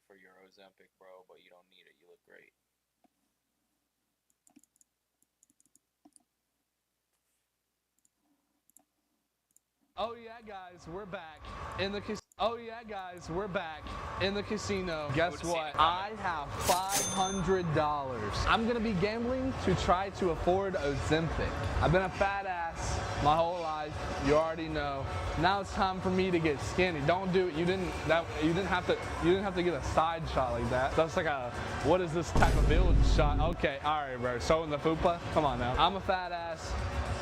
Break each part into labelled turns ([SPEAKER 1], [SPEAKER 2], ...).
[SPEAKER 1] for your Ozempic, bro, but you don't need it. You look great.
[SPEAKER 2] Oh yeah, guys, we're back in the casino. Oh yeah, guys, we're back in the casino. Guess what? I have $500. I'm gonna be gambling to try to afford Ozempic. I've been a fat ass my whole life. You already know. Now it's time for me to get skinny. Don't do it. You didn't have to get a side shot like that. That's like a, what is this type of build shot? Okay, all right, bro. So in the fupa. Come on now. I'm a fat ass.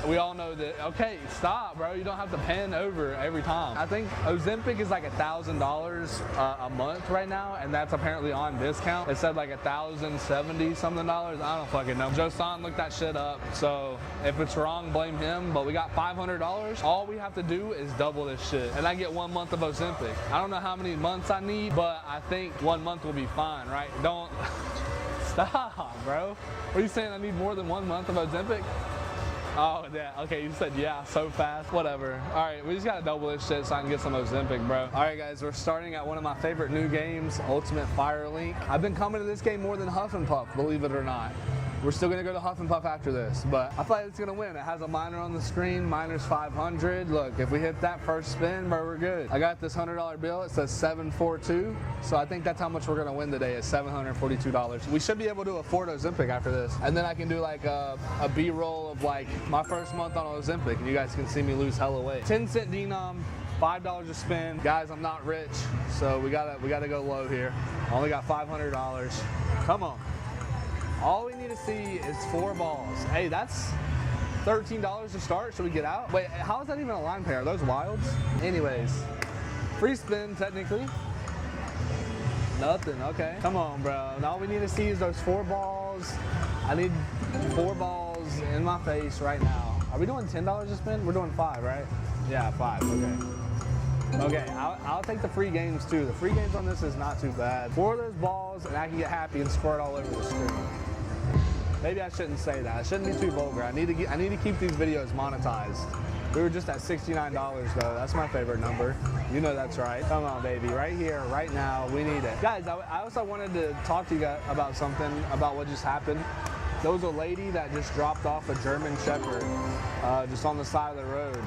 [SPEAKER 2] We all know that. Okay, stop, bro. You don't have to pan over every time. I think Ozempic is like $1,000 a month right now, and that's apparently on discount. It said like $1,070 something. I don't fucking know. Josan looked that shit up, so if it's wrong, blame him. But we got $500. All we have to do is double this shit, and I get 1 month of Ozempic. I don't know how many months I need, but I think 1 month will be fine, right? Don't stop, bro. What are you saying? I need more than 1 month of Ozempic? Oh, yeah. Okay, you said yeah so fast. Whatever. All right, we just got to double this shit so I can get some Ozempic, bro. All right, guys, we're starting at one of my favorite new games, Ultimate Fire Link. I've been coming to this game more than Huff and Puff, believe it or not. We're still going to go to Huff and Puff after this, but I feel like it's going to win. It has a miner on the screen. Miner's 500. Look, if we hit that first spin, bro, we're good. I got this $100 bill. It says 742, so I think that's how much we're going to win today is $742. We should be able to afford Ozempic after this, and then I can do like a B-roll of like my first month on Ozempic, and you guys can see me lose hella weight. 10-cent denom, $5 a spin. Guys, I'm not rich, so we gotta go low here. I only got $500. Come on. All we need to see is 4 balls. Hey, that's $13 to start. Should we get out? Wait, how is that even a line pair? Are those wilds? Anyways, free spin technically. Nothing, okay. Come on, bro. And all we need to see is those 4 balls. I need 4 balls in my face right now. Are we doing $10 a spin? We're doing 5, right? Yeah, 5, okay. Okay, I'll take the free games too. The free games on this is not too bad. 4 of those balls and I can get happy and squirt all over the screen. Maybe I shouldn't say that. I shouldn't be too vulgar. I need to keep these videos monetized. We were just at $69 though. That's my favorite number. You know that's right. Come on, baby. Right here, right now. We need it. Guys, I also wanted to talk to you guys about something, about what just happened. There was a lady that just dropped off a German Shepherd just on the side of the road.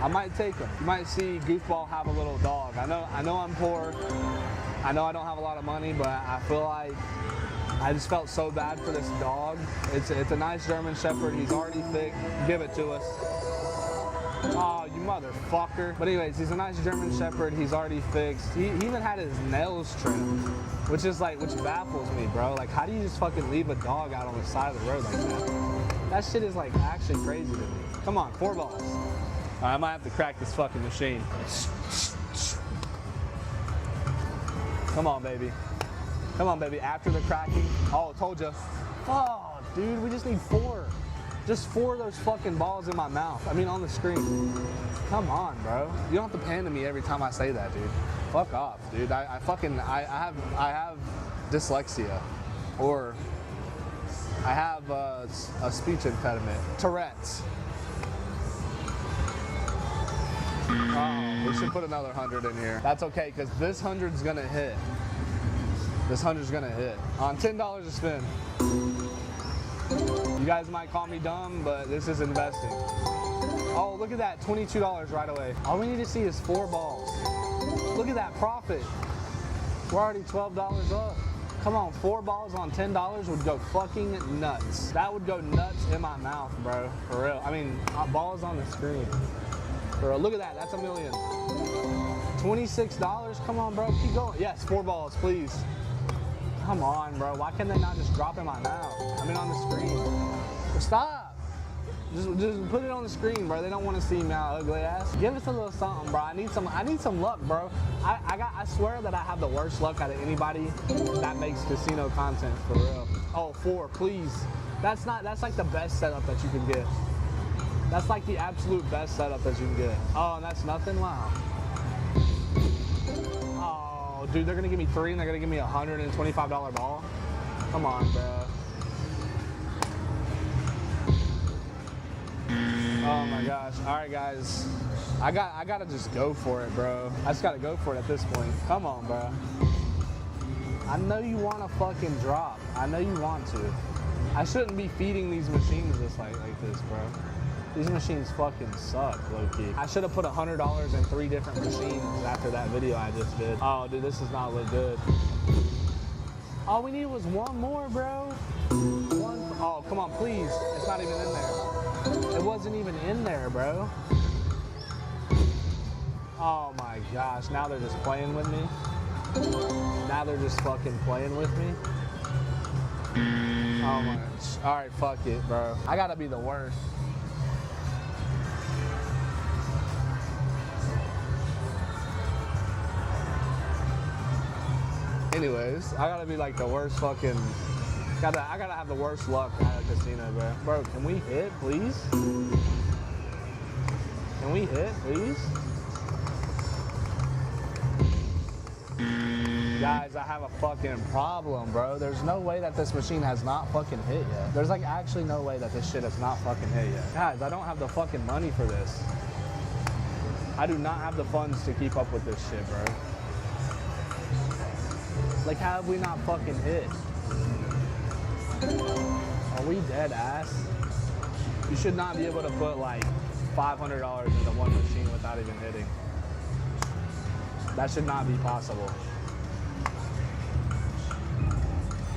[SPEAKER 2] I might take him. You might see Goofball have a little dog. I know I'm poor. I know I don't have a lot of money, but I feel like I just felt so bad for this dog. It's a nice German Shepherd. He's already thick. Give it to us. Oh, you motherfucker. But anyways, he's a nice German Shepherd. He's already fixed. He even had his nails trimmed, which baffles me, bro. Like, how do you just fucking leave a dog out on the side of the road like that? That shit is like actually crazy to me. Come on, 4 balls. All right, I might have to crack this fucking machine. Come on, baby. Come on, baby. After the cracking. Oh, told you. Oh, dude, we just need 4. Just 4 of those fucking balls in my mouth. I mean, on the screen. Come on, bro. You don't have to pan to me every time I say that, dude. Fuck off, dude. I have dyslexia, or I have a speech impediment. Tourette's. Oh, we should put another 100 in here. That's okay, because this 100's gonna hit. This 100's gonna hit. On $10 a spin. You guys might call me dumb, but this is investing. Oh, look at that, $22 right away. All we need to see is 4 balls. Look at that profit. We're already $12 up. Come on, 4 balls on $10 would go fucking nuts. That would go nuts in my mouth, bro, for real. I mean, balls on the screen. Bro, look at that, that's $1 million. $26, come on, bro, keep going. Yes, 4 balls, please. Come on, bro, why can they not just drop in my mouth? I mean, on the screen. Stop. Just put it on the screen, bro. They don't want to see my ugly ass. Give us a little something, bro. I need some luck, bro. I swear that I have the worst luck out of anybody that makes casino content, for real. Oh, 4, please. That's like the best setup that you can get. That's like the absolute best setup that you can get. Oh, and that's nothing? Wow. Oh, dude, they're gonna give me 3 and they're gonna give me a $125 ball? Come on, bro. Oh my gosh. All right, guys. I gotta just go for it, bro. I just gotta go for it at this point. Come on, bro. I know you want to fucking drop. I know you want to. I shouldn't be feeding these machines just like this, bro. These machines fucking suck, low-key. I should have put $100 in 3 different machines after that video I just did. Oh, dude, this does not look good. All we needed was one more, bro. Oh, come on, please. It's not even in there. It wasn't even in there, bro. Oh my gosh, now they're just playing with me. Now they're just fucking playing with me. Oh my gosh. All right, fuck it, bro. I gotta be the worst. Anyways, I gotta be like the worst fucking. I gotta have the worst luck at a casino, bro. Bro, can we hit, please? Can we hit, please? Guys, I have a fucking problem, bro. There's no way that this machine has not fucking hit yet. There's like actually no way that this shit has not fucking hit yet. Guys, I don't have the fucking money for this. I do not have the funds to keep up with this shit, bro. Like, how have we not fucking hit? Are we dead ass? You should not be able to put like $500 into one machine without even hitting. That should not be possible.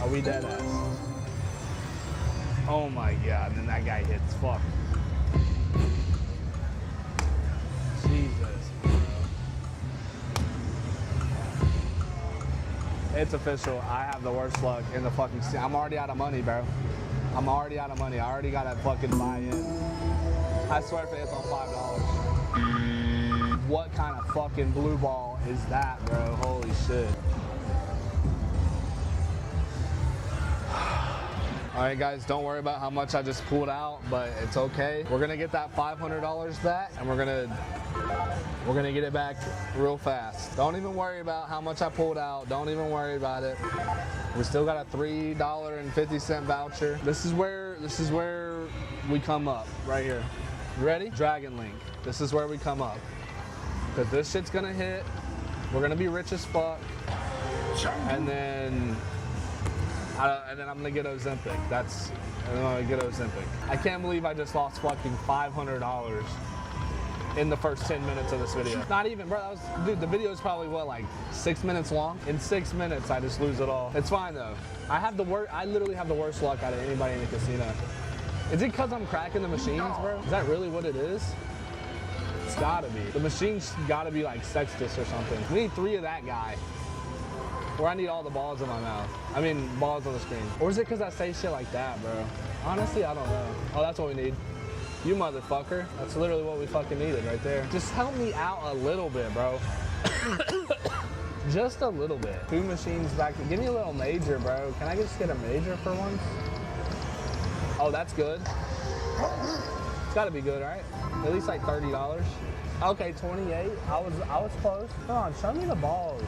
[SPEAKER 2] Are we dead ass? Oh my god, and then that guy hits. Fuck. Jesus, bro. It's official. I have the worst luck in the fucking scene. I'm already out of money, bro. I'm already out of money. I already gotta fucking buy in. I swear if it hits on $5. What kind of fucking blue ball is that, bro? Holy shit. All right, guys, don't worry about how much I just pulled out, but it's okay. We're gonna get that $500 back, and we're gonna get it back real fast. Don't even worry about how much I pulled out. Don't even worry about it. We still got a $3.50 voucher. This is where we come up, right here. You ready? Dragon Link. This is where we come up. Because this shit's gonna hit. We're gonna be rich as fuck. And then I'm gonna get Ozempic. I'm gonna get Ozempic. I can't believe I just lost fucking $500 in the first 10 minutes of this video. Not even, bro, dude, the video is probably what, like 6 minutes long? In 6 minutes, I just lose it all. It's fine though. I literally have the worst luck out of anybody in the casino. Is it because I'm cracking the machines, bro? Is that really what it is? It's gotta be. The machine's gotta be like Sextus or something. We need 3 of that guy. Or I need all the balls in my mouth. I mean, balls on the screen. Or is it because I say shit like that, bro? Honestly, I don't know. Oh, that's what we need. You motherfucker. That's literally what we fucking needed right there. Just help me out a little bit, bro. Just a little bit. 2 machines back. Give me a little major, bro. Can I just get a major for once? Oh, that's good. It's gotta be good, right? At least like $30. Okay, 28. I was close. Come on, show me the balls.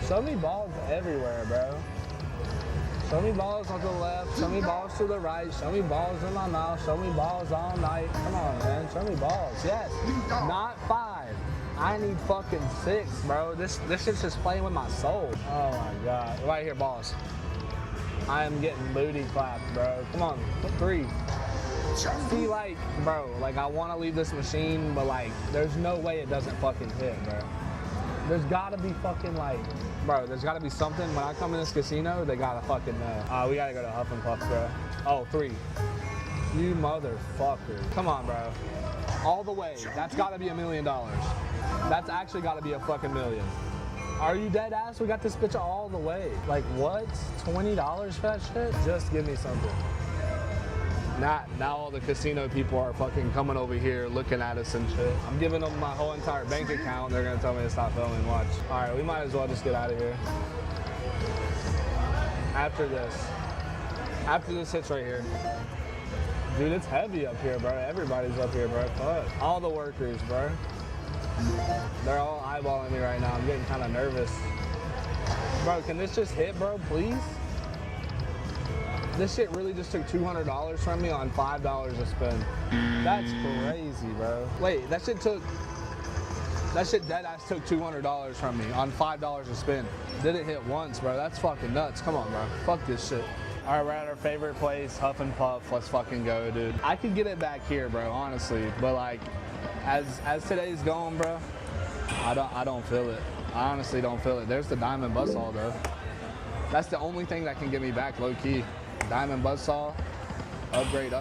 [SPEAKER 2] Show me balls everywhere, bro. Show me balls on the left. Show me balls to the right. Show me balls in my mouth. Show me balls all night. Come on, man. Show me balls. Yes. Not 5. I need fucking 6, bro. This shit's just playing with my soul. Oh my god. Right here, balls. I am getting booty clapped, bro. Come on. Put 3. See, like, bro, like, I want to leave this machine, but, like, there's no way it doesn't fucking hit, bro. There's gotta be fucking, like, bro, there's gotta be something. When I come in this casino, they gotta fucking know. We gotta go to Huff and Puff, bro. Oh, 3. You motherfucker. Come on, bro. All the way. That's gotta be $1 million. That's actually gotta be a fucking million. Are you dead ass? We got this bitch all the way. Like, what? $20 for that shit? Just give me something. Now all the casino people are fucking coming over here looking at us and shit. I'm giving them my whole entire bank account. They're gonna tell me to stop filming. Watch. All right, we might as well just get out of here. After this hits right here. Dude, it's heavy up here, bro. Everybody's up here, bro. Fuck. All the workers, bro. They're all eyeballing me right now. I'm getting kind of nervous. Bro, can this just hit, bro, please? This shit really just took $200 from me on $5 to spend. That's crazy, bro. Wait, that shit took That shit dead ass took $200 from me on $5 a spin. Didn't hit once, bro. That's fucking nuts. Come on, bro. Fuck this shit. All right, we're at our favorite place, Huff and Puff. Let's fucking go, dude. I could get it back here, bro, honestly. But like, as today's going, bro, I don't feel it. I honestly don't feel it. There's the diamond buzzsaw though. That's the only thing that can get me back low key. Diamond buzzsaw, upgrade,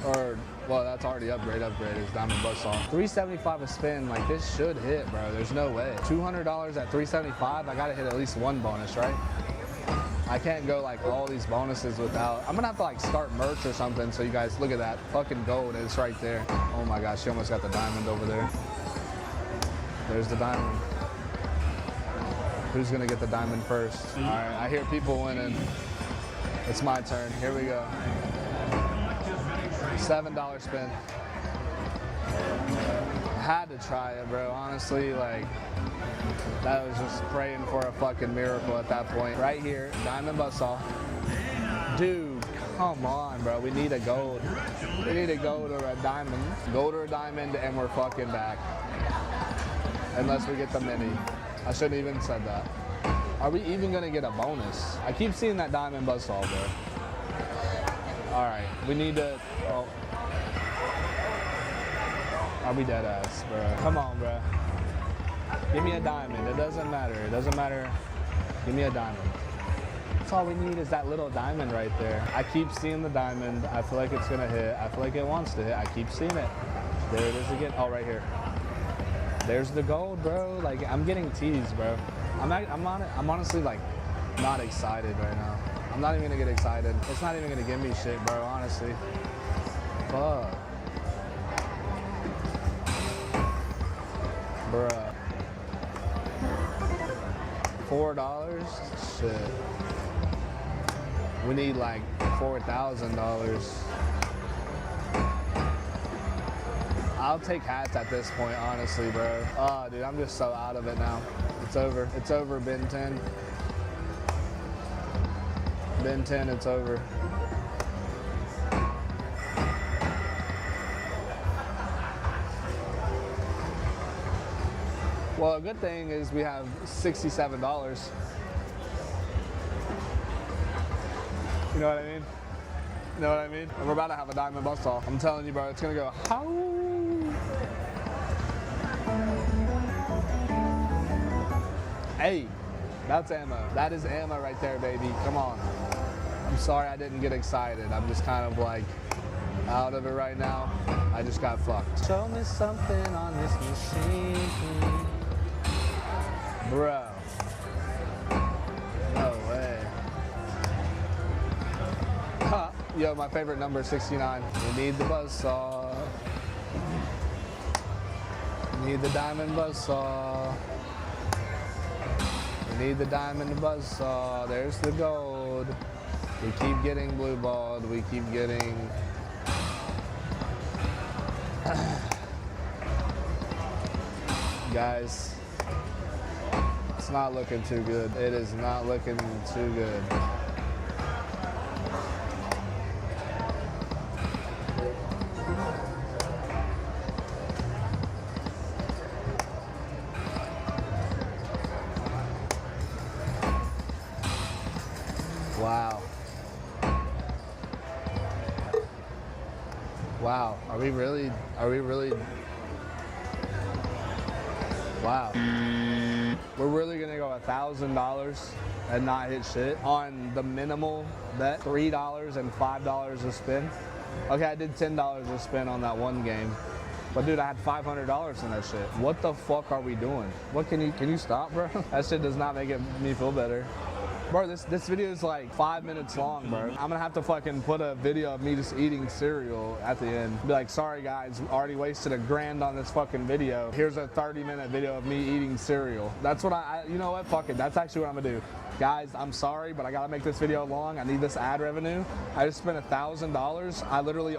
[SPEAKER 2] or well, that's already upgrade is diamond buzzsaw. $375 a spin, like this should hit, bro. There's no way. $200 at $375, I gotta hit at least one bonus, right? I can't go like all these bonuses without. I'm gonna have to like start merch or something so you guys look at that fucking gold. It's right there. Oh my gosh, she almost got the diamond over there. There's the diamond. Who's gonna get the diamond first? All right, I hear people winning. It's my turn. Here we go. $7 spin. Had to try it, bro. Honestly, like, that was just praying for a fucking miracle at that point. Right here, diamond buzzsaw. Dude, come on, bro. We need a gold. We need a gold or a diamond. Gold or a diamond, and we're fucking back. Unless we get the mini. I shouldn't even said that. Are we even gonna get a bonus? I keep seeing that diamond buzzsaw, bro. All right, we need to. Oh. Are we dead ass, bro? Come on, bro. Give me a diamond. It doesn't matter. It doesn't matter. Give me a diamond. That's all we need is that little diamond right there. I keep seeing the diamond. I feel like it's gonna hit. I feel like it wants to hit. I keep seeing it. There it is again. Oh, right here. There's the gold, bro. Like, I'm getting teased, bro. I'm honestly like not excited right now. I'm not even gonna get excited. It's not even gonna give me shit, bro. Honestly. Fuck. Bruh. $4? Shit. We need like $4,000. I'll take hats at this point, honestly, bro. Oh, dude, I'm just so out of it now. It's over. It's over, bin 10. Bin 10, it's over. Well, a good thing is we have $67. You know what I mean? You know what I mean? And we're about to have a diamond buzzsaw. I'm telling you, bro, it's gonna go how? Hey, that's ammo. That is ammo right there, baby. Come on. I'm sorry I didn't get excited. I'm just kind of like out of it right now. I just got fucked. Show me something on this machine. Bro. No way. Huh. Yo, my favorite number is 69. We need the buzzsaw. We need the diamond buzzsaw. We need the diamond buzzsaw. There's the gold. We keep getting blue balled. We keep getting... Guys, it's not looking too good. It is not looking too good. Wow. Wow. Are we really? Wow. We're really gonna go $1,000 and not hit shit on the minimal bet, $3 and $5 a spin. Okay, I did $10 a spin on that one game. But dude, I had $500 in that shit. What the fuck are we doing? What can you stop, bro? That shit does not make me feel better. Bro, this video is like 5 minutes long, bro. I'm gonna have to fucking put a video of me just eating cereal at the end. Be like, sorry guys, already wasted $1,000 on this fucking video. Here's a 30-minute video of me eating cereal. That's what you know what, fuck it. That's actually what I'm gonna do. Guys, I'm sorry, but I gotta make this video long. I need this ad revenue. I just spent $1,000. I literally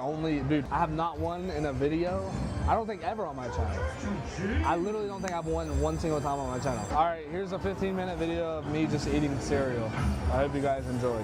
[SPEAKER 2] dude, I have not won in a video. I don't think ever on my channel. I literally don't think I've won one single time on my channel. All right, here's a 15-minute video of me just eating cereal. I hope you guys enjoy.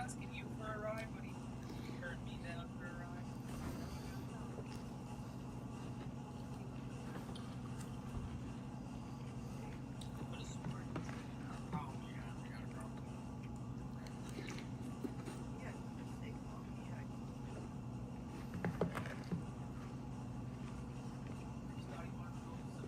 [SPEAKER 1] asking you for a ride, but he turned me down for a ride. What a sport. Oh, yeah, I got a problem. Yeah, they call me. He's not even on the road, so.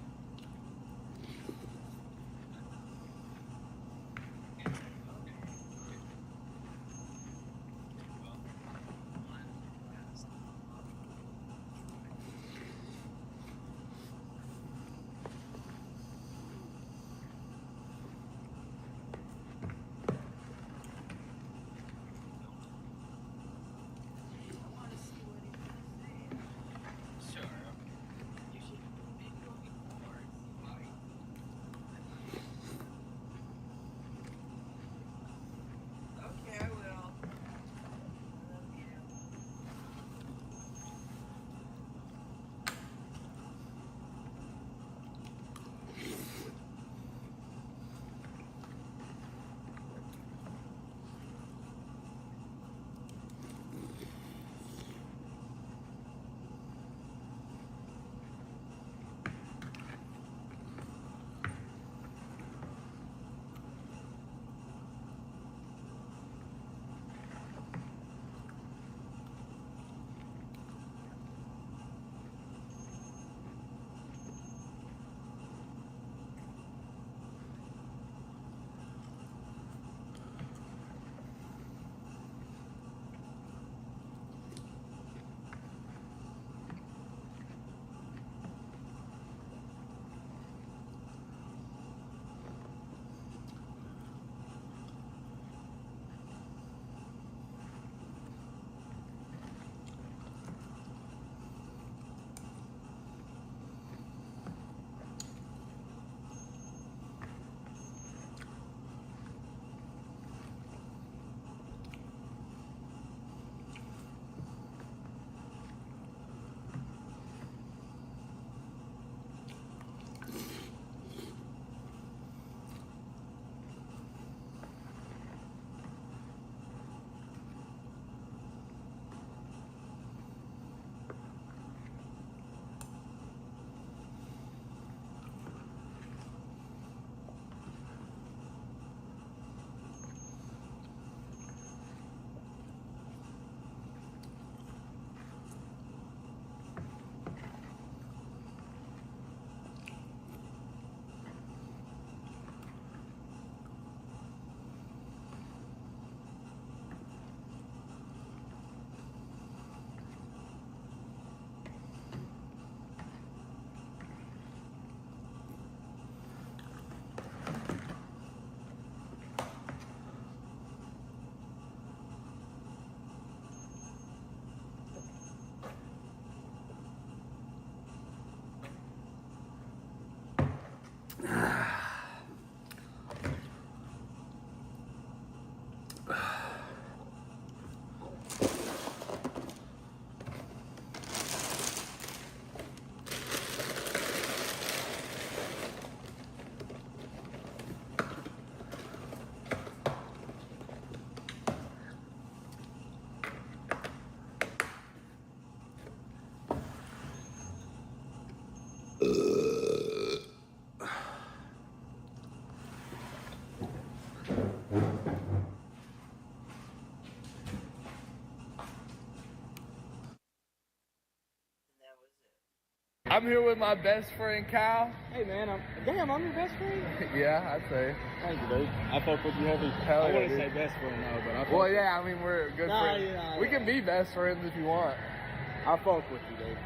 [SPEAKER 2] I'm here with my best friend Kyle.
[SPEAKER 3] Hey man, I'm your best friend?
[SPEAKER 2] Yeah, I'd say.
[SPEAKER 3] Thank you, dude. I fuck with you heavy.
[SPEAKER 2] Hell
[SPEAKER 3] I
[SPEAKER 2] yeah,
[SPEAKER 3] wouldn't
[SPEAKER 2] dude.
[SPEAKER 3] say best friend though, but I fuck
[SPEAKER 2] Well,
[SPEAKER 3] with
[SPEAKER 2] yeah, I mean, we're good friends.
[SPEAKER 3] Yeah,
[SPEAKER 2] we can be best friends if you want.
[SPEAKER 3] you. I fuck with you, dude.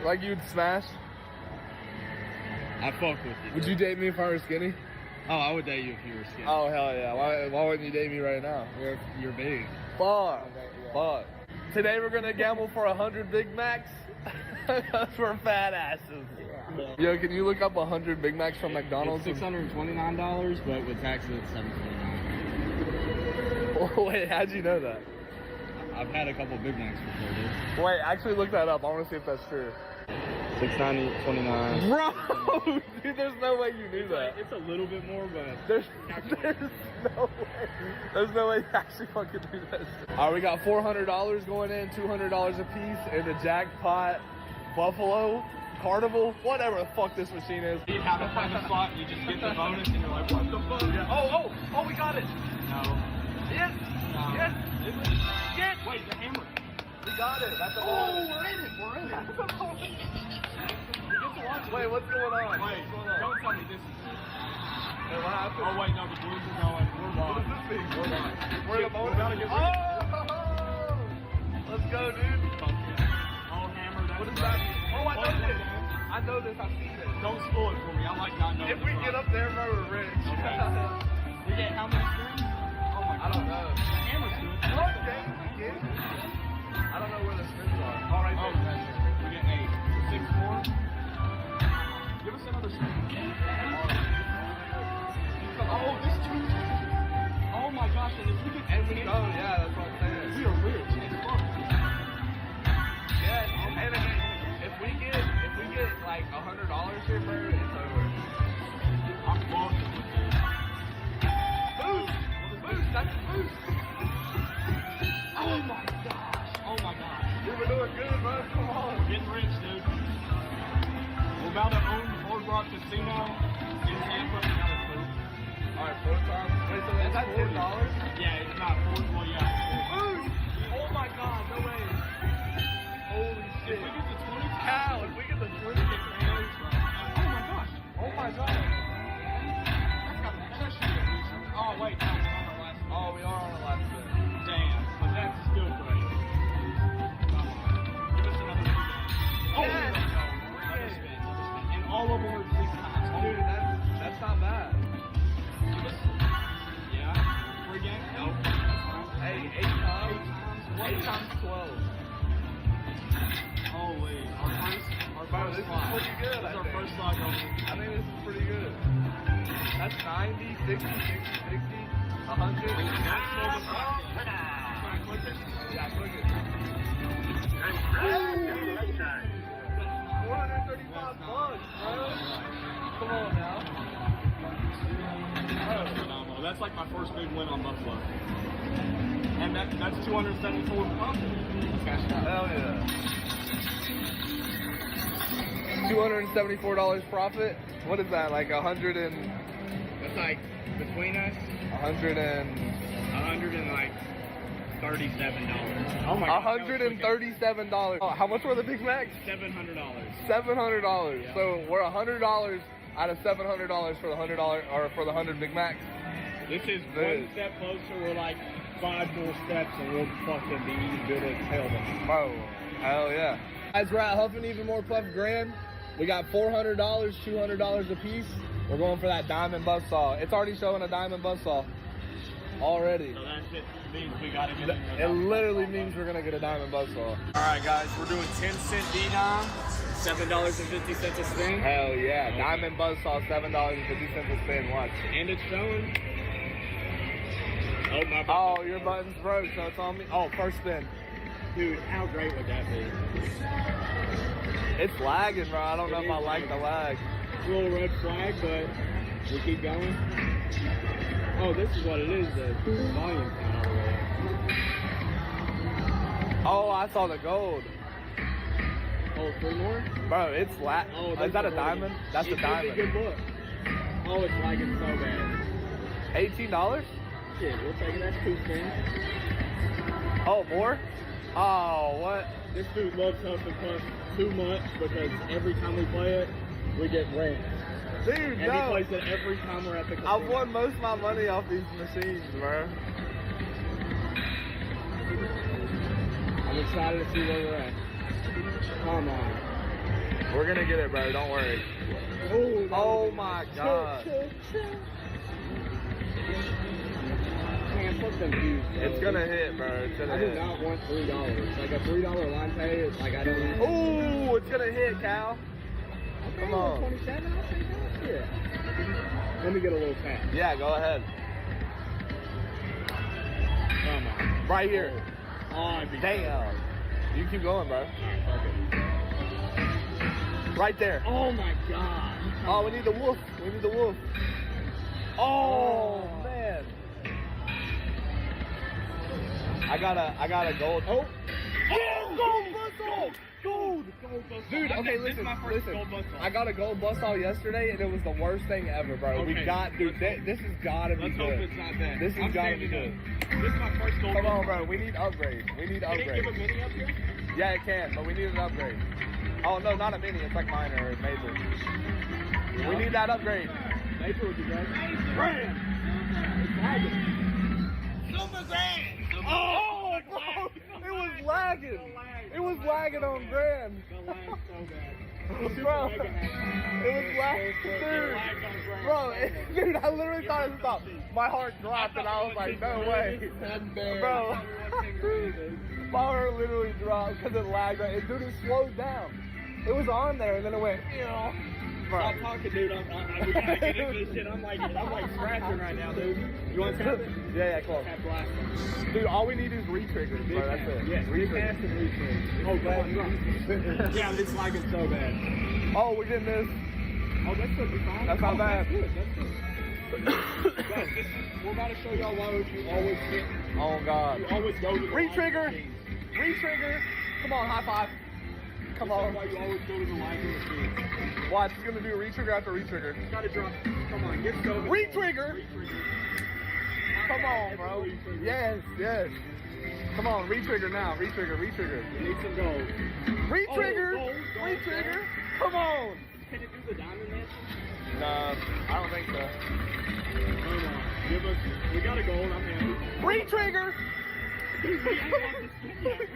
[SPEAKER 2] Like you'd smash?
[SPEAKER 3] I fuck with you.
[SPEAKER 2] Would you date me if I were skinny?
[SPEAKER 3] Oh, I would date you if you were skinny.
[SPEAKER 2] Oh, hell yeah. Why wouldn't you date me right now?
[SPEAKER 3] You're big.
[SPEAKER 2] Fuck.
[SPEAKER 3] Okay, yeah.
[SPEAKER 2] Fuck. Today we're going to gamble for 100 Big Macs. Because we're fat asses.
[SPEAKER 3] Yeah.
[SPEAKER 2] Yo, can you look up 100 Big Macs from McDonald's?
[SPEAKER 3] It's $629, but with taxes it's $729.
[SPEAKER 2] Wait, how'd you know that?
[SPEAKER 3] I've had a couple Big Macs before, dude.
[SPEAKER 2] Wait, actually look that up. I want to see if that's true.
[SPEAKER 3] $6.90, $29.
[SPEAKER 2] Bro, dude, there's no way you knew that.
[SPEAKER 3] It's a little bit more, but
[SPEAKER 2] There's no way. There's no way you actually fucking do this. All right, we got $400 going in, $200 a piece in the jackpot Buffalo Carnival, whatever the fuck this machine is.
[SPEAKER 3] you have to find a slot, you just get the bonus, and you're like, what the fuck?
[SPEAKER 2] Yeah. Oh, we got it.
[SPEAKER 3] No.
[SPEAKER 2] Yes,
[SPEAKER 3] No.
[SPEAKER 2] yes,
[SPEAKER 3] Is it?
[SPEAKER 2] yes.
[SPEAKER 3] Wait, the hammer.
[SPEAKER 2] We got it. That's a
[SPEAKER 3] Oh, we're in it. We're in it.
[SPEAKER 2] Wait, what's going on?
[SPEAKER 3] Wait,
[SPEAKER 2] What's going on?
[SPEAKER 3] don't tell me this is it.
[SPEAKER 2] Hey, what happened?
[SPEAKER 3] Oh, wait, no, the blues are going. We're
[SPEAKER 2] What
[SPEAKER 3] lost.
[SPEAKER 2] is this thing?
[SPEAKER 3] We're lost.
[SPEAKER 2] We're in the bonus.
[SPEAKER 3] We gotta get rid
[SPEAKER 2] Let's go, dude.
[SPEAKER 3] Oh, hammer. That's
[SPEAKER 2] What is that? Oh, I know
[SPEAKER 3] Fuck
[SPEAKER 2] this.
[SPEAKER 3] that.
[SPEAKER 2] I know this. I've seen this.
[SPEAKER 3] Don't spoil it for me. I like not knowing.
[SPEAKER 2] If we get up there, bro, we're rich.
[SPEAKER 3] Okay. We get how many spins? Oh my god.
[SPEAKER 2] I don't know.
[SPEAKER 3] The hammer's good.
[SPEAKER 2] Okay, we get it. I don't know where the spins are. All right,
[SPEAKER 3] Oh,
[SPEAKER 2] there.
[SPEAKER 3] we get 8. 6 more. Give us another spin. Oh, this 2. Oh my gosh, and if we get
[SPEAKER 2] And we go, yeah, that's what I'm saying.
[SPEAKER 3] we are rich. It's fun.
[SPEAKER 2] Yeah, and if we get like $100 here, bro, it's over.
[SPEAKER 3] I'm walking with you.
[SPEAKER 2] Boost, that's a boost.
[SPEAKER 3] Oh my gosh. Oh my gosh.
[SPEAKER 2] Dude, we're doing good, bro. Come on.
[SPEAKER 3] We're getting rich, dude. We're about to own Hard Rock Casino in Tampa.
[SPEAKER 2] All right, 4 times. Wait, so is that $10?
[SPEAKER 3] Yeah, it's not 4. Well, yeah.
[SPEAKER 2] Boost! Oh my God, no way. Holy
[SPEAKER 3] If
[SPEAKER 2] shit.
[SPEAKER 3] we get the 20,
[SPEAKER 2] Cow, if we get the 20,
[SPEAKER 3] oh my gosh.
[SPEAKER 2] oh my God.
[SPEAKER 3] That should be a reason. Oh, wait, no, we're on the last one.
[SPEAKER 2] Oh, we are on the last spin.
[SPEAKER 3] Damn, but that's still great. Come on. Give us another 2 games. Oh,
[SPEAKER 2] Yes.
[SPEAKER 3] another spin. And all of them are 6 times.
[SPEAKER 2] Dude, that's not bad.
[SPEAKER 3] Give us, yeah, 3 games? Nope.
[SPEAKER 2] Hey, 8 times. 8 times 12.
[SPEAKER 3] Holy, our
[SPEAKER 2] Bro,
[SPEAKER 3] first
[SPEAKER 2] this is
[SPEAKER 3] slot.
[SPEAKER 2] pretty good,
[SPEAKER 3] This
[SPEAKER 2] I
[SPEAKER 3] is our
[SPEAKER 2] think.
[SPEAKER 3] first slot going.
[SPEAKER 2] I think this is pretty good. That's 90, 60, 60, 100.
[SPEAKER 3] That's so the slot. Can I click it?
[SPEAKER 2] Yeah, click it. 435 bucks, bro. Come on now.
[SPEAKER 3] That's phenomenal. That's like my first big win on Buffalo. And that's 274 profit. Cash out.
[SPEAKER 2] Hell yeah. $274 profit? What is that, like 100 and...
[SPEAKER 3] That's like, between us,
[SPEAKER 2] 100 and...
[SPEAKER 3] $137. Oh my god.
[SPEAKER 2] $137. Oh, how much were the Big Macs?
[SPEAKER 3] $700.
[SPEAKER 2] $700.
[SPEAKER 3] Yeah.
[SPEAKER 2] So we're $100 out of $700 for the $100 or for the 100 Big Macs.
[SPEAKER 3] This is
[SPEAKER 2] Dude.
[SPEAKER 3] one step closer. We're like 5 more steps and we'll fucking be eating good as hell then.
[SPEAKER 2] Bro, hell yeah. Guys, we're at Huff and Even More Puff Grand. We got $400, $200 a piece. We're going for that diamond buzzsaw. It's already showing a diamond buzzsaw already.
[SPEAKER 3] So that shit means we gotta get
[SPEAKER 2] It literally means we're gonna get a diamond buzzsaw.
[SPEAKER 3] Alright guys, we're doing 10-cent D-Dime, $7.50 a spin.
[SPEAKER 2] Hell yeah, diamond buzzsaw, $7.50 a spin. Watch.
[SPEAKER 3] And it's showing. Oh my
[SPEAKER 2] Oh,
[SPEAKER 3] button.
[SPEAKER 2] your button's broke, so it's on me. Oh, first spin.
[SPEAKER 3] Dude, how great would that be?
[SPEAKER 2] It's lagging, bro. I don't know
[SPEAKER 3] It
[SPEAKER 2] if I
[SPEAKER 3] is
[SPEAKER 2] like the lag.
[SPEAKER 3] It's a little red flag, but we keep going. Oh, this is what it is, the volume count all the way up.
[SPEAKER 2] Oh, I saw the gold.
[SPEAKER 3] Oh, 3 more?
[SPEAKER 2] Bro, it's lag.
[SPEAKER 3] Oh,
[SPEAKER 2] Is that a diamond? That's a
[SPEAKER 3] It could be
[SPEAKER 2] diamond.
[SPEAKER 3] good look. Oh, it's lagging so bad.
[SPEAKER 2] $18?
[SPEAKER 3] Shit, we'll take it. That's 2 spins.
[SPEAKER 2] Oh, more? Oh, what?
[SPEAKER 3] This dude loves Huff and Puff too much because every time we play it, we get rent.
[SPEAKER 2] Dude,
[SPEAKER 3] And he
[SPEAKER 2] no.
[SPEAKER 3] plays it every time we're at the casino.
[SPEAKER 2] I've won most of my money off these machines, bro.
[SPEAKER 3] I'm excited to see where we're at. Come on.
[SPEAKER 2] We're gonna get it, bro. Don't worry. Oh my God.
[SPEAKER 3] Man, fuck them views, bro.
[SPEAKER 2] It's gonna hit, bro. It's gonna
[SPEAKER 3] I do
[SPEAKER 2] hit.
[SPEAKER 3] not want $3. Like a $3 line pay is like I don't.
[SPEAKER 2] Ooh, it's gonna hit, Cal.
[SPEAKER 3] Okay,
[SPEAKER 2] come on.
[SPEAKER 3] 27. I'll take that. Yeah. Let me get a little tap.
[SPEAKER 2] Yeah, go ahead.
[SPEAKER 3] Come on.
[SPEAKER 2] Right here.
[SPEAKER 3] Oh, I'd be
[SPEAKER 2] Damn. You keep going, bro.
[SPEAKER 3] Alright, fuck it.
[SPEAKER 2] Right there.
[SPEAKER 3] Oh my god.
[SPEAKER 2] Oh, we need the wolf. We need the wolf. Oh, man. I got a gold. Oh, gold buzzsaw. Gold. Dude, okay, listen. I got a gold buzzsaw yesterday, and it was the worst thing ever, bro.
[SPEAKER 3] Okay.
[SPEAKER 2] We got, dude. This has got to be
[SPEAKER 3] Let's hope
[SPEAKER 2] good.
[SPEAKER 3] it's not that.
[SPEAKER 2] This has got to be good.
[SPEAKER 3] This is my first gold.
[SPEAKER 2] Come on, bro. We need upgrade. We need
[SPEAKER 3] Can it
[SPEAKER 2] upgrade.
[SPEAKER 3] give a mini up here?
[SPEAKER 2] Yeah, it can, but we need an upgrade. Oh no, not a mini. It's like minor or major. We need that upgrade.
[SPEAKER 3] Major would be great. Grand. It's lagging.
[SPEAKER 1] Super grand.
[SPEAKER 2] Oh, bro! It was lagging. It was lagging on Grand.
[SPEAKER 3] The lag's so bad.
[SPEAKER 2] Bro, it was lagging, dude. Bro, dude, I literally thought it stopped. My heart dropped, and I was like, no way, bro. My heart literally dropped because it lagged. And dude, it slowed down. It was on there, and then it went.
[SPEAKER 3] Stop talking, dude. We gotta get into this shit. I'm like scratching right now, dude. You want something?
[SPEAKER 2] Yeah, come on.
[SPEAKER 3] Have blast.
[SPEAKER 2] Dude, all we need is re-triggers, bro. That's it.
[SPEAKER 3] Yeah,
[SPEAKER 2] Re-triggers.
[SPEAKER 3] and re-trigger. Oh, God. Yeah, it's lagging so bad.
[SPEAKER 2] Oh, we're getting this.
[SPEAKER 3] Oh, that should be fine.
[SPEAKER 2] That's not bad.
[SPEAKER 3] That's good. Guys, we're about to show y'all why you always get.
[SPEAKER 2] Oh, God.
[SPEAKER 3] You always go to the
[SPEAKER 2] Re-trigger.
[SPEAKER 3] machine.
[SPEAKER 2] Re-trigger. Come on, high five. Come
[SPEAKER 3] This is
[SPEAKER 2] on.
[SPEAKER 3] why you always go to the lagging machine.
[SPEAKER 2] Watch, it's gonna do re-trigger after re-trigger.
[SPEAKER 3] You gotta drop. Come on, get so.
[SPEAKER 2] Re-trigger.
[SPEAKER 3] Re-trigger.
[SPEAKER 2] Come on, bro.
[SPEAKER 3] Re-trigger.
[SPEAKER 2] Yes. Come on, re-trigger now. Re-trigger.
[SPEAKER 3] You need some gold.
[SPEAKER 2] Re-trigger.
[SPEAKER 3] Gold.
[SPEAKER 2] Re-trigger. Come on.
[SPEAKER 3] Can it do the diamond mansion?
[SPEAKER 2] No, I don't think so.
[SPEAKER 3] Come on, give us. We got a gold. I'm happy.
[SPEAKER 2] Re-trigger.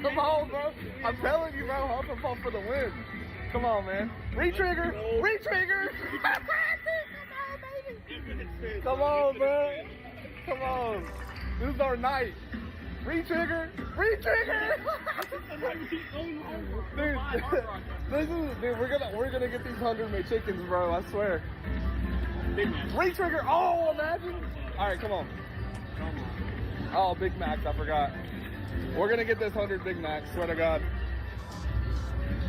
[SPEAKER 2] Come on, bro. I'm telling you, bro. Huffing Puff for the win. Come on, man. Re-trigger. Re-trigger. Come on, bro. Come on. This is our night. Re-trigger. Re-trigger. Dude, we're gonna get these 100 McChickens, bro. I swear. Re-trigger. Oh, imagine. All right, come on. Oh, Big Macs. I forgot. We're gonna get this 100 Big Macs. Swear to God.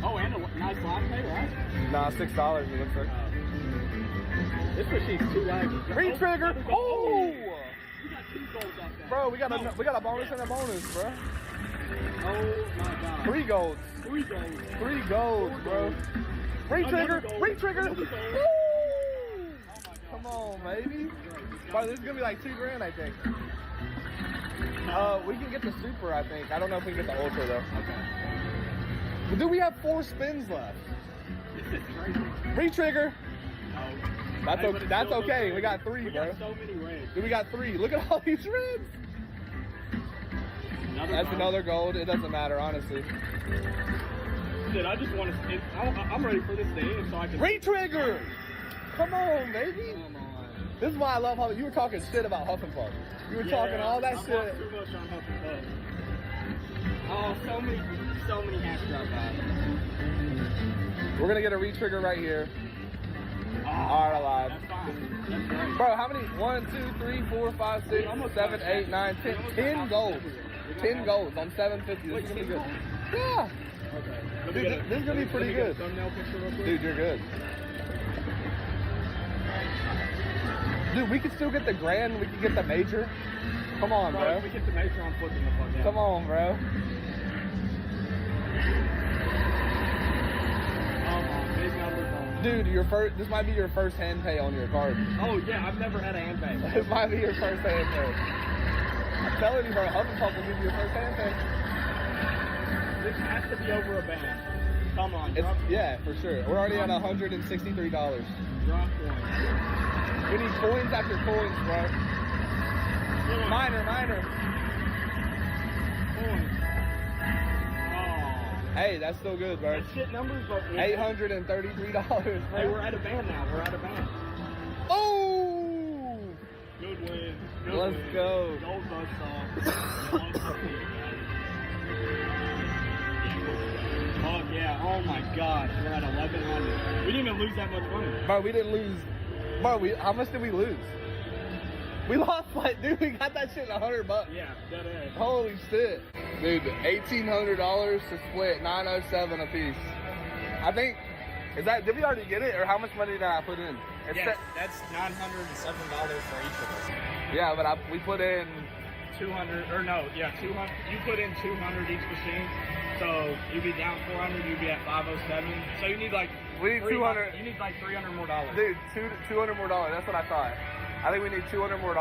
[SPEAKER 3] Oh, and a nice latte, right?
[SPEAKER 2] Nah, $6. It looks like.
[SPEAKER 3] This machine's too laggy.
[SPEAKER 2] Re-trigger. Oh.
[SPEAKER 3] We got 2 golds off that.
[SPEAKER 2] Bro, we got a bonus and a bonus, bro.
[SPEAKER 3] Oh my god.
[SPEAKER 2] 3 golds.
[SPEAKER 3] 3 golds.
[SPEAKER 2] 3 golds, bro. Re-trigger. Re-trigger. Woo! Come on, baby. Bro, this is gonna be like $2 grand, I think. We can get the super, I think. I don't know if we can get the ultra though.
[SPEAKER 3] Okay.
[SPEAKER 2] But do we have 4 spins left?
[SPEAKER 3] This is crazy.
[SPEAKER 2] Re-trigger.
[SPEAKER 3] No.
[SPEAKER 2] That's okay. We got 3,
[SPEAKER 3] We
[SPEAKER 2] bro.
[SPEAKER 3] got so many reds.
[SPEAKER 2] Dude, we got 3. Look at all these reds. That's another gold. It doesn't matter, honestly.
[SPEAKER 3] Dude, I just want to. I'm ready for this to end so I can.
[SPEAKER 2] Re-trigger. Come on, baby.
[SPEAKER 3] Come on.
[SPEAKER 2] This is why I love Huffing. You were talking shit about Huffing Puff. You were talking all that shit.
[SPEAKER 3] I'm too much on Huffing Puff. Oh, so many hash drop guys.
[SPEAKER 2] We're gonna get a re-trigger right here.
[SPEAKER 3] Oh,
[SPEAKER 2] Alright, alive.
[SPEAKER 3] That's fine. That's great.
[SPEAKER 2] Bro, how many? 1, 2, 3, 4, 5, 6, 7, 8, 9, 10. 10 golds. 10 golds on 750. This is gonna be good. Yeah.
[SPEAKER 3] Okay.
[SPEAKER 2] Dude, this is gonna be pretty good.
[SPEAKER 3] Thumbnail picture real quick.
[SPEAKER 2] Dude, you're good. Dude, we could still get the grand. We could get the major. Come on, bro.
[SPEAKER 3] If we get the major, I'm flipping the fuck out.
[SPEAKER 2] Come on, bro.
[SPEAKER 3] Big numbers on.
[SPEAKER 2] Dude, this might be your first hand pay on your card.
[SPEAKER 3] Oh yeah, I've never had a hand pay.
[SPEAKER 2] This might be your first hand pay. I'm telling you, bro, Huffing Puff will give you your first hand pay.
[SPEAKER 3] This has to be over a band. Come on,
[SPEAKER 2] Yeah, for sure. We're already at $163.
[SPEAKER 3] drop one.
[SPEAKER 2] We need coins after coins, bro. Minor.
[SPEAKER 3] Coins. Oh.
[SPEAKER 2] Hey, that's still good, bro.
[SPEAKER 3] That's shit numbers, but
[SPEAKER 2] $833, bro.
[SPEAKER 3] hey, we're at a band now. We're at a band.
[SPEAKER 2] Oh!
[SPEAKER 3] Good win.
[SPEAKER 2] Let's go.
[SPEAKER 3] Gold buzzsaw. Oh yeah. Oh my gosh. We're at 1100. We didn't even lose that much money.
[SPEAKER 2] Bro, we didn't lose. Bro, how much did we lose? We lost like, dude, we got that shit in $100.
[SPEAKER 3] Yeah, that is.
[SPEAKER 2] Holy shit. Dude, $1,800 to split, $907 a piece. I think Is that, did we already get it, or how much money did I put in?
[SPEAKER 3] Yeah, that's $907 for each of us.
[SPEAKER 2] Yeah, but we put in
[SPEAKER 3] 200, or no, yeah, 200. You put in 200 each machine, so you'd be down 400. You'd be at 507. So you need like
[SPEAKER 2] we need 200.
[SPEAKER 3] You need like $300 more dollars.
[SPEAKER 2] Dude, $200 more. That's what I thought. I think we need $200 more.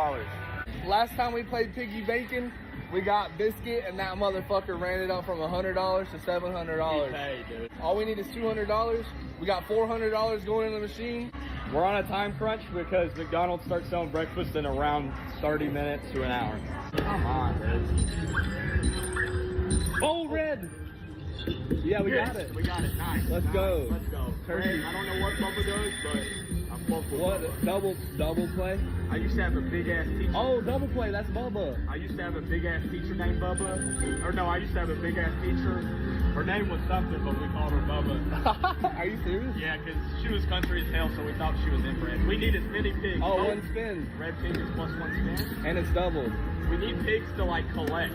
[SPEAKER 2] Last time we played Piggy Bacon, we got Biscuit, and that motherfucker ran it up from $100 to $700.
[SPEAKER 3] Hey, dude.
[SPEAKER 2] All we need is $200. We got $400 going in the machine.
[SPEAKER 3] We're on a time crunch because McDonald's starts selling breakfast in around 30 minutes to an hour. Come on, dude. Oh, red! Yeah, we got it.
[SPEAKER 2] We got it. Nice.
[SPEAKER 3] Let's go.
[SPEAKER 2] Let's go.
[SPEAKER 3] Turkey. I don't know what Bubba does, but I'm pumped with
[SPEAKER 2] what?
[SPEAKER 3] Bubba.
[SPEAKER 2] Double play?
[SPEAKER 3] I used to have a big ass teacher.
[SPEAKER 2] Oh, double play. That's Bubba.
[SPEAKER 3] I used to have a big ass teacher named Bubba. Or no, I used to have a big ass teacher. Her name was something, but we called her Bubba.
[SPEAKER 2] Are you serious?
[SPEAKER 3] Yeah, because she was country as hell, so we thought she was inbred. We need as many pigs.
[SPEAKER 2] Oh, one spin.
[SPEAKER 3] Red pig is plus one spin.
[SPEAKER 2] And it's doubled.
[SPEAKER 3] We need pigs to like collect,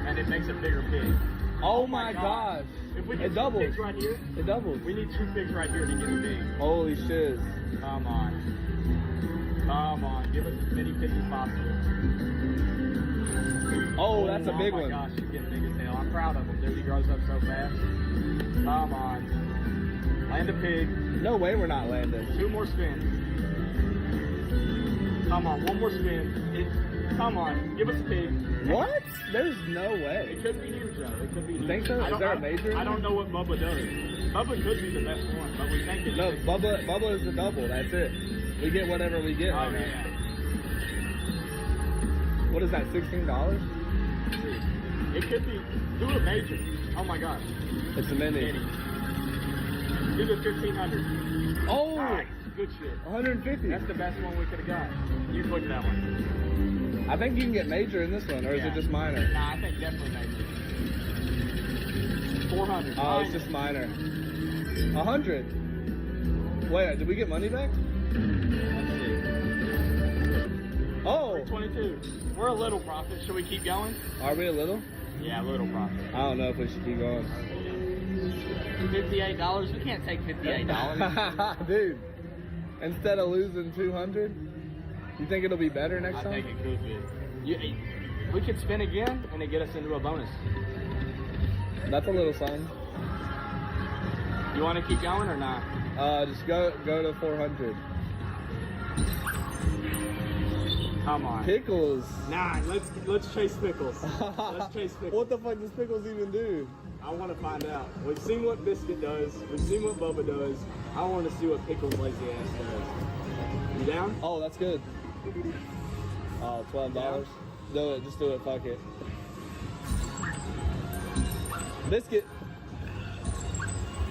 [SPEAKER 3] and it makes a bigger pig.
[SPEAKER 2] Oh my gosh.
[SPEAKER 3] If we get
[SPEAKER 2] it doubles.
[SPEAKER 3] pigs right here,
[SPEAKER 2] it doubles.
[SPEAKER 3] We need 2 pigs right here to get a pig.
[SPEAKER 2] Holy shit.
[SPEAKER 3] Come on. Come on. Give us as many pigs as possible.
[SPEAKER 2] Oh, that's a big one.
[SPEAKER 3] Oh my gosh, she's getting big as hell. I'm proud of him, dude. He grows up so fast. Come on. Land a pig.
[SPEAKER 2] No way we're not landing.
[SPEAKER 3] 2 more spins. Come on, 1 more spin. Come on, give us a pig.
[SPEAKER 2] What? There's no way.
[SPEAKER 3] It could be huge, though. It could be huge.
[SPEAKER 2] You think so? Is there a major?
[SPEAKER 3] I don't know what Bubba does. Bubba could be the best one, but we think it's...
[SPEAKER 2] No, Bubba is the double. That's it. We get whatever we get.
[SPEAKER 3] Oh, yeah.
[SPEAKER 2] What is that, $16?
[SPEAKER 3] It could be... Do a major. Oh, my gosh.
[SPEAKER 2] It's a mini.
[SPEAKER 3] Do the 1,500.
[SPEAKER 2] Oh!
[SPEAKER 3] Nice. Good shit.
[SPEAKER 2] 150.
[SPEAKER 3] That's the best one we could have got. You click that one.
[SPEAKER 2] I think you can get major in this one, or is it just minor?
[SPEAKER 3] Nah, I think definitely major. 400.
[SPEAKER 2] Oh, it's just minor. 100. Wait, did we get money back?
[SPEAKER 3] Let's see.
[SPEAKER 2] Oh!
[SPEAKER 3] 22. We're a little profit. Should we keep going?
[SPEAKER 2] Are we a little?
[SPEAKER 3] Yeah, a little profit.
[SPEAKER 2] I don't know if we should keep going.
[SPEAKER 3] $58? We can't take $58.
[SPEAKER 2] Dude, instead of losing 200, you think it'll be better next time?
[SPEAKER 3] I think it could be. We could spin again and it get us into a bonus.
[SPEAKER 2] That's a little something.
[SPEAKER 3] You want to keep going or not?
[SPEAKER 2] Just go to 400.
[SPEAKER 3] Come on.
[SPEAKER 2] Pickles.
[SPEAKER 3] Nah, let's chase Pickles. Let's chase Pickles.
[SPEAKER 2] What the fuck does Pickles even do?
[SPEAKER 3] I want to find out. We've seen what Biscuit does. We've seen what Bubba does. I want to see what Pickles lazy ass does. You down?
[SPEAKER 2] Oh, that's good. Oh, $12.
[SPEAKER 3] Yeah.
[SPEAKER 2] Do it. Just do it. Fuck it. Biscuit.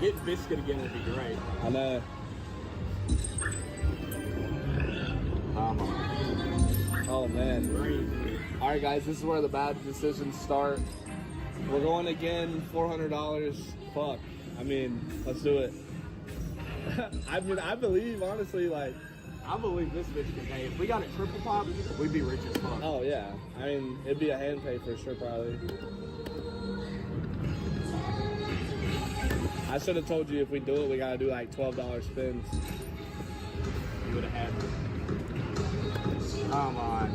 [SPEAKER 3] Getting Biscuit again would be great.
[SPEAKER 2] I know.
[SPEAKER 3] Come on.
[SPEAKER 2] Oh, man.
[SPEAKER 3] Green.
[SPEAKER 2] All right, guys. This is where the bad decisions start. We're going again. $400. Fuck. I mean, let's do it. I mean, I believe, honestly, like...
[SPEAKER 3] I believe this bitch can pay. If we got it triple pop, we'd be rich as fuck.
[SPEAKER 2] Oh, yeah. I mean, it'd be a hand pay for sure, probably. I should have told you if we do it, we gotta do like $12 spins.
[SPEAKER 3] You would have had it. Come on.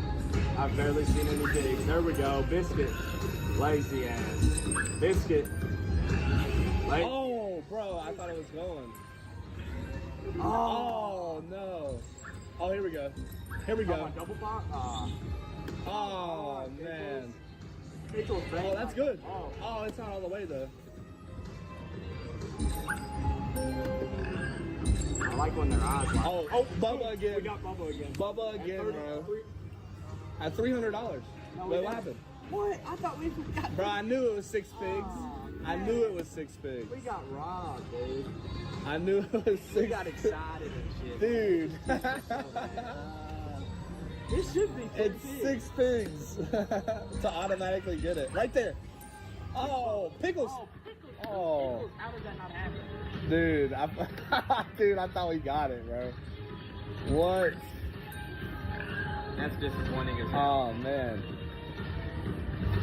[SPEAKER 3] I've barely seen any pigs. There we go. Biscuit. Lazy ass. Biscuit.
[SPEAKER 2] Oh, bro, I thought it was going. Oh, no. Oh, here we go. Here we go.
[SPEAKER 3] Double pop?
[SPEAKER 2] Oh, man.
[SPEAKER 3] Pickles, baby.
[SPEAKER 2] Oh, that's good.
[SPEAKER 3] Oh.
[SPEAKER 2] Oh, it's not all the way, though.
[SPEAKER 3] I like when their eyes light.
[SPEAKER 2] Oh, Bubba again.
[SPEAKER 3] We got Bubba again.
[SPEAKER 2] Bubba again, bro. At $300.
[SPEAKER 3] No,
[SPEAKER 2] Wait, what happened?
[SPEAKER 3] What? I thought we got...
[SPEAKER 2] Bro, I knew it was 6 pigs. I knew it was 6 pigs.
[SPEAKER 3] We got robbed, dude.
[SPEAKER 2] I knew it was 6
[SPEAKER 3] We got excited and shit.
[SPEAKER 2] Dude.
[SPEAKER 3] It should be 3
[SPEAKER 2] It's
[SPEAKER 3] pigs.
[SPEAKER 2] 6 pigs to automatically get it. Right there. Oh, Pickles.
[SPEAKER 3] Oh, Pickles.
[SPEAKER 2] Oh.
[SPEAKER 3] Pickles. How did that not happen?
[SPEAKER 2] Dude, dude, I thought we got it, bro. What?
[SPEAKER 3] That's disappointing as hell.
[SPEAKER 2] Oh, man.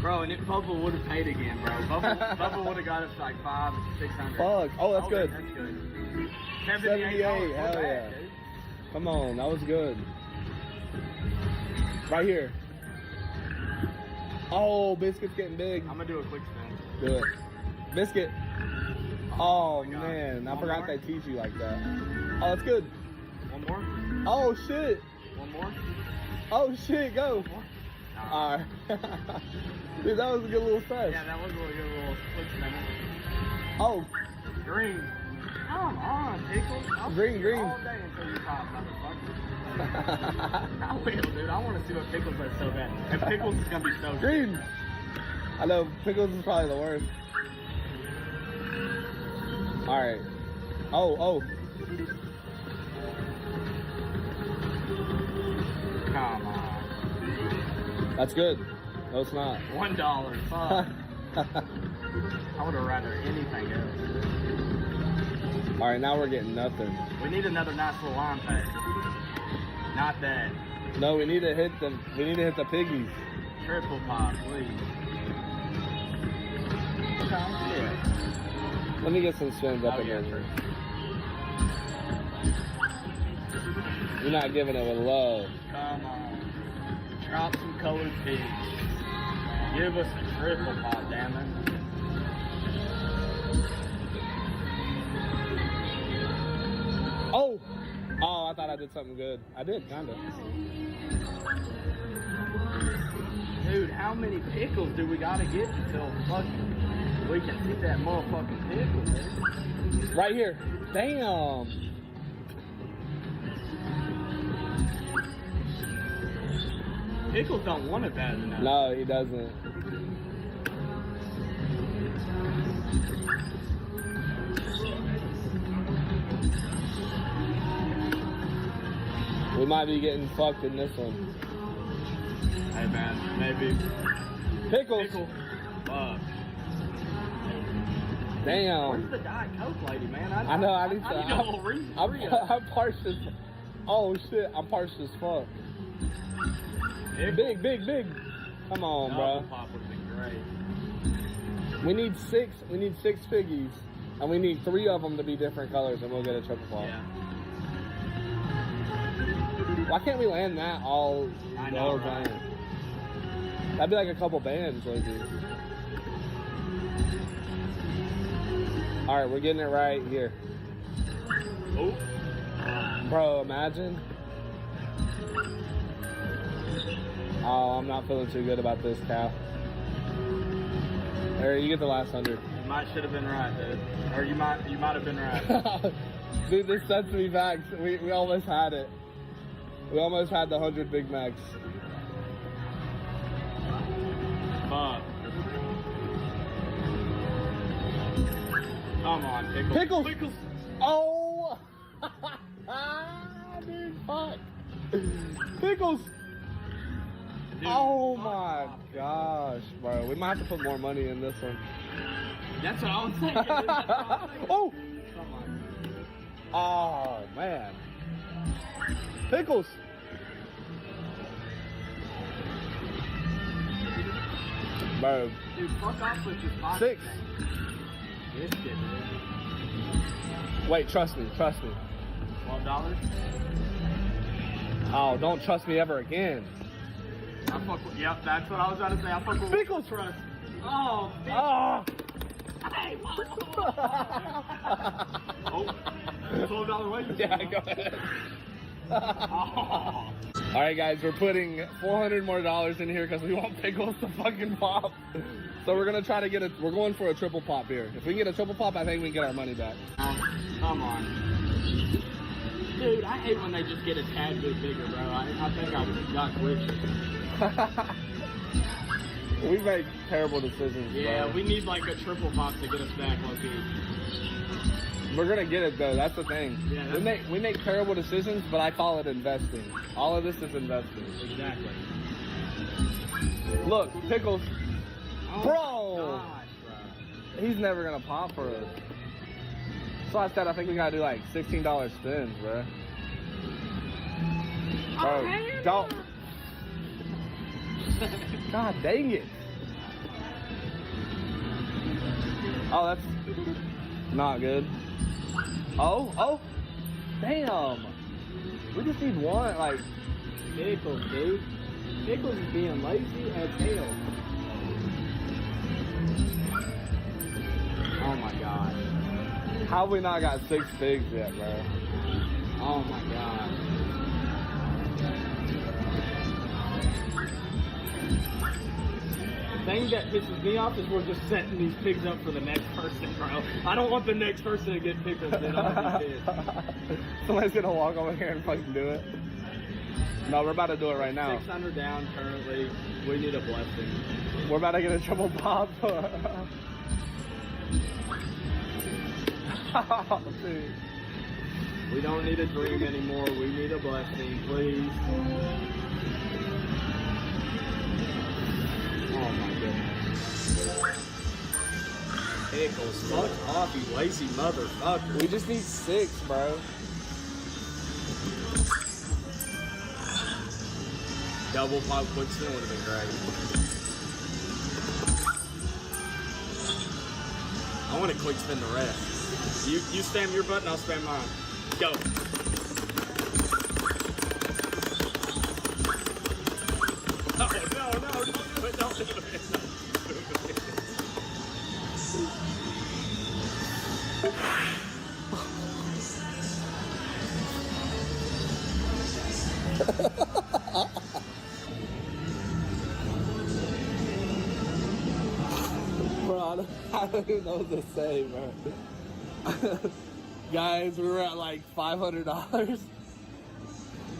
[SPEAKER 3] Bro, and if Bubba would have paid again, bro. Bubba would have got us like 500 or 600.
[SPEAKER 2] Fuck. Oh, that's good.
[SPEAKER 3] That's good.
[SPEAKER 2] 78. Hell yeah.
[SPEAKER 3] Dude.
[SPEAKER 2] Come on, that was good. Right here. Oh, Biscuit's getting big.
[SPEAKER 3] I'm gonna do a quick spin.
[SPEAKER 2] Do it. Biscuit. Oh,
[SPEAKER 3] my God.
[SPEAKER 2] man. I
[SPEAKER 3] One
[SPEAKER 2] forgot
[SPEAKER 3] more?
[SPEAKER 2] they teach you like that. Oh, that's good.
[SPEAKER 3] One more?
[SPEAKER 2] Oh, shit.
[SPEAKER 3] One more?
[SPEAKER 2] Oh, shit. Go.
[SPEAKER 3] One more? Nah.
[SPEAKER 2] All right. Dude, that was a good little stretch.
[SPEAKER 3] Yeah, that was a really good little quick spin.
[SPEAKER 2] Oh,
[SPEAKER 3] Green. Come on, Pickles. I'll
[SPEAKER 2] Green,
[SPEAKER 3] see you
[SPEAKER 2] green.
[SPEAKER 3] all day until you pop, motherfucker. I will, dude. I want to see what Pickles does so bad. And Pickles is gonna be so
[SPEAKER 2] green. I know, Pickles is probably the worst. All right. Oh.
[SPEAKER 3] Come on.
[SPEAKER 2] That's good. No, it's not.
[SPEAKER 3] $1. Fuck. I would have rather anything else.
[SPEAKER 2] All right, now we're getting nothing.
[SPEAKER 3] We need another nice little line pack. Not that.
[SPEAKER 2] No, we need to hit them. We need to hit the piggies.
[SPEAKER 3] Triple pop, please. Yeah.
[SPEAKER 2] Let me get some spins up
[SPEAKER 3] Oh, yeah,
[SPEAKER 2] again. You're not giving it with love.
[SPEAKER 3] Come on. Drop some colored pigs. Give us a triple pop, damn it.
[SPEAKER 2] Oh! Oh, I thought I did something good. I did, kinda.
[SPEAKER 3] Dude, how many pickles do we gotta get until fucking we can see that motherfucking pickle, dude?
[SPEAKER 2] Right here. Damn.
[SPEAKER 3] Pickles don't want it bad enough.
[SPEAKER 2] No, he doesn't. We might be getting fucked in this one.
[SPEAKER 3] Hey man, maybe.
[SPEAKER 2] Pickles.
[SPEAKER 3] Pickle. Fuck.
[SPEAKER 2] Damn.
[SPEAKER 3] Where's the Diet Coke lady, man?
[SPEAKER 2] I know, I need to.
[SPEAKER 3] I need a little reason.
[SPEAKER 2] I'm parched as. Oh shit, I'm parched as fuck. Big. Come on,
[SPEAKER 3] Double
[SPEAKER 2] bro.
[SPEAKER 3] pop would have been great.
[SPEAKER 2] We need six piggies, and we need 3 of them to be different colors, and we'll get a triple pop.
[SPEAKER 3] Yeah.
[SPEAKER 2] Why can't we land that all
[SPEAKER 3] I
[SPEAKER 2] the
[SPEAKER 3] know,
[SPEAKER 2] whole
[SPEAKER 3] right?
[SPEAKER 2] time? That'd be like a couple bands, like. All right, we're getting it right here.
[SPEAKER 3] Oh.
[SPEAKER 2] Bro, imagine. Oh, I'm not feeling too good about this, Cal. There, you get the last 100.
[SPEAKER 3] You might should have been right, dude. Or you might have been right.
[SPEAKER 2] Dude, this sets me back. We almost had it. We almost had the 100 Big Macs.
[SPEAKER 3] Fuck. Come on, Pickles.
[SPEAKER 2] Pickles! Oh! Dude, fuck. Pickles!
[SPEAKER 3] Dude,
[SPEAKER 2] Oh
[SPEAKER 3] fuck
[SPEAKER 2] my
[SPEAKER 3] off.
[SPEAKER 2] gosh, bro. We might have to put more money in this one.
[SPEAKER 3] That's what I was thinking. Dude. That's what I was thinking.
[SPEAKER 2] Oh!
[SPEAKER 3] Come on.
[SPEAKER 2] Oh, man. Pickles! Bro,
[SPEAKER 3] Dude, fuck off with this box.
[SPEAKER 2] 6.
[SPEAKER 3] Biscuit, dude.
[SPEAKER 2] Wait, trust me.
[SPEAKER 3] $12?
[SPEAKER 2] Oh, don't trust me ever again.
[SPEAKER 3] I fuck with, yep, that's what I was about to say. I fuck with
[SPEAKER 2] Pickles!
[SPEAKER 3] trust. Oh,
[SPEAKER 2] Oh!
[SPEAKER 3] hey, oh, $12 wages.
[SPEAKER 2] Yeah, go ahead.
[SPEAKER 3] Oh.
[SPEAKER 2] All right, guys, we're putting $400 more in here because we want Pickles to fucking pop. So we're gonna try to get we're going for a triple pop here. If we can get a triple pop, I think we can get our money back.
[SPEAKER 3] Come on. Dude, I hate when they just get a tad bit bigger, bro. I think I got glitched.
[SPEAKER 2] We make terrible decisions,
[SPEAKER 3] Yeah,
[SPEAKER 2] bro.
[SPEAKER 3] we need like a triple pop to get us back, low-key.
[SPEAKER 2] We're gonna get it though. That's the thing.
[SPEAKER 3] Yeah,
[SPEAKER 2] we make terrible decisions, but I call it investing. All of this is investing.
[SPEAKER 3] Exactly.
[SPEAKER 2] Look, Pickles.
[SPEAKER 3] Oh
[SPEAKER 2] Bro!
[SPEAKER 3] my gosh, bro.
[SPEAKER 2] He's never gonna pop for us. So I said I think we gotta do like $16 spins, bro. Bro,
[SPEAKER 3] hell
[SPEAKER 2] don't. God dang it. Oh, that's not good. Oh, damn. We just need one, like.
[SPEAKER 3] Pickles, dude. Pickles is being lazy as hell. Oh my gosh.
[SPEAKER 2] How have we not got 6 figs yet, bro?
[SPEAKER 3] Oh my gosh. The thing that pisses me off is we're just setting these pigs up for the next person, bro. I don't want the next person to get pickles, dude. I'm gonna be pissed.
[SPEAKER 2] Somebody's gonna walk over here and fucking do it. No, we're about to do it right now.
[SPEAKER 3] 600 down currently. We need a blessing.
[SPEAKER 2] We're about to get a triple pop. Oh, dude.
[SPEAKER 3] We don't need a dream anymore. We need a blessing, please. Oh my goodness. Pickles, fuck off, you lazy motherfucker.
[SPEAKER 2] We just need 6, bro.
[SPEAKER 3] Double pop quick spin would have been great. I want to quick spin the rest. You spam your button, I'll spam mine. Go. No, don't do it, don't do it.
[SPEAKER 2] Bro, I don't even know what to say, bro. Guys, we were at like $500,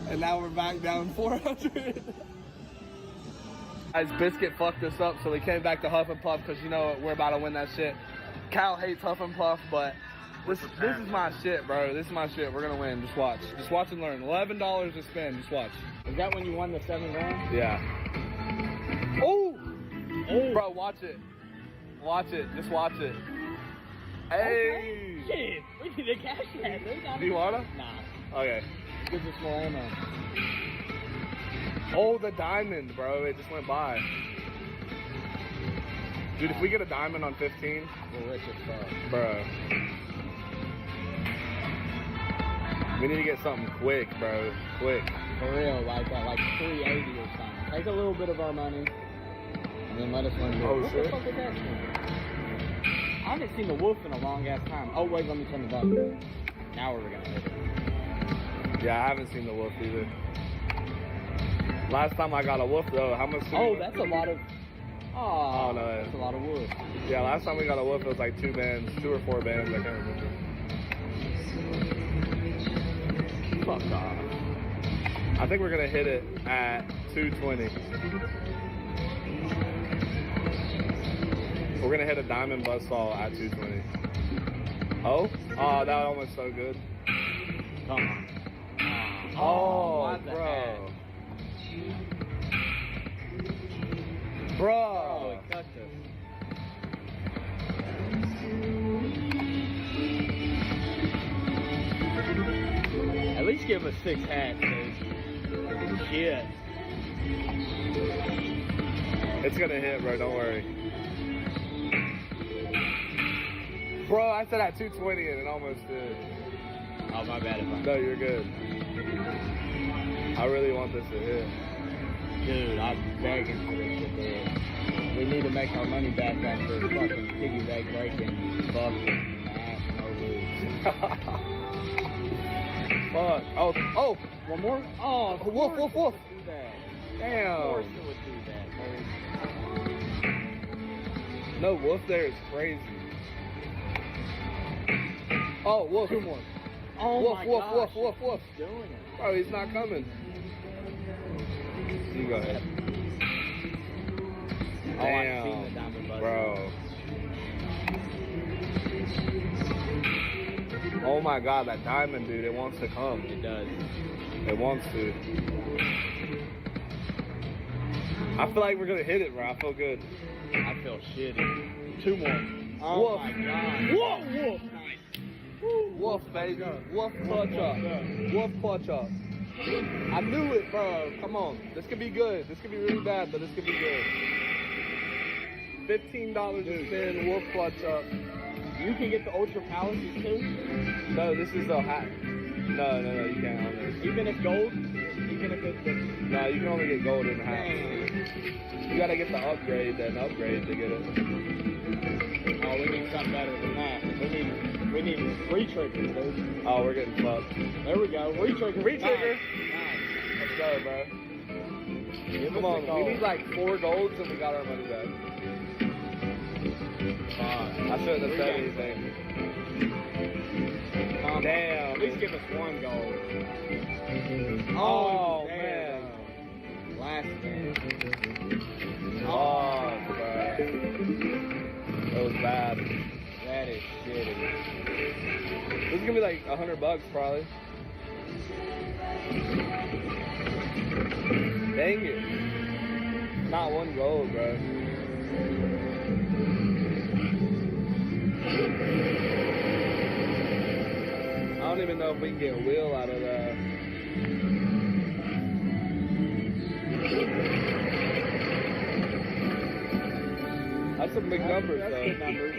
[SPEAKER 2] and now we're back down 400. Guys, Biscuit fucked us up, so we came back to Huff and Puff because you know we're about to win that shit. Cal hates Huff and Puff, but this is my shit, bro. This is my shit. We're gonna win. Just watch. Just watch and learn. $11 to spend. Just watch.
[SPEAKER 3] Is that when you won the 7 grand?
[SPEAKER 2] Yeah. Oh, bro, watch it. Watch it. Just watch it. Hey.
[SPEAKER 3] Okay. Shit, we need to cash that.
[SPEAKER 2] Do you wanna?
[SPEAKER 3] Nah.
[SPEAKER 2] Okay.
[SPEAKER 3] Gives us more ammo.
[SPEAKER 2] Oh, the diamond, bro. It just went by. Dude, if we get a diamond on 15,
[SPEAKER 3] We're rich as fuck.
[SPEAKER 2] bro. We need to get something quick, bro. Quick.
[SPEAKER 3] For real, like 380 or something. Take a little bit of our money, and then let us win.
[SPEAKER 2] Oh,
[SPEAKER 3] what
[SPEAKER 2] shit.
[SPEAKER 3] the fuck is that thing? I haven't seen the wolf in a long ass time. Oh wait, let me turn the button. Now we're gonna hit it.
[SPEAKER 2] Yeah, I haven't seen the wolf either. Last time I got a wolf, though, how much?
[SPEAKER 3] Oh, that's a lot of.
[SPEAKER 2] Oh, no.
[SPEAKER 3] That's a lot of wood.
[SPEAKER 2] Yeah, last time we got a wolf, it was like 2 bands, 2 or 4 bands. I can't remember.
[SPEAKER 3] Fuck off.
[SPEAKER 2] I think we're gonna hit it at 220. We're gonna hit a diamond buzzsaw at 220. Oh, that one was so good.
[SPEAKER 3] Come on.
[SPEAKER 2] Oh,
[SPEAKER 3] what the heck?
[SPEAKER 2] Bro.
[SPEAKER 3] Oh, it cut this. At least give us 6 hats, dude. Shit.
[SPEAKER 2] It's gonna hit, bro. Don't worry. Bro, I said at 220 and it almost did.
[SPEAKER 3] Oh, my bad.
[SPEAKER 2] No, you're good. I really want this to hit.
[SPEAKER 3] Dude, I'm begging for this shit, dude. We need to make our money back after fucking piggy bank breaking. Fucking ass, no
[SPEAKER 2] Fuck. Oh, one more?
[SPEAKER 3] Oh, of
[SPEAKER 2] Wolf.
[SPEAKER 3] course it would do that.
[SPEAKER 2] Damn.
[SPEAKER 3] Of course it would do that, dude.
[SPEAKER 2] No, wolf there is crazy. Oh, wolf.
[SPEAKER 3] 2 more. Oh
[SPEAKER 2] Wolf,
[SPEAKER 3] my
[SPEAKER 2] wolf,
[SPEAKER 3] gosh.
[SPEAKER 2] wolf, wolf, wolf.
[SPEAKER 3] He's doing it.
[SPEAKER 2] Bro, he's not coming. You go ahead.
[SPEAKER 3] Oh, I've seen
[SPEAKER 2] Damn,
[SPEAKER 3] the diamond buzz.
[SPEAKER 2] bro. Oh my god, that diamond, dude, it wants to come.
[SPEAKER 3] It does.
[SPEAKER 2] It wants to. I feel like we're gonna hit it, bro. I feel good.
[SPEAKER 3] I feel shitty. 2 more. Oh
[SPEAKER 2] Wolf.
[SPEAKER 3] my god.
[SPEAKER 2] Wolf.
[SPEAKER 3] Wolf. Nice.
[SPEAKER 2] Wolf, baby. Wolf clutch up. Wolf clutch up. I knew it, bro. Come on. This could be good. This could be really bad, but this could be good. $15 to spin. Wolf clutch up.
[SPEAKER 3] You can get the ultra palaces too. No, this is the hat. No, you can't on this. Even if gold, even if it's no, you can only get gold in the hat. You gotta get the upgrade to get it. Oh, we need something better than that. We need re-triggers, dude. Oh, we're getting fucked. There we go. Re-trigger. Re-trigger. Nice. Let's go, bro. Come on, we need like 4 golds and we got our money back. I shouldn't have said anything. Damn. At least give us 1 gold. Oh, man. Last game. Oh, bro. That was bad. That is shitty. This is gonna be like $100 probably. Dang it. Not 1 gold, bro. I don't even know if we can get a wheel out of that. That's some big numbers, though. That's good numbers.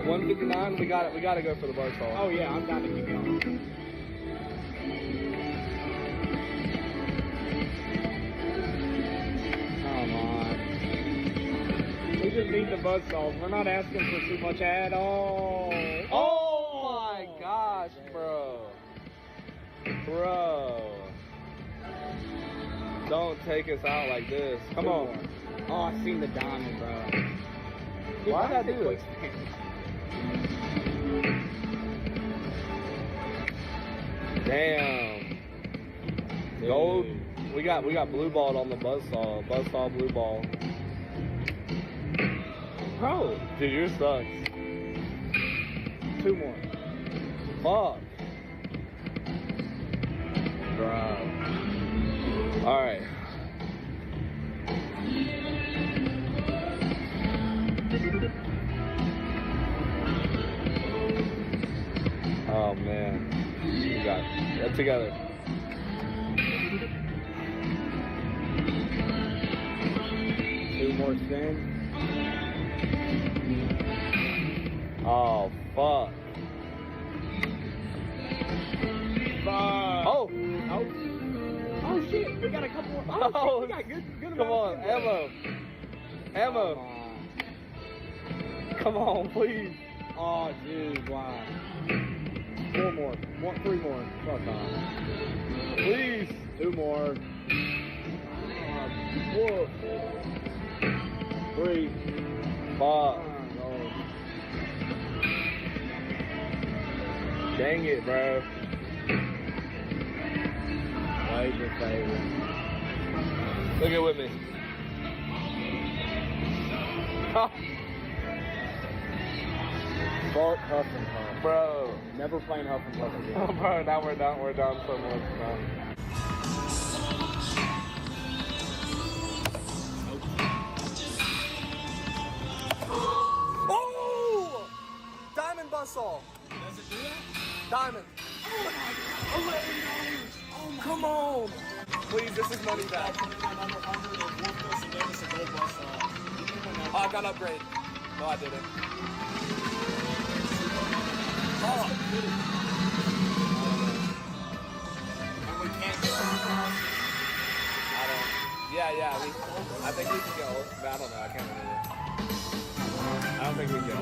[SPEAKER 3] 159. We gotta go for the bar saw. Oh yeah, I'm down to keep going. Come on. We just need the buzz saws. We're not asking for too much at all. Oh my gosh, bro. Bro. Don't take us out like this. Come on. Oh, I seen the diamond, bro. Dude, why did I do it? Damn. Gold. We got blue balled on the buzzsaw. Buzzsaw blue ball. Bro. Dude, yours sucks. 2 more. Fuck. Bro. Alright. Oh man. We got it together. Two more spins. Oh fuck. Fuck. Oh. Oh. Oh shit. We got a couple more. Oh, we got good
[SPEAKER 2] Come on, ammo. Ammo. Come on, please.
[SPEAKER 3] Oh dude, wow. 4 more. 3 more. Fuck off.
[SPEAKER 2] Please.
[SPEAKER 3] 2 more. 4. 3.
[SPEAKER 2] Fuck.
[SPEAKER 3] Oh,
[SPEAKER 2] Dang it, bro.
[SPEAKER 3] Major favorite.
[SPEAKER 2] Look it with me. Oh.
[SPEAKER 3] Bart Huff and Puff.
[SPEAKER 2] Bro.
[SPEAKER 3] Never playing Huff and Puff again.
[SPEAKER 2] Oh, bro, now we're down so much now. Oh! Diamond buzzsaw.
[SPEAKER 1] Does it do that?
[SPEAKER 2] Diamond.
[SPEAKER 1] Oh my God.
[SPEAKER 2] Come on. Please, this is money back. Oh, I got upgrade. No, I didn't. Oh.
[SPEAKER 1] And we can't get them.
[SPEAKER 2] Yeah. I think we can go. I don't know. I can't remember. I don't think we can go.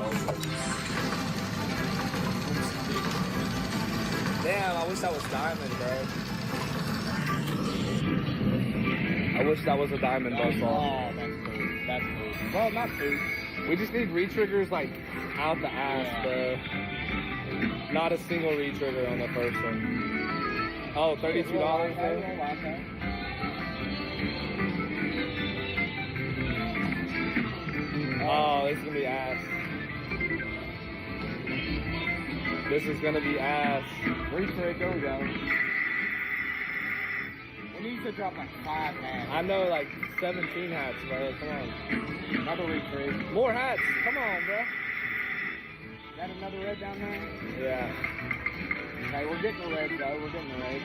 [SPEAKER 2] Damn, I wish that was diamond, bro. I wish that was a diamond buzzsaw.
[SPEAKER 3] Oh, that's cool. That's cool. Well, not cool.
[SPEAKER 2] We just need re-triggers like out the ass, bro. Not a single re-trigger on the first one. Oh, $32 though? Oh, this is gonna be ass. This is gonna be ass.
[SPEAKER 3] Retrig, there we go. We need to drop like 5 hats.
[SPEAKER 2] I know, like 17 hats, bro. Come on.
[SPEAKER 3] Another retrig.
[SPEAKER 2] More hats. Come on, bro.
[SPEAKER 3] Got another red down there?
[SPEAKER 2] Yeah.
[SPEAKER 3] Okay, we're getting the red though. We're getting the red.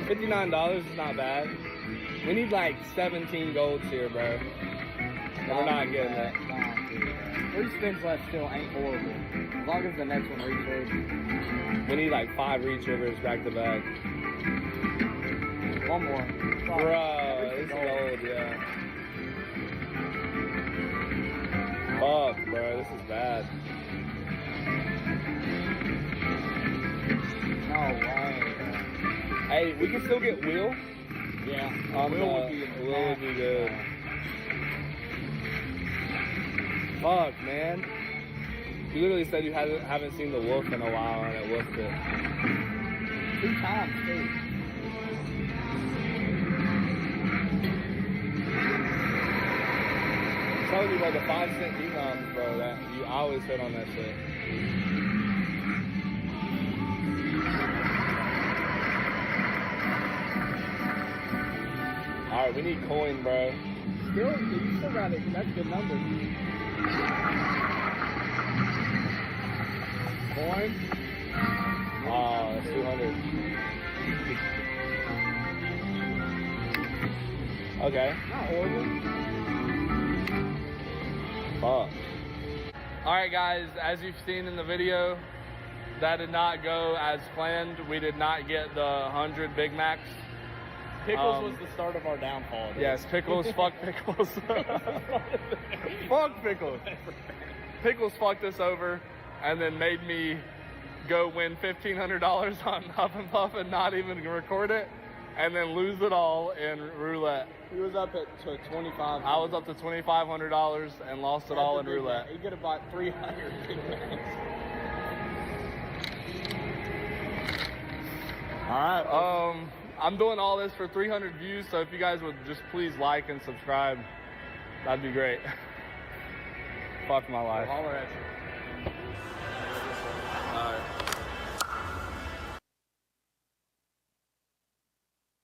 [SPEAKER 2] $59 is not bad. We need like 17 golds here, bro. And we're not getting that.
[SPEAKER 4] 3 spins left still ain't horrible. As long as the next one re-triggers.
[SPEAKER 3] We need like 5 re-triggers back to back.
[SPEAKER 4] One more.
[SPEAKER 3] Bro, this is old, yeah. Fuck, bro, this is bad.
[SPEAKER 4] No way.
[SPEAKER 3] Hey, we can still get wheel.
[SPEAKER 4] Yeah.
[SPEAKER 3] Wheel would be good. Fuck, man. You literally said you haven't seen the wolf in a while, and it woofed it.
[SPEAKER 4] 2 times, too.
[SPEAKER 3] I'm telling you, bro, the 5-cent denoms, bro, that you always hit on that shit. Alright, we need coin, bro.
[SPEAKER 4] You still got it. That's a good number. Coin.
[SPEAKER 3] Oh, that's 200. Okay.
[SPEAKER 4] Not horrible.
[SPEAKER 3] Fuck. Alright guys, as you've seen in the video, that did not go as planned. We did not get the 100 Big Macs.
[SPEAKER 4] Pickles was the start of our downfall. Dude.
[SPEAKER 3] Yes, Pickles, fuck Pickles. Fuck Pickles. Pickles fucked us over and then made me go win $1,500 on Huff and Puff and not even record it, and then lose it all in roulette.
[SPEAKER 4] He was up at 25.
[SPEAKER 3] I was up to $2,500 and lost it all in roulette.
[SPEAKER 4] He could have bought 300 Big Macs. All right.
[SPEAKER 3] I'm doing all this for 300 views, so if you guys would just please like and subscribe, that'd be great. Fuck my life.
[SPEAKER 4] I'll holler at you.
[SPEAKER 3] Alright.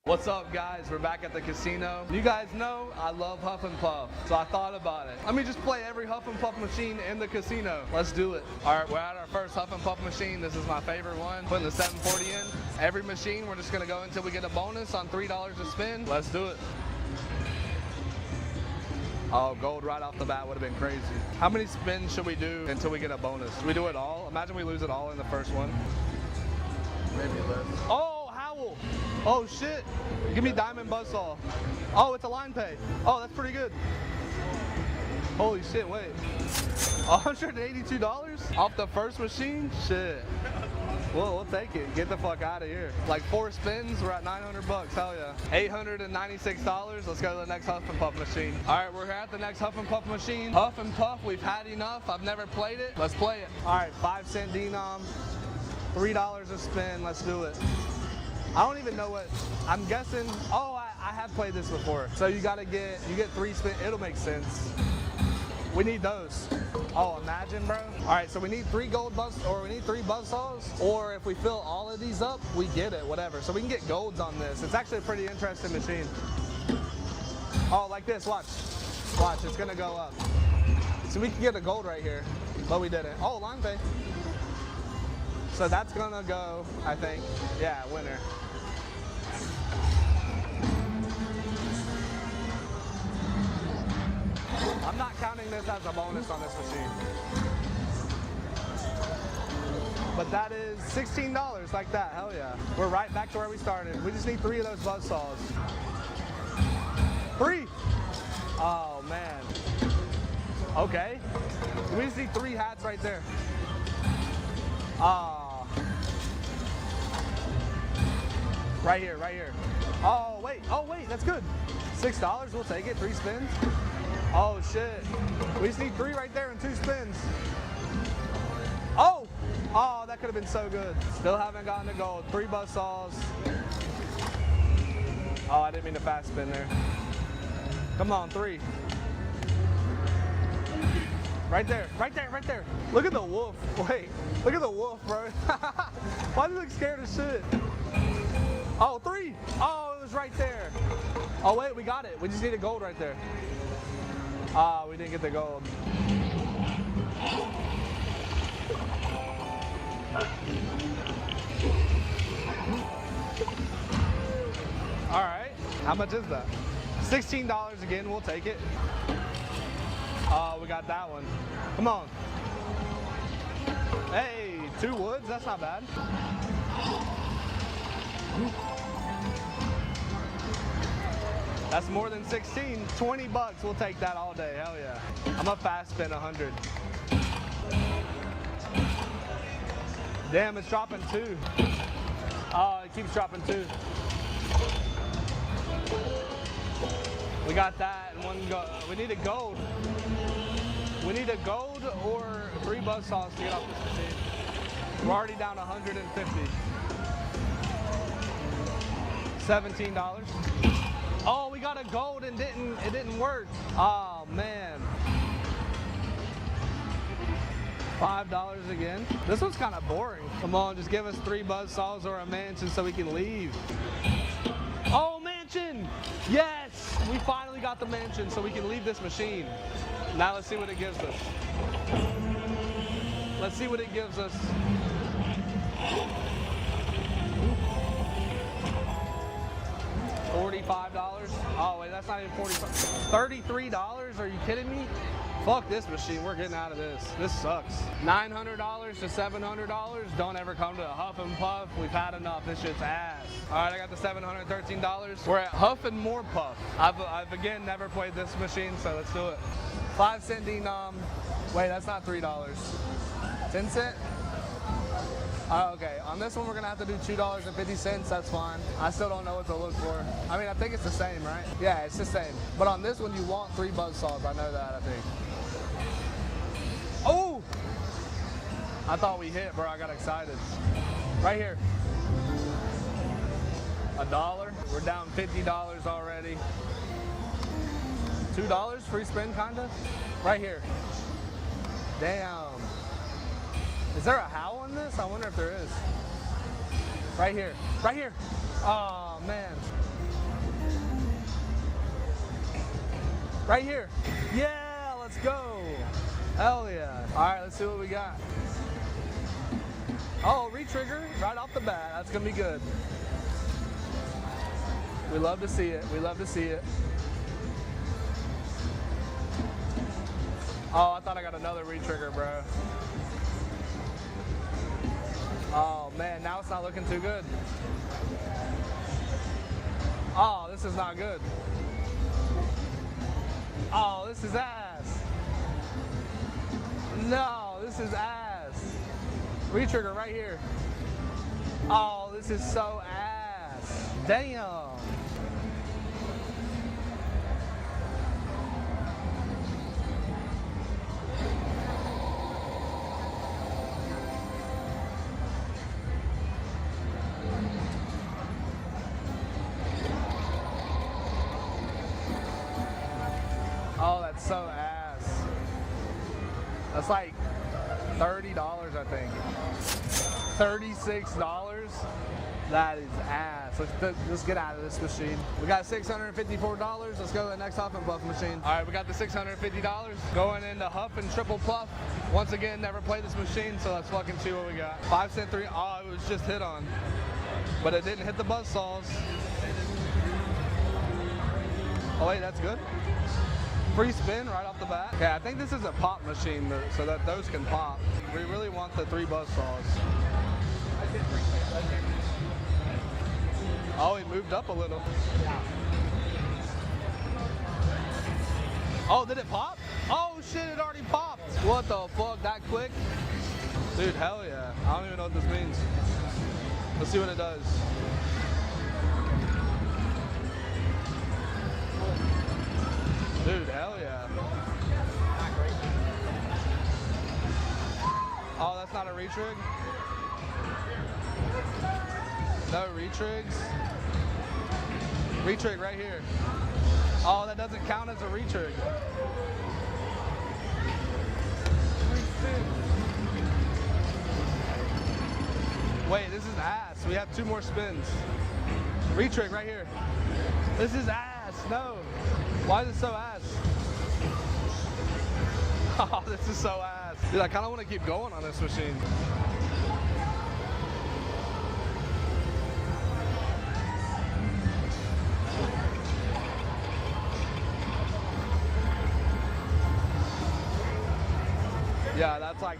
[SPEAKER 2] What's up, guys? We're back at the casino. You guys know I love Huff and Puff, so I thought about it. Let me just play every Huff and Puff machine in the casino. Let's do it. All right, we're at our first Huff and Puff machine. This is my favorite one. Putting the 740 in. Every machine, we're just gonna go until we get a bonus on $3 a spin. Let's do it. Oh, gold right off the bat would have been crazy. How many spins should we do until we get a bonus? Should we do it all? Imagine we lose it all in the first one.
[SPEAKER 3] Maybe less.
[SPEAKER 2] Oh, Howl. Oh, shit. Give me Diamond Buzzsaw. Oh, it's a line pay. Oh, that's pretty good. Holy shit, wait. $182 off the first machine? Shit. Well, we'll take it. Get the fuck out of here. Like 4 spins, we're at 900 bucks. Hell yeah. $896. Let's go to the next Huff and Puff machine. All right, we're here at the next Huff and Puff machine. Huff and Puff, we've had enough. I've never played it. Let's play it. All right, 5-cent denom, $3 a spin. Let's do it. I don't even know what, I'm guessing, oh, I have played this before. So you get 3 spin, it'll make sense. We need those. Oh, imagine, bro. All right, so we need 3 gold buzz, or we need 3 buzzsaws, or if we fill all of these up, we get it, whatever. So we can get golds on this. It's actually a pretty interesting machine. Oh, like this, watch. Watch, it's gonna go up. So we can get a gold right here, but we didn't. Oh, line pay. So that's gonna go, I think, yeah, winner. I'm not counting this as a bonus on this machine. But that is $16 like that, hell yeah. We're right back to where we started. We just need 3 of those buzzsaws. 3! Oh man. Okay. We just need 3 hats right there. Ah. Right here, right here. Oh wait, that's good. $6, we'll take it, 3 spins. Oh shit. We just need 3 right there and 2 spins. Oh! Oh, that could have been so good. Still haven't gotten the gold. 3 buzzsaws. Oh, I didn't mean to fast spin there. Come on, 3. Right there, right there, right there. Look at the wolf. Wait, look at the wolf, bro. Why do you look scared as shit? Oh, 3. Oh, it was right there. Oh wait, we got it. We just need a gold right there. Ah, we didn't get the gold. All right, how much is that? $16 again, we'll take it. Oh, we got that one. Come on. Hey, 2 woods, that's not bad. That's more than 16. 20 bucks, we'll take that all day, hell yeah. I'm a fast spin 100. Damn, it's dropping 2. Oh, it keeps dropping 2. We got that and 1 gold. We need a gold. We need a gold or 3 buzzsaws to get off this machine. We're already down 150. $17. Oh, we got a gold and it didn't work. Oh man. $5 again. This one's kind of boring. Come on, just give us 3 buzzsaws or a mansion so we can leave. Oh, mansion! Yes! We finally got the mansion so we can leave this machine. Now let's see what it gives us. Let's see what it gives us. $45. Oh wait, that's not even $45. $33? Are you kidding me? Fuck this machine, we're getting out of this. This sucks. $900 to $700. Don't ever come to a Huff and Puff. We've had enough, this shit's ass. All right, I got the $713. We're at Huff and More Puff. I've again never played this machine, so let's do it. 5-cent denom. Wait, that's not $3. 10 cent? Oh, okay, on this one we're gonna have to do $2.50, that's fine. I still don't know what to look for. I mean, I think it's the same, right? Yeah, it's the same. But on this one you want 3 buzzsaws, I know that, I think. Oh! I thought we hit, bro, I got excited. Right here. $1. We're down $50 already. $2, free spin, kinda? Right here. Damn. Is there a how on this? I wonder if there is. Right here. Right here. Oh, man. Right here. Yeah, let's go. Hell yeah. All right, let's see what we got. Oh, re-trigger right off the bat. That's going to be good. We love to see it. We love to see it. Oh, I thought I got another re-trigger, bro. Oh man, now it's not looking too good. Oh, this is not good. Oh, this is ass. No, this is ass. Re-trigger right here. Oh, this is so ass. Damn. Oh, that's so ass. That's like $30, I think. $36? That is ass. Let's get out of this machine. We got $654. Let's go to the next Huff and Puff machine. All right, we got the $650 going into Huff and Triple Puff. Once again, never played this machine, so let's fucking see what we got. 5-cent 3. Oh, it was just hit on, but it didn't hit the buzzsaws. Oh wait, that's good. Free spin right off the bat. Okay, I think this is a pop machine so that those can pop. We really want the 3 buzzsaws. Oh, he moved up a little. Oh, did it pop? Oh shit, it already popped. What the fuck, that quick? Dude, hell yeah. I don't even know what this means. Let's see what it does. Dude, hell yeah. Oh, that's not a retrig? No retrigs? Retrig right here. Oh, that doesn't count as a retrig. Wait, this is ass. We have 2 more spins. Retrig right here. This is ass. No. Why is it so ass? Oh, this is so ass. Dude, I kind of want to keep going on this machine.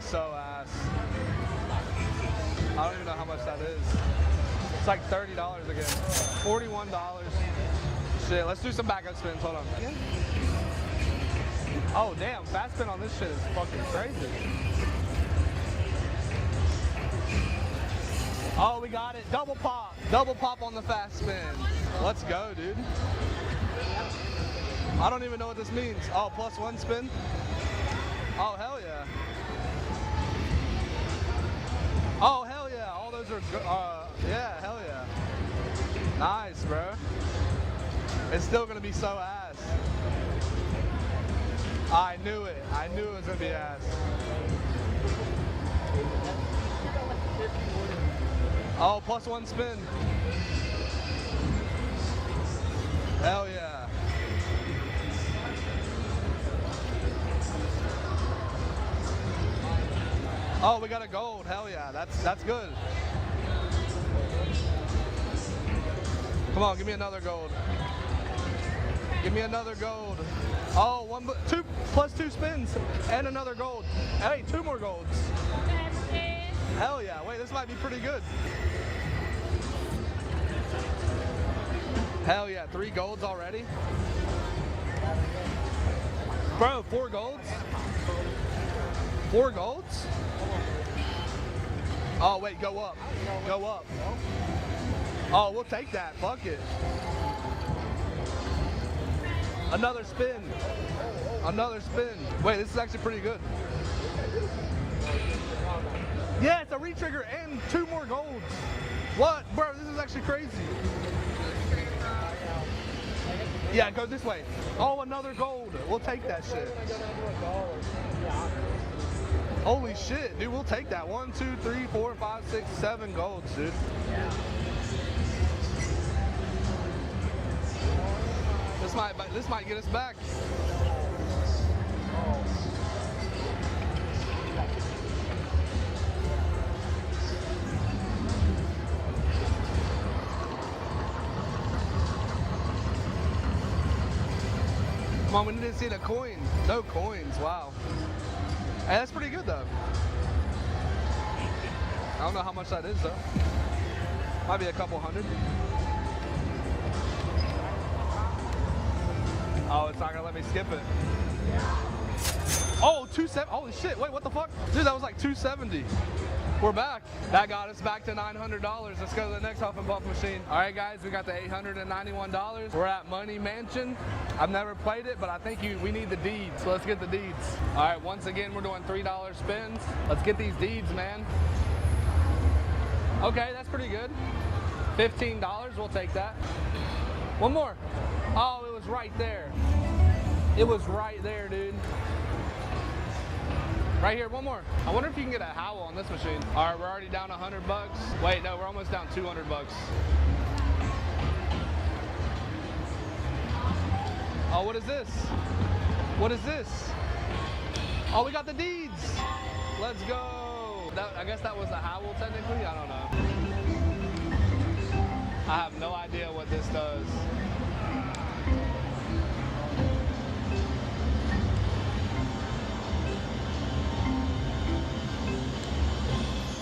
[SPEAKER 2] like so ass. I don't even know how much that is. It's like $30 again. $41. Shit, let's do some backup spins. Hold on. Oh damn, fast spin on this shit is fucking crazy. Oh, we got it. Double pop. Double pop on the fast spin. Let's go, dude. I don't even know what this means. Oh, plus one spin? Oh, hell yeah. Oh, hell yeah. All those are good. Yeah, hell yeah. Nice, bro. It's still going to be so ass. I knew it. I knew it was going to be ass. Oh, plus one spin. Hell yeah. Oh, we got a gold. Hell yeah. That's good. Come on, give me another gold. Give me another gold. Oh, two plus two spins and another gold. Hey, two more golds. Hell yeah. Wait, this might be pretty good. Hell yeah, 3 golds already. Bro, 4 golds? 4 golds? Oh wait, go up. Go up. Oh, we'll take that. Fuck it. Another spin. Another spin. Wait, this is actually pretty good. Yeah, it's a retrigger and 2 more golds. What? Bro, this is actually crazy. Yeah, go this way. Oh, another gold. We'll take that shit. Holy shit, dude, we'll take that. 1, 2, 3, 4, 5, 6, 7 golds, dude. This might get us back. Come on, we need to see the coin. No coins, wow. Hey, that's pretty good though. I don't know how much that is though. Might be a couple hundred. Oh, it's not gonna let me skip it. Oh, 270. Holy shit, wait, what the fuck? Dude, that was like 270. We're back. That got us back to $900. Let's go to the next Huff and Puff machine. All right, guys, we got the $891. We're at Money Mansion. I've never played it, but I think we need the deeds. So let's get the deeds. All right, once again, we're doing $3 spins. Let's get these deeds, man. Okay, that's pretty good. $15, we'll take that. One more. Oh, it was right there. It was right there, dude. Right here, one more. I wonder if you can get a howl on this machine. All right, we're already down $100. Wait, no, we're almost down $200. Oh, what is this? What is this? Oh, we got the deeds. Let's go. I guess that was a howl technically. I don't know. I have no idea what this does.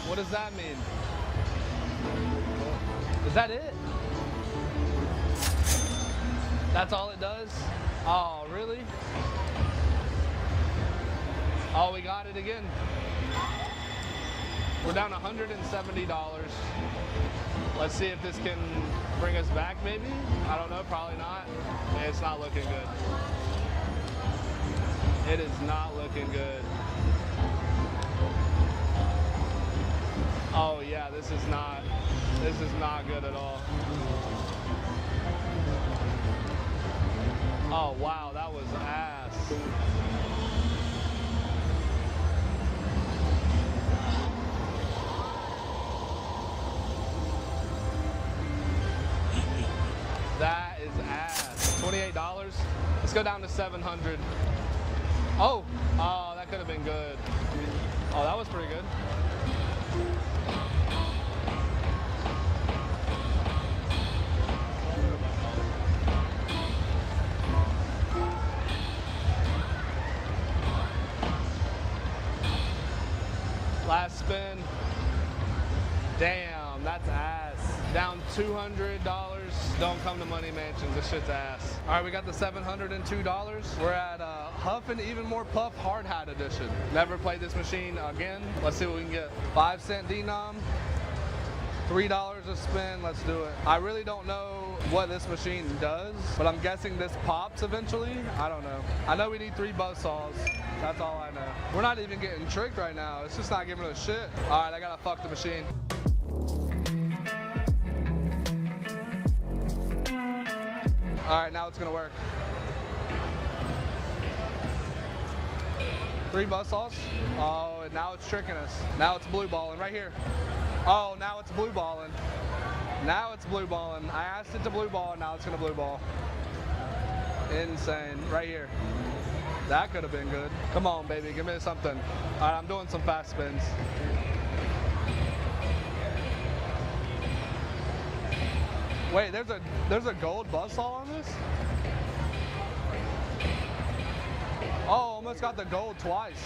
[SPEAKER 2] What does that mean? Is that it? That's all it does? Oh, really? Oh, we got it again. We're down $170. Let's see if this can bring us back maybe? I don't know, probably not. It's not looking good. It is not looking good. Oh yeah, this is not good at all. Oh wow, that was ass. That is ass. $28. Let's go down to $700. Oh, that could have been good. Oh, that was pretty good. Damn, that's ass. Down $200. Don't come to Money Mansions. This shit's ass. All right, we got the $702. We're at Huff and Even More Puff Hard Hat Edition. Never played this machine again. Let's see what we can get. 5-cent denom. $3 a spin. Let's do it. I really don't know what this machine does, but I'm guessing this pops eventually. I don't know. I know we need 3 buzzsaws. That's all I know. We're not even getting tricked right now. It's just not giving us shit. All right, I gotta fuck the machine. All right, now it's gonna work. 3 buzzsaws. Oh, and now it's tricking us. Now it's blue balling right here. Oh, now it's blue balling. Now it's blue balling. I asked it to blue ball, and now it's gonna blue ball. Insane. Right here. That could have been good. Come on, baby, give me something. All right, I'm doing some fast spins. Wait, there's a gold buzzsaw on this? Oh, almost got the gold twice.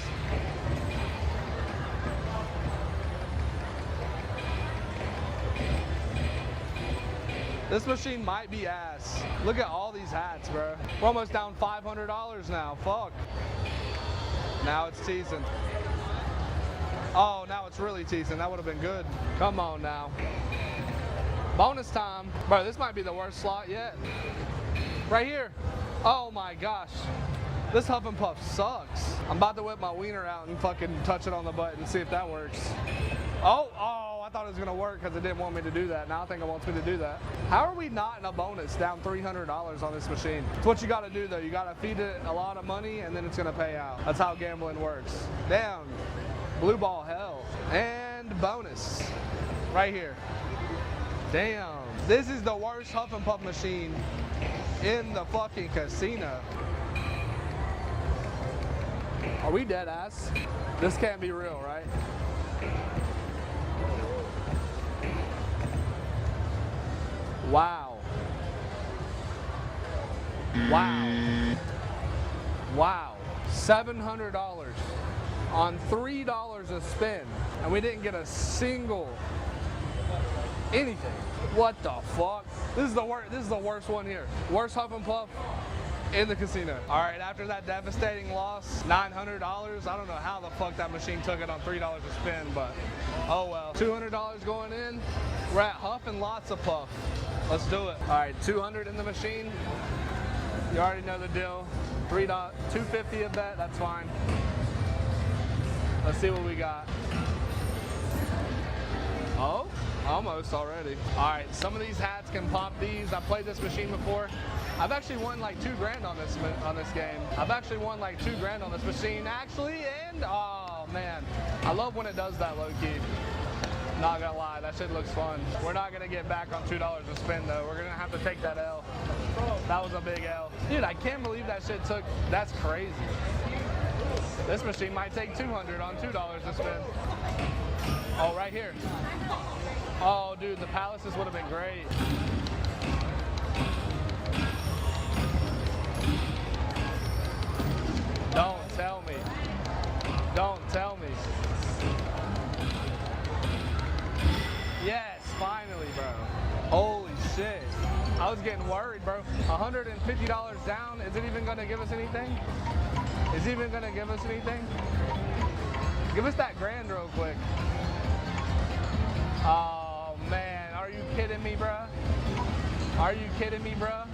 [SPEAKER 2] This machine might be ass. Look at all these hats, bro. We're almost down $500 now. Fuck. Now it's teasing. Oh, now it's really teasing. That would have been good. Come on now. Bonus time. Bro, this might be the worst slot yet. Right here. Oh my gosh. This Huff and Puff sucks. I'm about to whip my wiener out and fucking touch it on the butt and see if that works. Oh, I thought it was gonna work because it didn't want me to do that. Now I think it wants me to do that. How are we not in a bonus down $300 on this machine? It's what you gotta do though. You gotta feed it a lot of money and then it's gonna pay out. That's how gambling works. Down, blue ball hell, and bonus right here. Damn, this is the worst Huff and Puff machine in the fucking casino. Are we dead ass? This can't be real, right? Wow. Wow. Wow. $700 on $3 a spin, and we didn't get a single anything. What the fuck? This is the worst. This is the worst one here. Worst Huff and Puff in the casino. All right, after that devastating loss, $900. I don't know how the fuck that machine took it on $3 a spin, but oh well. $200 going in. We're at Huff and lots of Puff. Let's do it. All right, 200 in the machine. You already know the deal. $250 a bet. That's fine. Let's see what we got. Oh, almost already. All right, some of these hats can pop these. I played this machine before. I've actually won like $2 grand on this game. I've actually won like $2 grand on this machine actually, and oh man, I love when it does that low key. Not gonna lie, that shit looks fun. We're not gonna get back on $2 a spin though. We're gonna have to take that L. That was a big L. Dude, I can't believe that shit took, that's crazy. This machine might take 200 on $2 a spin. Oh, right here. Oh, dude, the Palaces would have been great. Don't tell me. Don't tell me. Yes, finally, bro. Holy shit. I was getting worried, bro. $150 down. Is it even gonna give us anything? Is it even gonna give us anything? Give us that grand real quick. Oh man, are you kidding me, bruh? Are you kidding me, bruh?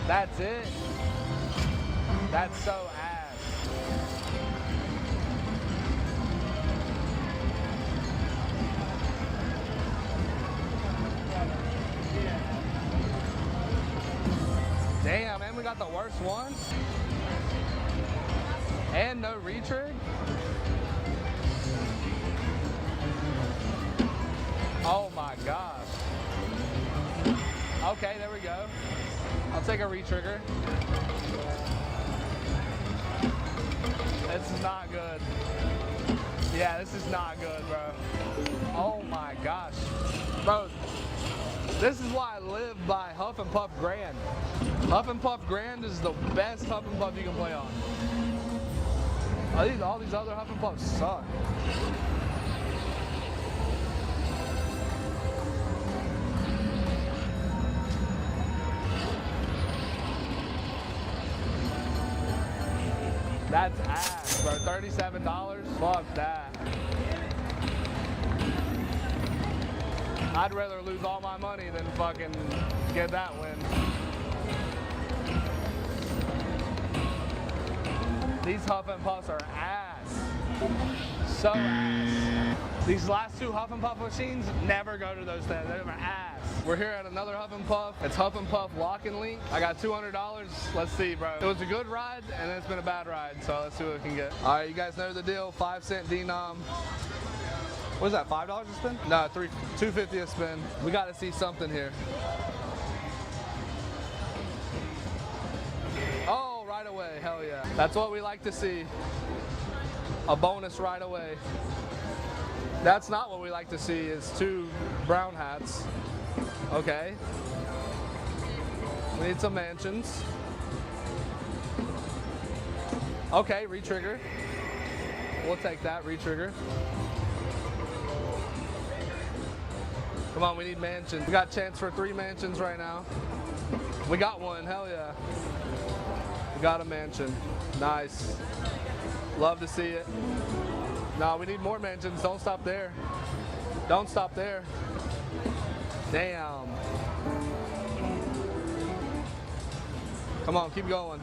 [SPEAKER 2] That's it? That's so ass. Damn, man, we got the worst one. And no retrig? Oh my gosh. Okay, there we go. I'll take a retrigger. This is not good. Yeah, this is not good, bro. Oh my gosh. Bro, this is why I live by Huff and Puff Grand. Huff and Puff Grand is the best Huff and Puff you can play on. All these other Huff and Puffs suck. That's ass, bro. $37? Fuck that. I'd rather lose all my money than fucking get that win. These Huff and Puffs are ass. So ass. These last two Huff and Puff machines never go to those things. They're ass. We're here at another Huff and Puff. It's Huff and Puff Lock and Link. I got $200. Let's see, bro. It was a good ride, and it's been a bad ride, so let's see what we can get. All right, you guys know the deal. 5-cent denom. What is that, $5 a spin? No, $2.50 a spin. We got to see something here. Oh, right away, hell yeah. That's what we like to see. A bonus right away. That's not what we like to see, is 2 brown hats. Okay. We need some mansions. Okay, retrigger. We'll take that, retrigger. Come on, we need mansions. We got a chance for 3 mansions right now. We got one, hell yeah. We got a mansion. Nice. Love to see it. No, we need more mansions. Don't stop there. Don't stop there. Damn. Come on, keep going.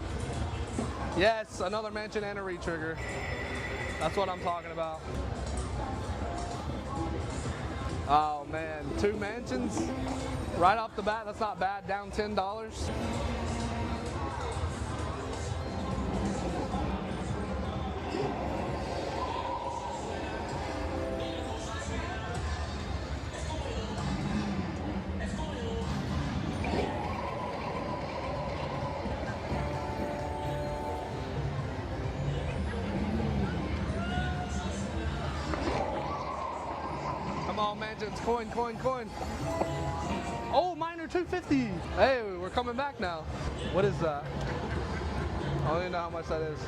[SPEAKER 2] Yes, another mansion and a retrigger. That's what I'm talking about. Oh man, 2 mansions right off the bat. That's not bad. Down $10. Come on, mansions, coin, coin, coin. Oh, miner 250. Hey, we're coming back now. What is that? I don't even know how much that is.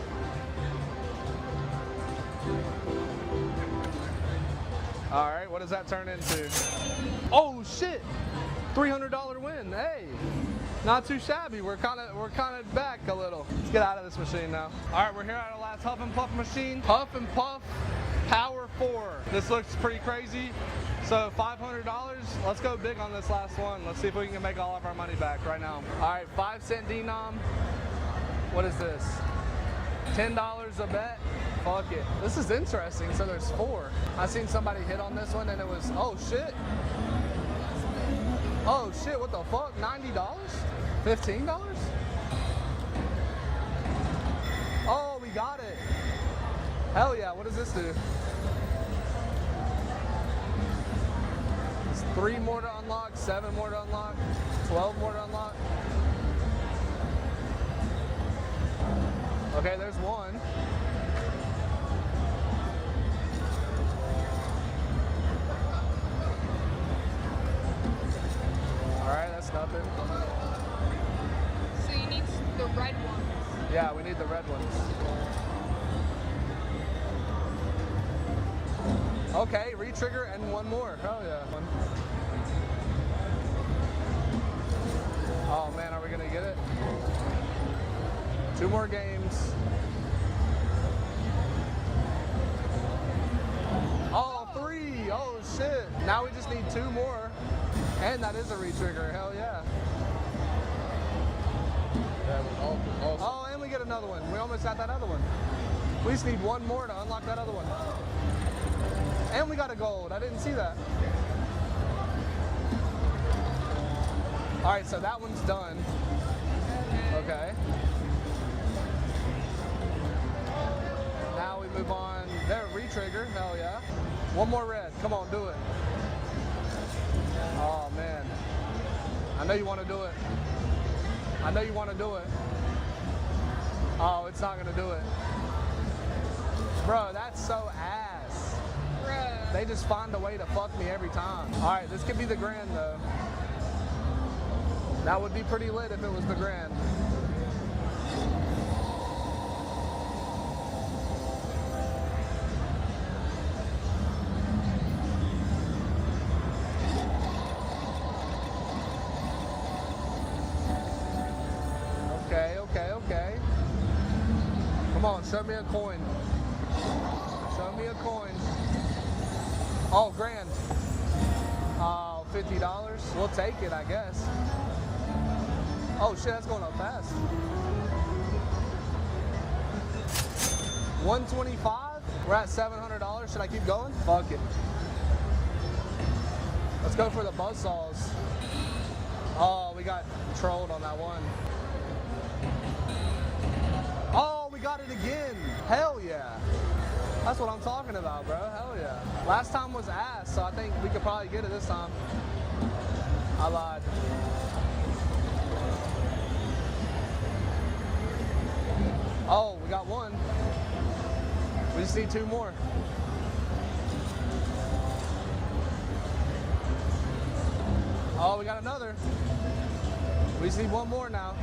[SPEAKER 2] All right, what does that turn into? Oh shit, $300 win. Hey, not too shabby. We're kind of back a little. Let's get out of this machine now. All right, we're here at our last Huff and Puff machine. Huff and Puff Power 4. This looks pretty crazy. So $500. Let's go big on this last one. Let's see if we can make all of our money back right now. All right, 5-cent denom. What is this? $10 a bet. Fuck it. This is interesting. So there's 4. I seen somebody hit on this one and it was, oh shit. Oh shit, what the fuck? $90? $15? Oh, we got it. Hell yeah, what does this do? It's 3 more to unlock, 7 more to unlock, 12 more to unlock. Okay, there's 1. All right, that's nothing.
[SPEAKER 5] So you need the red ones.
[SPEAKER 2] Yeah, we need the red ones. Okay, retrigger and 1 more. Hell yeah. Oh man, are we gonna get it? 2 more games. Oh, 3. Oh shit. Now we just need 2 more. And that is a retrigger. Hell yeah. Oh, and we get another one. We almost got that other one. We just need 1 more to unlock that other one. And we got a gold. I didn't see that. All right, so that one's done. Okay. Now we move on. There, retrigger. Hell yeah. 1 more red. Come on, do it. Oh man. I know you want to do it. I know you want to do it. Oh, it's not gonna do it. Bro, that's so ass.
[SPEAKER 5] Bruh.
[SPEAKER 2] They just find a way to fuck me every time. All right, this could be the grand though. That would be pretty lit if it was the grand. on, show me a coin. Show me a coin. Oh, grand. Oh, $50. We'll take it, I guess. Oh shit, that's going up fast. 125. We're at $700. Should I keep going? Fuck it. Let's go for the buzzsaws. Oh, we got trolled on that one. Oh, we got it again. Hell yeah. That's what I'm talking about, bro. Hell yeah. Last time was ass, so I think we could probably get it this time. I lied. Oh, we got one. We just need two more. Oh, we got another. We just need one more now.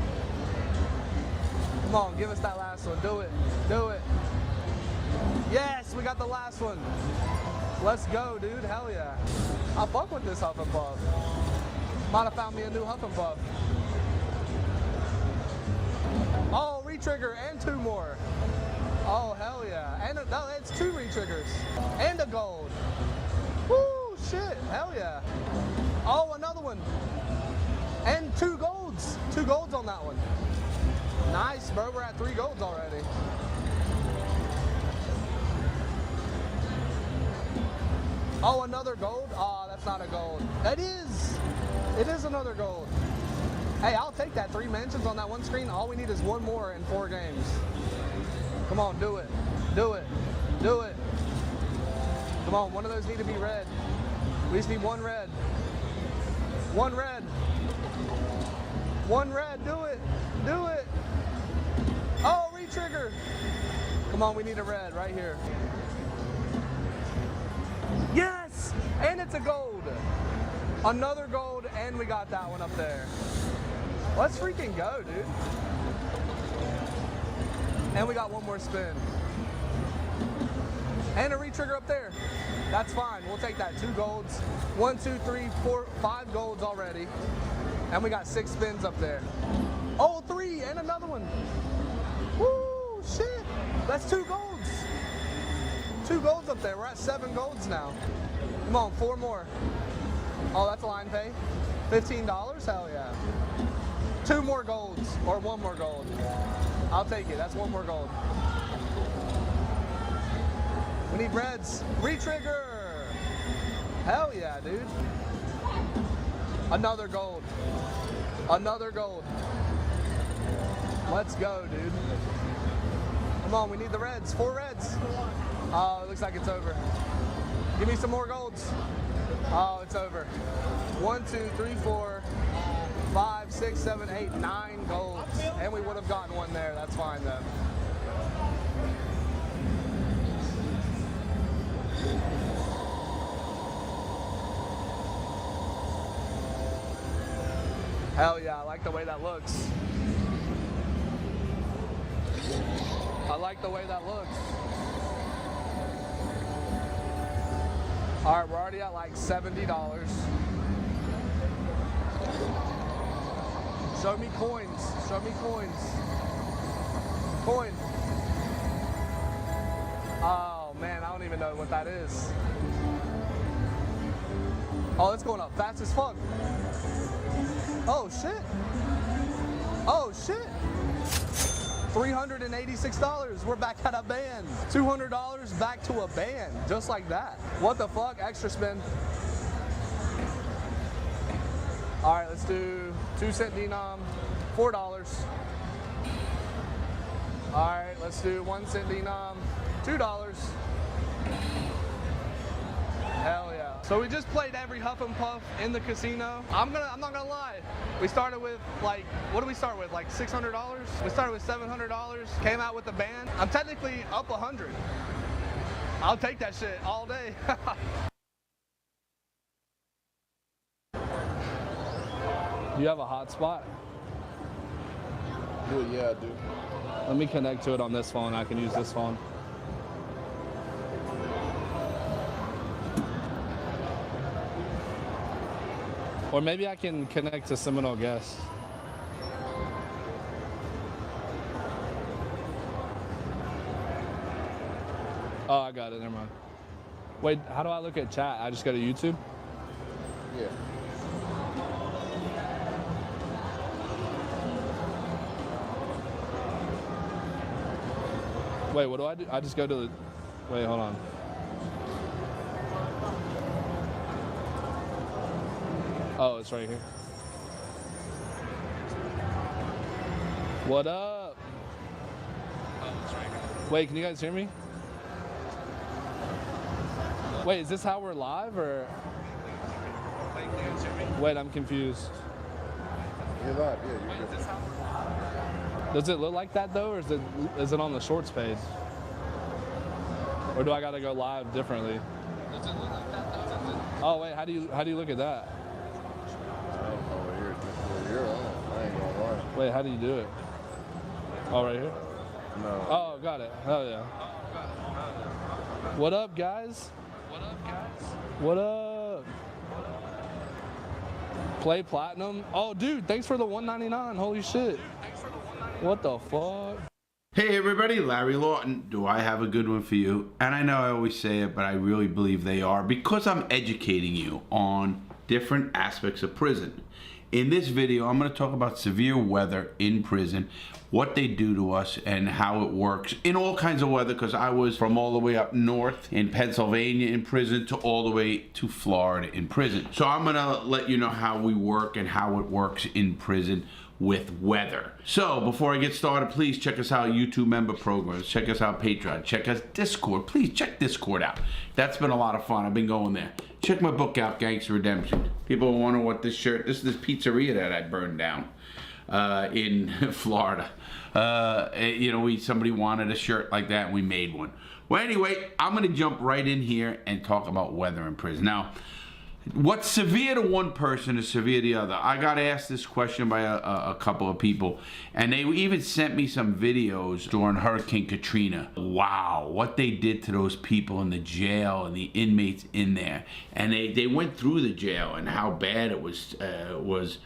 [SPEAKER 2] Come on, give us that last one. Do it. Do it. Yes, we got the last one. Let's go, dude. Hell yeah. I fuck with this Huff and Puff. Might have found me a new Huff and Puff. Oh, re-trigger and two more. Oh, hell yeah. And no, it's two re-triggers. And a gold. Woo, shit. Hell yeah. Oh, another one. And two golds. Two golds on that one. Nice, bro. We're at 3 golds already. Oh, another gold? Oh, that's not a gold. That is. It is another gold. Hey, I'll take that. 3 mentions on that one screen. All we need is one more in 4 games. Come on, do it. Do it. Do it. Come on, one of those need to be red. We just need one red. One red. One red. Do it. Do it. Oh, re-trigger. Come on, we need a red right here. Yes! And it's a gold. Another gold, and we got that one up there. Let's freaking go, dude. And we got one more spin. And a re-trigger up there. That's fine. We'll take that. 2 golds. 1, 2, 3, 4, 5 golds already. And we got 6 spins up there. Oh, 3 and another one. Woo, shit. That's 2 golds. 2 golds up there. We're at 7 golds now. Come on, 4 more. Oh, that's a line pay. $15? Hell yeah. 2 more golds or 1 more gold. I'll take it. That's 1 more gold. We need reds. Re-trigger. Hell yeah, dude. Another gold. Another gold. Let's go, dude. Come on, we need the reds. 4 reds. Oh, it looks like it's over. Give me some more golds. Oh, it's over. 1, 2, 3, 4, 5, 6, 7, 8, 9 golds. And we would have gotten one there. That's fine, though. Hell yeah, I like the way that looks. I like the way that looks. All right, we're already at like $70. Show me coins. Show me coins. Coin. Oh man, I don't even know what that is. Oh, it's going up fast as fuck. Oh shit. Oh shit. $386. We're back at a band. $200 back to a band. Just like that. What the fuck? Extra spin. All right, let's do 2-cent denom, $4. All right, let's do 1-cent denom, $2. Hell yeah. So we just played every Huff and Puff in the casino. I'm not gonna lie. We started with like, what did we start with? Like $600? We started with $700, came out with the band. I'm technically up 100. I'll take that shit all day. Do you have a hotspot?
[SPEAKER 3] Dude, yeah, I do.
[SPEAKER 2] Let me connect to it on this phone. I can use this phone. Or maybe I can connect to Seminole Guest. Oh, I got it. Never mind. Wait, how do I look at chat? I just go to YouTube?
[SPEAKER 6] Yeah.
[SPEAKER 2] Wait, what do I do? I just go to the... Wait, hold on. Oh, it's right here. What up? Oh, it's right here. Wait, can you guys hear me? Wait, is this how we're live or? Wait, can you guys hear me? Wait, I'm confused.
[SPEAKER 6] You're live, yeah. You're
[SPEAKER 2] Wait,
[SPEAKER 6] good.
[SPEAKER 2] is this how we're live? Does it look like that though, or is it on the shorts page? Or do I gotta go live differently? Does it look like that though? Oh wait, how do you look at that?
[SPEAKER 6] I don't know what you're on. I ain't gonna lie.
[SPEAKER 2] Wait, how do you do it? Oh, right here?
[SPEAKER 6] No.
[SPEAKER 2] Oh, got it. Hell yeah. What up, guys? What up, guys? What up? Play platinum. Oh, dude, thanks for the $1.99. Holy shit. Dude, thanks for the $1.99. What the fuck?
[SPEAKER 7] Hey everybody, Larry Lawton. Do I have a good one for you? And I know I always say it, but I really believe they are because I'm educating you on different aspects of prison. In this video, I'm going to talk about severe weather in prison, what they do to us, and how it works in all kinds of weather, because I was from all the way up north in Pennsylvania in prison to all the way to Florida in prison. So I'm going to let you know how we work and how it works in prison with weather. So before I get started, please check us out YouTube member programs, check us out Patreon, check us Discord. Please check Discord out. That's been a lot of fun. I've been going there. Check my book out, Gangster Redemption. People wonder what this shirt, this is this pizzeria that I burned down in Florida. You know, somebody wanted a shirt like that and we made one. Well, anyway, I'm gonna jump right in here and talk about weather in prison. Now, what's severe to one person is severe to the other. I got asked this question by a couple of people, and they even sent me some videos during Hurricane Katrina. Wow, what they did to those people in the jail and the inmates in there. And they went through the jail and how bad it was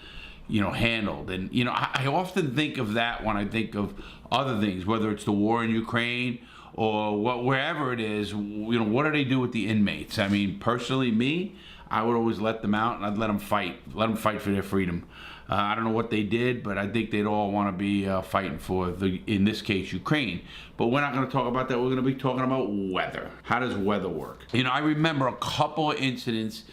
[SPEAKER 7] you know, handled. And, you know, I often think of that when I think of other things, whether it's the war in Ukraine or wherever it is. You know, what do they do with the inmates? I mean, personally, me, I would always let them out and I'd let them fight for their freedom. I don't know what they did, but I think they'd all want to be fighting for, in this case, Ukraine. But we're not going to talk about that. We're going to be talking about weather. How does weather work? You know, I remember a couple of incidents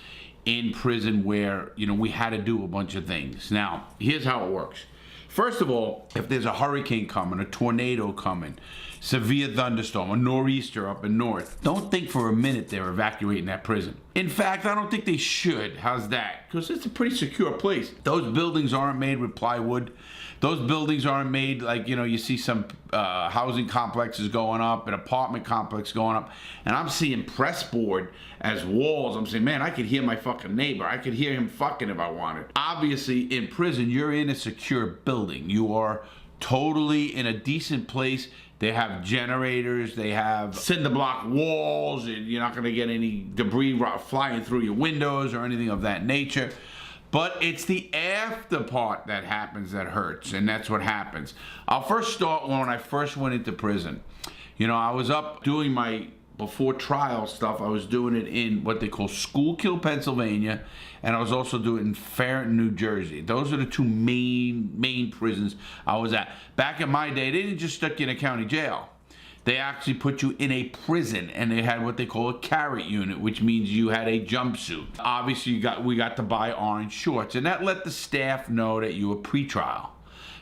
[SPEAKER 7] in prison where, you know, we had to do a bunch of things. Now, here's how it works. First of all, if there's a hurricane coming, a tornado coming, severe thunderstorm, a nor'easter up in north, don't think for a minute they're evacuating that prison. In fact, I don't think they should. How's that? Because it's a pretty secure place. Those buildings aren't made with plywood. Those buildings aren't made like, you know, you see some housing complexes going up, an apartment complex going up, and I'm seeing press board as walls. I'm saying, man, I could hear my fucking neighbor. I could hear him fucking if I wanted. Obviously, in prison, you're in a secure building. You are totally in a decent place. They have generators, they have cinder block walls, and you're not going to get any debris flying through your windows or anything of that nature. But it's the after part that happens that hurts, and that's what happens. I'll first start when I first went into prison. You know, I was up doing my before trial stuff. I was doing it in what they call Schuylkill, Pennsylvania, and I was also doing it in Ferreton, New Jersey. Those are the two main prisons I was at. Back in my day, they didn't just stick you in a county jail. They actually put you in a prison, and they had what they call a carrot unit, which means you had a jumpsuit. Obviously, we got to buy orange shorts, and that let the staff know that you were pretrial.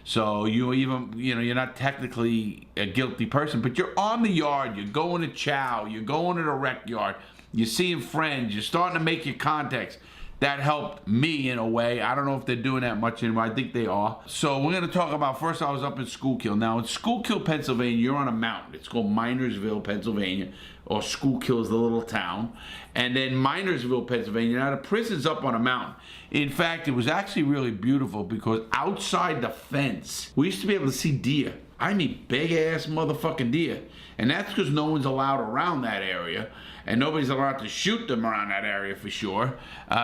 [SPEAKER 7] So you even, you know, you're not technically a guilty person, but you're on the yard, you're going to chow, you're going to the rec yard, you're seeing friends, you're starting to make your contacts. That helped me in a way. I don't know if they're doing that much anymore. I think they are. So we're going to talk about, first I was up in Schuylkill. Now in Schuylkill, Pennsylvania, you're on a mountain. It's called Minersville, Pennsylvania, or Schuylkill is the little town. And then Minersville, Pennsylvania, now the prison's up on a mountain. In fact, it was actually really beautiful because outside the fence, we used to be able to see deer. I mean big ass motherfucking deer. And that's because no one's allowed around that area. And nobody's allowed to shoot them around that area for sure.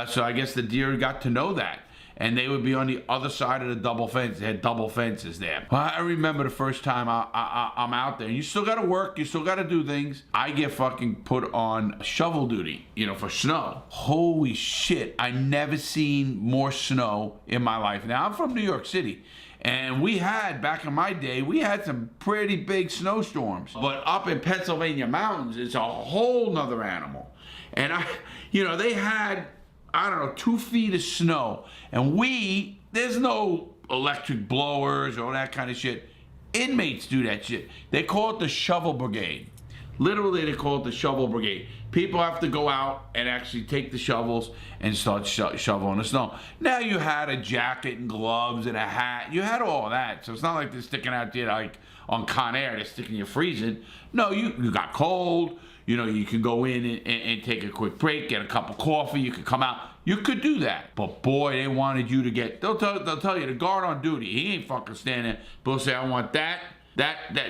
[SPEAKER 7] So I guess the deer got to know that. and they would be on the other side of the double fence. They had double fences there. Well, I remember the first time I'm out there. You still got to work. You still got to do things. I get fucking put on shovel duty, you know, for snow. Holy shit. I never seen more snow in my life. Now, I'm from New York City. And we had, back in my day, we had some pretty big snowstorms. But up in Pennsylvania mountains, it's a whole nother animal. And they had, I don't know, 2 feet of snow. And there's no electric blowers or that kind of shit. Inmates do that shit. They call it the shovel brigade. Literally, they call it the shovel brigade. People have to go out and actually take the shovels and start shoveling the snow. Now, you had a jacket and gloves and a hat. You had all that. So it's not like they're sticking out there like on Con Air. They're sticking you freezing. No, you got cold. You know, you can go in and take a quick break, get a cup of coffee. You could come out. You could do that. But boy, they wanted you to get, they'll tell you, the guard on duty, he ain't fucking standing there. They'll say, I want that,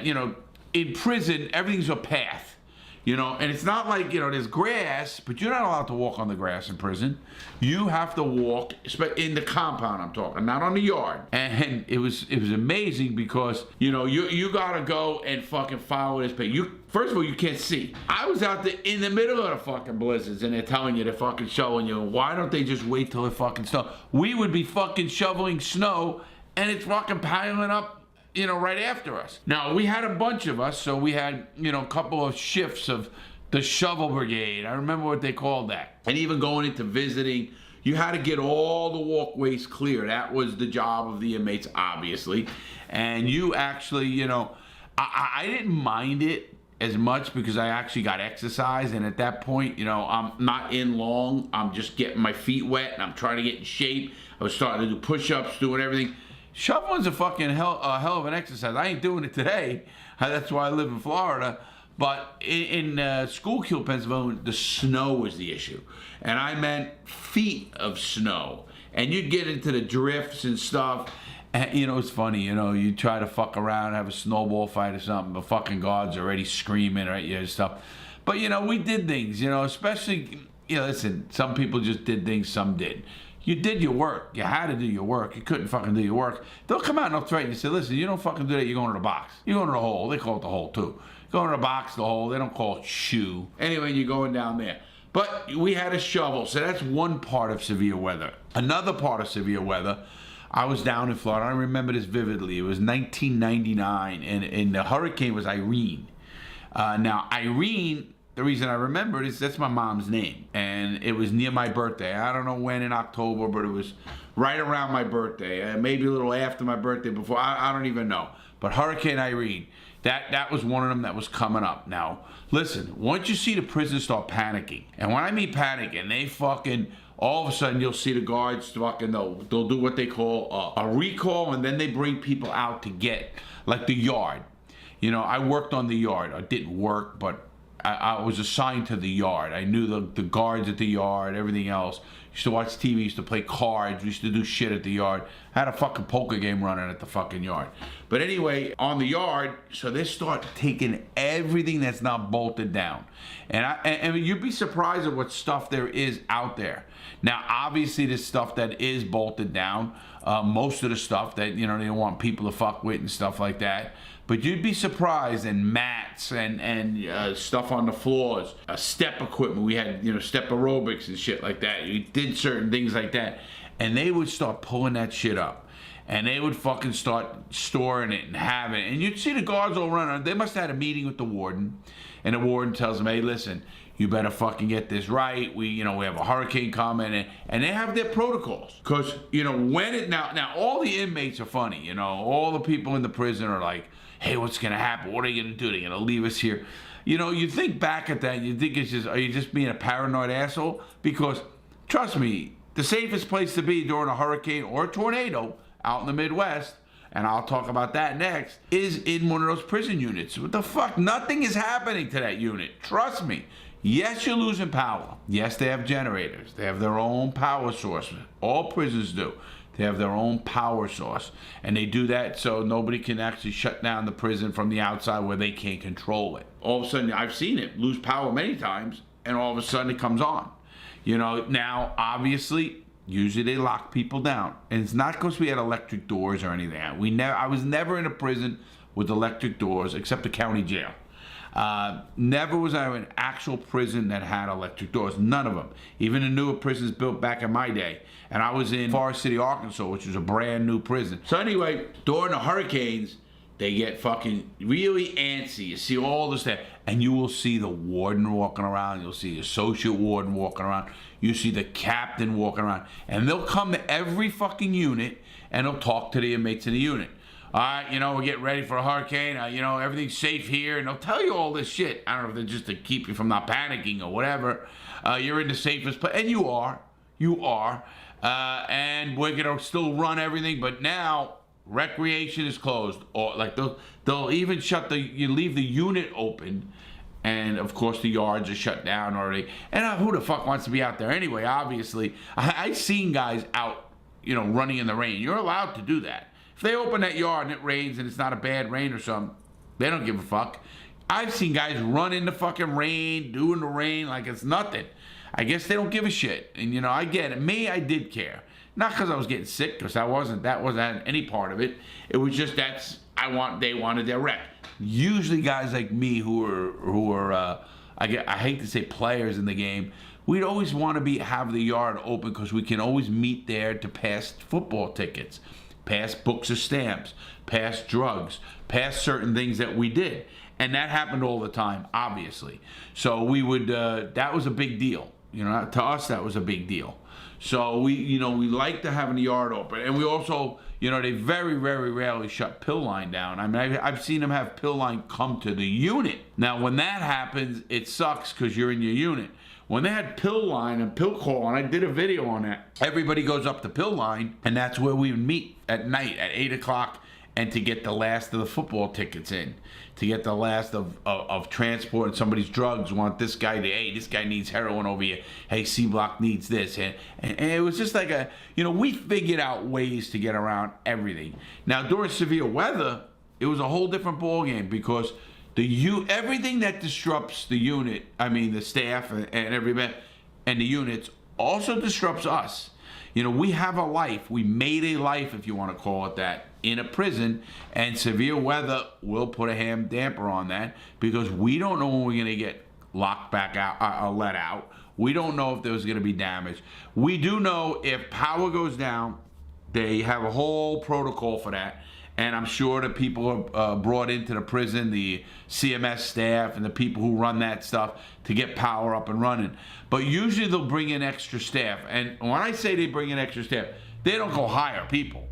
[SPEAKER 7] you know. In prison, everything's a path, you know, and it's not like, you know, there's grass, but you're not allowed to walk on the grass in prison. You have to walk in the compound, I'm talking, not on the yard. And it was amazing because, you know, you gotta go and fucking follow this path. First of all, you can't see. I was out there in the middle of the fucking blizzards and they're telling you, they're fucking showing you, why don't they just wait till it fucking snows? We would be fucking shoveling snow and it's fucking piling up, you know, right after us. Now, we had a bunch of us, so we had, you know, a couple of shifts of the shovel brigade. I remember what they called that. And even going into visiting, you had to get all the walkways clear. That was the job of the inmates, obviously. And you actually, you know, I didn't mind it as much because I actually got exercise. And at that point, you know, I'm not in long. I'm just getting my feet wet and I'm trying to get in shape. I was starting to do push-ups, doing everything. Shoveling's a fucking hell of an exercise. I ain't doing it today. That's why I live in Florida. But in Schuylkill, Pennsylvania, the snow was the issue. And I meant feet of snow. And you'd get into the drifts and stuff. And, you know, it's funny, you know, you try to fuck around, have a snowball fight or something, but fucking guards are already screaming at you and stuff. But, you know, we did things, you know, especially, you know, listen, some people just did things, some didn't. You did your work. You had to do your work. You couldn't fucking do your work. They'll come out and they'll threaten you. Say, listen, you don't fucking do that, you're going to the box. You're going to the hole. They call it the hole, too. Going to the box, the hole. They don't call it shoe. Anyway, you're going down there. But we had a shovel, so that's one part of severe weather. Another part of severe weather, I was down in Florida. I remember this vividly. It was 1999, and the hurricane was Irene. Now, Irene... The reason I remember it is that's my mom's name, and it was near my birthday. I don't know when in October, but it was right around my birthday, maybe a little after my birthday, before, I don't even know. But Hurricane Irene, that was one of them that was coming up. Now, listen, once you see the prisons start panicking, and when I mean panicking, they fucking, all of a sudden you'll see the guards fucking, they'll do what they call a recall, and then they bring people out to get, like the yard. You know, I worked on the yard. I didn't work, but I was assigned to the yard. I knew the guards at the yard, everything else. Used to watch TV, used to play cards, we used to do shit at the yard. I had a fucking poker game running at the fucking yard. But anyway, on the yard, so they start taking everything that's not bolted down. And you'd be surprised at what stuff there is out there. Now, obviously, the stuff that is bolted down, most of the stuff that, you know, they don't want people to fuck with and stuff like that. But you'd be surprised, and mats and stuff on the floors, step equipment. We had, you know, step aerobics and shit like that. You did certain things like that. And they would start pulling that shit up. And they would fucking start storing it and having it. And you'd see the guards all running. They must have had a meeting with the warden. And the warden tells them, hey, listen, you better fucking get this right. We have a hurricane coming, and they have their protocols. Because, you know, when it, now all the inmates are funny, you know, all the people in the prison are like, hey, what's going to happen? What are you going to do? They're going to leave us here. You know, you think back at that, you think it's just, are you just being a paranoid asshole? Because, trust me, the safest place to be during a hurricane or a tornado out in the Midwest, and I'll talk about that next, is in one of those prison units. What the fuck? Nothing is happening to that unit. Trust me. Yes, you're losing power. Yes, they have generators. They have their own power source. All prisons do. They have their own power source. And they do that so nobody can actually shut down the prison from the outside where they can't control it. All of a sudden, I've seen it lose power many times, and all of a sudden it comes on. You know, now, obviously, usually they lock people down. And it's not because we had electric doors or anything. I was never in a prison with electric doors except the county jail. Never was I in an actual prison that had electric doors. None of them. Even the newer prisons built back in my day. And I was in Forest City, Arkansas, which was a brand new prison. So anyway, during the hurricanes, they get fucking really antsy. You see all this stuff. And you will see the warden walking around. You'll see the associate warden walking around. You see the captain walking around. And they'll come to every fucking unit and they'll talk to the inmates in the unit. All right, you know, we're getting ready for a hurricane. You know, everything's safe here. And they'll tell you all this shit. I don't know if they're just to keep you from not panicking or whatever. You're in the safest place. And you are. You are. And we're going to still run everything. But now, recreation is closed. Or like they'll even you leave the unit open. And of course the yards are shut down already. And who the fuck wants to be out there anyway? Obviously, I've seen guys out, you know, running in the rain. You're allowed to do that. If they open that yard and it rains and it's not a bad rain or something, they don't give a fuck. I've seen guys run in the fucking rain, doing the rain like it's nothing. I guess they don't give a shit. And you know, I get it. Me, I did care. Not because I was getting sick, because that wasn't any part of it. It was just they wanted their rep. Usually guys like me who are I hate to say players in the game, we'd always want to have the yard open because we can always meet there to pass football tickets, pass books of stamps, pass drugs, pass certain things that we did. And that happened all the time, obviously. So we would, that was a big deal. You know, to us, that was a big deal. So we like to have the yard open. And we also, you know, they very, very rarely shut pill line down. I mean, I've seen them have pill line come to the unit. Now, when that happens, it sucks because you're in your unit. When they had pill line and pill call, and I did a video on that, everybody goes up to pill line, and that's where we would meet at night at 8 o'clock and to get the last of the football tickets in, to get the last of transport and somebody's drugs. Want this guy to, hey, this guy needs heroin over here. Hey, C Block needs this. And it was just like we figured out ways to get around everything. Now, during severe weather, it was a whole different ballgame because everything that disrupts the unit, I mean the staff and everybody and the units, also disrupts us. You know, we have a life. We made a life, if you want to call it that, in a prison, and severe weather will put a ham damper on that because we don't know when we're going to get locked back out or let out. We don't know if there's going to be damage. We do know if power goes down, they have a whole protocol for that. And I'm sure the people are brought into the prison, the CMS staff and the people who run that stuff to get power up and running. But usually they'll bring in extra staff. And when I say they bring in extra staff, they don't go hire people.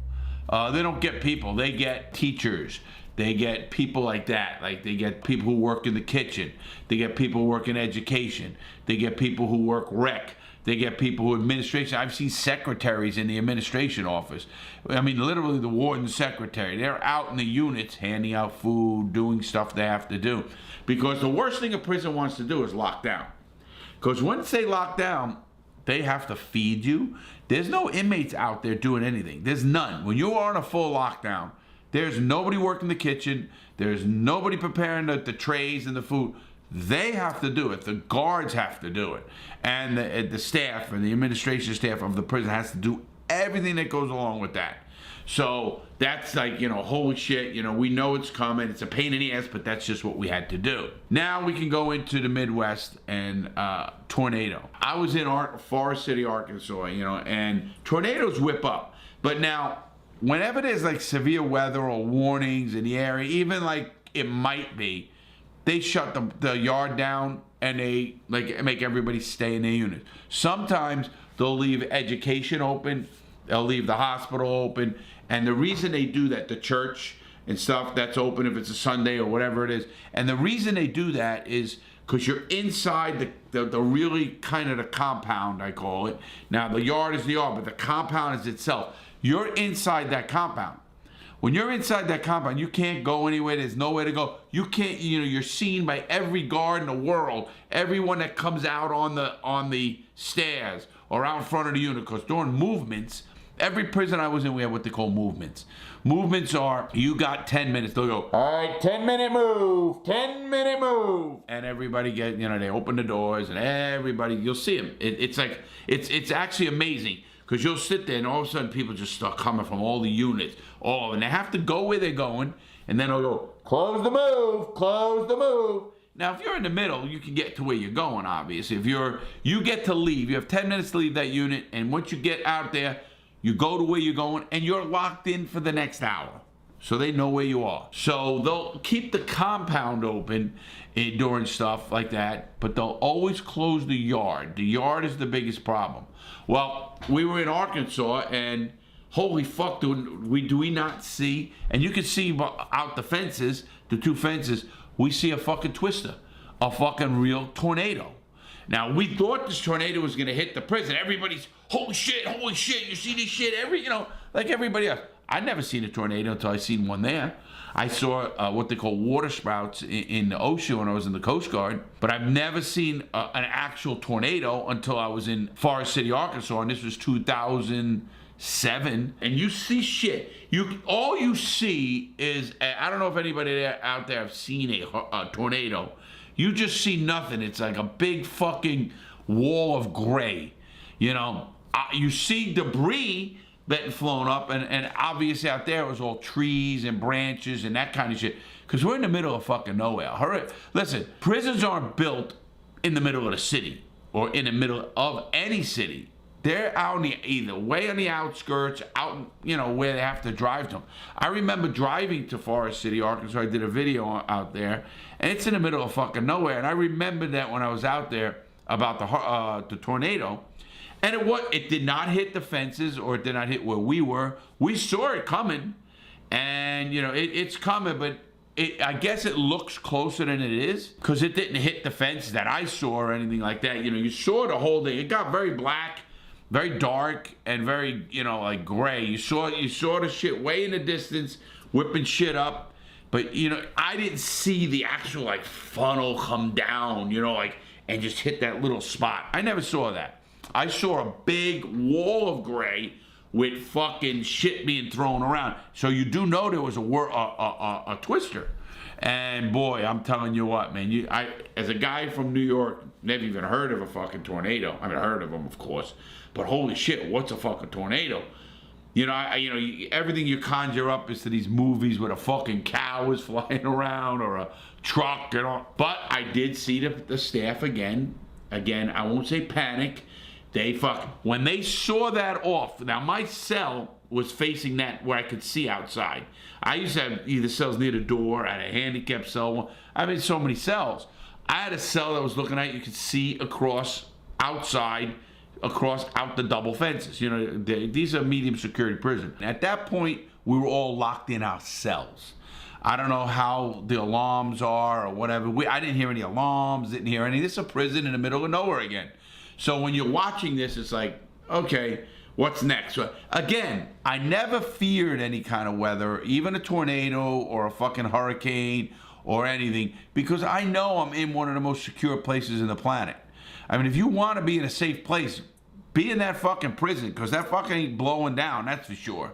[SPEAKER 7] They don't get people. They get teachers. They get people like that. Like they get people who work in the kitchen. They get people who work in education. They get people who work rec. They get people who administration. I've seen secretaries in the administration office. I mean, literally the warden's secretary. They're out in the units handing out food, doing stuff they have to do. Because the worst thing a prison wants to do is lock down. Because once they lock down, they have to feed you. There's no inmates out there doing anything. There's none. When you are in a full lockdown, there's nobody working the kitchen. There's nobody preparing the trays and the food. They have to do it. The guards have to do it. And the staff and the administration staff of the prison has to do everything that goes along with that. So that's like, you know, holy shit, you know, we know it's coming. It's a pain in the ass, but that's just what we had to do. Now we can go into the Midwest and tornado. I was in Forest City, Arkansas, you know, and tornadoes whip up. But now, whenever there's like severe weather or warnings in the area, even like it might be, they shut the yard down and they like make everybody stay in their units. Sometimes they'll leave education open, they'll leave the hospital open, and the reason they do that, the church and stuff that's open if it's a Sunday or whatever it is, and the reason they do that is because you're inside the really kind of the compound, I call it. Now the yard is the yard, but the compound is itself. You're inside that compound. When you're inside that compound, you can't go anywhere. There's nowhere to go. You can't, you know, you're seen by every guard in the world, everyone that comes out on the stairs or out in front of the unit. Because during movements, Every prison I was in, we had what they call movements. Movements are, you got 10 minutes. They'll go, all right, 10-minute move, 10-minute move. And everybody they open the doors and everybody, you'll see them. It's actually amazing because you'll sit there and all of a sudden people just start coming from all the units. And they have to go where they're going and then they'll go, close the move, close the move. Now, if you're in the middle, you can get to where you're going, obviously. If you get to leave, you have 10 minutes to leave that unit, and once you get out there, you go to where you're going, and you're locked in for the next hour. So they know where you are. So they'll keep the compound open during stuff like that, but they'll always close the yard. The yard is the biggest problem. Well, we were in Arkansas, and holy fuck, do we not see, and you can see out the fences, the two fences, we see a fucking twister, a fucking real tornado. Now, we thought this tornado was gonna hit the prison. Everybody's, holy shit, you see this shit, like everybody else. I'd never seen a tornado until I seen one there. I saw what they call water spouts in the ocean when I was in the Coast Guard, but I've never seen an actual tornado until I was in Forest City, Arkansas, and this was 2007. And you see shit. All you see is, I don't know if anybody out there have seen a tornado. You just see nothing. It's like a big fucking wall of gray. You see debris that flown up, and obviously out there it was all trees and branches and that kind of shit. Because we're in the middle of fucking nowhere. Listen, prisons aren't built in the middle of the city or in the middle of any city. They're out either way on the outskirts, out, where they have to drive to them. I remember driving to Forest City, Arkansas. I did a video out there, and it's in the middle of fucking nowhere. And I remember that when I was out there about the tornado, and it did not hit the fences or it did not hit where we were. We saw it coming, and it's coming, but I guess it looks closer than it is because it didn't hit the fence that I saw or anything like that. You saw the whole thing. It got very black, very dark, and very, like gray. You saw the shit way in the distance, whipping shit up. But, I didn't see the actual, like, funnel come down, and just hit that little spot. I never saw that. I saw a big wall of gray with fucking shit being thrown around. So you do know there was a twister. And boy, I'm telling you what, man, as a guy from New York, never even heard of a fucking tornado. I mean, I heard of them, of course, but holy shit, what's a fucking tornado? Everything you conjure up is to these movies where a fucking cow is flying around or a truck and all. But I did see the staff again. Again, I won't say panic. When they saw that off, now my cell was facing that where I could see outside. I used to have either cells near the door, I had a handicapped cell. I mean, so many cells. I had a cell that was looking at, you could see across outside, out the double fences. These are medium security prison. At that point, we were all locked in our cells. I don't know how the alarms are or whatever. I didn't hear any alarms, didn't hear any. This is a prison in the middle of nowhere again. So when you're watching this, it's like, okay, what's next? Again, I never feared any kind of weather, even a tornado or a fucking hurricane or anything, because I know I'm in one of the most secure places in the planet. I mean, if you want to be in a safe place, be in that fucking prison, because that fucking ain't blowing down, that's for sure.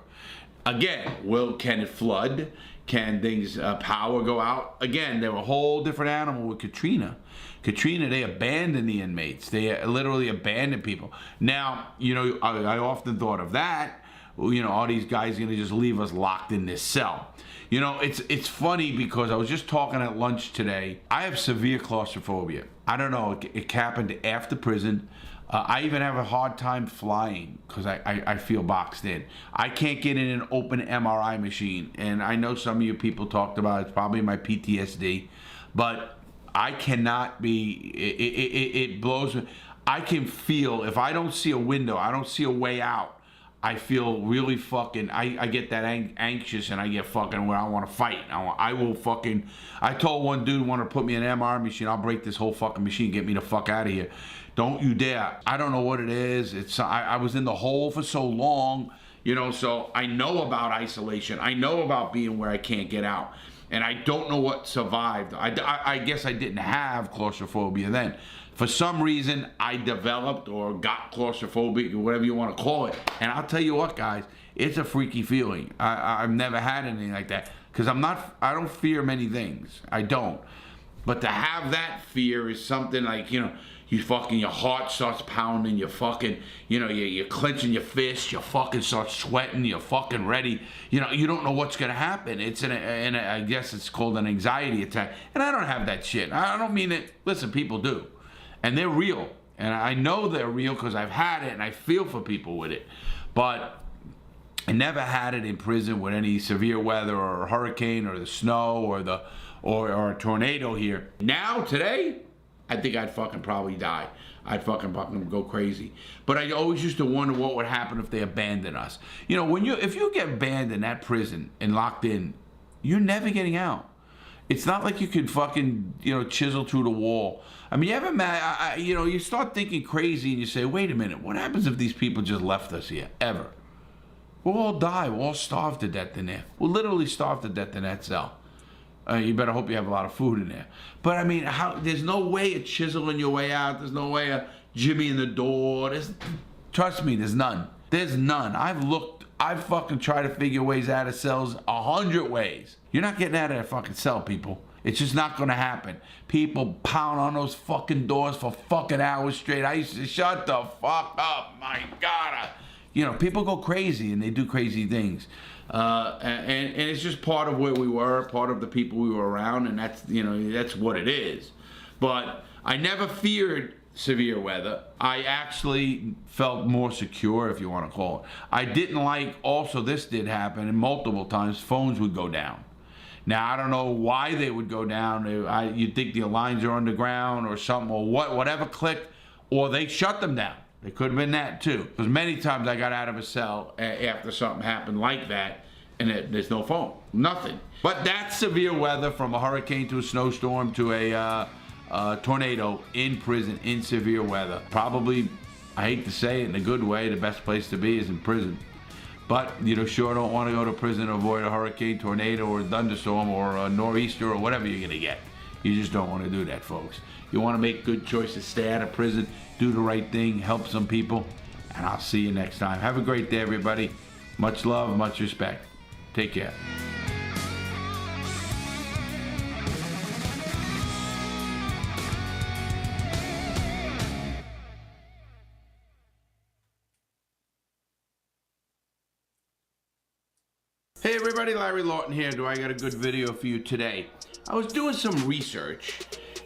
[SPEAKER 7] Again, can it flood? Can things, power go out? Again, they're a whole different animal with Katrina. Katrina, they abandoned the inmates. They literally abandoned people. Now, I often thought of that. Are these guys going to just leave us locked in this cell? It's funny because I was just talking at lunch today. I have severe claustrophobia. I don't know, it happened after prison. I even have a hard time flying because I feel boxed in. I can't get in an open MRI machine. And I know some of you people talked about it's probably my PTSD. But I cannot be, it blows me. I can feel, if I don't see a window, I don't see a way out, I feel really fucking, I get that anxious and I get fucking where I want to fight. I will fucking, I told one dude want to put me in an MRI machine, I'll break this whole fucking machine, get me the fuck out of here. Don't you dare. I don't know what it is. I was in the hole for so long, so I know about isolation. I know about being where I can't get out. And I don't know what survived. I guess I didn't have claustrophobia then. For some reason, I developed or got claustrophobic or whatever you want to call it. And I'll tell you what, guys, it's a freaky feeling. I've never had anything like that because I don't fear many things. I don't. But to have that fear is something like, your heart starts pounding, you're clenching your fists, you fucking start sweating, you're fucking ready. You don't know what's gonna happen. It's I guess it's called an anxiety attack. And I don't have that shit. I don't mean it. Listen, people do. And they're real. And I know they're real because I've had it and I feel for people with it. But I never had it in prison with any severe weather or a hurricane or the snow or a tornado here. Now, today, I think I'd fucking probably die. I'd fucking go crazy. But I always used to wonder what would happen if they abandoned us. If you get abandoned in that prison and locked in, you're never getting out. It's not like you could fucking, chisel through the wall. I mean, you start thinking crazy and you say, wait a minute, what happens if these people just left us here, ever? We'll all die, we'll all starve to death in there. We'll literally starve to death in that cell. You better hope you have a lot of food in there. But I mean, there's no way of chiseling your way out. There's no way of Jimmy in the door. Trust me, there's none. There's none. I've fucking tried to figure ways out of cells 100 ways. You're not getting out of that fucking cell, people. It's just not gonna happen. People pound on those fucking doors for fucking hours straight. I used to shut the fuck up, my God. People go crazy and they do crazy things. And it's just part of where we were, part of the people we were around, and that's what it is. But I never feared severe weather. I actually felt more secure, if you want to call it. I didn't like, also this did happen, and multiple times, phones would go down. Now, I don't know why they would go down. You'd think the lines are underground or something, or whatever clicked, or they shut them down. It could have been that too. Because many times I got out of a cell after something happened like that, and there's no phone, nothing. But that's severe weather, from a hurricane to a snowstorm to a tornado in prison in severe weather. Probably, I hate to say it in a good way, the best place to be is in prison. But you sure don't want to go to prison to avoid a hurricane, tornado, or a thunderstorm, or a nor'easter, or whatever you're gonna get. You just don't want to do that, folks. You want to make good choices, stay out of prison, do the right thing, help some people, and I'll see you next time. Have a great day, everybody. Much love, much respect. Take care. Hey everybody, Larry Lawton here. Do I got a good video for you today? I was doing some research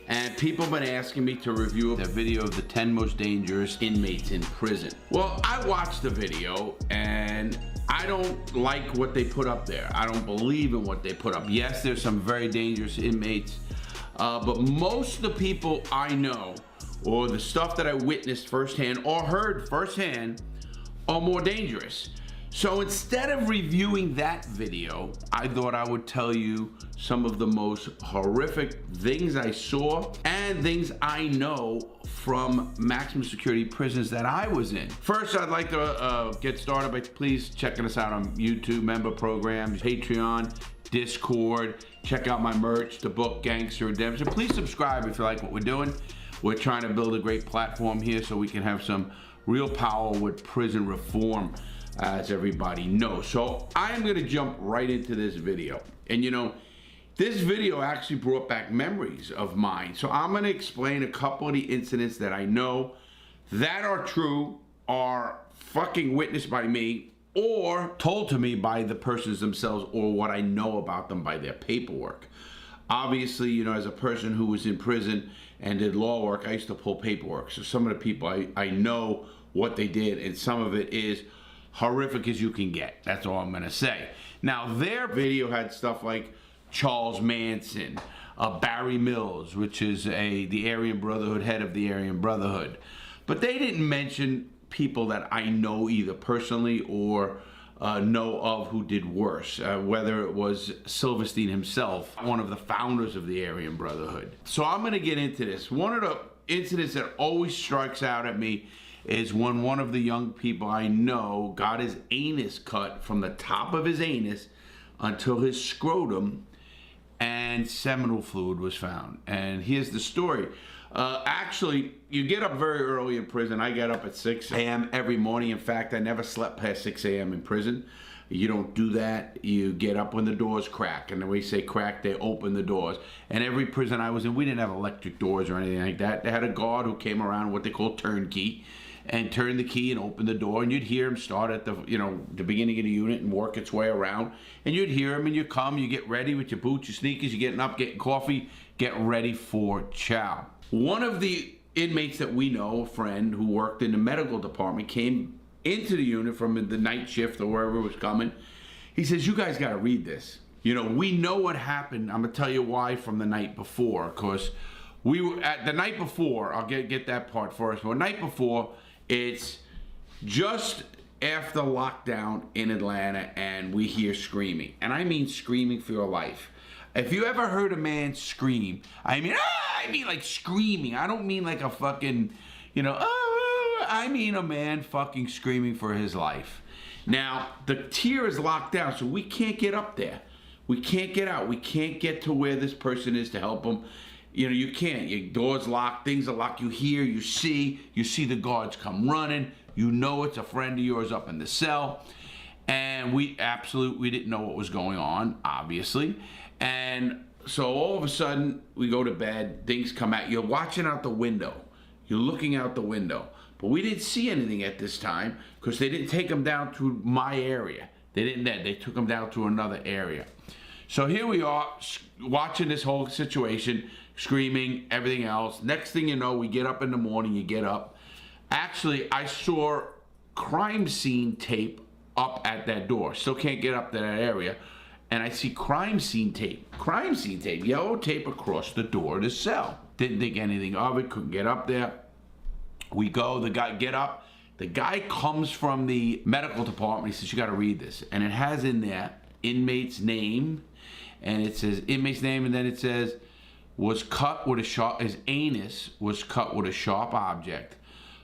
[SPEAKER 7] and people have been asking me to review a video of the 10 most dangerous inmates in prison. Well, I watched the video and I don't like what they put up there. I don't believe in what they put up. Yes, there's some very dangerous inmates, but most of the people I know, or the stuff that I witnessed firsthand or heard firsthand, are more dangerous. So instead of reviewing that video, I thought I would tell you some of the most horrific things I saw and things I know from maximum security prisons that I was in. First, I'd like to get started by please checking us out on YouTube, member programs, Patreon, Discord. Check out my merch, the book Gangster Redemption. Please subscribe if you like what we're doing. We're trying to build a great platform here so we can have some real power with prison reform, as everybody knows. So I am gonna jump right into this video. And this video actually brought back memories of mine. So I'm gonna explain a couple of the incidents that I know that are true, are fucking witnessed by me, or told to me by the persons themselves, or what I know about them by their paperwork. Obviously, as a person who was in prison and did law work, I used to pull paperwork. So some of the people I know what they did, and some of it is horrific as you can get. That's all I'm gonna say. Now, their video had stuff like Charles Manson, Barry Mills, which is the Aryan Brotherhood, head of the Aryan Brotherhood. But they didn't mention people that I know either personally or know of who did worse, whether it was Silverstein himself, one of the founders of the Aryan Brotherhood. So I'm gonna get into this. One of the incidents that always strikes out at me is when one of the young people I know got his anus cut from the top of his anus until his scrotum, and seminal fluid was found. And here's the story. Actually, you get up very early in prison. I get up at 6 a.m. every morning. In fact, I never slept past 6 a.m. in prison. You don't do that. You get up when the doors crack. And when we say crack, they open the doors. And every prison I was in, we didn't have electric doors or anything like that. They had a guard who came around, what they call turnkey, and turn the key and open the door, and you'd hear him start at the beginning of the unit and work its way around, and you'd hear him, and you come, you get ready with your boots, your sneakers, you're getting up, getting coffee, get ready for chow. One of the inmates that we know, a friend who worked in the medical department, came into the unit from the night shift or wherever it was coming. He says, "You guys got to read this. We know what happened. I'm gonna tell you why from the night before, because we were at the night before. I'll get that part first. But the night before, it's just after lockdown in Atlanta, and we hear screaming, and I mean screaming for your life. If you ever heard a man scream, I mean like screaming. I don't mean like a fucking, I mean a man fucking screaming for his life. Now, the tier is locked down, so we can't get up there. We can't get out. We can't get to where this person is to help him. You can't. Your door's locked, things are locked. You hear, you see the guards come running. You know it's a friend of yours up in the cell. And we didn't know what was going on, obviously. And so all of a sudden, we go to bed, things come out. You're watching out the window. You're looking out the window. But we didn't see anything at this time because they didn't take them down to my area. They took them down to another area. So here we are watching this whole situation, screaming, everything else. Next thing you know, we get up in the morning, you get up. Actually, I saw crime scene tape up at that door. Still can't get up to that area. And I see crime scene tape, yellow tape across the door of the cell. Didn't think anything of it, couldn't get up there. We go, the guy get up. The guy comes from the medical department. He says, "You got to read this." And it has in there inmate's name, and it says inmate's name, and then it says his anus was cut with a sharp object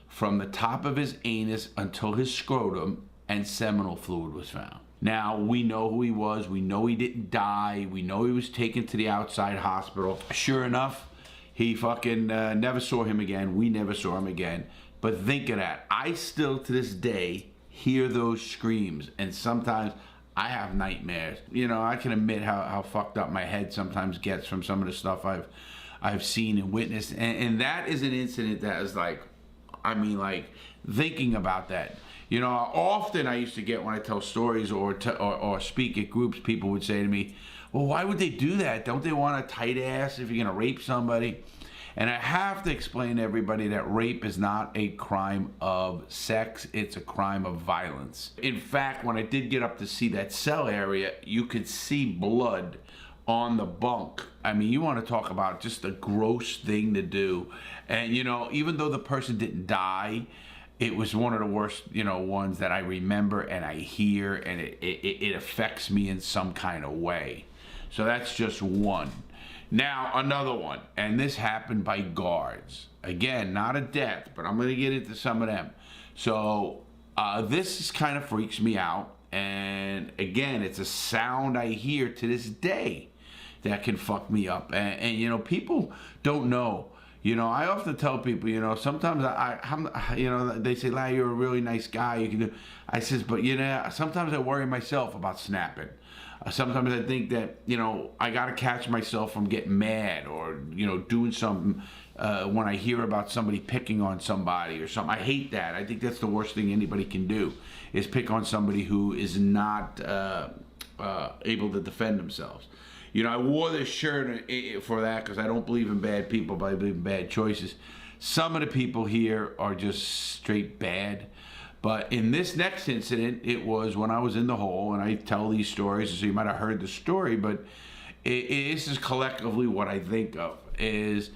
[SPEAKER 7] from the top of his anus until his scrotum, and seminal fluid was found. Now, we know who he was. We know he didn't die. We know he was taken to the outside hospital. Sure enough, he fucking never saw him again. We never saw him again. But think of that. I still, to this day, hear those screams. And sometimes I have nightmares. I can admit how fucked up my head sometimes gets from some of the stuff I've seen and witnessed. And that is an incident that is thinking about that. Often I used to get, when I tell stories or speak at groups, people would say to me, "Well, why would they do that? Don't they want a tight ass if you're going to rape somebody?" And I have to explain to everybody that rape is not a crime of sex, it's a crime of violence. In fact, when I did get up to see that cell area, you could see blood on the bunk. I mean, you want to talk about just a gross thing to do. And, even though the person didn't die, it was one of the worst, ones that I remember and I hear, and it affects me in some kind of way. So that's just one. Now, another one, and this happened by guards. Again, not a death, but I'm going to get into some of them. So this kind of freaks me out. And again, it's a sound I hear to this day that can fuck me up. And people don't know. I often tell people, sometimes they say, "Larry, you're a really nice guy. You can do." I says, but sometimes I worry myself about snapping. Sometimes I think that, I got to catch myself from getting mad or, doing something when I hear about somebody picking on somebody or something. I hate that. I think that's the worst thing anybody can do, is pick on somebody who is not able to defend themselves. I wore this shirt for that because I don't believe in bad people, but I believe in bad choices. Some of the people here are just straight bad. But in this next incident, it was when I was in the hole, and I tell these stories, so you might have heard the story, but this is collectively what I think of, is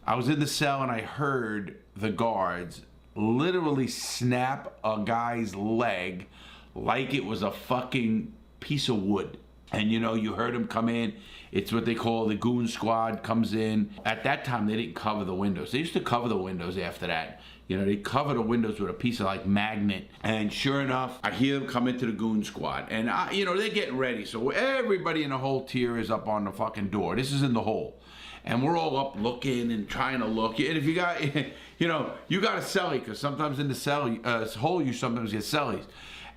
[SPEAKER 7] I was in the cell and I heard the guards literally snap a guy's leg like it was a fucking piece of wood. And you know, you heard them come in. It's what they call the goon squad comes in. At that time, they didn't cover the windows. They used to cover the windows after that. You know, they cover the windows with a piece of like magnet. And sure enough, I hear them come into the goon squad. And, you know, they're getting ready. So everybody in the whole tier is up on the fucking door. This is in the hole. And we're all up looking and trying to look. And if you got, you know, you got a celly, because sometimes in the cell, hole, you sometimes get cellies.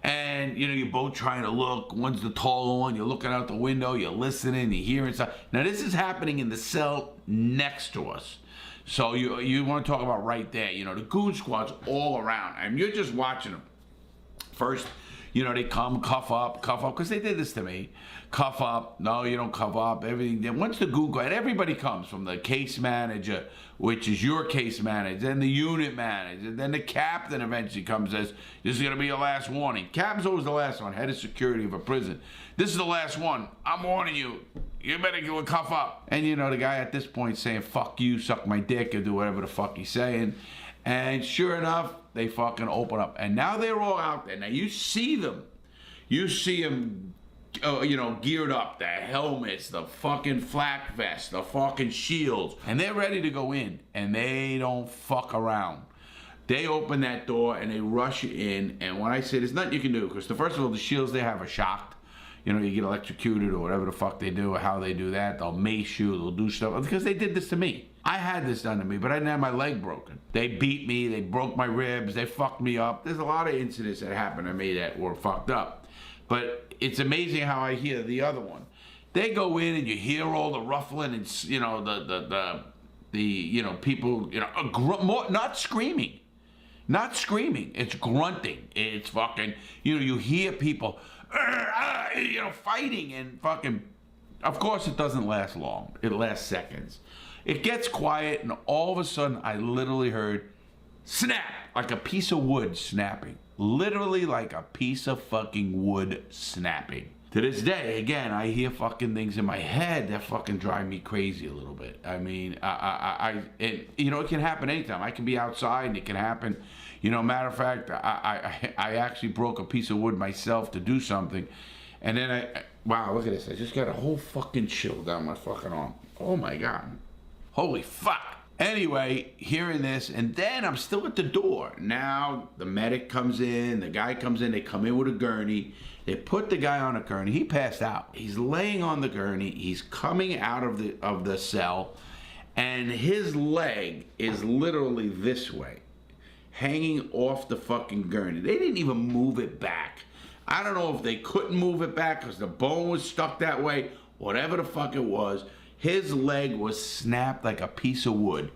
[SPEAKER 7] And, you know, you're both trying to look. One's the taller one. You're looking out the window. You're listening. You're hearing stuff. Now, this is happening in the cell next to us. So you want to talk about right there. You know, the goon squad's all around. And you're just watching them. First, you know, they come, cuff up, because they did this to me. Cuff up. No, you don't cuff up. Everything. Then once the goon squad, everybody comes from the case manager, which is your case manager, then the unit manager, then the captain eventually comes and says, this is going to be your last warning. Captain's always the last one, head of security of a prison. This is the last one. I'm warning you. You better go and cuff up. And, you know, the guy at this point saying, fuck you, suck my dick, or do whatever the fuck he's saying. And sure enough, they fucking open up. And now they're all out there. Now you see them. You see them, you know, geared up. The helmets, the fucking flak vests, the fucking shields. And they're ready to go in. And they don't fuck around. They open that door and they rush you in. And when I say there's nothing you can do, because first of all, the shields they have are shocked. You know, you get electrocuted or whatever the fuck they do or how they do that. They'll mace you, they'll do stuff. Because they did this to me. I had this done to me, but I didn't have my leg broken. They beat me, they broke my ribs, they fucked me up. There's a lot of incidents that happened to me that were fucked up. But it's amazing how I hear the other one. They go in and you hear all the ruffling and, you know, the you know, people, you know, not screaming. Not screaming. It's grunting. It's fucking, you know, you hear people, you know, fighting and fucking, of course it doesn't last long. It lasts seconds. It gets quiet and all of a sudden I literally heard snap, like a piece of wood snapping. Literally like a piece of fucking wood snapping. To this day, again, I hear fucking things in my head that fucking drive me crazy a little bit. I mean, you know, it can happen anytime. I can be outside and it can happen. You know, matter of fact, I actually broke a piece of wood myself to do something. And then wow, look at this. I just got a whole fucking chill down my fucking arm. Oh my God. Holy fuck. Anyway, hearing this, and then I'm still at the door. Now, the medic comes in, the guy comes in, they come in with a gurney. They put the guy on a gurney. He passed out. He's laying on the gurney. He's coming out of the cell, and his leg is literally this way, hanging off the fucking gurney. They didn't even move it back. I don't know if they couldn't move it back because the bone was stuck that way, whatever the fuck it was. His leg was snapped like a piece of wood.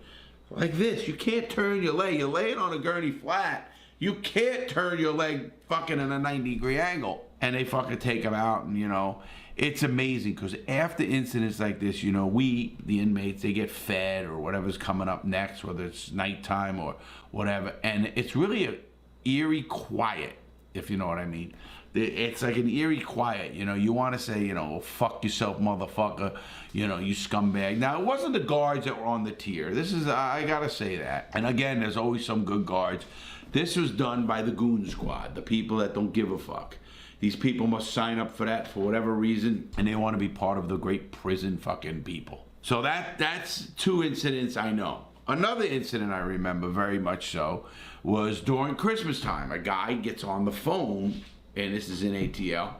[SPEAKER 7] Like this. You can't turn your leg. You're laying on a gurney flat. You can't turn your leg fucking in a 90-degree angle. And they fucking take him out, and, you know, it's amazing because after incidents like this, you know, we, the inmates, they get fed or whatever's coming up next, whether it's nighttime or whatever. And it's really an eerie quiet, if you know what I mean. It's like an eerie quiet, you know. You want to say, you know, fuck yourself, motherfucker, you know, you scumbag. Now, it wasn't the guards that were on the tier. This is, I gotta say that. And again, there's always some good guards. This was done by the goon squad, the people that don't give a fuck. These people must sign up for that for whatever reason, and they want to be part of the great prison fucking people. So that's two incidents I know. Another incident I remember very much so was during Christmas time. A guy gets on the phone, and this is in ATL,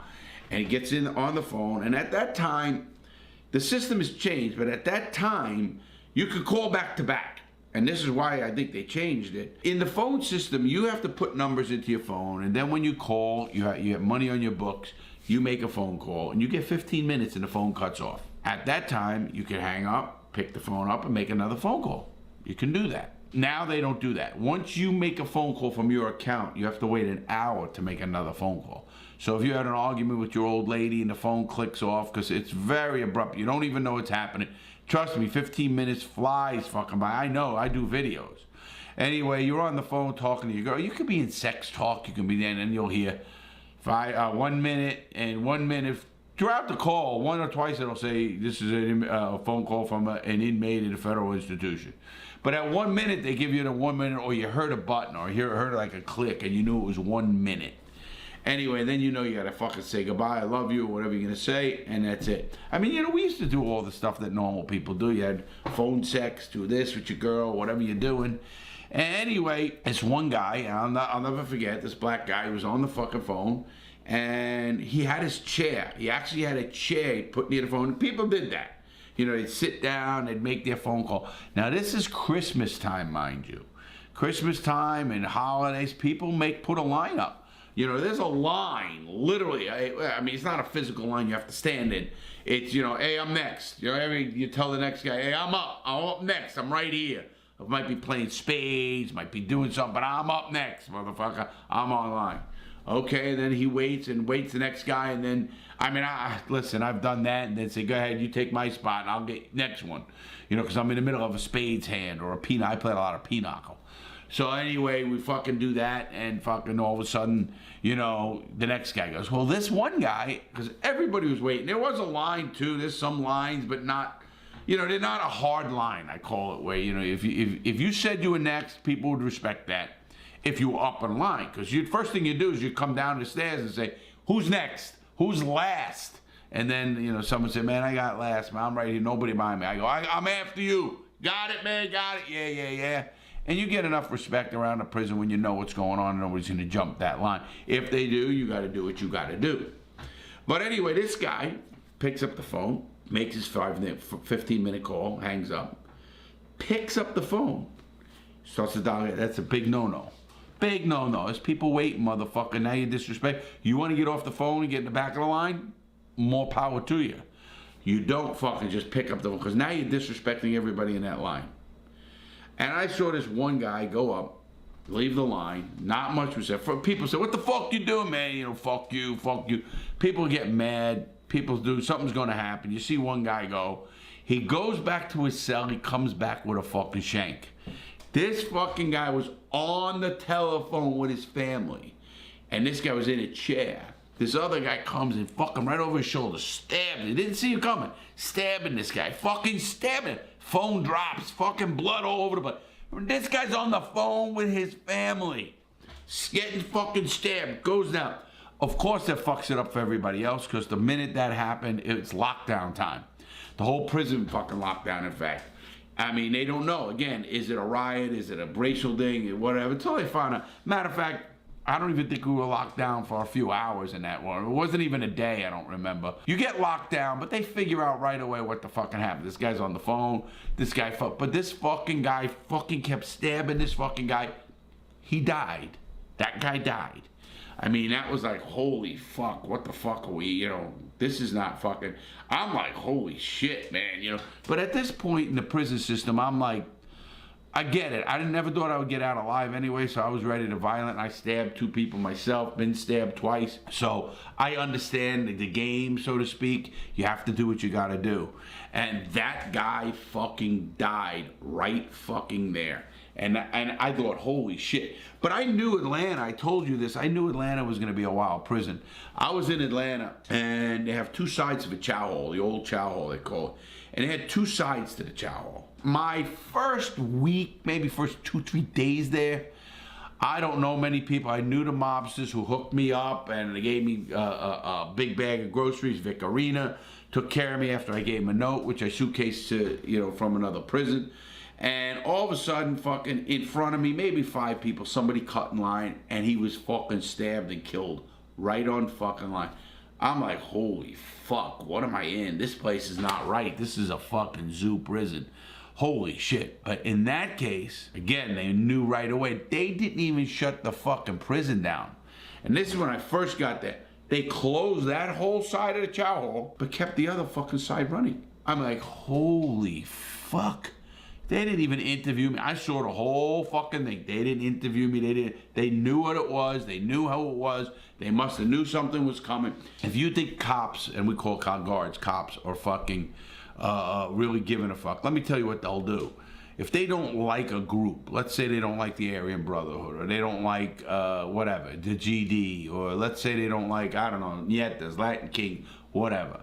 [SPEAKER 7] and he gets in on the phone, and at that time, the system has changed, but at that time, you could call back to back. And this is why I think they changed it. In the phone system, you have to put numbers into your phone, and then when you call, you have money on your books, you make a phone call, and you get 15 minutes and the phone cuts off. At that time, you can hang up, pick the phone up, and make another phone call. You can do that. Now they don't do that. Once you make a phone call from your account, you have to wait an hour to make another phone call. So if you had an argument with your old lady and the phone clicks off, because it's very abrupt, you don't even know what's happening. Trust me, 15 minutes flies fucking by. I know, I do videos. Anyway, you're on the phone talking to your girl. You could be in sex talk, you can be there, and then you'll hear 1 minute and 1 minute. Throughout the call, once or twice it'll say, this is a phone call from an inmate in a federal institution. But at 1 minute, they give you the 1 minute, or you heard a button, or you heard like a click, and you knew it was 1 minute. Anyway, then you know you gotta fucking say goodbye, I love you, or whatever you're gonna say, and that's it. I mean, you know, we used to do all the stuff that normal people do. You had phone sex, do this with your girl, whatever you're doing. And anyway, this one guy, and I'll never forget, this black guy was on the fucking phone, and he had his chair. He actually had a chair he put near the phone. People did that. You know, they'd sit down, they'd make their phone call. Now, this is Christmas time, mind you. Christmas time and holidays, people put a line up. You know, there's a line, literally. I mean, it's not a physical line you have to stand in. It's, you know, hey, I'm next. You know, you tell the next guy, hey, I'm up next. I'm right here. I might be playing spades, might be doing something, but I'm up next, motherfucker. I'm online. Okay, then he waits the next guy, and then, I mean, listen, I've done that, and then say, go ahead, you take my spot, and I'll get next one. You know, because I'm in the middle of a spades hand or a pinochle. I played a lot of pinochle. So anyway, we fucking do that, and fucking all of a sudden, you know, the next guy goes, well, this one guy, because everybody was waiting. There was a line, too. There's some lines, but not, you know, they're not a hard line, I call it, where, you know, if you said you were next, people would respect that if you were up in line. Because first thing you do is you come down the stairs and say, who's next? Who's last? And then, you know, someone said, man, I got last, man. I'm right here. Nobody behind me. I go, I'm after you. Got it, man. Got it. Yeah. And you get enough respect around the prison when you know what's going on and nobody's going to jump that line. If they do, you got to do what you got to do. But anyway, this guy picks up the phone, makes his 15-minute call, hangs up, picks up the phone, starts to dial. That's a big no-no. Big no-no. There's people waiting, motherfucker. Now you disrespect. You want to get off the phone and get in the back of the line? More power to you. You don't fucking just pick up the phone, because now you're disrespecting everybody in that line. And I saw this one guy go up, leave the line, not much was said. People say, what the fuck you doing, man? You know, fuck you. People get mad. People do, something's gonna happen. You see one guy go, he goes back to his cell, he comes back with a fucking shank. This fucking guy was on the telephone with his family, and this guy was in a chair. This other guy comes and fucking right over his shoulder, stabs. He didn't see him coming. Stabbing this guy, fucking stabbing. Phone drops, fucking blood all over the place. This guy's on the phone with his family, getting fucking stabbed, goes down. Of course that fucks it up for everybody else, because the minute that happened, it's lockdown time. The whole prison fucking lockdown, in fact. I mean, they don't know. Again, is it a riot? Is it a racial thing? Whatever. Until they find out. Matter of fact, I don't even think we were locked down for a few hours in that one. It wasn't even a day, I don't remember. You get locked down, but they figure out right away what the fucking happened. This guy's on the phone. This guy, but this fucking guy fucking kept stabbing this fucking guy. He died. That guy died. I mean, that was like, holy fuck, what the fuck are we, you know, this is not fucking, I'm like, holy shit, man, you know. But at this point in the prison system, I'm like, I get it. I never thought I would get out alive anyway, so I was ready to violent. I stabbed 2 people myself, been stabbed twice. So I understand the game, so to speak. You have to do what you gotta do. And that guy fucking died right fucking there. And I thought, holy shit. But I knew Atlanta, I told you this, I knew Atlanta was gonna be a wild prison. I was in Atlanta, and they have 2 sides of a chow hall, the old chow hall they call it. And they had 2 sides to the chow hall. My first week, maybe first 2-3 days there, I don't know many people. I knew the mobsters who hooked me up, and they gave me a big bag of groceries. Vic Arena took care of me after I gave him a note, which I suitcased to, you know, from another prison. And all of a sudden, fucking in front of me, maybe 5 people, somebody cut in line, and he was fucking stabbed and killed right on fucking line. I'm like, holy fuck, what am I in? This place is not right. This is a fucking zoo prison. Holy shit. But in that case, again, they knew right away. They didn't even shut the fucking prison down. And this is when I first got there. They closed that whole side of the chow hall, but kept the other fucking side running. I'm like, holy fuck. They didn't even interview me. I saw the whole fucking thing. They didn't interview me. They knew what it was. They knew how it was. They must have knew something was coming. If you think cops, and we call guards cops, are fucking really giving a fuck, let me tell you what they'll do. If they don't like a group, let's say they don't like the Aryan Brotherhood, or they don't like whatever, the GD, or let's say they don't like, I don't know, Nietas, Latin King, whatever.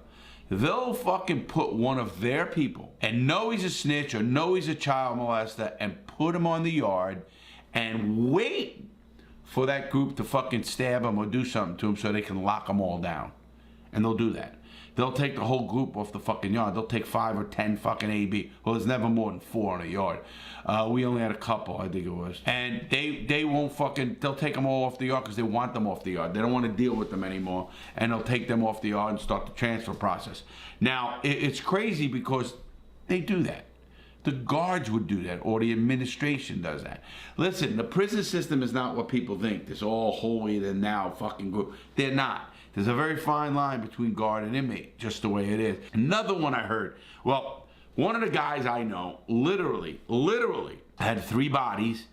[SPEAKER 7] They'll fucking put one of their people and know he's a snitch or know he's a child molester and put him on the yard and wait for that group to fucking stab them or do something to them so they can lock them all down. And they'll do that. They'll take the whole group off the fucking yard. They'll take 5 or 10 fucking AB. Well, there's never more than 4 on a yard. We only had a couple, I think it was. And they won't fucking, they'll take them all off the yard because they want them off the yard. They don't want to deal with them anymore. And they'll take them off the yard and start the transfer process. Now, it's crazy because they do that. The guards would do that, or the administration does that. Listen, the prison system is not what people think. It's all holier than thou fucking group. They're not. There's a very fine line between guard and inmate, just the way it is. Another one I heard, well, one of the guys I know literally had 3 bodies,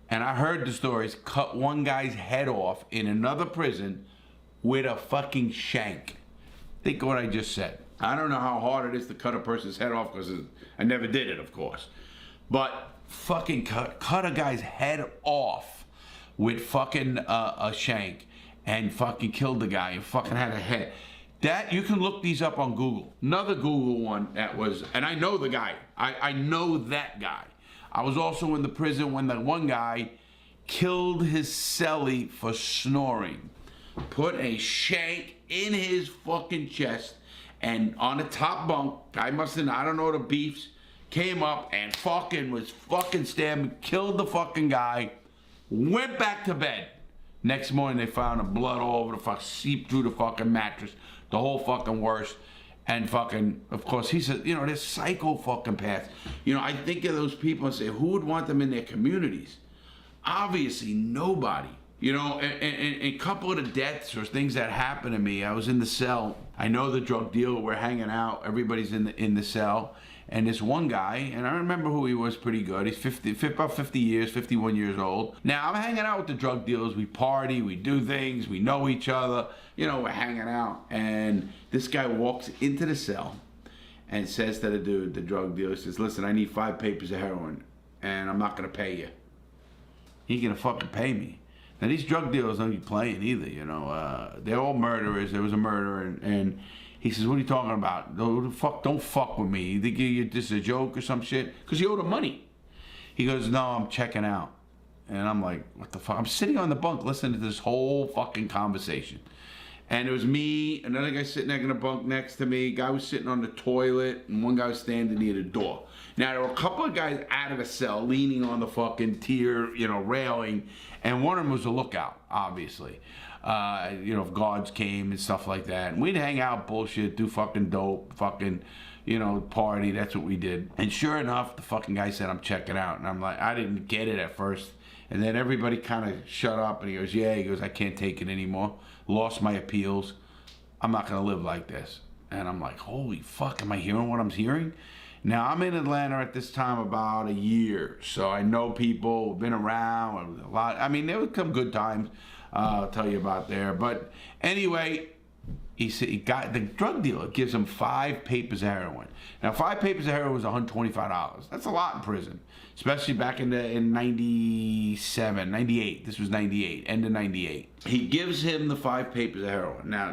[SPEAKER 7] and I heard the stories, cut one guy's head off in another prison with a fucking shank. Think of what I just said. I don't know how hard it is to cut a person's head off because I never did it, of course. But fucking cut a guy's head off with fucking a shank and fucking killed the guy and fucking had a head. That, you can look these up on Google. Another Google one that was, and I know the guy. I know that guy. I was also in the prison when the one guy killed his cellie for snoring. Put a shank in his fucking chest, and on the top bunk, guy must have, I don't know the beefs, came up and fucking was fucking stabbing, killed the fucking guy, went back to bed. Next morning they found the blood all over the fuck, seeped through the fucking mattress, the whole fucking worst. And fucking, of course, he said, you know, they're psycho fucking paths. You know, I think of those people and say, who would want them in their communities? Obviously, nobody. You know, and a couple of the deaths or things that happened to me, I was in the cell. I know the drug dealer, we're hanging out, everybody's in the cell. And this one guy, and I remember who he was pretty good. He's about 50 years, 51 years old. Now, I'm hanging out with the drug dealers. We party, we do things, we know each other. You know, we're hanging out. And this guy walks into the cell and says to the dude, the drug dealer, says, listen, I need 5 papers of heroin, and I'm not going to pay you. He ain't going to fucking pay me. Now, these drug dealers don't be playing either, you know. They're all murderers. There was a murderer, and he says, what are you talking about? Don't fuck with me. You think this is a joke or some shit? Because you owe the money. He goes, no, I'm checking out. And I'm like, what the fuck? I'm sitting on the bunk listening to this whole fucking conversation. And it was me, another guy sitting there in the bunk next to me, guy was sitting on the toilet, and one guy was standing near the door. Now, there were a couple of guys out of the cell leaning on the fucking tier, you know, railing, and one of them was a lookout, obviously. You know, if guards came and stuff like that. And we'd hang out, bullshit, do fucking dope, fucking, you know, party. That's what we did. And sure enough, the fucking guy said, I'm checking out. And I'm like, I didn't get it at first. And then everybody kind of shut up, and he goes, yeah, he goes, I can't take it anymore. Lost my appeals. I'm not going to live like this. And I'm like, holy fuck, am I hearing what I'm hearing? Now, I'm in Atlanta at this time about a year. So I know people, been around a lot. I mean, there would come good times. I'll tell you about there. But anyway, he said he got the drug dealer gives him 5 papers of heroin. Now, 5 papers of heroin was $125. That's a lot in prison, especially back in 97, 98. This was 98, end of 98. He gives him the 5 papers of heroin. Now,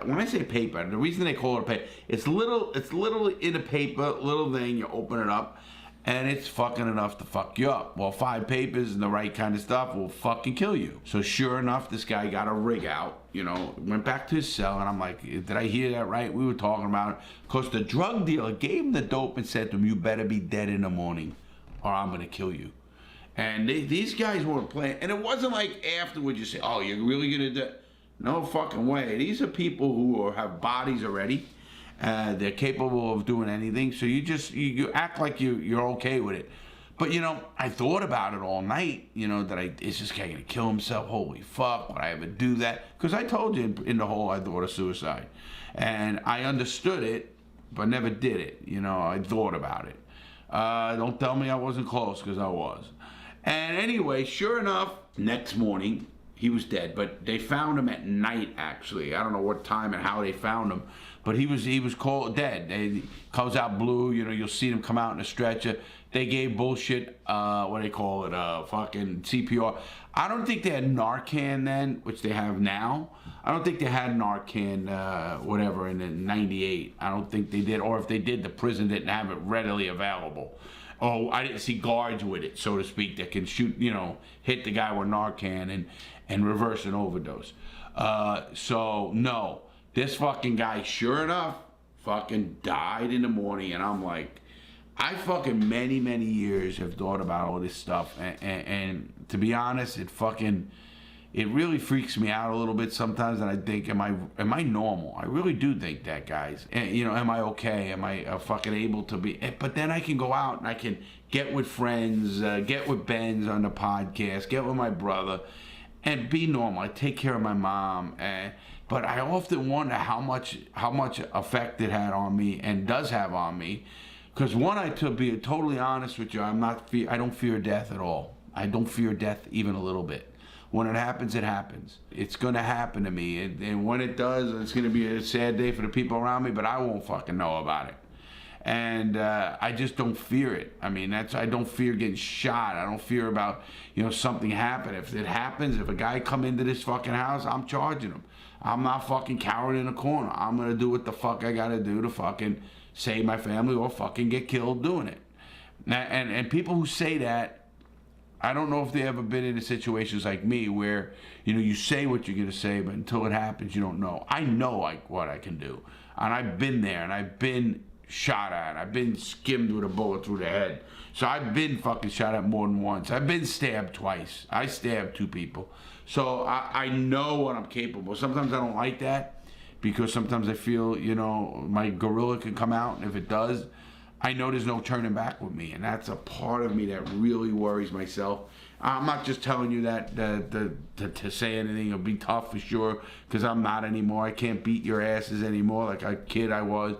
[SPEAKER 7] when I say paper, the reason they call it a paper, it's little in a paper, little thing. You open it up, and it's fucking enough to fuck you up. Well, 5 papers and the right kind of stuff will fucking kill you. So sure enough, this guy got a rig out, you know, went back to his cell, and I'm like, did I hear that right? We were talking about it. Because the drug dealer gave him the dope and said to him, you better be dead in the morning or I'm going to kill you. And these guys weren't playing. And it wasn't like afterwards you say, oh, you're really going to do it? No fucking way. These are people who have bodies already. They're capable of doing anything, so you act like you're okay with it. But you know, I thought about it all night. You know, is this guy gonna kill himself? Holy fuck! Would I ever do that? Because I told you in the whole I thought of suicide, and I understood it, but never did it. You know, I thought about it. Don't tell me I wasn't close, because I was. And anyway, sure enough, next morning he was dead. But they found him at night. Actually, I don't know what time and how they found him. But he was called dead. He comes out blue, you know, you'll see him come out in a stretcher. They gave bullshit, what do they call it, fucking CPR. I don't think they had Narcan then, which they have now. I don't think they had Narcan, whatever, in 98. I don't think they did, or if they did, the prison didn't have it readily available. Oh, I didn't see guards with it, so to speak, that can shoot, hit the guy with Narcan and reverse an overdose. So no, this fucking guy, sure enough, fucking died in the morning, and I'm like, I fucking many years have thought about all this stuff, and to be honest, it really freaks me out a little bit sometimes, and I think, am I normal? I really do think that, guys. And, am I okay? Am I fucking able to be? But then I can go out and I can get with friends, get with Ben's on the podcast, get with my brother, and be normal. I take care of my mom, but I often wonder how much effect it had on me and does have on me. Because to be totally honest with you, I don't fear death at all. I don't fear death even a little bit. When it happens, it happens. It's gonna happen to me, and when it does, it's gonna be a sad day for the people around me, but I won't fucking know about it. And I just don't fear it. I mean, I don't fear getting shot. I don't fear about, something happening. If it happens, if a guy come into this fucking house, I'm charging him. I'm not fucking cowering in a corner. I'm gonna do what the fuck I gotta do to fucking save my family or fucking get killed doing it. And people who say that, I don't know if they ever been in situations like me where, you say what you're going to say, but until it happens, you don't know. I know what I can do. And I've been there, and I've been shot at. I've been skimmed with a bullet through the head. So I've been fucking shot at more than once. I've been stabbed twice. I stabbed 2 people. So I know what I'm capable. Sometimes I don't like that because sometimes I feel, my gorilla can come out, and if it does, I know there's no turning back with me, and that's a part of me that really worries myself. I'm not just telling you that to say anything or be tough for sure, because I'm not anymore. I can't beat your asses anymore like a kid I was,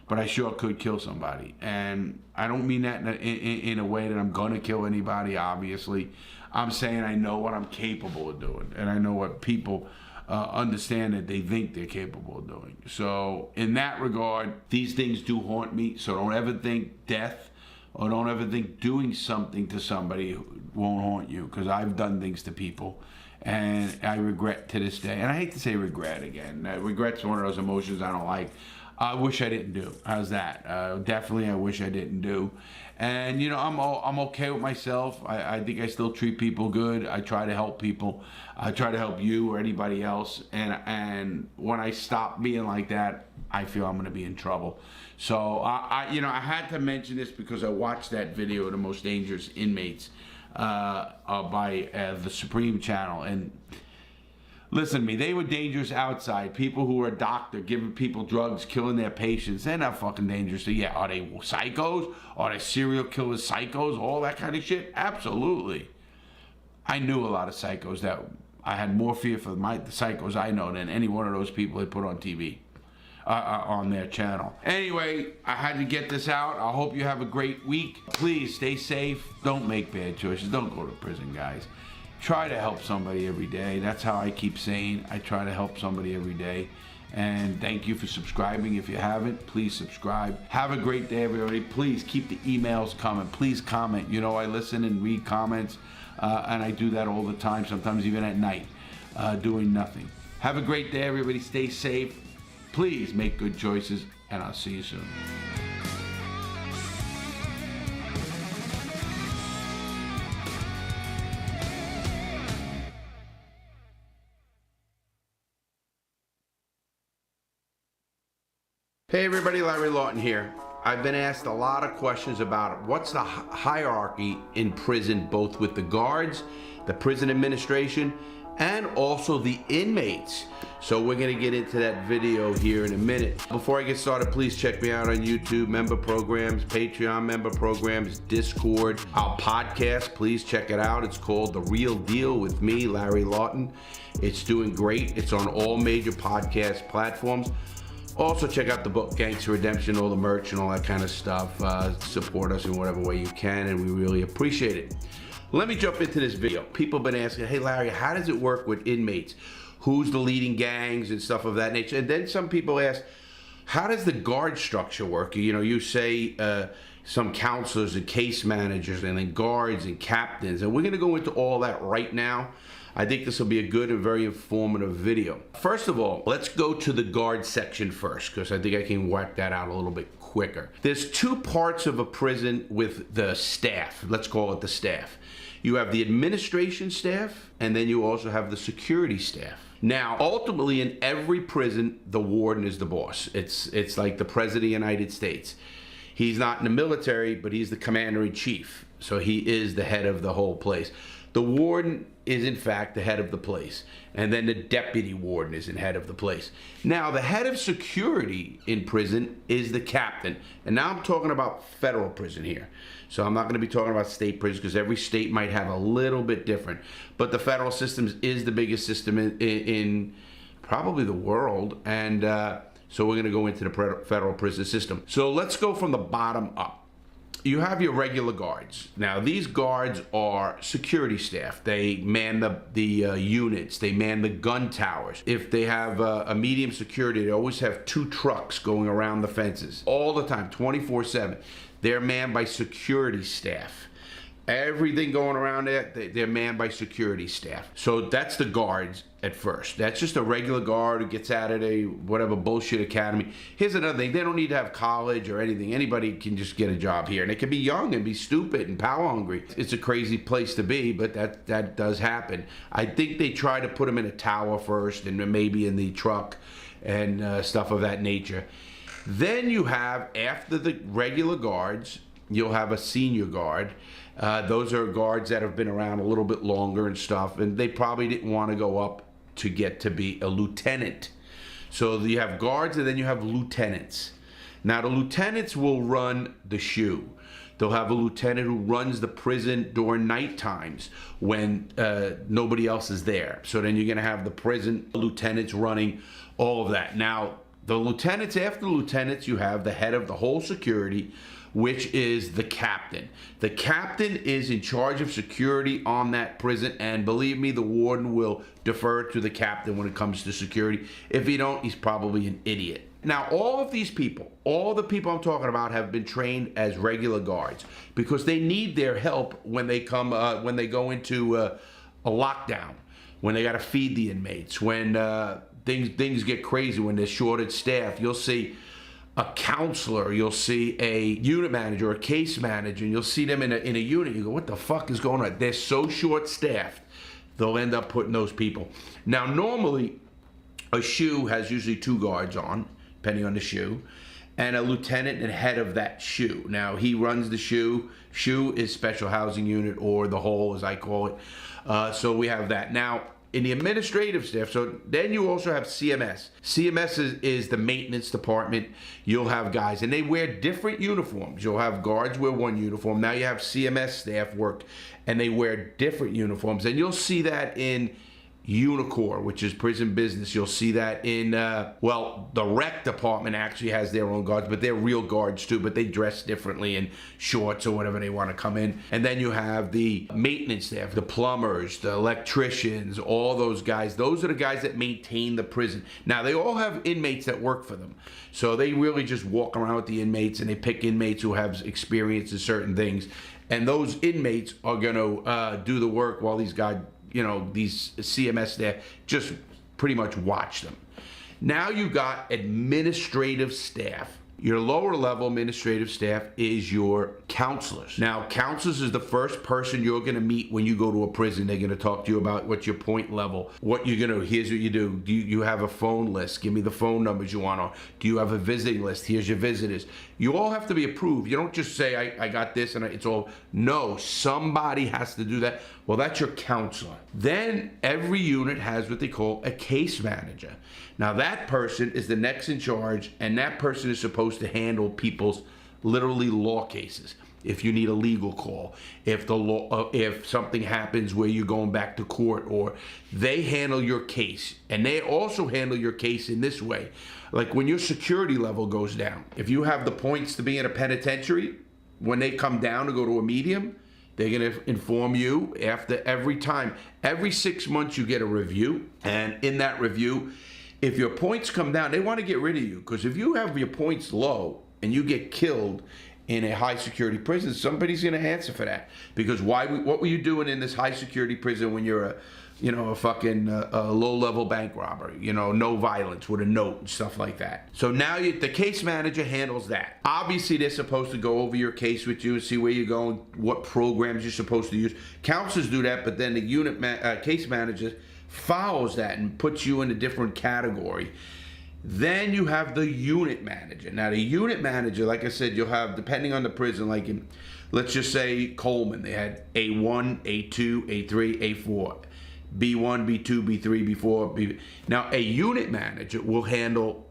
[SPEAKER 7] but I sure could kill somebody. And I don't mean that in a way that I'm gonna kill anybody, obviously. I'm saying I know what I'm capable of doing, and I know what people understand that they think they're capable of doing. So in that regard, these things do haunt me. So don't ever think death, or don't ever think doing something to somebody won't haunt you, because I've done things to people and I regret to this day. And I hate to say regret again. Regret's one of those emotions I don't like. I wish I didn't do. How's that? Definitely I wish I didn't do. And I'm okay with myself. I think I still treat people good. I try to help people. I try to help you or anybody else. And when I stop being like that, I feel I'm gonna be in trouble. So I had to mention this because I watched that video of the most dangerous inmates by the Supreme channel. And listen to me, they were dangerous outside. People who were a doctor giving people drugs, killing their patients, they're not fucking dangerous. So yeah, are they psychos? Are they serial killers, psychos, all that kind of shit? Absolutely. I knew a lot of psychos that I had more fear for the psychos I know than any one of those people they put on TV, on their channel. Anyway, I had to get this out. I hope you have a great week. Please stay safe. Don't make bad choices. Don't go to prison, guys. Try to help somebody every day. That's how I keep saying. I try to help somebody every day. And thank you for subscribing. If you haven't, please subscribe. Have a great day, everybody. Please keep the emails coming. Please comment. I listen and read comments, and I do that all the time, sometimes even at night, doing nothing. Have a great day, everybody. Stay safe. Please make good choices, and I'll see you soon. Hey everybody, Larry Lawton here. I've been asked a lot of questions about what's the hierarchy in prison, both with the guards, the prison administration, and also the inmates. So we're gonna get into that video here in a minute. Before I get started, please check me out on YouTube, member programs, Patreon member programs, Discord, our podcast. Please check it out. It's called The Real Deal with me, Larry Lawton. It's doing great. It's on all major podcast platforms. Also check out the book, Gangster Redemption, all the merch and all that kind of stuff. Support us in whatever way you can, and we really appreciate it. Let me jump into this video. People have been asking, hey Larry, how does it work with inmates? Who's the leading gangs and stuff of that nature? And then some people ask, how does the guard structure work? You say some counselors and case managers and then guards and captains, and we're gonna go into all that right now. I think this will be a good and very informative video. First of all, let's go to the guard section first, because I think I can work that out a little bit quicker. There's two parts of a prison with the staff. Let's call it the staff. You have the administration staff, and then you also have the security staff. Now, ultimately, in every prison, the warden is the boss. It's like the president of the United States. He's not in the military, but he's the commander-in-chief. So he is the head of the whole place. The warden is, in fact, the head of the place. And then the deputy warden is the head of the place. Now, the head of security in prison is the captain. And now I'm talking about federal prison here. So I'm not going to be talking about state prisons, because every state might have a little bit different. But the federal system is the biggest system in probably the world. And so we're going to go into the federal prison system. So let's go from the bottom up. You have your regular guards. Now, these guards are security staff. They man the units. They man the gun towers. If they have a medium security, they always have 2 trucks going around the fences all the time, 24/7. They're manned by security staff. Everything going around there, they're manned by security staff. So that's the guards at first. That's just a regular guard who gets out of a whatever bullshit academy. Here's another thing. They don't need to have college or anything. Anybody can just get a job here. And they can be young and be stupid and power hungry. It's a crazy place to be, but that does happen. I think they try to put them in a tower first and maybe in the truck and stuff of that nature. Then you have, after the regular guards, you'll have a senior guard. Those are guards that have been around a little bit longer and stuff, and they probably didn't want to go up to get to be a lieutenant. So you have guards, and then you have lieutenants. Now, the lieutenants will run the SHU. They'll have a lieutenant who runs the prison during night times when nobody else is there. So then you're going to have the prison lieutenants running all of that. Now, the lieutenants, after the lieutenants, you have the head of the whole security, which is the captain. The captain is in charge of security on that prison, and believe me, the warden will defer to the captain when it comes to security. If he don't, he's probably an idiot. Now, all of these people, all the people I'm talking about, have been trained as regular guards because they need their help when they come, when they go into a lockdown, when they got to feed the inmates, when things get crazy, when they're short at staff. You'll see a counselor, you'll see a unit manager, a case manager, and you'll see them in a unit. You go, what the fuck is going on? They're so short-staffed, they'll end up putting those people. Now, normally, a SHU has usually 2 guards on, depending on the SHU, and a lieutenant and head of that SHU. Now, he runs the SHU. SHU is Special Housing Unit, or the Hole, as I call it. So we have that. Now, in the administrative staff, so then you also have CMS. CMS is the maintenance department. You'll have guys, and they wear different uniforms. You'll have guards wear one uniform. Now you have CMS staff work, and they wear different uniforms. And you'll see that in Unicor, which is prison business. You'll see that in, well, the rec department actually has their own guards, but they're real guards too, but they dress differently in shorts or whatever they want to come in. And then you have the maintenance staff, the plumbers, the electricians, all those guys. Those are the guys that maintain the prison. Now, they all have inmates that work for them. So they really just walk around with the inmates, and they pick inmates who have experience in certain things. And those inmates are going to do the work while these guys, you know, these CMS there just pretty much watch them. Now you got administrative staff. Your lower level administrative staff is your counselors. Now, counselors is the first person you're going to meet when you go to a prison. They're going to talk to you about what's your point level, what you're going to, here's what you do. Do you have a phone list? Give me the phone numbers you want on. Do you have a visiting list? Here's your visitors. You all have to be approved. You don't just say, I got this and it's all. No, somebody has to do that. Well, that's your counselor. Then every unit has what they call a case manager. Now, that person is the next in charge, and that person is supposed to handle people's literally law cases. If you need a legal call, if the law, if something happens where you're going back to court, or they handle your case, and they also handle your case in this way. Like when your security level goes down, if you have the points to be in a penitentiary, when they come down to go to a medium, they're going to inform you after every time. Every 6 months you get a review, and in that review, if your points come down, they want to get rid of you, because if you have your points low and you get killed in a high security prison, somebody's going to answer for that. Because what were you doing in this high security prison when you're you know, a fucking low-level bank robber, you know, no violence with a note and stuff like that. So now the case manager handles that. Obviously, they're supposed to go over your case with you and see where you're going, what programs you're supposed to use. Counselors do that, but then the case manager follows that and puts you in a different category. Then you have the unit manager. Now, the unit manager, like I said, you'll have, depending on the prison, like in, let's just say Coleman, they had A1, A2, A3, A4. B1, B2, B3, B4, B. Now, a unit manager will handle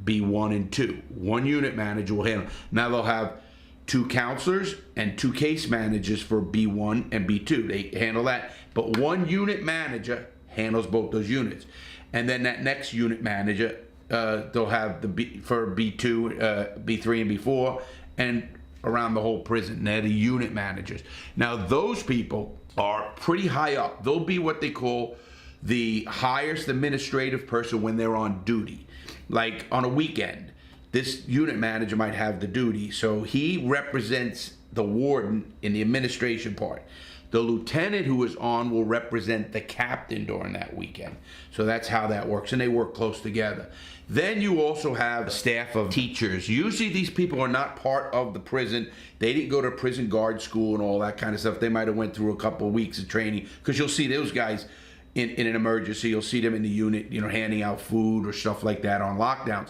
[SPEAKER 7] B1 and 2. One unit manager will handle. Now, they'll have 2 counselors and 2 case managers for B1 and B2. They handle that. But one unit manager handles both those units. And then that next unit manager, they'll have for B2, B3, and B4, and around the whole prison. They're the unit managers. Now, those people are pretty high up. They'll be what they call the highest administrative person when they're on duty. Like on a weekend, this unit manager might have the duty, so he represents the warden in the administration part. The lieutenant who is on will represent the captain during that weekend. So that's how that works, and they work close together. Then you also have a staff of teachers. Usually these people are not part of the prison. They didn't go to prison guard school and all that kind of stuff. They might have went through a couple of weeks of training, because you'll see those guys in an emergency. You'll see them in the unit, you know, handing out food or stuff like that on lockdowns.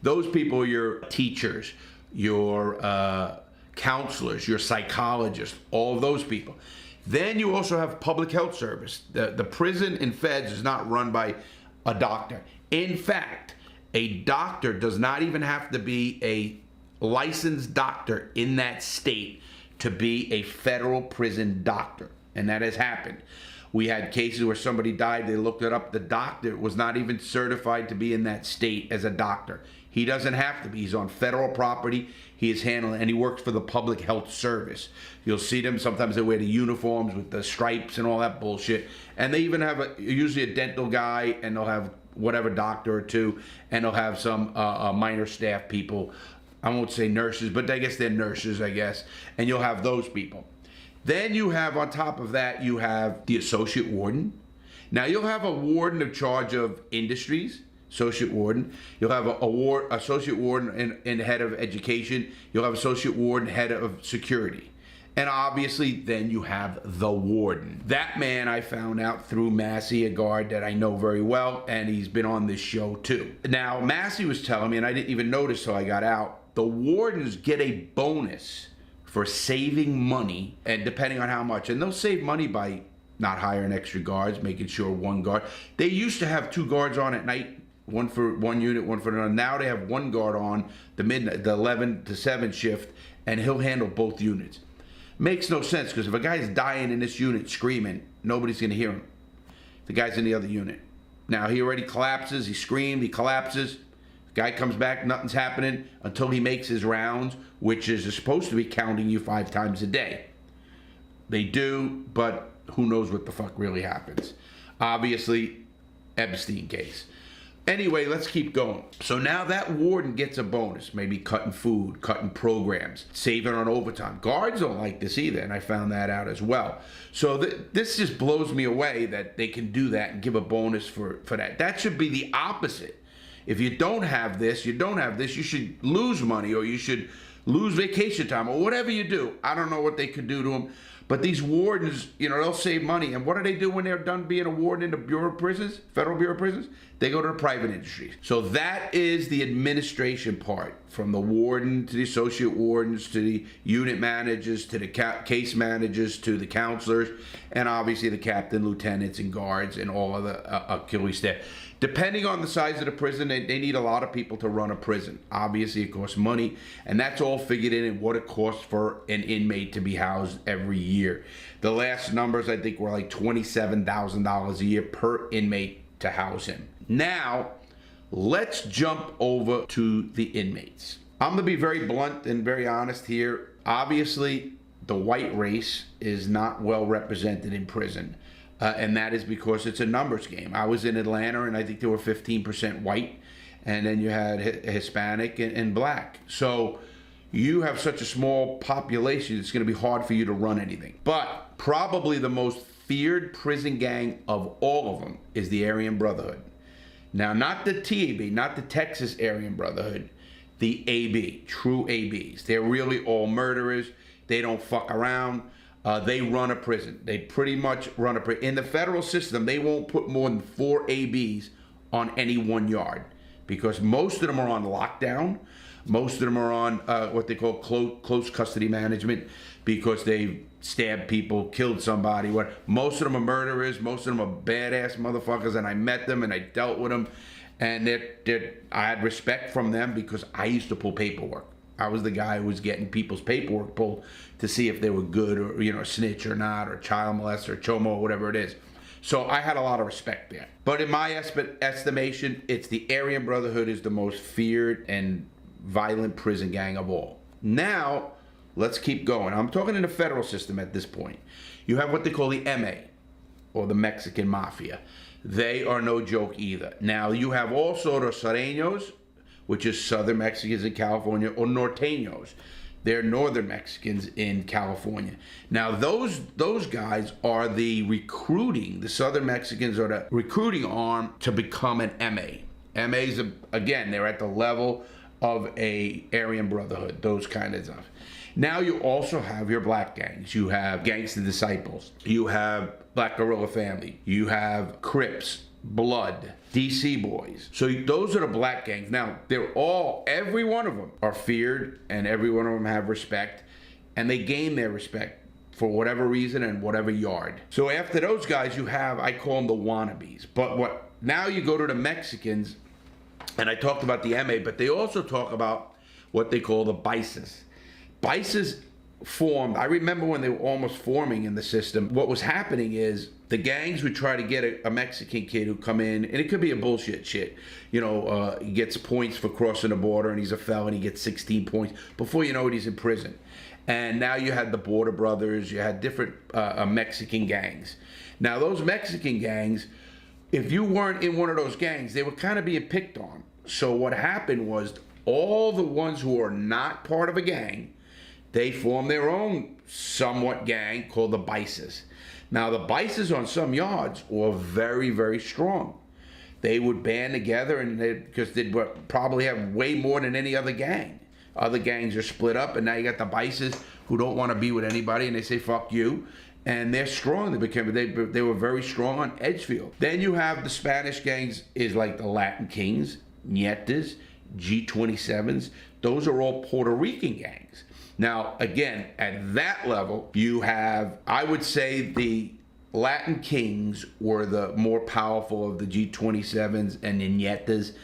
[SPEAKER 7] Those people are your teachers, your counselors, your psychologists, all of those people. Then you also have public health service. The prison and feds is not run by a doctor. In fact, a doctor does not even have to be a licensed doctor in that state to be a federal prison doctor. And that has happened. We had cases where somebody died, they looked it up, the doctor was not even certified to be in that state as a doctor. He doesn't have to be. He's on federal property. He is handling, and he works for the public health service. You'll see them, sometimes they wear the uniforms with the stripes and all that bullshit. And they even have usually a dental guy, and they'll have whatever doctor or two, and they'll have some minor staff people. I won't say nurses, but I guess they're nurses, I guess. And you'll have those people. Then you have, on top of that, you have the associate warden. Now, you'll have a warden in charge of industries, associate warden. You'll have associate warden and head of education. You'll have associate warden, head of security. And obviously, then you have the warden. That man I found out through Massey, a guard that I know very well, and he's been on this show too. Now, Massey was telling me, and I didn't even notice till I got out, the wardens get a bonus for saving money, and depending on how much. And they'll save money by not hiring extra guards, making sure one guard. They used to have 2 guards on at night, one for one unit, one for another. Now they have 1 guard on the 11 to 7 shift, and he'll handle both units. Makes no sense, because if a guy's dying in this unit screaming, nobody's going to hear him. The guy's in the other unit. Now he already collapses, he screamed, he collapses. Guy comes back, nothing's happening until he makes his rounds, which is supposed to be counting you 5 times a day. They do, but who knows what the fuck really happens. Obviously, Epstein case. Anyway, let's keep going. So now that warden gets a bonus, maybe cutting food, cutting programs, saving on overtime. Guards don't like this either, and I found that out as well. So this just blows me away that they can do that and give a bonus for that. That should be the opposite. If you don't have this, you should lose money, or you should lose vacation time, or whatever you do. I don't know what they could do to them. But these wardens, you know, they'll save money. And what do they do when they're done being a warden in the Bureau of Prisons, Federal Bureau of Prisons? They go to the private industries. So that is the administration part, from the warden to the associate wardens to the unit managers to the case managers to the counselors, and obviously the captain, lieutenants, and guards, and all of the auxiliary staff. Depending on the size of the prison, they need a lot of people to run a prison. Obviously, it costs money, and that's all figured in what it costs for an inmate to be housed every year. The last numbers, I think, were like $27,000 a year per inmate to house him. Now, let's jump over to the inmates. I'm going to be very blunt and very honest here. Obviously, the white race is not well represented in prison. And that is because it's a numbers game. I was in Atlanta, and I think there were 15% white, and then you had Hispanic and black. So you have such a small population, it's going to be hard for you to run anything. But probably the most feared prison gang of all of them is the Aryan Brotherhood. Now, not the TAB, not the Texas Aryan Brotherhood, the AB, true ABs. They're really all murderers. They don't fuck around. They run a prison. They pretty much run a prison. In the federal system, they won't put more than 4 ABs on any 1 yard because most of them are on lockdown. Most of them are on what they call close custody management because they've stabbed people, killed somebody. Most of them are murderers. Most of them are badass motherfuckers, and I met them and I dealt with them, and I had respect from them because I used to pull paperwork. I was the guy who was getting people's paperwork pulled to see if they were good or, you know, snitch or not, or child molester, or chomo, or whatever it is. So I had a lot of respect there. But in my estimation, it's the Aryan Brotherhood is the most feared and violent prison gang of all. Now, let's keep going. I'm talking in the federal system at this point. You have what they call the MA, or the Mexican Mafia. They are no joke either. Now, you have also the Sureños, which is Southern Mexicans in California, or Norteños. They're Northern Mexicans in California. Now, those guys are the recruiting, the Southern Mexicans are the recruiting arm to become an MA. MAs, again, they're at the level of a Aryan Brotherhood, those kind of stuff. Now you also have your black gangs. You have Gangsta Disciples. You have Black Guerrilla Family. You have Crips, Blood, DC Boys. So those are the black gangs. Now, every one of them are feared, and every one of them have respect, and they gain their respect for whatever reason and whatever yard. So after those guys, you have, I call them the wannabes. But now you go to the Mexicans, and I talked about the MA, but they also talk about what they call the BICES. BICES formed, I remember when they were almost forming in the system, what was happening is the gangs would try to get a Mexican kid who come in, and it could be a bullshit shit. You know, he gets points for crossing the border, and he's a felon, he gets 16 points. Before you know it, he's in prison. And now you had the Border Brothers, you had different Mexican gangs. Now those Mexican gangs, if you weren't in one of those gangs, they were kind of being picked on. So what happened was all the ones who are not part of a gang, they formed their own somewhat gang called the BICES. Now the BICES on some yards were very, very strong. They would band together, and because they'd probably have way more than any other gang. Other gangs are split up, and now you got the BICES who don't want to be with anybody, and they say fuck you. And they're strong. They were very strong on Edgefield. Then you have the Spanish gangs, is like the Latin Kings, Nietas, G27s. Those are all Puerto Rican gangs. Now, again, at that level, you have, I would say the Latin Kings were the more powerful of the G27s and the Nietas.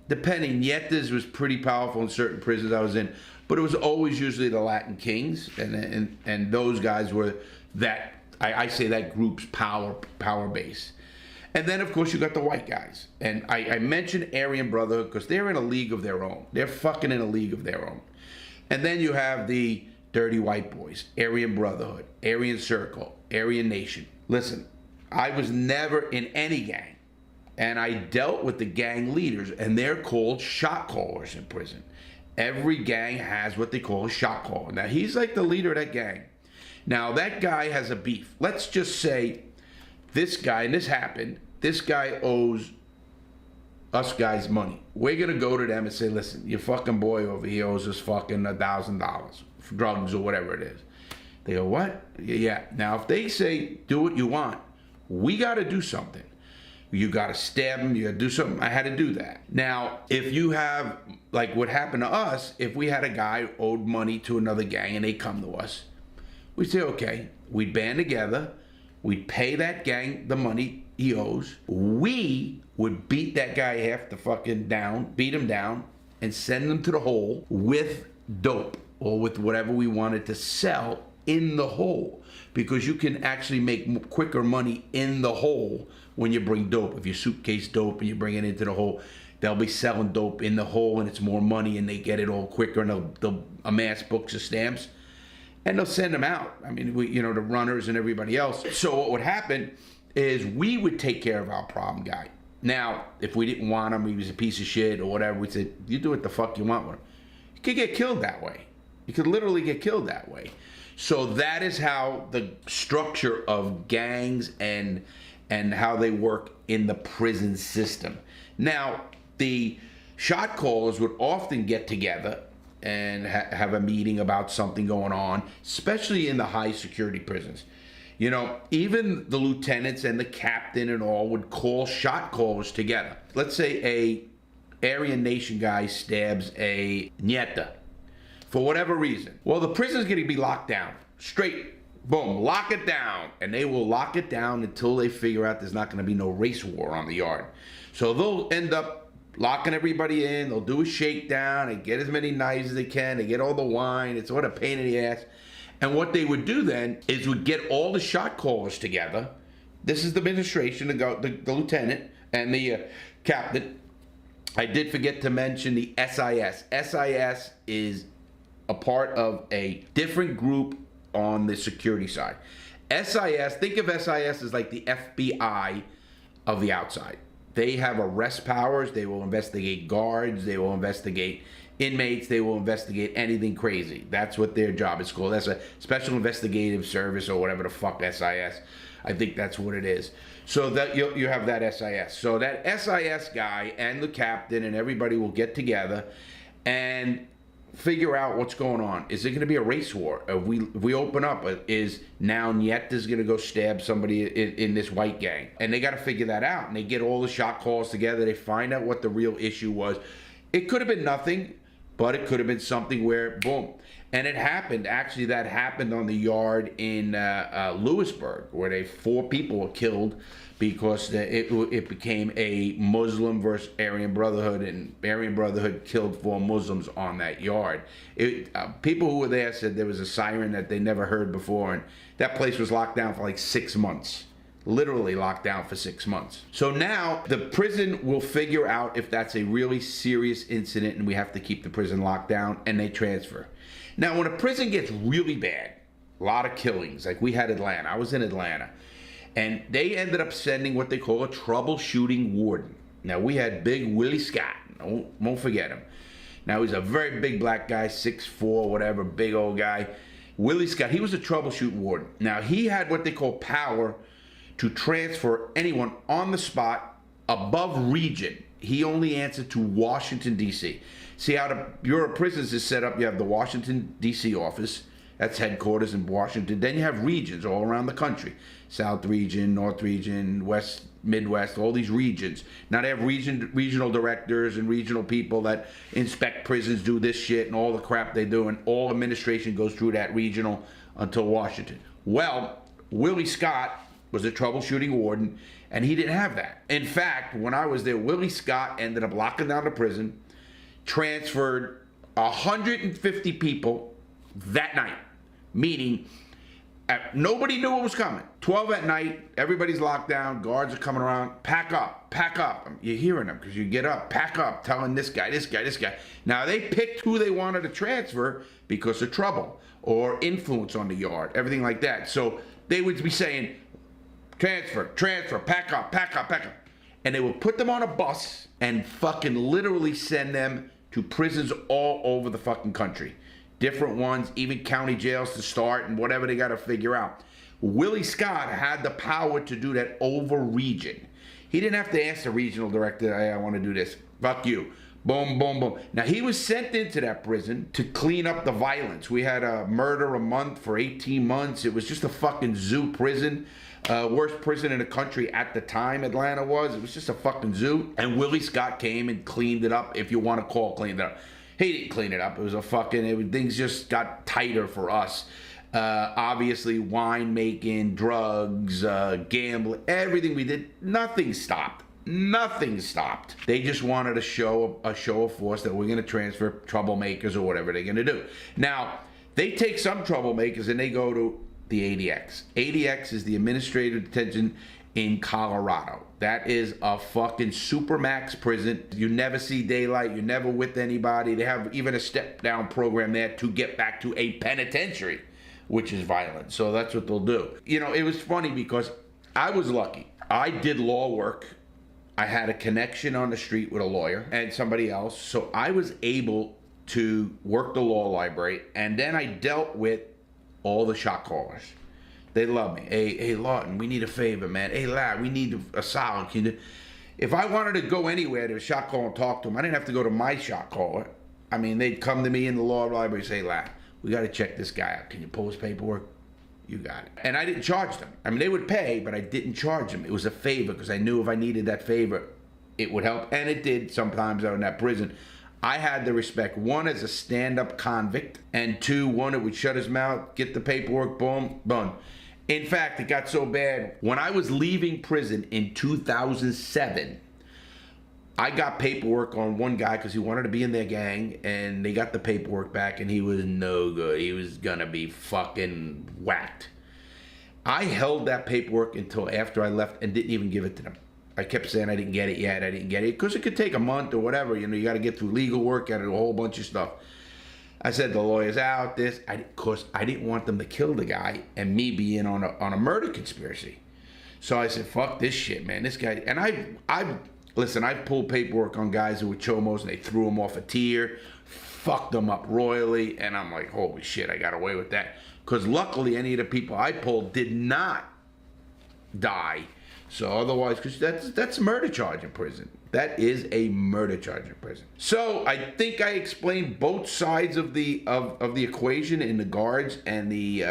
[SPEAKER 7] Depending, Nietas was pretty powerful in certain prisons I was in, but it was always usually the Latin Kings, and those guys were that, I say that group's power base. And then, of course, you got the white guys. And I mentioned Aryan Brotherhood because they're in a league of their own. They're fucking in a league of their own. And then you have the Dirty White Boys, Aryan Brotherhood, Aryan Circle, Aryan Nation. Listen, I was never in any gang, and I dealt with the gang leaders, and they're called shot callers in prison. Every gang has what they call a shot caller. Now, he's like the leader of that gang. Now, that guy has a beef. Let's just say this guy, and this happened, this guy owes us guys money. We're gonna go to them and say, listen, your fucking boy over here owes us fucking $1,000 for drugs or whatever it is. They go, what? Yeah. Now, if they say, do what you want, we gotta do something. You gotta stab him, you gotta do something. I had to do that. Now, if you have, like what happened to us, if we had a guy who owed money to another gang and they come to us, we'd say, okay, we'd band together, we'd pay that gang the money he owes. We would beat that guy half the fucking down, beat him down, and send him to the hole with dope or with whatever we wanted to sell in the hole. Because you can actually make quicker money in the hole when you bring dope. If you suitcase dope and you bring it into the hole, they'll be selling dope in the hole, and it's more money, and they get it all quicker, and they'll amass books of stamps, and they'll send them out. I mean, the runners and everybody else. So what would happen is we would take care of our problem guy. Now, if we didn't want him, he was a piece of shit or whatever, we'd say, you do what the fuck you want with him. You could get killed that way. You could literally get killed that way. So that is how the structure of gangs and how they work in the prison system. Now, the shot callers would often get together and have a meeting about something going on, especially in the high security prisons. You know, even the lieutenants and the captain and all would call shot callers together. Let's say a Aryan Nation guy stabs a Nieta for whatever reason. Well, the prison's gonna be locked down. Straight, boom, lock it down. And they will lock it down until they figure out there's not gonna be no race war on the yard. So they'll end up locking everybody in. They'll do a shakedown and get as many knives as they can. They get all the wine. It's what a pain in the ass. And what they would do then is would get all the shot callers together. This is the administration, the lieutenant and the captain. I did forget to mention the SIS. SIS is a part of a different group on the security side. SIS, think of SIS as like the FBI of the outside. They have arrest powers. They will investigate guards. They will investigate inmates. They will investigate anything crazy. That's what their job is called. That's a Special Investigative Service or whatever the fuck SIS. I think that's what it is. So that you have that SIS. So that SIS guy and the captain and everybody will get together and figure out what's going on. Is it going to be a race war? If we open up, is now Nieta's going to go stab somebody in this white gang? And they got to figure that out. And they get all the shot calls together. They find out what the real issue was. It could have been nothing, but it could have been something where, boom. And it happened. Actually, that happened on the yard in Lewisburg, where 4 people were killed because it became a Muslim versus Aryan Brotherhood, and Aryan Brotherhood killed 4 Muslims on that yard. People who were there said there was a siren that they never heard before, and that place was locked down for like 6 months. Literally locked down for 6 months. So now the prison will figure out if that's a really serious incident and we have to keep the prison locked down, and they transfer. Now, when a prison gets really bad, a lot of killings, like we had Atlanta. I was in Atlanta. And they ended up sending what they call a troubleshooting warden. Now, we had big Willie Scott. Won't forget him. Now, he's a very big black guy, 6'4", whatever, big old guy. Willie Scott, he was a troubleshooting warden. Now, he had what they call power to transfer anyone on the spot above region. He only answered to Washington, D.C. See how the Bureau of Prisons is set up? You have the Washington, D.C. office. That's headquarters in Washington. Then you have regions all around the country. South region, North region, West, Midwest, all these regions. Now they have regional directors and regional people that inspect prisons, do this shit and all the crap they do, and all administration goes through that regional until Washington. Well, Willie Scott was a troubleshooting warden, and he didn't have that. In fact, when I was there, Willie Scott ended up locking down the prison, transferred 150 people that night, meaning nobody knew what was coming. 12 at night, everybody's locked down, guards are coming around, pack up, pack up. You're hearing them because you get up, pack up, telling this guy, this guy, this guy. Now, they picked who they wanted to transfer because of trouble or influence on the yard, everything like that. So they would be saying, transfer, transfer, pack up, pack up, pack up. And they would put them on a bus and fucking literally send them to prisons all over the fucking country. Different ones, even county jails to start and whatever they got to figure out. Willie Scott had the power to do that over region. He didn't have to ask the regional director, hey, I want to do this. Fuck you. Boom, boom, boom. Now, he was sent into that prison to clean up the violence. We had a murder a month for 18 months. It was just a fucking zoo prison. Worst prison in the country at the time, Atlanta was. It was just a fucking zoo. And Willie Scott came and cleaned it up, if you want to call cleaned it up. He didn't clean it up. It was a fucking, things just got tighter for us. Obviously, wine making, drugs, gambling, everything we did, nothing stopped. Nothing stopped. They just wanted a show of force that we're going to transfer troublemakers or whatever they're going to do. Now, they take some troublemakers and they go to the ADX. ADX is the administrative detention in Colorado. That is a fucking supermax prison. You never see daylight. You're never with anybody. They have even a step-down program there to get back to a penitentiary, which is violent. So that's what they'll do. You know, it was funny because I was lucky. I did law work. I had a connection on the street with a lawyer and somebody else. So I was able to work the law library. And then I dealt with all the shot callers. They love me. Hey, Lawton, we need a favor, man. Hey, Larry, we need a solid. If I wanted to go anywhere to a shot caller and talk to them, I didn't have to go to my shot caller. I mean, they'd come to me in the law library and say, Larry, we got to check this guy out. Can you pull his paperwork? You got it. And I didn't charge them. I mean, they would pay, but I didn't charge them. It was a favor because I knew if I needed that favor, it would help. And it did sometimes out in that prison. I had the respect, one, as a stand-up convict, and two, one that would shut his mouth, get the paperwork, boom, boom. In fact, it got so bad, when I was leaving prison in 2007, I got paperwork on one guy because he wanted to be in their gang, and they got the paperwork back, and he was no good. He was gonna be fucking whacked. I held that paperwork until after I left and didn't even give it to them. I kept saying I didn't get it yet, because it could take a month or whatever. You know, you got to get through legal work, got to do a whole bunch of stuff. I said the lawyer's out. Because I didn't want them to kill the guy and me be in on a murder conspiracy. So I said, fuck this shit, man. This guy, and I pulled paperwork on guys who were chomos and they threw them off a tier, fucked them up royally, and I'm like, holy shit, I got away with that. Because luckily, any of the people I pulled did not die. So otherwise, because that's a murder charge in prison. That is a murder charge in prison. So I think I explained both sides of the equation in the guards and the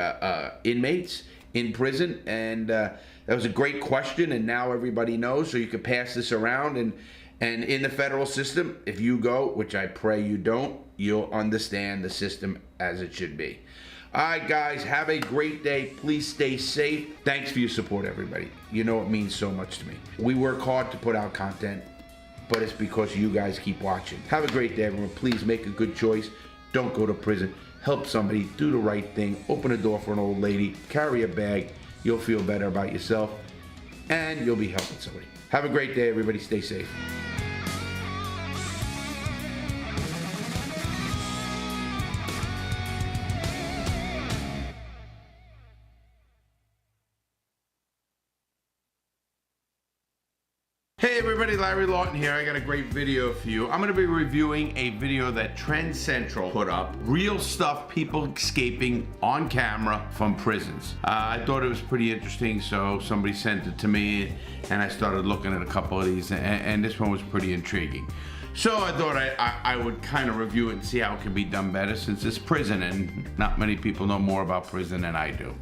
[SPEAKER 7] inmates in prison, and that was a great question. And now everybody knows, so you can pass this around. And in the federal system, if you go, which I pray you don't, you'll understand the system as it should be. All right, guys, have a great day. Please stay safe. Thanks for your support, everybody. You know it means so much to me. We work hard to put out content, but it's because you guys keep watching. Have a great day, everyone. Please make a good choice. Don't go to prison. Help somebody. Do the right thing. Open a door for an old lady. Carry a bag. You'll feel better about yourself, and you'll be helping somebody. Have a great day, everybody. Stay safe. Hey everybody, Larry Lawton here. I got a great video for you. I'm going to be reviewing a video that Trend Central put up. Real stuff, people escaping on camera from prisons. I thought it was pretty interesting, so somebody sent it to me and I started looking at a couple of these, and this one was pretty intriguing. So I thought I would kind of review it and see how it can be done better, since it's prison and not many people know more about prison than I do.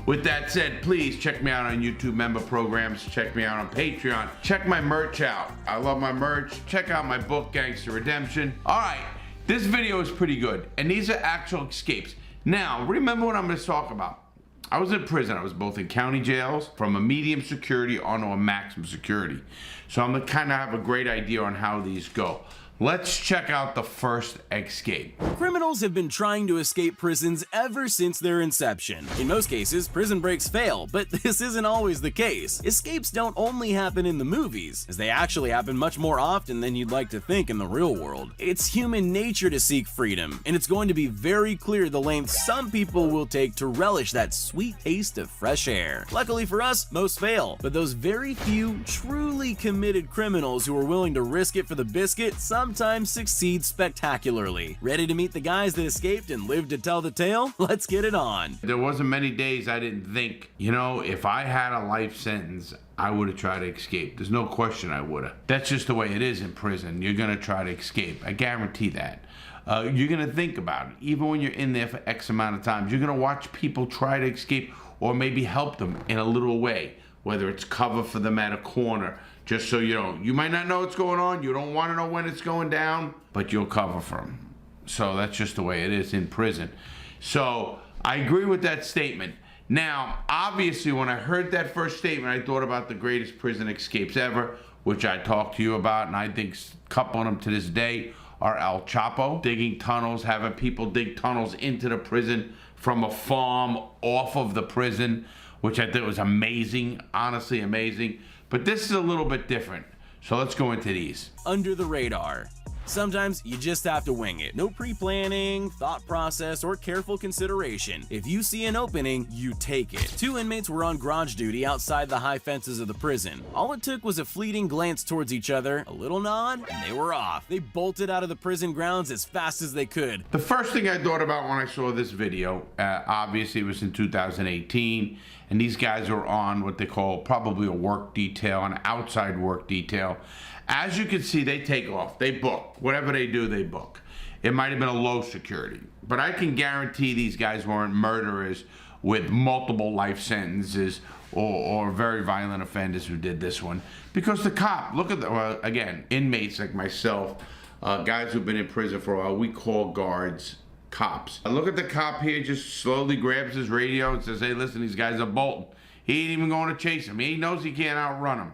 [SPEAKER 7] With that said, please check me out on YouTube member programs. Check me out on Patreon. Check my merch out. I love my merch. Check out my book, Gangster Redemption. All right, this video is pretty good, and these are actual escapes. Now, remember what I'm going to talk about. I was in prison. I was both in county jails, from a medium security onto a maximum security. So I'm going to kind of have a great idea on how these go. Let's check out the first escape.
[SPEAKER 8] Criminals have been trying to escape prisons ever since their inception. In most cases, prison breaks fail, but this isn't always the case. Escapes don't only happen in the movies, as they actually happen much more often than you'd like to think in the real world. It's human nature to seek freedom, and it's going to be very clear the lengths some people will take to relish that sweet taste of fresh air. Luckily for us, most fail, but those very few truly committed criminals who are willing to risk it for the biscuit sometimes succeed spectacularly. Ready to meet the guys that escaped and lived to tell the tale? Let's get it on.
[SPEAKER 7] There wasn't many days I didn't think, you know, if I had a life sentence, I would have tried to escape. There's no question I would have. That's just the way it is in prison. You're gonna try to escape. I guarantee that. You're gonna think about it. Even when you're in there for X amount of times, you're gonna watch people try to escape, or maybe help them in a little way, whether it's cover for them at a corner, just so you might not know what's going on, you don't want to know when it's going down, but you'll cover for them. So that's just the way it is in prison. So I agree with that statement. Now, obviously, when I heard that first statement, I thought about the greatest prison escapes ever, which I talked to you about, and I think a couple of them to this day are El Chapo, digging tunnels, having people dig tunnels into the prison from a farm off of the prison, which I thought was amazing, honestly amazing. But this is a little bit different. So let's go into these.
[SPEAKER 8] Under the radar. Sometimes you just have to wing it. No pre-planning, thought process, or careful consideration. If you see an opening, you take it. Two inmates were on garage duty outside the high fences of the prison. All it took was a fleeting glance towards each other, a little nod, and they were off. They bolted out of the prison grounds as fast as they could.
[SPEAKER 7] The first thing I thought about when I saw this video, obviously it was in 2018, and these guys are on what they call probably a work detail, an outside work detail. As you can see, they take off, they book. Whatever they do, they book. It might have been a low security, but I can guarantee these guys weren't murderers with multiple life sentences or very violent offenders who did this one. Because the cop, look at the, again, inmates like myself, guys who've been in prison for a while, we call guards cops. Look at the cop here, just slowly grabs his radio and says, hey, listen, these guys are bolting. He ain't even going to chase him. He knows he can't outrun him.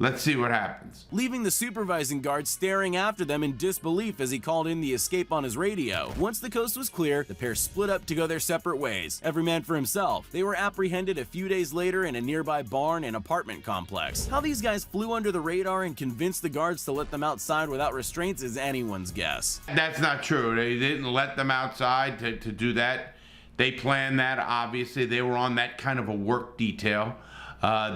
[SPEAKER 7] Let's see what happens.
[SPEAKER 8] Leaving the supervising guard staring after them in disbelief as he called in the escape on his radio. Once the coast was clear, the pair split up to go their separate ways, every man for himself. They were apprehended a few days later in a nearby barn and apartment complex. How these guys flew under the radar and convinced the guards to let them outside without restraints is anyone's guess.
[SPEAKER 7] That's not true. They didn't let them outside to do that. They planned that, obviously. They were on that kind of a work detail.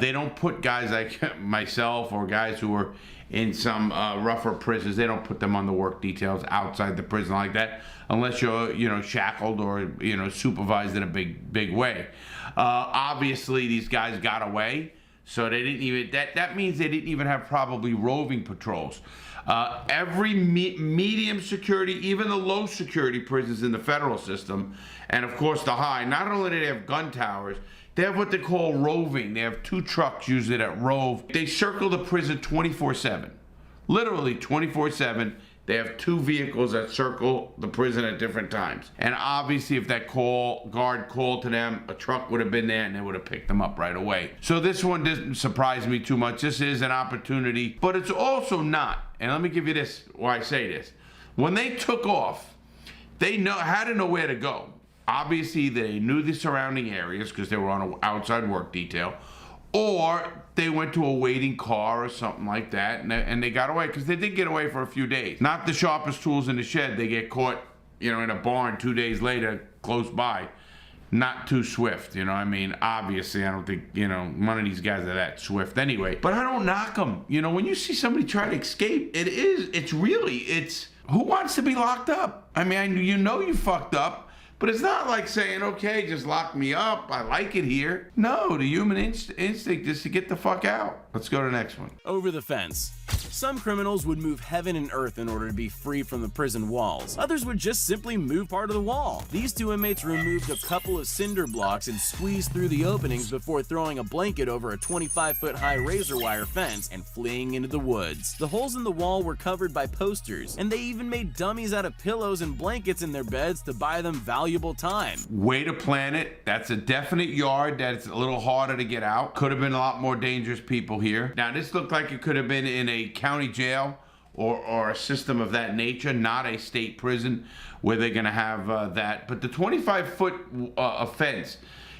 [SPEAKER 7] They don't put guys like myself or guys who are in some rougher prisons, they don't put them on the work details outside the prison like that unless you're, shackled or, supervised in a big way. Obviously, these guys got away, so they didn't even, that means they didn't even have probably roving patrols. Every medium security, even the low security prisons in the federal system, and of course the high, not only do they have gun towers, they have what they call roving. They have two trucks usually that rove. They circle the prison 24/7. Literally 24/7. They have two vehicles that circle the prison at different times. And obviously if that guard called to them, a truck would have been there and they would have picked them up right away. So this one doesn't surprise me too much. This is an opportunity, but it's also not. And let me give you this, why I say this. When they took off, they had to know where to go. Obviously, they knew the surrounding areas because they were on an outside work detail, or they went to a waiting car or something like that, and they got away because they did get away for a few days. Not the sharpest tools in the shed. They get caught, in a barn 2 days later, close by. Not too swift, obviously I don't think, one of these guys are that swift anyway. But I don't knock them. When you see somebody try to escape, it's who wants to be locked up? I mean, you fucked up. But it's not like saying, okay, just lock me up. I like it here. No, the human instinct is to get the fuck out. Let's go to the next one.
[SPEAKER 8] Over the fence. Some criminals would move heaven and earth in order to be free from the prison walls. Others would just simply move part of the wall. These two inmates removed a couple of cinder blocks and squeezed through the openings before throwing a blanket over a 25-foot high razor wire fence and fleeing into the woods. The holes in the wall were covered by posters, and they even made dummies out of pillows and blankets in their beds to buy them valuable time.
[SPEAKER 7] Way to plan it. That's a definite yard that's a little harder to get out. Could have been a lot more dangerous people here. Now, this looked like it could have been in a county jail or a system of that nature, not a state prison where they're going to have that. But the 25-foot offense,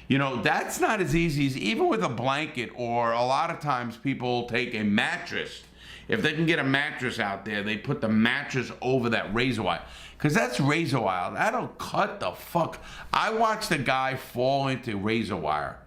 [SPEAKER 7] that's not as easy as even with a blanket, or a lot of times people take a mattress. If they can get a mattress out there, they put the mattress over that razor wire. Because that's razor wire. That'll cut the fuck. I watched a guy fall into razor wire.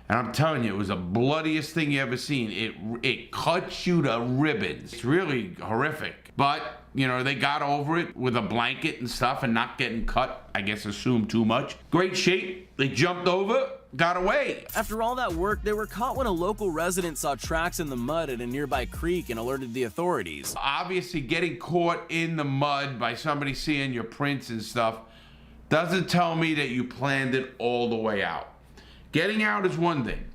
[SPEAKER 7] And I'm telling you, it was the bloodiest thing you ever seen. It cuts you to ribbons. It's really horrific. But, they got over it with a blanket and stuff and not getting cut. I guess assumed too much. Great shape. They jumped over, got away.
[SPEAKER 8] After all that work, they were caught when a local resident saw tracks in the mud at a nearby creek and alerted the authorities.
[SPEAKER 7] Obviously, getting caught in the mud by somebody seeing your prints and stuff doesn't tell me that you planned it all the way out. Getting out is one thing.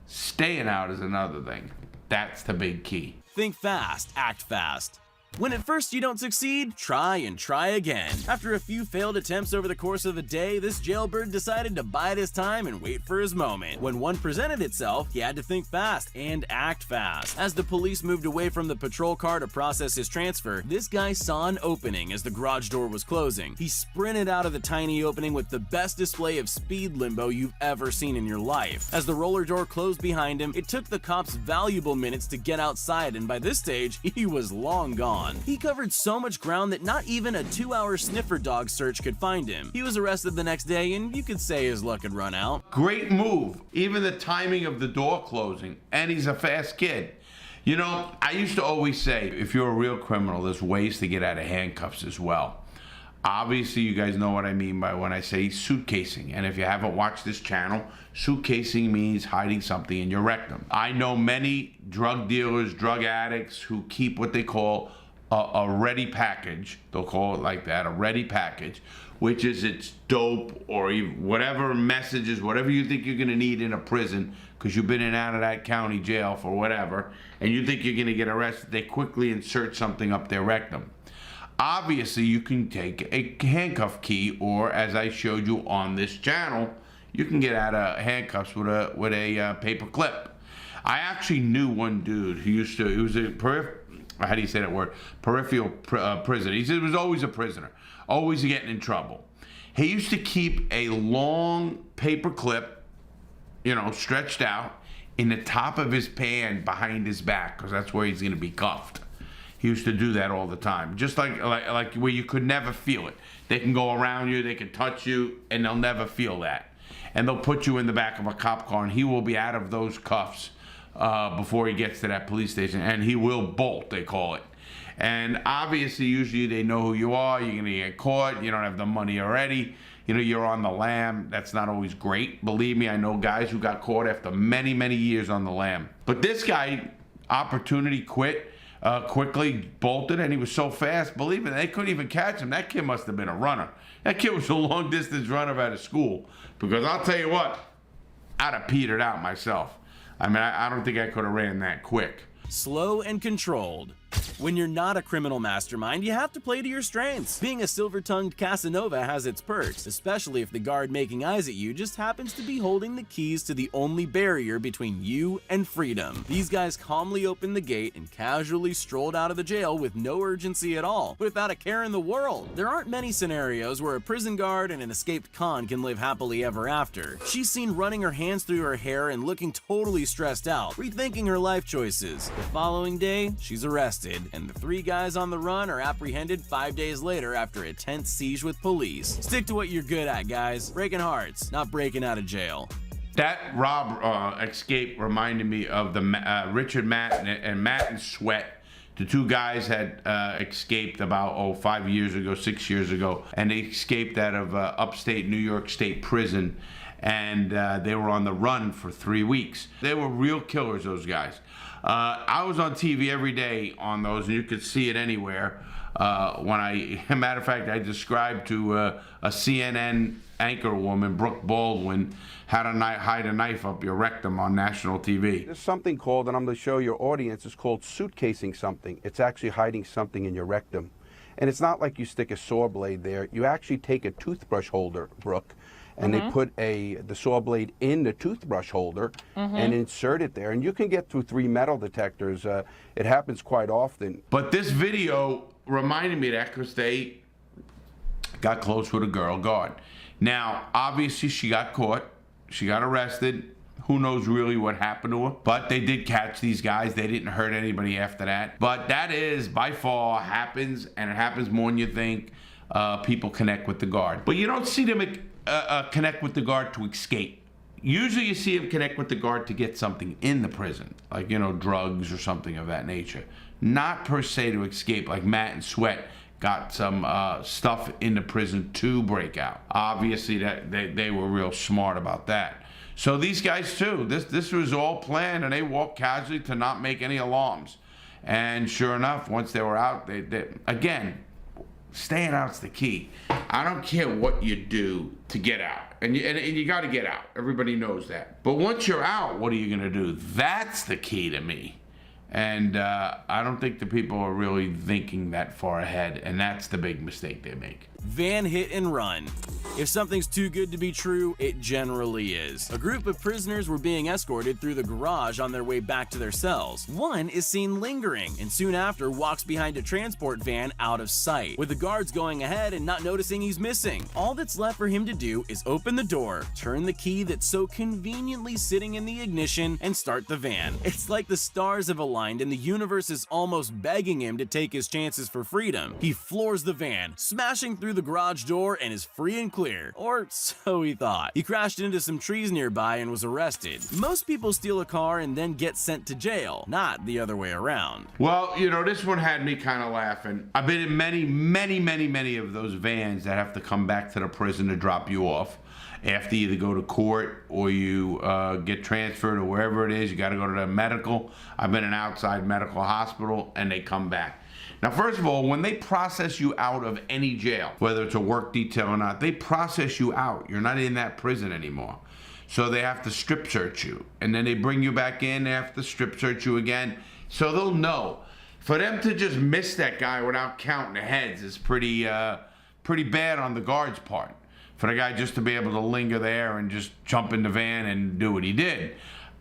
[SPEAKER 7] Staying out is another thing. That's the big key.
[SPEAKER 8] Think fast, act fast. When at first you don't succeed, try and try again. After a few failed attempts over the course of a day, this jailbird decided to bide his time and wait for his moment. When one presented itself, he had to think fast and act fast. As the police moved away from the patrol car to process his transfer, this guy saw an opening as the garage door was closing. He sprinted out of the tiny opening with the best display of speed limbo you've ever seen in your life. As the roller door closed behind him, it took the cops valuable minutes to get outside, and by this stage, he was long gone. on. He covered so much ground that not even a 2-hour sniffer dog search could find him. He was arrested the next day, and you could say his luck had run out.
[SPEAKER 7] Great move. Even the timing of the door closing. And he's a fast kid. You know, I used to always say, if you're a real criminal, there's ways to get out of handcuffs as well. Obviously, you guys know what I mean by when I say suitcasing. And if you haven't watched this channel, suitcasing means hiding something in your rectum. I know many drug dealers, drug addicts who keep what they call a ready package. They'll call it like that, a ready package, which is it's dope or whatever messages, whatever you think you're gonna need in a prison, because you've been in and out of that county jail for whatever, and you think you're gonna get arrested, they quickly insert something up their rectum. Obviously, you can take a handcuff key, or as I showed you on this channel, you can get out of handcuffs with a paper clip. I actually knew one dude who he was a how do you say that word? Peripheral prisoner. He said he was always a prisoner, always getting in trouble. He used to keep a long paper clip, you know, stretched out in the top of his pant behind his back, because that's where he's going to be cuffed. He used to do that all the time, just like where you could never feel it. They can go around you, they can touch you, and they'll never feel that. And they'll put you in the back of a cop car, and he will be out of those cuffs before he gets to that police station, and he will bolt, they call it. And obviously, usually they know who you are. You're gonna get caught. You don't have the money already. You know, you're on the lam. That's not always great. Believe me, I know guys who got caught after many, many years on the lam. But this guy, opportunity, quit. Quickly bolted, and he was so fast, believe me, they couldn't even catch him. That kid must have been a runner. That kid was a long distance runner out of school, because I'll tell you what, I'd have petered out myself. I mean, I don't think I could have ran that quick.
[SPEAKER 8] Slow and controlled. When you're not a criminal mastermind, you have to play to your strengths. Being a silver-tongued Casanova has its perks, especially if the guard making eyes at you just happens to be holding the keys to the only barrier between you and freedom. These guys calmly opened the gate and casually strolled out of the jail with no urgency at all, without a care in the world. There aren't many scenarios where a prison guard and an escaped con can live happily ever after. She's seen running her hands through her hair and looking totally stressed out, rethinking her life choices. The following day, she's arrested, and the 3 guys on the run are apprehended 5 days later after a tense siege with police. Stick to what you're good at, guys. Breaking hearts, not breaking out of jail.
[SPEAKER 7] That escape reminded me of the Richard Matt and Matt and Sweat. The 2 guys had escaped about 5 years ago, 6 years ago, and they escaped out of upstate New York State prison, and they were on the run for 3 weeks. They were real killers, those guys. I was on TV every day on those, and you could see it anywhere. Matter of fact, I described to a CNN anchor woman, Brooke Baldwin, how to hide a knife up your rectum on national TV.
[SPEAKER 9] There's something called, and I'm going to show your audience, it's called suitcasing something. It's actually hiding something in your rectum. And it's not like you stick a saw blade there. You actually take a toothbrush holder, Brooke, and they put the saw blade in the toothbrush holder and insert it there. And you can get through 3 metal detectors. It happens quite often.
[SPEAKER 7] But this video reminded me of that because they got close with a girl guard. Now, obviously, she got caught. She got arrested. Who knows really what happened to her? But they did catch these guys. They didn't hurt anybody after that. But that is, by far, happens, and it happens more than you think. People connect with the guard. But you don't see them connect with the guard to escape. Usually you see them connect with the guard to get something in the prison, like, you know, drugs or something of that nature. Not per se to escape, like Matt and Sweat got some stuff in the prison to break out. Obviously, that they were real smart about that. So these guys too, this was all planned, and they walked casually to not make any alarms. And sure enough, once they were out, they again, staying out's the key. I don't care what you do to get out, and you got to get out. Everybody knows that. But once you're out, what are you gonna do? That's the key to me. And I don't think the people are really thinking that far ahead, and that's the big mistake they make.
[SPEAKER 8] Van hit and run. If something's too good to be true, it generally is. A group of prisoners were being escorted through the garage on their way back to their cells. One is seen lingering, and soon after walks behind a transport van out of sight, with the guards going ahead and not noticing he's missing. All that's left for him to do is open the door, turn the key that's so conveniently sitting in the ignition, and start the van. It's like the stars have aligned mind and the universe is almost begging him to take his chances for freedom. He floors the van, smashing through the garage door, and is free and clear. Or so he thought. He crashed into some trees nearby and was arrested. Most people steal a car and then get sent to jail, not the other way around.
[SPEAKER 7] Well, you know, this one had me kind of laughing. I've been in many of those vans that have to come back to the prison to drop you off after you either go to court or you get transferred or wherever it is. You got to go to the medical. I've been in an outside medical hospital and they come back. Now, first of all, when they process you out of any jail, whether it's a work detail or not, they process you out. You're not in that prison anymore. So they have to strip search you. And then they bring you back in, they have to strip search you again. So they'll know. For them to just miss that guy without counting the heads is pretty bad on the guard's part. For the guy just to be able to linger there and just jump in the van and do what he did.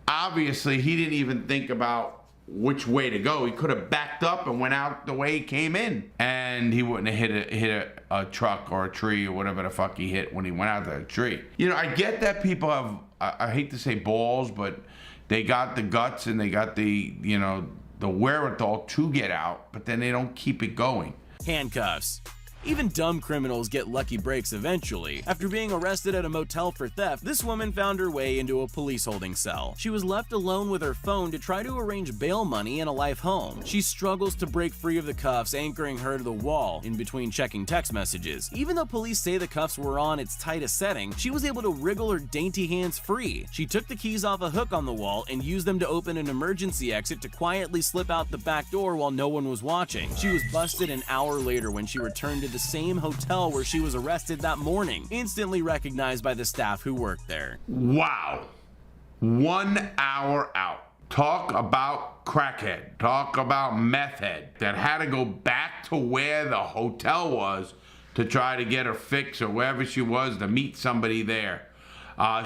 [SPEAKER 7] Obviously, he didn't even think about which way to go. He could have backed up and went out the way he came in, and he wouldn't have hit a truck or a tree or whatever the fuck he hit when he went out that tree. You know, I get that people have, I hate to say balls, but they got the guts and they got the, you know, the wherewithal to get out, but then they don't keep it going.
[SPEAKER 8] Handcuffs. Even dumb criminals get lucky breaks eventually. After being arrested at a motel for theft, this woman found her way into a police holding cell. She was left alone with her phone to try to arrange bail money and a life home. She struggles to break free of the cuffs, anchoring her to the wall in between checking text messages. Even though police say the cuffs were on its tightest setting, she was able to wriggle her dainty hands free. She took the keys off a hook on the wall and used them to open an emergency exit to quietly slip out the back door while no one was watching. She was busted an hour later when she returned to the same hotel where she was arrested that morning, instantly recognized by the staff who worked there.
[SPEAKER 7] Wow. 1 hour out. Talk about crackhead. Talk about meth head that had to go back to where the hotel was to try to get her fix or wherever she was to meet somebody there.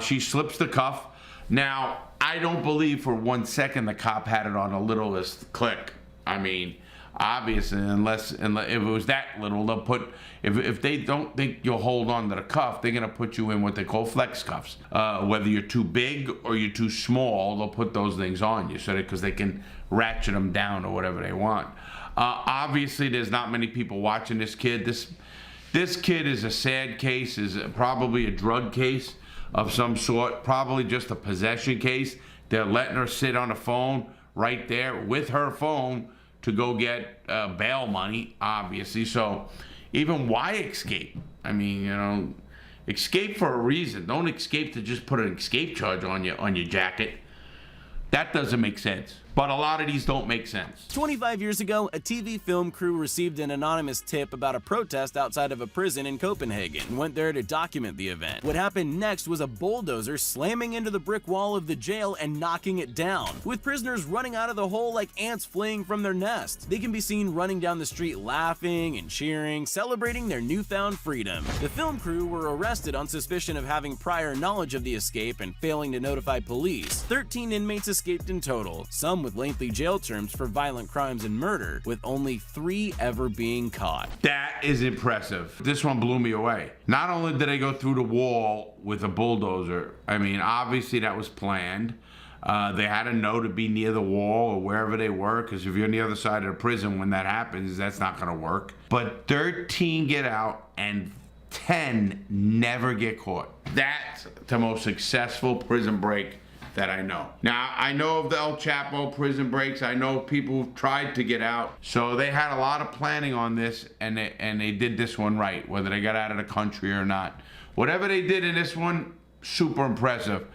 [SPEAKER 7] She slips the cuff. Now, I don't believe for 1 second the cop had it on the littlest click. I mean, obviously, unless if it was that little, they'll put, if they don't think you'll hold on to the cuff, they're gonna put you in what they call flex cuffs. Whether you're too big or you're too small, they'll put those things on you so that because they can ratchet them down or whatever they want. Obviously, there's not many people watching this kid. This kid is a sad case, is probably a drug case of some sort, probably just a possession case. They're letting her sit on the phone right there with her phone to go get bail money, obviously. So even why escape? I mean, you know, escape for a reason. Don't escape to just put an escape charge on your jacket. That doesn't make sense. But a lot of these don't make sense.
[SPEAKER 8] 25 years ago, a TV film crew received an anonymous tip about a protest outside of a prison in Copenhagen and went there to document the event. What happened next was a bulldozer slamming into the brick wall of the jail and knocking it down, with prisoners running out of the hole like ants fleeing from their nest. They can be seen running down the street laughing and cheering, celebrating their newfound freedom. The film crew were arrested on suspicion of having prior knowledge of the escape and failing to notify police. 13 inmates escaped in total, some with lengthy jail terms for violent crimes and murder, with only 3 ever being caught.
[SPEAKER 7] That is impressive. This one blew me away. Not only did they go through the wall with a bulldozer, I mean, obviously that was planned. They had to know to be near the wall or wherever they were, because if you're on the other side of the prison when that happens, that's not going to work. But 13 get out and 10 never get caught. That's the most successful prison break that I know. Now, I know of the El Chapo prison breaks. I know people who've tried to get out. So they had a lot of planning on this, and they did this one right, whether they got out of the country or not. Whatever they did in this one, super impressive.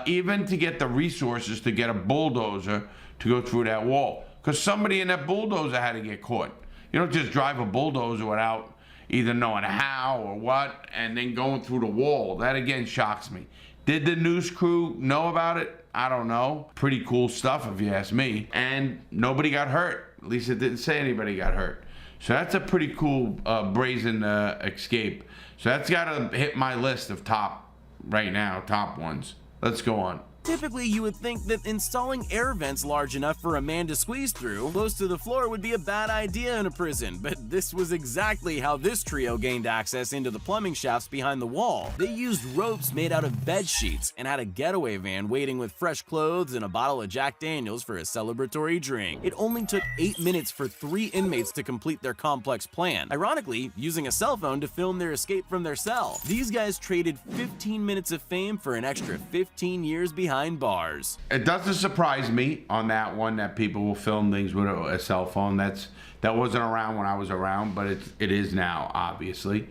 [SPEAKER 7] Even to get the resources to get a bulldozer to go through that wall. Because somebody in that bulldozer had to get caught. You don't just drive a bulldozer without either knowing how or what, and then going through the wall. That again shocks me. Did the news crew know about it? I don't know. Pretty cool stuff if you ask me. And nobody got hurt. At least it didn't say anybody got hurt. So that's a pretty cool brazen escape. So that's got to hit my list of top right now, top ones. Let's go on.
[SPEAKER 8] Typically, you would think that installing air vents large enough for a man to squeeze through close to the floor would be a bad idea in a prison, but this was exactly how this trio gained access into the plumbing shafts behind the wall. They used ropes made out of bed sheets and had a getaway van waiting with fresh clothes and a bottle of Jack Daniels for a celebratory drink. It only took 8 minutes for 3 inmates to complete their complex plan, ironically using a cell phone to film their escape from their cell. These guys traded 15 minutes of fame for an extra 15 years behind bars.
[SPEAKER 7] It doesn't surprise me on that one that people will film things with a cell phone. That wasn't around when I was around, but it is now, obviously.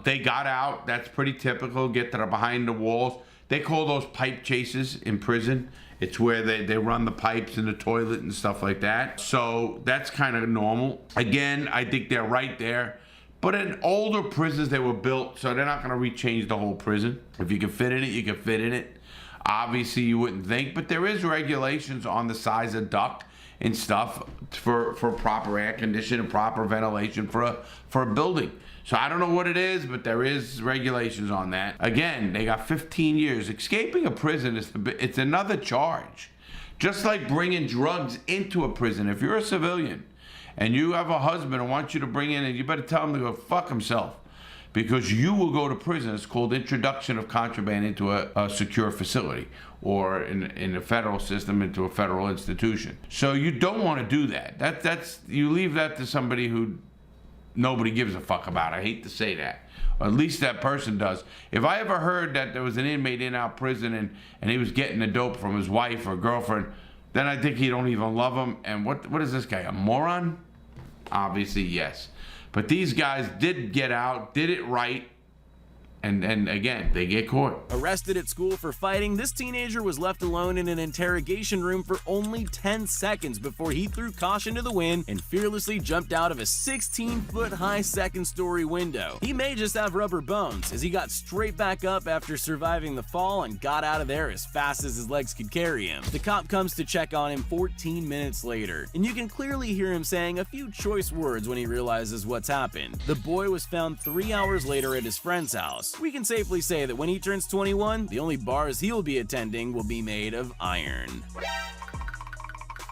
[SPEAKER 7] They got out. That's pretty typical. Get to the behind the walls. They call those pipe chases in prison. It's where they run the pipes in the toilet and stuff like that. So that's kind of normal. Again, I think they're right there. But in older prisons, they were built, so they're not going to rechange the whole prison. If you can fit in it, you can fit in it. Obviously, you wouldn't think, but there is regulations on the size of duct and stuff for proper air conditioning and proper ventilation for a building. So I don't know what it is, but there is regulations on that. Again, they got 15 years. Escaping a prison it's another charge. Just like bringing drugs into a prison. If you're a civilian and you have a husband and wants you to bring in, and you better tell him to go fuck himself, because you will go to prison. It's called introduction of contraband into a secure facility, or in the federal system into a federal institution. So you don't want to do that. That's you leave that to somebody who nobody gives a fuck about. I hate to say that. Or at least that person does. If I ever heard that there was an inmate in our prison and he was getting the dope from his wife or girlfriend, then I think he don't even love him. And what is this guy, a moron? Obviously, yes. But these guys did get out, did it right, and again, they get caught.
[SPEAKER 8] Arrested at school for fighting, this teenager was left alone in an interrogation room for only 10 seconds before he threw caution to the wind and fearlessly jumped out of a 16-foot-high second-story window. He may just have rubber bones, as he got straight back up after surviving the fall and got out of there as fast as his legs could carry him. The cop comes to check on him 14 minutes later, and you can clearly hear him saying a few choice words when he realizes what's happened. The boy was found 3 hours later at his friend's house. We can safely say that when he turns 21, the only bars he'll be attending will be made of iron.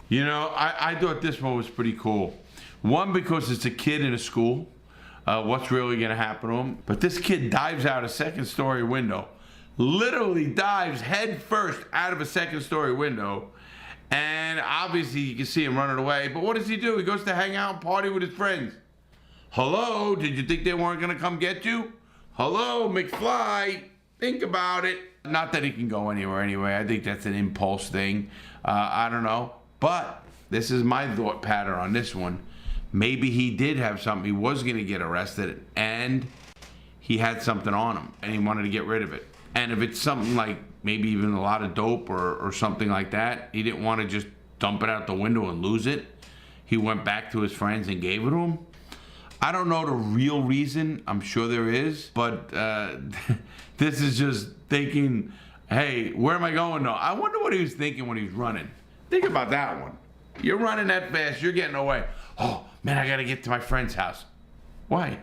[SPEAKER 7] You know, I thought this one was pretty cool. One, because it's a kid in a school. What's really going to happen to him? But this kid dives out a second-story window. Literally dives head first out of a second-story window. And obviously, you can see him running away. But what does he do? He goes to hang out and party with his friends. Hello? Did you think they weren't going to come get you? Hello, McFly. Think about it. Not that he can go anywhere anyway. I think that's an impulse thing. I don't know. But this is my thought pattern on this one. Maybe he did have something. He was going to get arrested, and he had something on him, and he wanted to get rid of it. And if it's something like maybe even a lot of dope or something like that, he didn't want to just dump it out the window and lose it. He went back to his friends and gave it to him. I don't know the real reason. I'm sure there is, but this is just thinking, hey, where am I going now? I wonder what he was thinking when he was running. Think about that one. You're running that fast, you're getting away. Oh, man, I gotta get to my friend's house. Why?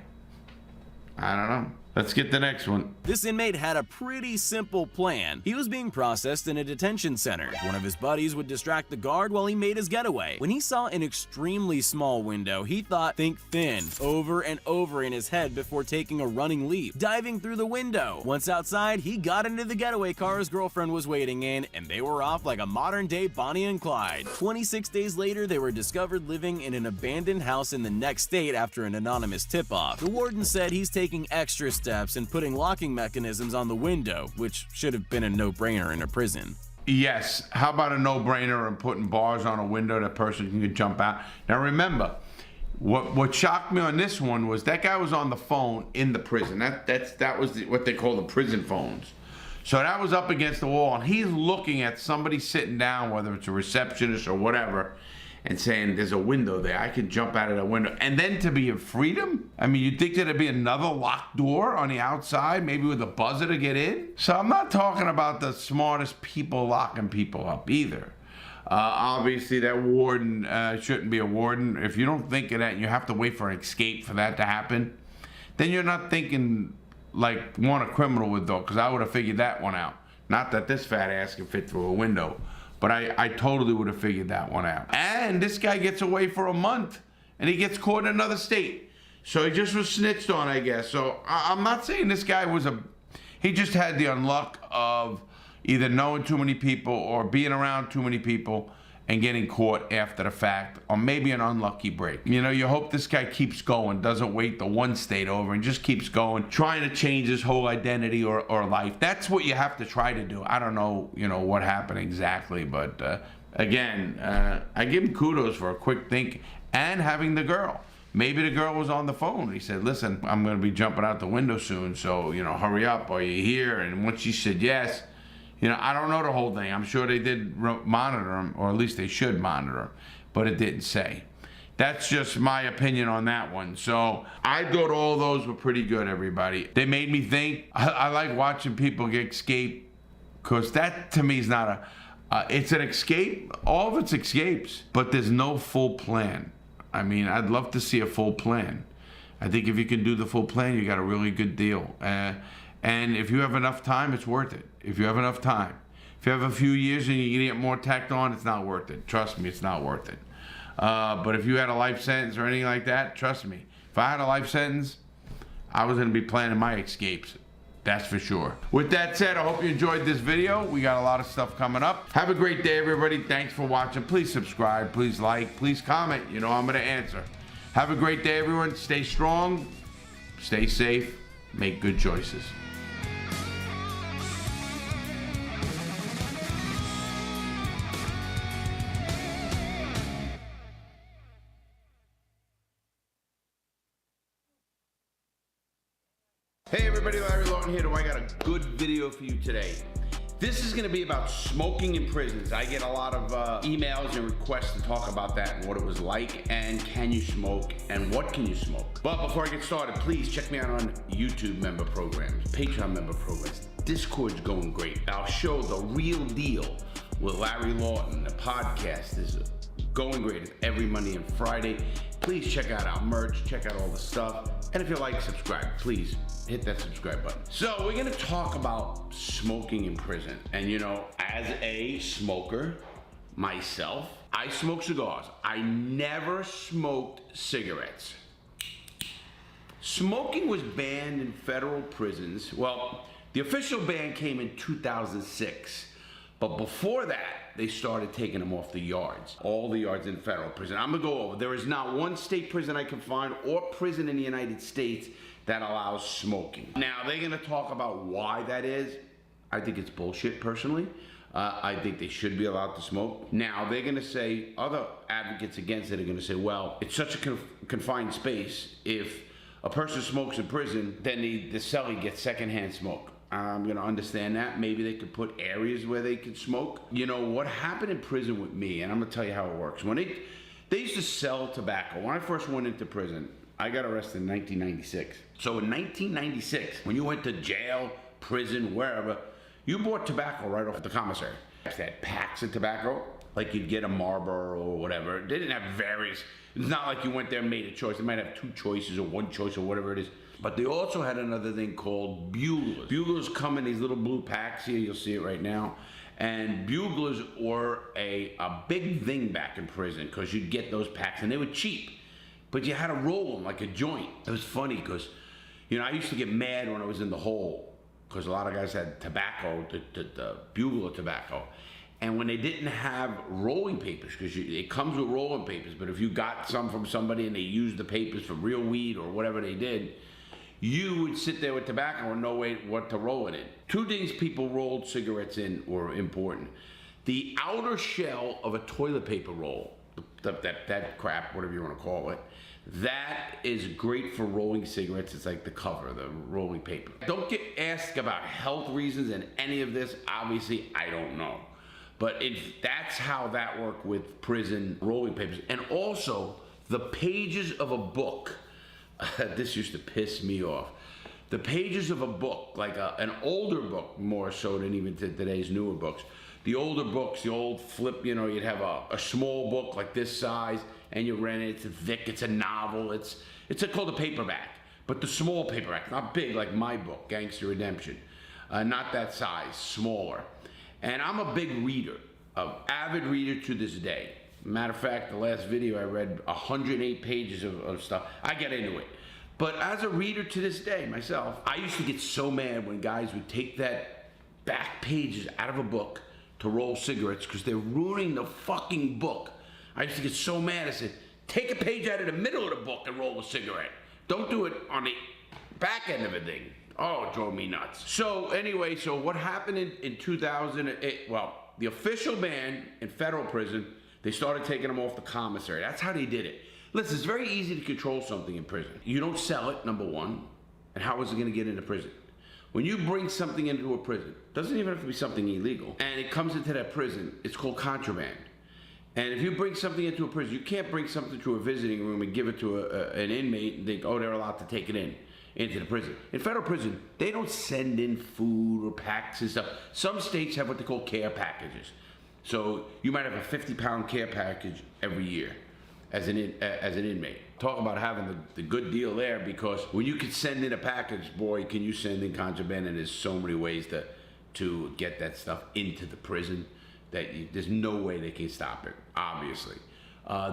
[SPEAKER 7] I don't know. Let's get the next one.
[SPEAKER 8] This inmate had a pretty simple plan. He was being processed in a detention center. One of his buddies would distract the guard while he made his getaway. When he saw an extremely small window, he thought think thin over and over in his head before taking a running leap, diving through the window. Once outside, he got into the getaway car his girlfriend was waiting in, and they were off like a modern-day Bonnie and Clyde. 26 days later, they were discovered living in an abandoned house in the next state after an anonymous tip-off. The warden said he's taking extra steps and putting locking mechanisms on the window, which should have been a no-brainer in a prison.
[SPEAKER 7] Yes, how about a no-brainer and putting bars on a window that person can jump out? Now remember, what shocked me on this one was that guy was on the phone in the prison. That was what they call the prison phones. So that was up against the wall, and he's looking at somebody sitting down, whether it's a receptionist or whatever, and saying, there's a window there, I could jump out of that window. And then to be in freedom? I mean, you'd think there'd be another locked door on the outside, maybe with a buzzer to get in? So I'm not talking about the smartest people locking people up either. Obviously, that warden shouldn't be a warden. If you don't think of that and you have to wait for an escape for that to happen, then you're not thinking like a criminal would, though, because I would have figured that one out. Not that this fat ass can fit through a window, but I totally would have figured that one out. And this guy gets away for a month, and he gets caught in another state. So he just was snitched on, I guess. So I'm not saying this guy was he just had the unluck of either knowing too many people or being around too many people and getting caught after the fact, or maybe an unlucky break. You know, you hope this guy keeps going, doesn't wait the one state over and just keeps going, trying to change his whole identity or life. That's what you have to try to do. I don't know, you know, what happened exactly, but again, I give him kudos for a quick think and having the girl. Maybe the girl was on the phone. He said, listen, I'm gonna be jumping out the window soon, so, you know, hurry up, are you here? And once she said yes, you know, I don't know the whole thing. I'm sure they did monitor him, or at least they should monitor him, but it didn't say. That's just my opinion on that one. So I thought all those were pretty good, everybody. They made me think. I like watching people get escape, because that to me is not it's an escape. All of it's escapes, but there's no full plan. I mean, I'd love to see a full plan. I think if you can do the full plan, you got a really good deal. And if you have enough time, it's worth it. If you have enough time. If you have a few years and you can get more tacked on, it's not worth it. Trust me, it's not worth it. But if you had a life sentence or anything like that, trust me. If I had a life sentence, I was gonna be planning my escapes. That's for sure. With that said, I hope you enjoyed this video. We got a lot of stuff coming up. Have a great day, everybody. Thanks for watching. Please subscribe, please like, please comment. You know I'm gonna answer. Have a great day, everyone. Stay strong, stay safe, make good choices. Hey everybody, Larry Lawton here. I got a good video for you today. This is gonna be about smoking in prisons. I get a lot of emails and requests to talk about that and what it was like, and can you smoke, and what can you smoke. But before I get started, please check me out on YouTube member programs, Patreon member programs. Discord's going great. I'll show the real deal with Larry Lawton. The podcast is going great every Monday and Friday. Please check out our merch, check out all the stuff. And if you like, subscribe. Please hit that subscribe button. So we're gonna talk about smoking in prison. And you know, as a smoker myself, I smoke cigars. I never smoked cigarettes. Smoking was banned in federal prisons. Well, the official ban came in 2006. But before that, they started taking them off the yards. All the yards in federal prison. I'm gonna go over. There is not one state prison I can find or prison in the United States that allows smoking. Now, they're gonna talk about why that is. I think it's bullshit, personally. I think they should be allowed to smoke. Now, they're gonna say, other advocates against it are gonna say, well, it's such a confined space. If a person smokes in prison, then the cellie gets secondhand smoke. I'm gonna understand that. Maybe they could put areas where they could smoke. You know, what happened in prison with me, and I'm gonna tell you how it works. When they used to sell tobacco. When I first went into prison, I got arrested in 1996. So in 1996, when you went to jail, prison, wherever, you bought tobacco right off the commissary. They had packs of tobacco, like you'd get a Marlboro or whatever. They didn't have various, it's not like you went there and made a choice. They might have two choices or one choice or whatever it is. But they also had another thing called buglers. Buglers come in these little blue packs here, you'll see it right now. And buglers were a big thing back in prison, because you'd get those packs and they were cheap. But you had to roll them like a joint. It was funny because, you know, I used to get mad when I was in the hole, because a lot of guys had tobacco, the bugler tobacco. And when they didn't have rolling papers, because it comes with rolling papers, but if you got some from somebody and they used the papers for real weed or whatever they did, you would sit there with tobacco and know what to roll it in. Two things people rolled cigarettes in were important. The outer shell of a toilet paper roll, that crap, whatever you want to call it, that is great for rolling cigarettes. It's like the cover, the rolling paper. Don't get asked about health reasons and any of this. Obviously, I don't know. But that's how that worked with prison rolling papers. And also, the pages of a book. This used to piss me off. The pages of a book, like an older book, more so than even today's newer books. The older books, the old flip, you know, you'd have a small book like this size, and you rent it. It's thick. It's a novel. It's called a paperback, but the small paperback, not big like my book, Gangster Redemption. not that size, smaller. And I'm a big reader, an avid reader to this day. Matter of fact, the last video I read 108 pages of stuff. I get into it. But as a reader to this day, myself, I used to get so mad when guys would take that back pages out of a book to roll cigarettes because they're ruining the fucking book. I used to get so mad. I said, take a page out of the middle of the book and roll a cigarette. Don't do it on the back end of a thing. Oh, it drove me nuts. So anyway, so what happened in 2008, well, the official ban in federal prison, they started taking them off the commissary. That's how they did it. Listen, it's very easy to control something in prison. You don't sell it, number one, and how is it gonna get into prison? When you bring something into a prison, it doesn't even have to be something illegal, and it comes into that prison, it's called contraband. And if you bring something into a prison, you can't bring something to a visiting room and give it to an inmate and think, oh, they're allowed to take it into the prison. In federal prison, they don't send in food or packs and stuff. Some states have what they call care packages. So you might have a 50-pound care package every year as an inmate. Talk about having the good deal there, because when you can send in a package, boy, can you send in contraband, and there's so many ways to get that stuff into the prison that there's no way they can stop it, obviously.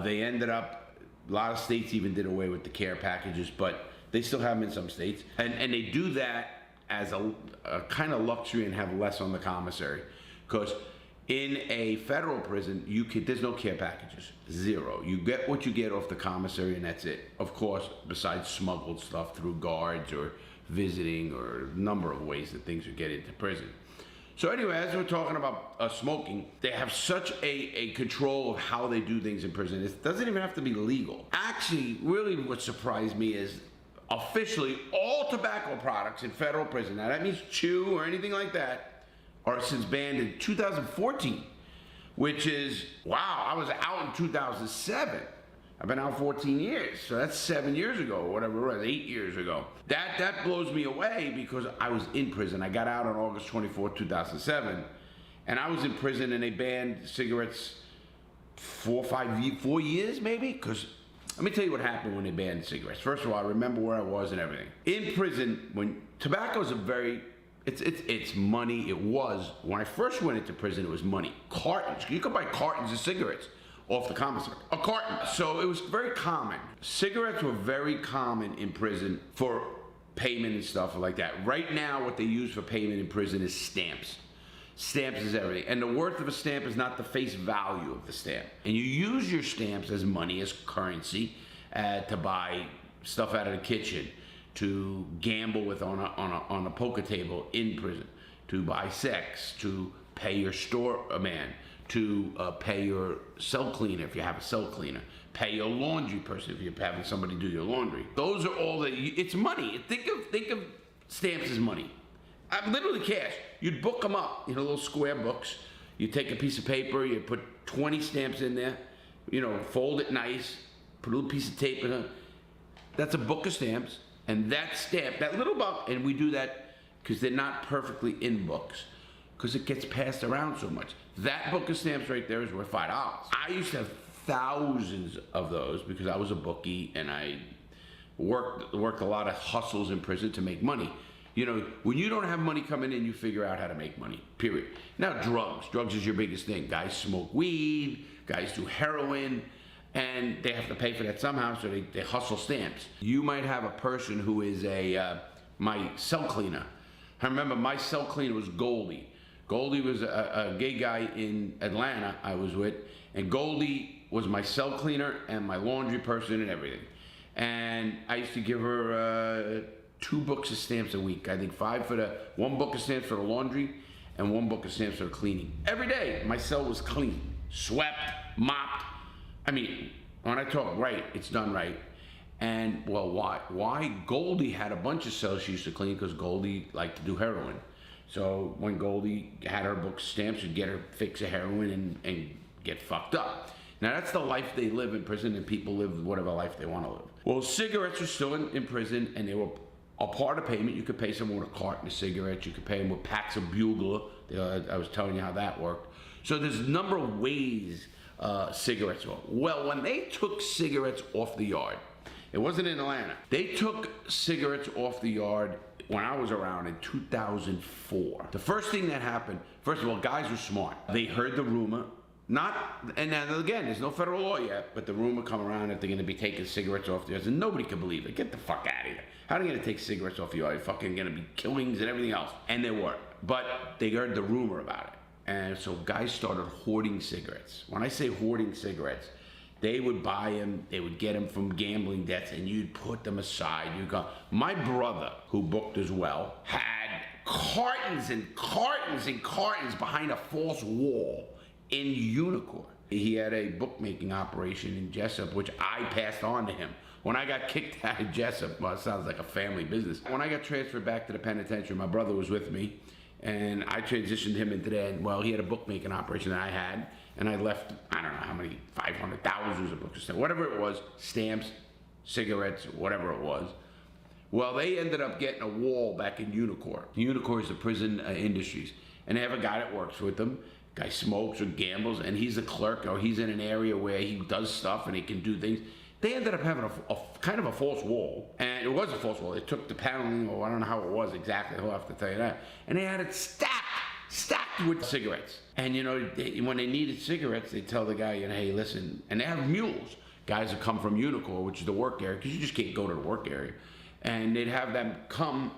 [SPEAKER 7] They ended up, a lot of states even did away with the care packages, but they still have them in some states. And they do that as a kind of luxury and have less on the commissary. Because in a federal prison, there's no care packages, zero. You get what you get off the commissary and that's it. Of course, besides smuggled stuff through guards or visiting or a number of ways that things would get into prison. So anyway, as we're talking about smoking, they have such a control of how they do things in prison. It doesn't even have to be legal. Actually, really what surprised me is officially all tobacco products in federal prison, now that means chew or anything like that, are since banned in 2014, which is, wow, I was out in 2007. I've been out 14 years, so that's 7 years ago, or whatever it was, 8 years ago. That blows me away because I was in prison. I got out on August 24, 2007, and I was in prison and they banned cigarettes 4 years maybe? Because let me tell you what happened when they banned cigarettes. First of all, I remember where I was and everything. In prison, when tobacco is it's money. It was, when I first went into prison, it was money. Cartons, you could buy cartons of cigarettes off the commissary, a carton. So it was very common. Cigarettes were very common in prison for payment and stuff like that. Right now, what they use for payment in prison is stamps. Stamps is everything. And the worth of a stamp is not the face value of the stamp. And you use your stamps as money, as currency, to buy stuff out of the kitchen, to gamble with on a poker table in prison, to buy sex, to pay your store man, to pay your cell cleaner if you have a cell cleaner, pay your laundry person if you're having somebody do your laundry. Those are all it's money. Think of stamps as money. Literally cash. You'd book them up, little square books. You take a piece of paper, you put 20 stamps in there, fold it nice, put a little piece of tape in it. That's a book of stamps. And that stamp, that little book, and we do that because they're not perfectly in books, because it gets passed around so much. That book of stamps right there is worth $5. I used to have thousands of those because I was a bookie and I worked a lot of hustles in prison to make money. When you don't have money coming in, you figure out how to make money, period. Now drugs is your biggest thing. Guys smoke weed, guys do heroin, and they have to pay for that somehow, so they hustle stamps. You might have a person who is my cell cleaner. I remember my cell cleaner was Goldie. Goldie was a gay guy in Atlanta I was with, and Goldie was my cell cleaner and my laundry person and everything. And I used to give her 2 books of stamps a week. I think 1 book of stamps for the laundry and 1 book of stamps for the cleaning. Every day, my cell was clean, swept, mopped. I mean, when I talk right, it's done right. And, well, why? Why? Goldie had a bunch of cells she used to clean because Goldie liked to do heroin. So when Goldie had her book stamps, she'd get her fix of heroin and get fucked up. Now, that's the life they live in prison, and people live whatever life they want to live. Well, cigarettes are still in prison, and they were a part of payment. You could pay someone with a carton of cigarettes. You could pay them with packs of Bugler. I was telling you how that worked. So there's a number of ways cigarettes are. Well, when they took cigarettes off the yard, it wasn't in Atlanta. They took cigarettes off the yard when I was around in 2004. The first thing that happened, first of all, guys were smart. They heard the rumor. And then again, there's no federal law yet, but the rumor come around that they're going to be taking cigarettes off theirs, and nobody could believe it. Get the fuck out of here. How are they going to take cigarettes off you? Are you fucking going to be killings and everything else? And they were. But they heard the rumor about it. And so guys started hoarding cigarettes. When I say hoarding cigarettes, they would buy them, they would get them from gambling debts, and you'd put them aside. You'd go. My brother, who booked as well, had cartons and cartons and cartons behind a false wall in Unicorn. He had a bookmaking operation in Jessup, which I passed on to him. When I got kicked out of Jessup, well, it sounds like a family business. When I got transferred back to the penitentiary, my brother was with me, and I transitioned him into that. Well, he had a bookmaking operation that I had, and I left, I don't know how many, 500,000 of books, whatever it was, stamps, cigarettes, whatever it was. Well, they ended up getting a wall back in Unicorn. Unicorn is the prison industries, and they have a guy that works with them. Guy smokes or gambles, and he's a clerk, or he's in an area where he does stuff and he can do things. They ended up having a kind of a false wall, and it was a false wall. They took the paneling, or I don't know how it was exactly, I'll have to tell you that, and they had it stacked with cigarettes. And you know, when they needed cigarettes, they tell the guy, you know, hey, listen, and they have mules, guys that come from Unicorn, which is the work area, because you just can't go to the work area, and they'd have them come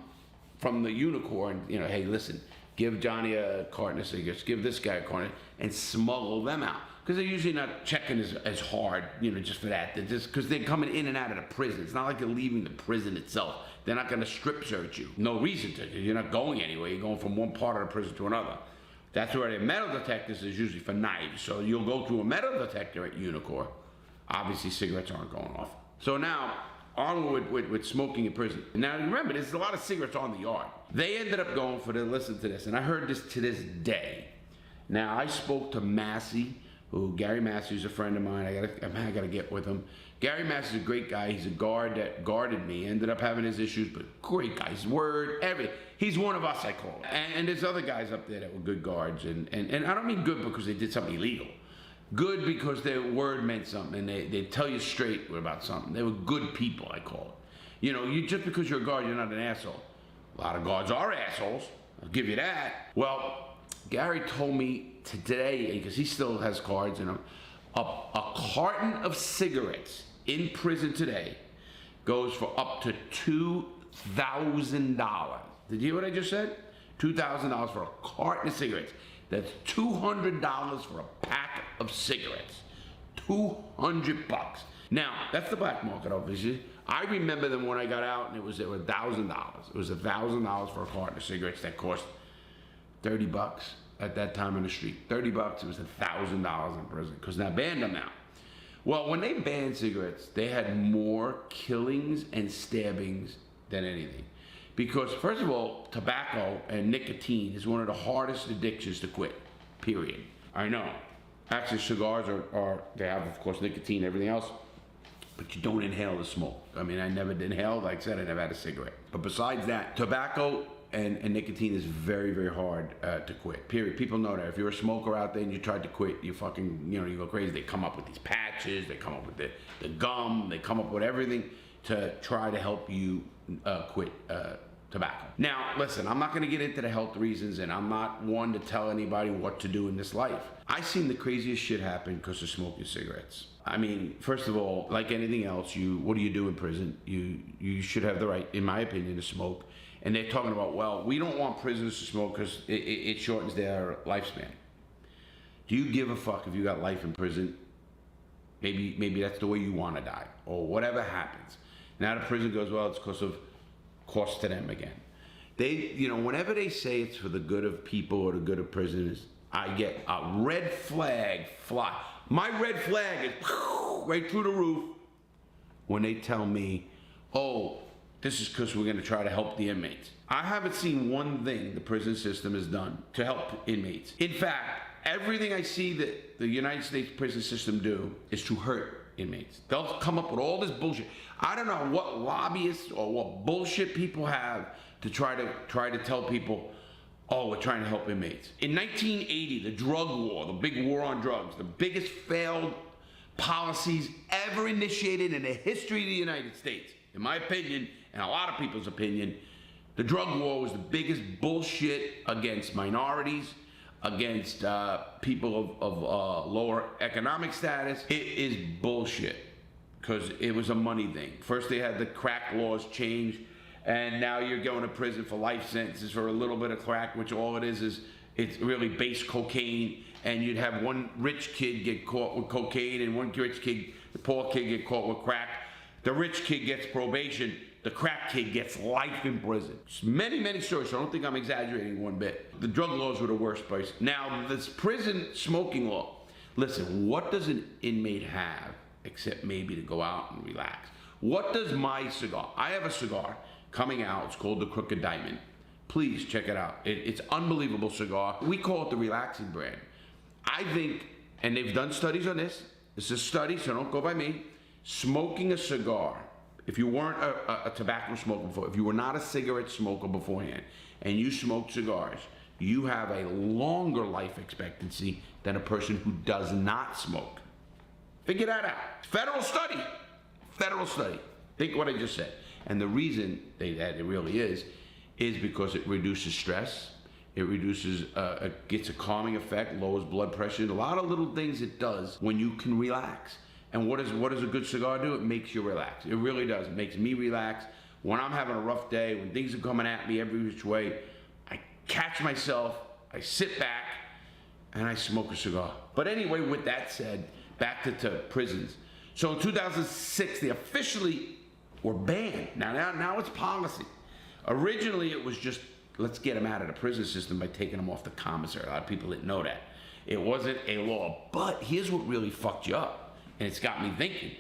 [SPEAKER 7] from the Unicorn, you know, hey, listen, give Johnny a carton of cigarettes, give this guy a carton, and smuggle them out. Because they're usually not checking as hard, you know, just for that. They're just because they're coming in and out of the prison. It's not like they're leaving the prison itself. They're not going to strip search you. No reason to. You're not going anywhere. You're going from one part of the prison to another. That's where the metal detectors is usually for knives. So you'll go through a metal detector at Unicorn. Obviously, cigarettes aren't going off. So now, onward with smoking in prison. Now remember, there's a lot of cigarettes on the yard. They ended up going for the, listen to this, and I heard this to this day. Now, I spoke to Massey, Gary Massey is a friend of mine. I gotta get with him. Gary Massey is a great guy. He's a guard that guarded me. Ended up having his issues, but great guy. His word, everything. He's one of us, I call him. And there's other guys up there that were good guards. And I don't mean good because they did something illegal. Good because their word meant something, and they tell you straight about something. They were good people, I call it. You know, just because you're a guard, you're not an asshole. A lot of guards are assholes. I'll give you that. Well, Gary told me today, because he still has cards in him, a carton of cigarettes in prison today goes for up to $2,000. Did you hear what I just said? $2,000 for a carton of cigarettes. That's $200 for a pack of cigarettes. $200. Now, that's the black market, obviously. I remember them when I got out, and it was $1,000. It was $1,000 for a carton of cigarettes that cost $30 at that time on the street. $30, it was $1,000 in prison, because they banned them now. Well, when they banned cigarettes, they had more killings and stabbings than anything. Because first of all, tobacco and nicotine is one of the hardest addictions to quit, period. I know. Actually, cigars they have, of course, nicotine and everything else, but you don't inhale the smoke. I mean, I never inhaled, like I said, I never had a cigarette. But besides that, tobacco and nicotine is very, very hard to quit, period. People know that. If you're a smoker out there and you tried to quit, you fucking, you know, you go crazy. They come up with these patches, they come up with the gum, they come up with everything to try to help you quit tobacco. Now, listen, I'm not gonna get into the health reasons, and I'm not one to tell anybody what to do in this life. I've seen the craziest shit happen because of smoking cigarettes. I mean, first of all, like anything else, what do you do in prison? You should have the right, in my opinion, to smoke. And they're talking about, well, we don't want prisoners to smoke because it shortens their lifespan. Do you give a fuck if you got life in prison? Maybe that's the way you want to die, or whatever happens. Now the prison goes, well, it's because of cost to them again. They, you know, whenever they say it's for the good of people or the good of prisoners, I get a red flag fly. My red flag is right through the roof when they tell me, oh, this is because we're going to try to help the inmates. I haven't seen one thing the prison system has done to help inmates. In fact, everything I see that the United States prison system do is to hurt inmates. They'll come up with all this bullshit. I don't know what lobbyists or what bullshit people have to try to tell people, oh, we're trying to help inmates. In 1980, the drug war, the big war on drugs, the biggest failed policies ever initiated in the history of the United States, in my opinion, and a lot of people's opinion, The drug law was the biggest bullshit against minorities, against people of lower economic status. It is bullshit because it was a money thing. First they had the crack laws change, and now you're going to prison for life sentences for a little bit of crack, which all it is it's really base cocaine, and you'd have one rich kid get caught with cocaine and one rich kid, the poor kid get caught with crack. The rich kid gets probation, the crack kid gets life in prison. Many, many stories, so I don't think I'm exaggerating one bit. The drug laws were the worst place. Now, this prison smoking law, listen, what does an inmate have except maybe to go out and relax? What does my cigar, I have a cigar coming out, it's called the Crooked Diamond. Please check it out. It's unbelievable cigar. We call it the relaxing brand. I think, and they've done studies on this, it's a study, so don't go by me, smoking a cigar, if you weren't a tobacco smoker before, if you were not a cigarette smoker beforehand, and you smoke cigars, you have a longer life expectancy than a person who does not smoke. Figure that out. Federal study. Federal study. Think what I just said. And the reason that it really is because it reduces stress, it reduces, gets a calming effect, lowers blood pressure, a lot of little things it does when you can relax. And what does a good cigar do? It makes you relax. It really does. It makes me relax. When I'm having a rough day, when things are coming at me every which way, I catch myself, I sit back, and I smoke a cigar. But anyway, with that said, back to prisons. So in 2006, they officially were banned. Now it's policy. Originally, it was just, let's get them out of the prison system by taking them off the commissary. A lot of people didn't know that. It wasn't a law. But here's what really fucked you up. And it's got me thinking.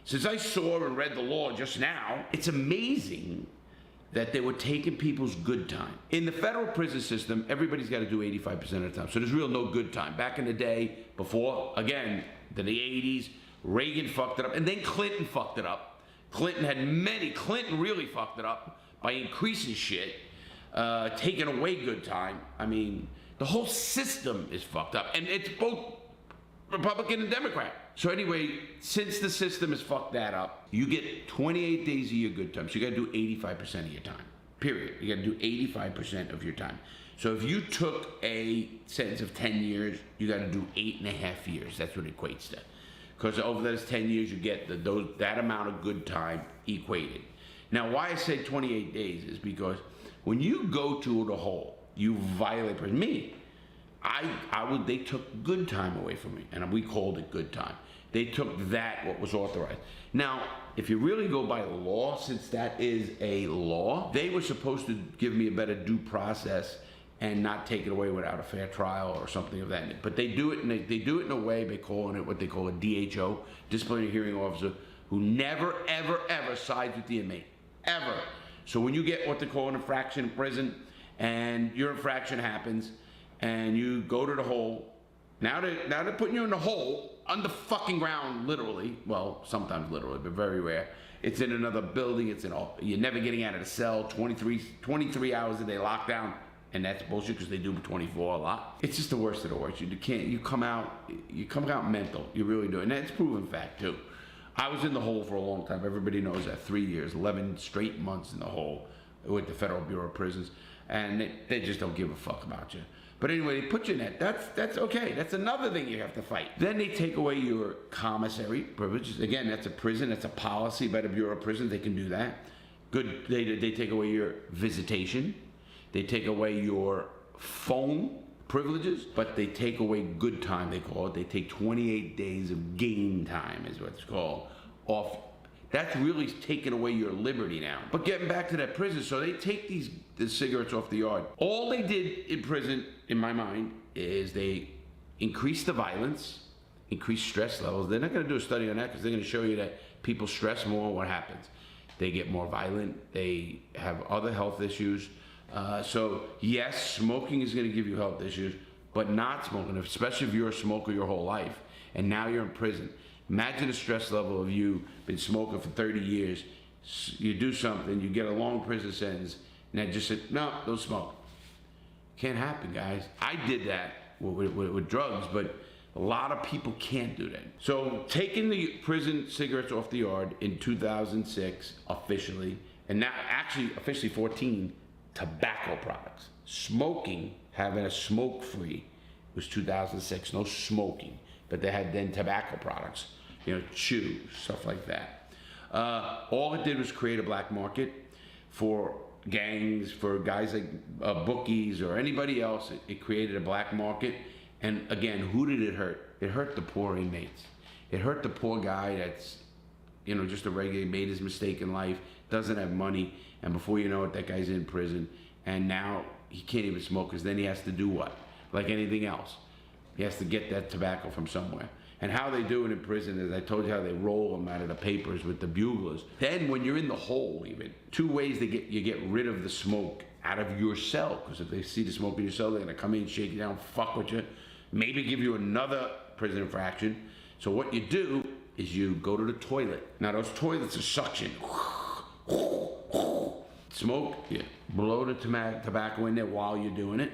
[SPEAKER 7] Since I saw and read the law just now, it's amazing that they were taking people's good time. In the federal prison system, everybody's got to do 85% of the time. So there's real no good time. Back in the day, before, again, the 80s, Reagan fucked it up, and then Clinton fucked it up. Clinton really fucked it up by increasing shit, taking away good time. I mean, the whole system is fucked up. And it's both Republican and Democrat. So anyway, since the system has fucked that up, you get 28 days of your good time. So you gotta do 85% of your time, period. You gotta do 85% of your time. So if you took a sentence of 10 years, you gotta do 8.5 years. That's what it equates to. Because over those 10 years, you get that amount of good time equated. Now, why I say 28 days is because when you go to the hole, you violate me. They took good time away from me, and we called it good time. They took what was authorized. Now, if you really go by law, since that is a law, they were supposed to give me a better due process and not take it away without a fair trial or something of that. But they do it in a way by calling it what they call a DHO, disciplinary hearing officer, who never, ever, ever sides with the inmate, ever. So when you get what they call an infraction in prison, and your infraction happens, and you go to the hole. Now they're putting you in the hole, under fucking ground, literally. Well, sometimes literally, but very rare. It's in another building. You're never getting out of the cell. 23 hours a day lockdown, and that's bullshit because they do 24 a lot. It's just the worst of the worst. You come out mental. You really do, and that's proven fact too. I was in the hole for a long time. Everybody knows that. 3 years, 11 straight months in the hole with the Federal Bureau of Prisons, and they just don't give a fuck about you. But anyway, they put you in that. That's okay. That's another thing you have to fight. Then they take away your commissary privileges. Again, that's a prison. That's a policy by the Bureau of Prisons. They can do that. Good. They take away your visitation. They take away your phone privileges, but they take away good time, they call it. They take 28 days of game time, is what it's called, off. That's really taking away your liberty now. But getting back to that prison, so they take the cigarettes off the yard. All they did in prison, in my mind, is they increased the violence, increased stress levels. They're not going to do a study on that because they're going to show you that people stress more. What happens? They get more violent. They have other health issues. So yes, smoking is going to give you health issues, but not smoking, especially if you're a smoker your whole life and now you're in prison. Imagine the stress level of you been smoking for 30 years. You do something, you get a long prison sentence, and they just said, no, don't smoke. Can't happen, guys. I did that with drugs, but a lot of people can't do that. So taking the prison cigarettes off the yard in 2006 officially, and now actually officially 14, tobacco products. Smoking, having a smoke-free, was 2006, no smoking. But they had then tobacco products, chew, stuff like that. All it did was create a black market for gangs, for guys like bookies or anybody else. It created a black market. And again, who did it hurt? It hurt the poor inmates. It hurt the poor guy that's, just a regular, made his mistake in life, doesn't have money, and before you know it, that guy's in prison, and now he can't even smoke, because then he has to do what? Like anything else. He has to get that tobacco from somewhere. And how they do it in prison is, I told you how they roll them out of the papers with the buglers. Then when you're in the hole, even, two ways you get rid of the smoke out of your cell, because if they see the smoke in your cell, they're gonna come in, shake you down, fuck with you, maybe give you another prison infraction. So what you do is you go to the toilet. Now those toilets are suction. Smoke, you blow the tobacco in there while you're doing it,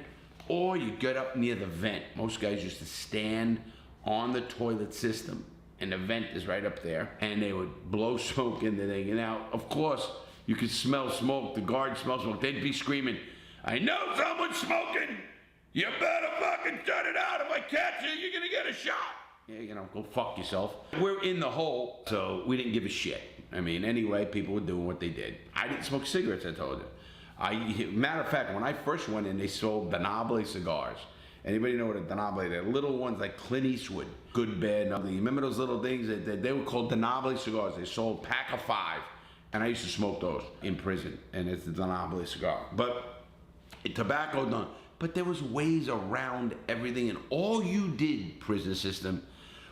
[SPEAKER 7] or you get up near the vent. Most guys used to stand on the toilet system, and the vent is right up there, and they would blow smoke in the thing. Now, of course, you could smell smoke. The guards smell smoke. They'd be screaming, "I know someone's smoking! You better fucking shut it out. If I catch you, you're gonna get a shot." Yeah, go fuck yourself. We're in the hole, so we didn't give a shit. I mean, anyway, people were doing what they did. I didn't smoke cigarettes, I told you. Matter of fact, when I first went in, they sold Denable cigars. Anybody know what a Denable? They're little ones like Clint Eastwood, Good, Bad, and Ugly. You remember those little things? They were called Denable cigars. They sold a pack of 5, and I used to smoke those in prison, and it's the Denable cigar. But tobacco done. But there was ways around everything, and all you did, prison system,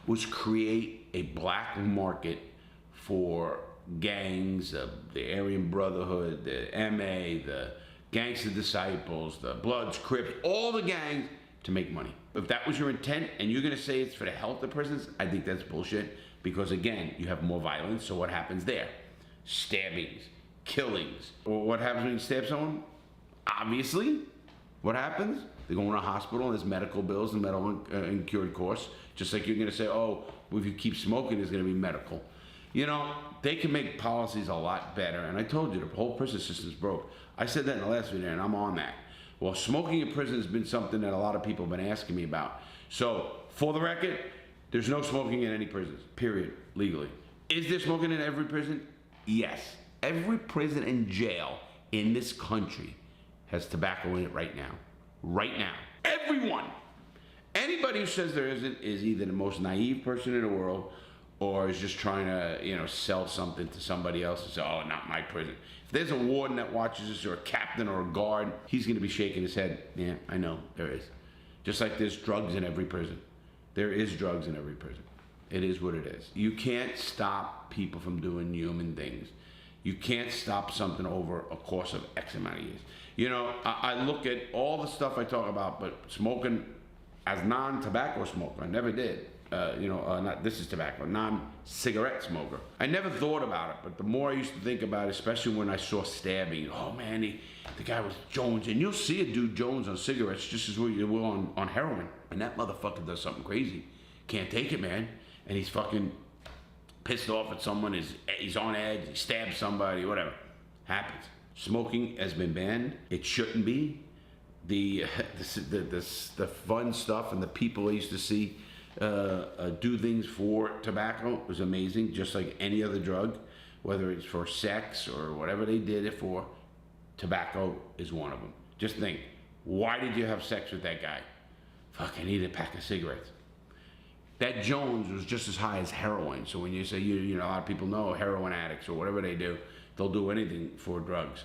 [SPEAKER 7] was create a black market for gangs, the Aryan Brotherhood, the MA, the Gangster Disciples, the Bloods, Crips, all the gangs, to make money. If that was your intent and you're gonna say it's for the health of prisons, I think that's bullshit, because again, you have more violence, so what happens there? Stabbings, killings. Or what happens when you stab someone? Obviously, what happens? They go in a hospital and there's medical bills and medical incurred costs. Just like you're gonna say, oh, well, if you keep smoking, there's gonna be medical. They can make policies a lot better. And I told you, the whole prison system's broke. I said that in the last video, and I'm on that. Well, smoking in prison has been something that a lot of people have been asking me about. So, for the record, there's no smoking in any prisons, period, legally. Is there smoking in every prison? Yes. Every prison and jail in this country has tobacco in it right now. Right now. Everyone. Anybody who says there isn't is either the most naive person in the world, or is just trying to, sell something to somebody else and say, oh, not my prison. If there's a warden that watches this, or a captain or a guard, he's gonna be shaking his head. Yeah, I know, there is. Just like there's drugs in every prison. There is drugs in every prison. It is what it is. You can't stop people from doing human things. You can't stop something over a course of X amount of years. I look at all the stuff I talk about, but smoking as non-tobacco smoker, I never did. This is tobacco, non-cigarette smoker. I never thought about it, but the more I used to think about it, especially when I saw stabbing, oh man, the guy was Jones, and you'll see a dude Jones on cigarettes just as well you will on heroin, and that motherfucker does something crazy. Can't take it, man, and he's fucking pissed off at someone, he's on edge, he stabs somebody, whatever. Happens. Smoking has been banned. It shouldn't be. The fun stuff and the people I used to see do things for tobacco was amazing, just like any other drug, whether it's for sex or whatever they did it for. Tobacco is one of them. Just think, why did you have sex with that guy? Fuck, I need a pack of cigarettes. That Jones was just as high as heroin. So when you say, a lot of people know heroin addicts or whatever they do, they'll do anything for drugs.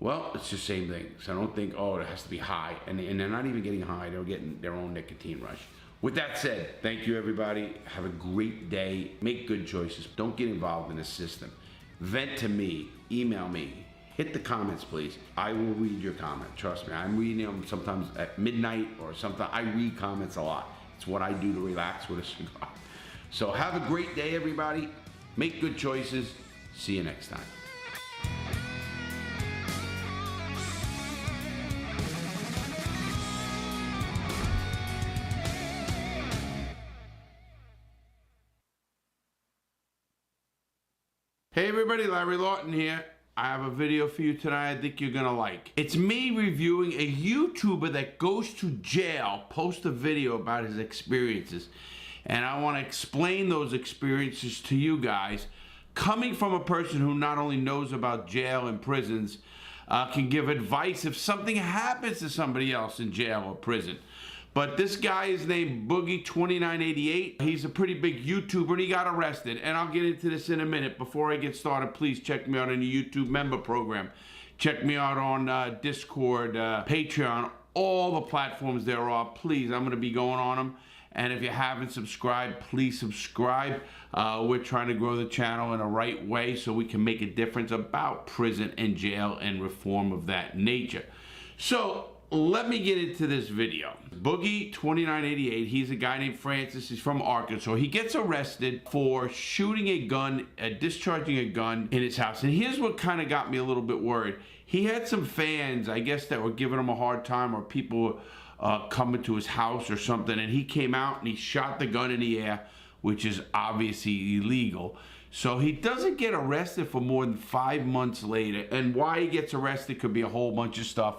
[SPEAKER 7] Well, it's the same thing. So I don't think, oh, it has to be high. And they're not even getting high, they're getting their own nicotine rush. With that said, thank you everybody. Have a great day. Make good choices. Don't get involved in the system. Vent to me, email me. Hit the comments, please. I will read your comment, trust me. I'm reading them sometimes at midnight or something. I read comments a lot. It's what I do to relax with a cigar. So have a great day, everybody. Make good choices. See you next time. Hey everybody, Larry Lawton here. I have a video for you tonight I think you're gonna like. It's me reviewing a YouTuber that goes to jail, post a video about his experiences. And I wanna explain those experiences to you guys, coming from a person who not only knows about jail and prisons, can give advice if something happens to somebody else in jail or prison. But this guy is named Boogie2988. He's a pretty big YouTuber and he got arrested. And I'll get into this in a minute. Before I get started, please check me out on the YouTube member program. Check me out on Discord, Patreon, all the platforms there are. Please, I'm gonna be going on them. And if you haven't subscribed, please subscribe. We're trying to grow the channel in a right way so we can make a difference about prison and jail and reform of that nature. So let me get into this video. Boogie2988, he's a guy named Francis. He's from Arkansas. He gets arrested for shooting a gun, discharging a gun in his house. And here's what kind of got me a little bit worried. He had some fans, I guess, that were giving him a hard time, or people coming to his house or something, and he came out and he shot the gun in the air, which is obviously illegal. So he doesn't get arrested for more than 5 months later. And why he gets arrested could be a whole bunch of stuff,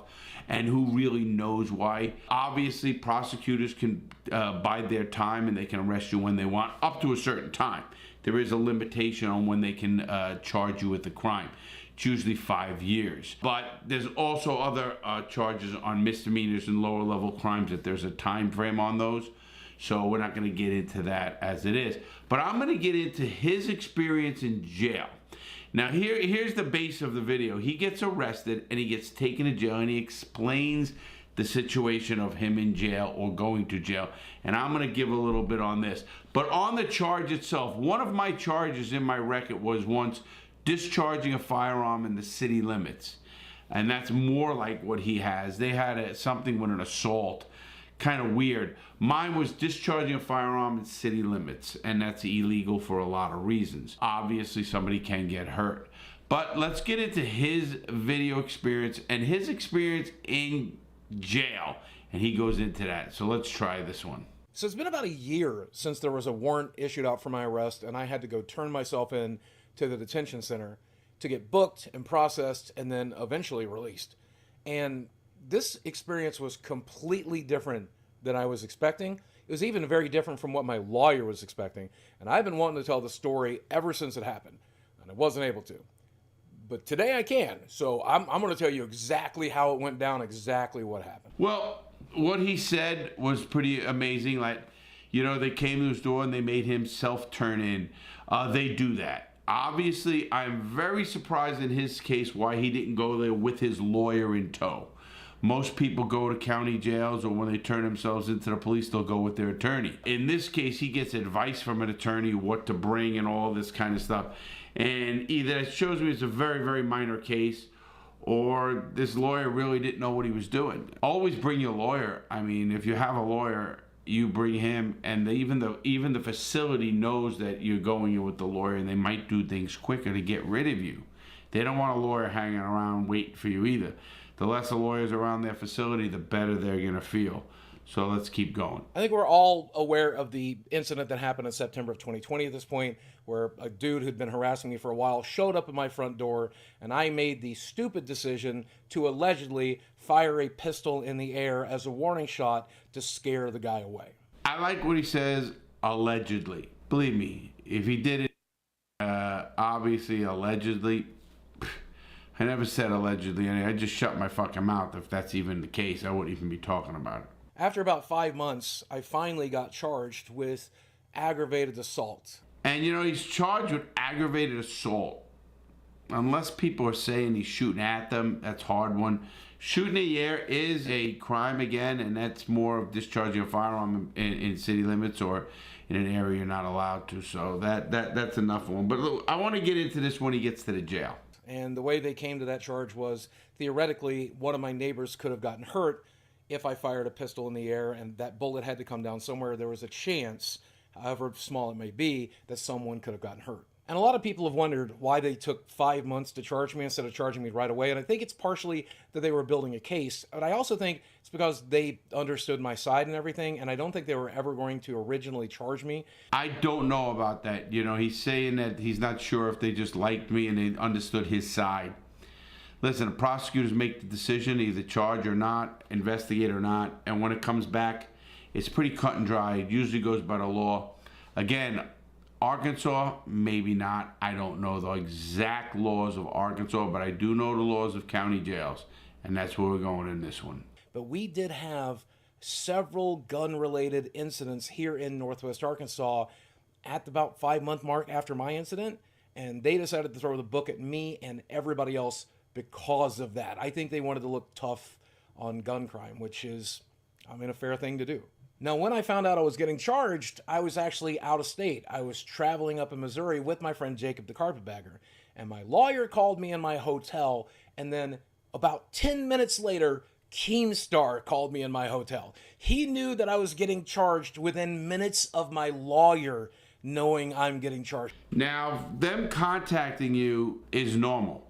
[SPEAKER 7] and who really knows why. Obviously, prosecutors can bide their time and they can arrest you when they want, up to a certain time. There is a limitation on when they can charge you with the crime. It's usually 5 years. But there's also other charges on misdemeanors and lower level crimes that there's a time frame on those. So we're not gonna get into that as it is. But I'm gonna get into his experience in jail. Now here's the base of the video. He gets arrested and he gets taken to jail and he explains the situation of him in jail or going to jail. And I'm gonna give a little bit on this. But on the charge itself, one of my charges in my record was once discharging a firearm in the city limits. And that's more like what he has. They had something with an assault. Kind of weird. Mine was discharging a firearm in city limits, and that's illegal for a lot of reasons. Obviously, somebody can get hurt. But let's get into his video experience and his experience in jail, and he goes into that. So let's try this one.
[SPEAKER 10] So it's been about a year since there was a warrant issued out for my arrest, and I had to go turn myself in to the detention center to get booked and processed and then eventually released. And this experience was completely different than I was expecting. It was even very different from what my lawyer was expecting. And I've been wanting to tell the story ever since it happened, and I wasn't able to. But today I can. So I'm going to tell you exactly how it went down, exactly what happened.
[SPEAKER 7] Well, what he said was pretty amazing. Like, you know, they came to his door and they made him self-turn in. They do that. Obviously, I'm very surprised in his case why he didn't go there with his lawyer in tow. Most people go to county jails, or when they turn themselves into the police, they'll go with their attorney. In this case, he gets advice from an attorney, what to bring and all this kind of stuff. And either it shows me it's a very, very minor case, or this lawyer really didn't know what he was doing. Always bring your lawyer. I mean, if you have a lawyer, you bring him, and even the facility knows that you're going in with the lawyer, and they might do things quicker to get rid of you. They don't want a lawyer hanging around waiting for you either. The less the lawyers around their facility, the better they're gonna feel. So let's keep going.
[SPEAKER 10] I think we're all aware of the incident that happened in September of 2020 at this point, where a dude who'd been harassing me for a while showed up at my front door, and I made the stupid decision to allegedly fire a pistol in the air as a warning shot to scare the guy away.
[SPEAKER 7] I like what he says, allegedly. Believe me, if he did it, obviously, allegedly, I never said allegedly, I just shut my fucking mouth. If that's even the case, I wouldn't even be talking about it.
[SPEAKER 10] After about 5 months, I finally got charged with aggravated assault.
[SPEAKER 7] And you know, he's charged with aggravated assault. Unless people are saying he's shooting at them, that's a hard one. Shooting in the air is a crime again, and that's more of discharging a firearm in city limits or in an area you're not allowed to. So that's enough of one. But look, I want to get into this when he gets to the jail.
[SPEAKER 10] And the way they came to that charge was, theoretically, one of my neighbors could have gotten hurt if I fired a pistol in the air, and that bullet had to come down somewhere. There was a chance, however small it may be, that someone could have gotten hurt. And a lot of people have wondered why they took 5 months to charge me instead of charging me right away. And I think it's partially that they were building a case. But I also think it's because they understood my side and everything. And I don't think they were ever going to originally charge me.
[SPEAKER 7] I don't know about that. You know, he's saying that he's not sure if they just liked me and they understood his side. Listen, the prosecutors make the decision, either charge or not, investigate or not, and when it comes back, it's pretty cut and dry. It usually goes by the law. Again, Arkansas, maybe not. I don't know the exact laws of Arkansas, but I do know the laws of county jails, and that's where we're going in this one.
[SPEAKER 10] But we did have several gun-related incidents here in Northwest Arkansas at the about 5-month mark after my incident, and they decided to throw the book at me and everybody else because of that. I think they wanted to look tough on gun crime, which is, I mean, a fair thing to do. Now, when I found out I was getting charged, I was actually out of state. I was traveling up in Missouri with my friend Jacob the Carpetbagger, and my lawyer called me in my hotel, and then about 10 minutes later, Keemstar called me in my hotel. He knew that I was getting charged within minutes of my lawyer knowing I'm getting charged.
[SPEAKER 7] Now, them contacting you is normal.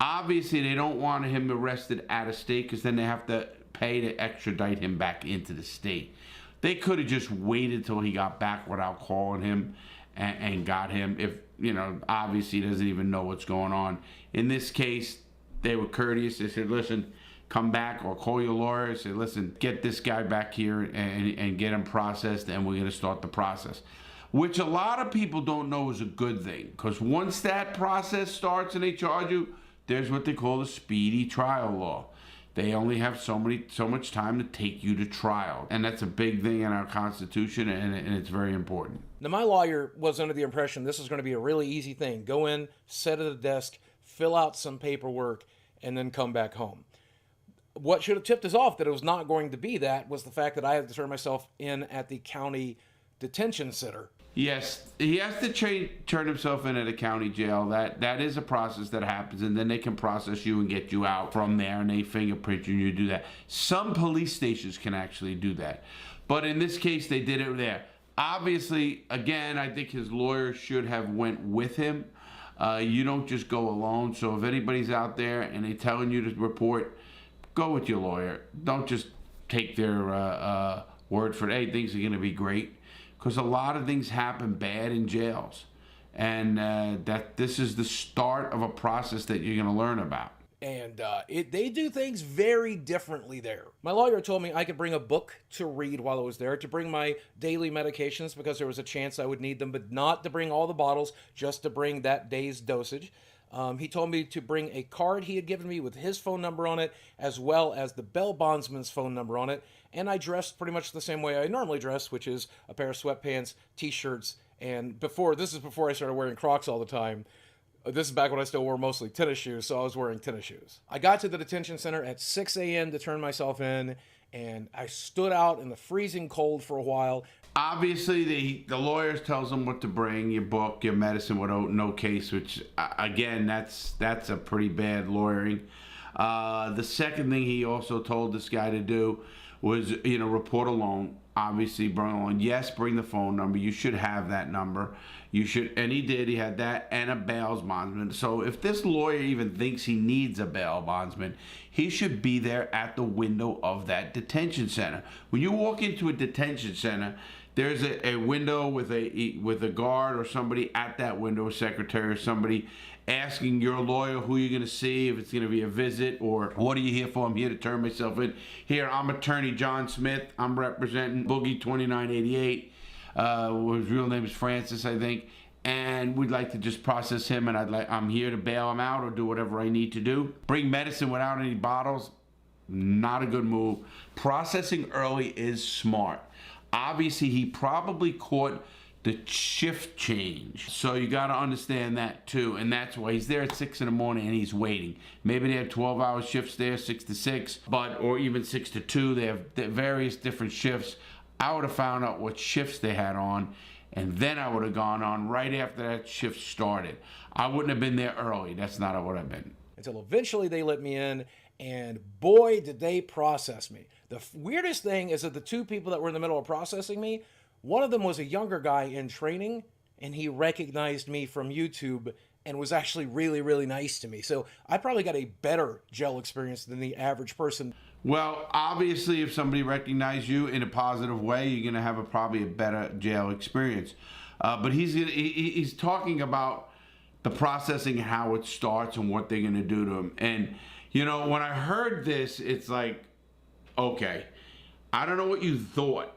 [SPEAKER 7] Obviously, they don't want him arrested out of state because then they have to pay to extradite him back into the state. They could have just waited till he got back without calling him and got him. If, you know, obviously he doesn't even know what's going on. In this case, they were courteous. They said, listen, come back or call your lawyer. Say, listen, get this guy back here and get him processed, and we're going to start the process. Which a lot of people don't know is a good thing, because once that process starts and they charge you, there's what they call the speedy trial law. They only have so much time to take you to trial. And that's a big thing in our Constitution, and it's very important.
[SPEAKER 10] Now, my lawyer was under the impression this was going to be a really easy thing. Go in, sit at a desk, fill out some paperwork, and then come back home. What should have tipped us off that it was not going to be that was the fact that I had to turn myself in at the county detention center.
[SPEAKER 7] Yes, he has to turn himself in at a county jail. That is a process that happens, and then they can process you and get you out from there, and they fingerprint you and you do that. Some police stations can actually do that. But in this case, they did it there. Obviously, again, I think his lawyer should have went with him. You don't just go alone. So if anybody's out there and they're telling you to report, go with your lawyer. Don't just take their word for it. Hey, things are going to be great. Because a lot of things happen bad in jails. And that this is the start of a process that you're going to learn about.
[SPEAKER 10] And they do things very differently there. My lawyer told me I could bring a book to read while I was there, to bring my daily medications because there was a chance I would need them, but not to bring all the bottles, just to bring that day's dosage. He told me to bring a card he had given me with his phone number on it, as well as the bail bondsman's phone number on it. And I dressed pretty much the same way I normally dress, which is a pair of sweatpants, t-shirts, and this is before I started wearing Crocs all the time. This is back when I still wore mostly tennis shoes, so I was wearing tennis shoes. I got to the detention center at 6 a.m. to turn myself in, and I stood out in the freezing cold for a while.
[SPEAKER 7] Obviously, the lawyers tells them what to bring, your book, your medicine without no case, which, again, that's a pretty bad lawyering. The second thing he also told this guy to do was, report alone. Obviously, bring along. Yes, bring the phone number. You should have that number. You should, and he did. He had that and a bail bondsman. So if this lawyer even thinks he needs a bail bondsman, he should be there at the window of that detention center. When you walk into a detention center, there's a window with a guard or somebody at that window, a secretary or somebody, asking your lawyer who you're going to see, if it's going to be a visit, or what are you here for? I'm here to turn myself in. Here, I'm attorney John Smith. I'm representing Boogie 2988. His real name is Francis, I think. And we'd like to just process him, and I'm here to bail him out or do whatever I need to do. Bring medicine without any bottles, not a good move. Processing early is smart. Obviously, he probably caught the shift change. So you got to understand that too. And that's why he's there at 6 in the morning and he's waiting. Maybe they have 12-hour shifts there, 6 to 6, or even 6 to 2. They have various different shifts. I would have found out what shifts they had on, and then I would have gone on right after that shift started. I wouldn't have been there early. That's not what I've been.
[SPEAKER 10] Until eventually they let me in, and boy, did they process me. The weirdest thing is that the two people that were in the middle of processing me, one of them was a younger guy in training, and he recognized me from YouTube and was actually really, really nice to me. So I probably got a better jail experience than the average person.
[SPEAKER 7] Well, obviously, if somebody recognizes you in a positive way, you're going to have probably a better jail experience. But he's talking about the processing, how it starts and what they're going to do to him. And, you know, when I heard this, it's like, okay, I don't know what you thought.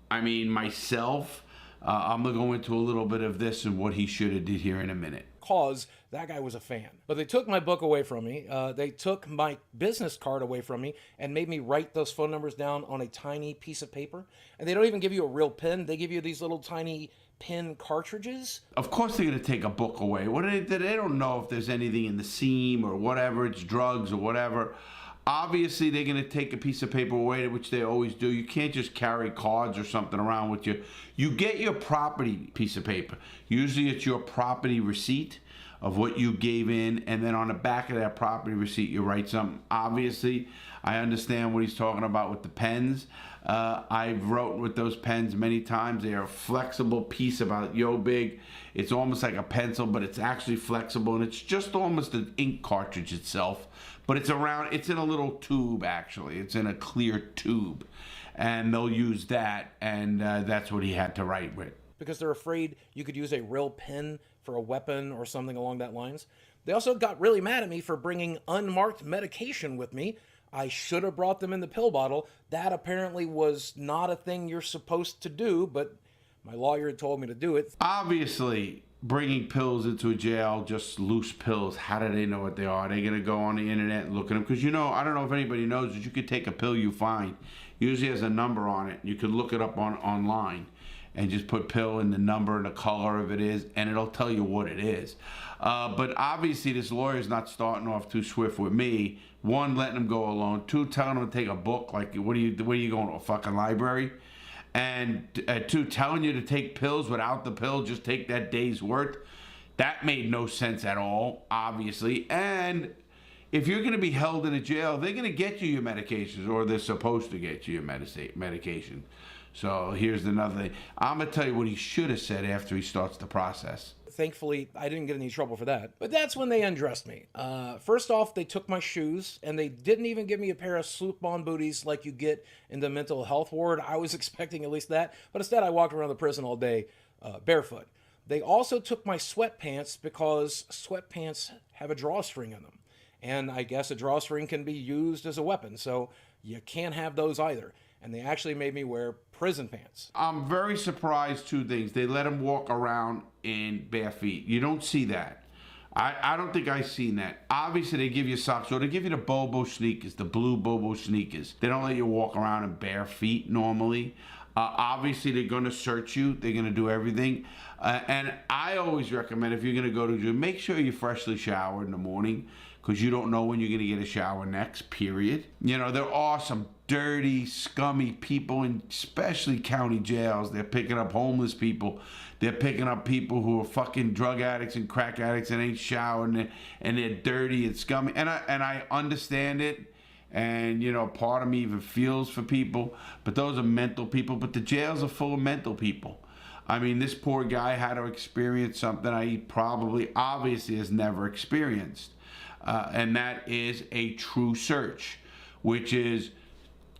[SPEAKER 7] I mean, myself, I'm going to go into a little bit of this and what he should have did here in a minute.
[SPEAKER 10] Cause that guy was a fan. But they took my book away from me. They took my business card away from me and made me write those phone numbers down on a tiny piece of paper. And they don't even give you a real pen. They give you these little tiny pen cartridges.
[SPEAKER 7] Of course they're going to take a book away. What they don't know if there's anything in the seam or whatever, it's drugs or whatever. Obviously they're going to take a piece of paper away, which they always do. You can't just carry cards or something around with you. You get your property piece of paper. Usually it's your property receipt of what you gave in, and then on the back of that property receipt you write something. Obviously I understand what he's talking about with the pens. I've wrote with those pens many times. They are a flexible piece about yo big. It's almost like a pencil, but it's actually flexible, and it's just almost an ink cartridge itself. But it's around, it's in a little tube actually. It's in a clear tube. And they'll use that, and that's what he had to write with.
[SPEAKER 10] Because they're afraid you could use a real pen for a weapon or something along that lines. They also got really mad at me for bringing unmarked medication with me. I should have brought them in the pill bottle. That apparently was not a thing you're supposed to do, but my lawyer had told me to do it.
[SPEAKER 7] Obviously, bringing pills into a jail, just loose pills, how do they know what they are? Are they going to go on the internet and look at them? Because, you know, I don't know if anybody knows that you could take a pill you find. Usually has a number on it. You could look it up online and just put pill and the number and the color of it is, and it'll tell you what it is. But obviously this lawyer's not starting off too swift with me. One, letting him go alone. Two, telling him to take a book. Like, what are you going to a fucking library? And two, telling you to take pills without the pill, just take that day's worth. That made no sense at all, obviously. And if you're going to be held in a jail, they're going to get you your medications, or they're supposed to get you your medication. So here's another thing. I'm going to tell you what he should have said after he starts the process.
[SPEAKER 10] Thankfully, I didn't get any trouble for that. But that's when they undressed me. First off, they took my shoes, and they didn't even give me a pair of slip-on booties like you get in the mental health ward. I was expecting at least that, but instead I walked around the prison all day barefoot. They also took my sweatpants because sweatpants have a drawstring in them. And I guess a drawstring can be used as a weapon, so you can't have those either. And they actually made me wear prison pants.
[SPEAKER 7] I'm very surprised, two things. They let him walk around in bare feet. You don't see that. I don't think I've seen that. Obviously, they give you socks, or they give you the Bobo sneakers, the blue Bobo sneakers. They don't let you walk around in bare feet normally. Obviously, they're going to search you. They're going to do everything. And I always recommend, if you're going to go to jail, make sure you freshly shower in the morning, because you don't know when you're going to get a shower next, period. You know, there are some dirty, scummy people in especially county jails. They're picking up homeless people. They're picking up people who are fucking drug addicts and crack addicts and ain't showering, and they're dirty and scummy. And I understand it. And, you know, part of me even feels for people. But those are mental people. But the jails are full of mental people. I mean, this poor guy had to experience something he probably, obviously, has never experienced. And that is a true search, which is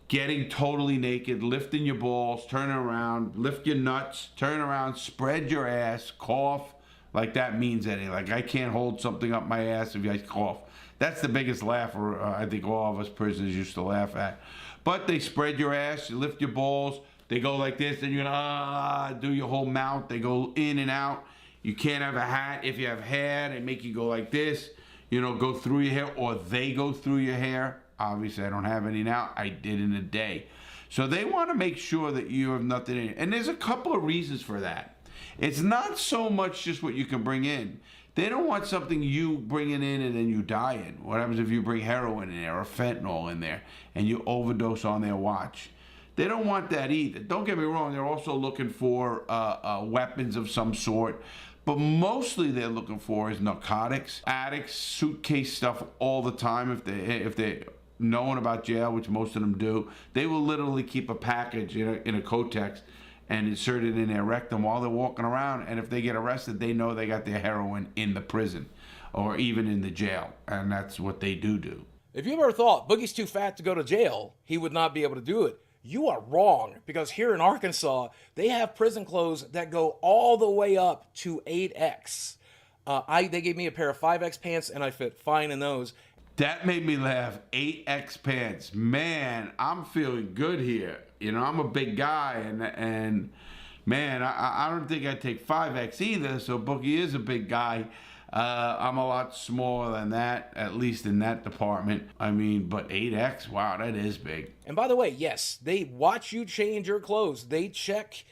[SPEAKER 7] getting totally naked, lifting your balls, turning around, lift your nuts, turn around, spread your ass, cough, like that means anything. Like, I can't hold something up my ass if I cough. That's the biggest laugher I think all of us prisoners used to laugh at. But they spread your ass, you lift your balls, they go like this, and you're gonna do your whole mouth. They go in and out. You can't have a hat. If you have hair, they make you go like this, you know, go through your hair, or they go through your hair. Obviously, I don't have any now. I did in a day. So they want to make sure that you have nothing in it. And there's a couple of reasons for that. It's not so much just what you can bring in. They don't want something you bringing in and then you die in. What happens if you bring heroin in there or fentanyl in there and you overdose on their watch? They don't want that either. Don't get me wrong. They're also looking for weapons of some sort. But mostly they're looking for is narcotics, addicts, suitcase stuff all the time. If they're knowing about jail, which most of them do, they will literally keep a package in a Kotex and insert it in their rectum while they're walking around. And if they get arrested, they know they got their heroin in the prison or even in the jail. And that's what they do.
[SPEAKER 10] If you ever thought Boogie's too fat to go to jail, he would not be able to do it, you are wrong, because here in Arkansas, they have prison clothes that go all the way up to 8X. They gave me a pair of 5X pants, and I fit fine in those.
[SPEAKER 7] That made me laugh. 8X pants. Man, I'm feeling good here. You know, I'm a big guy, and man, I don't think I'd take 5X either, so Bookie is a big guy. I'm a lot smaller than that, at least in that department. I mean, but 8X, wow, that is big.
[SPEAKER 10] And by the way, yes, they watch you change your clothes. They check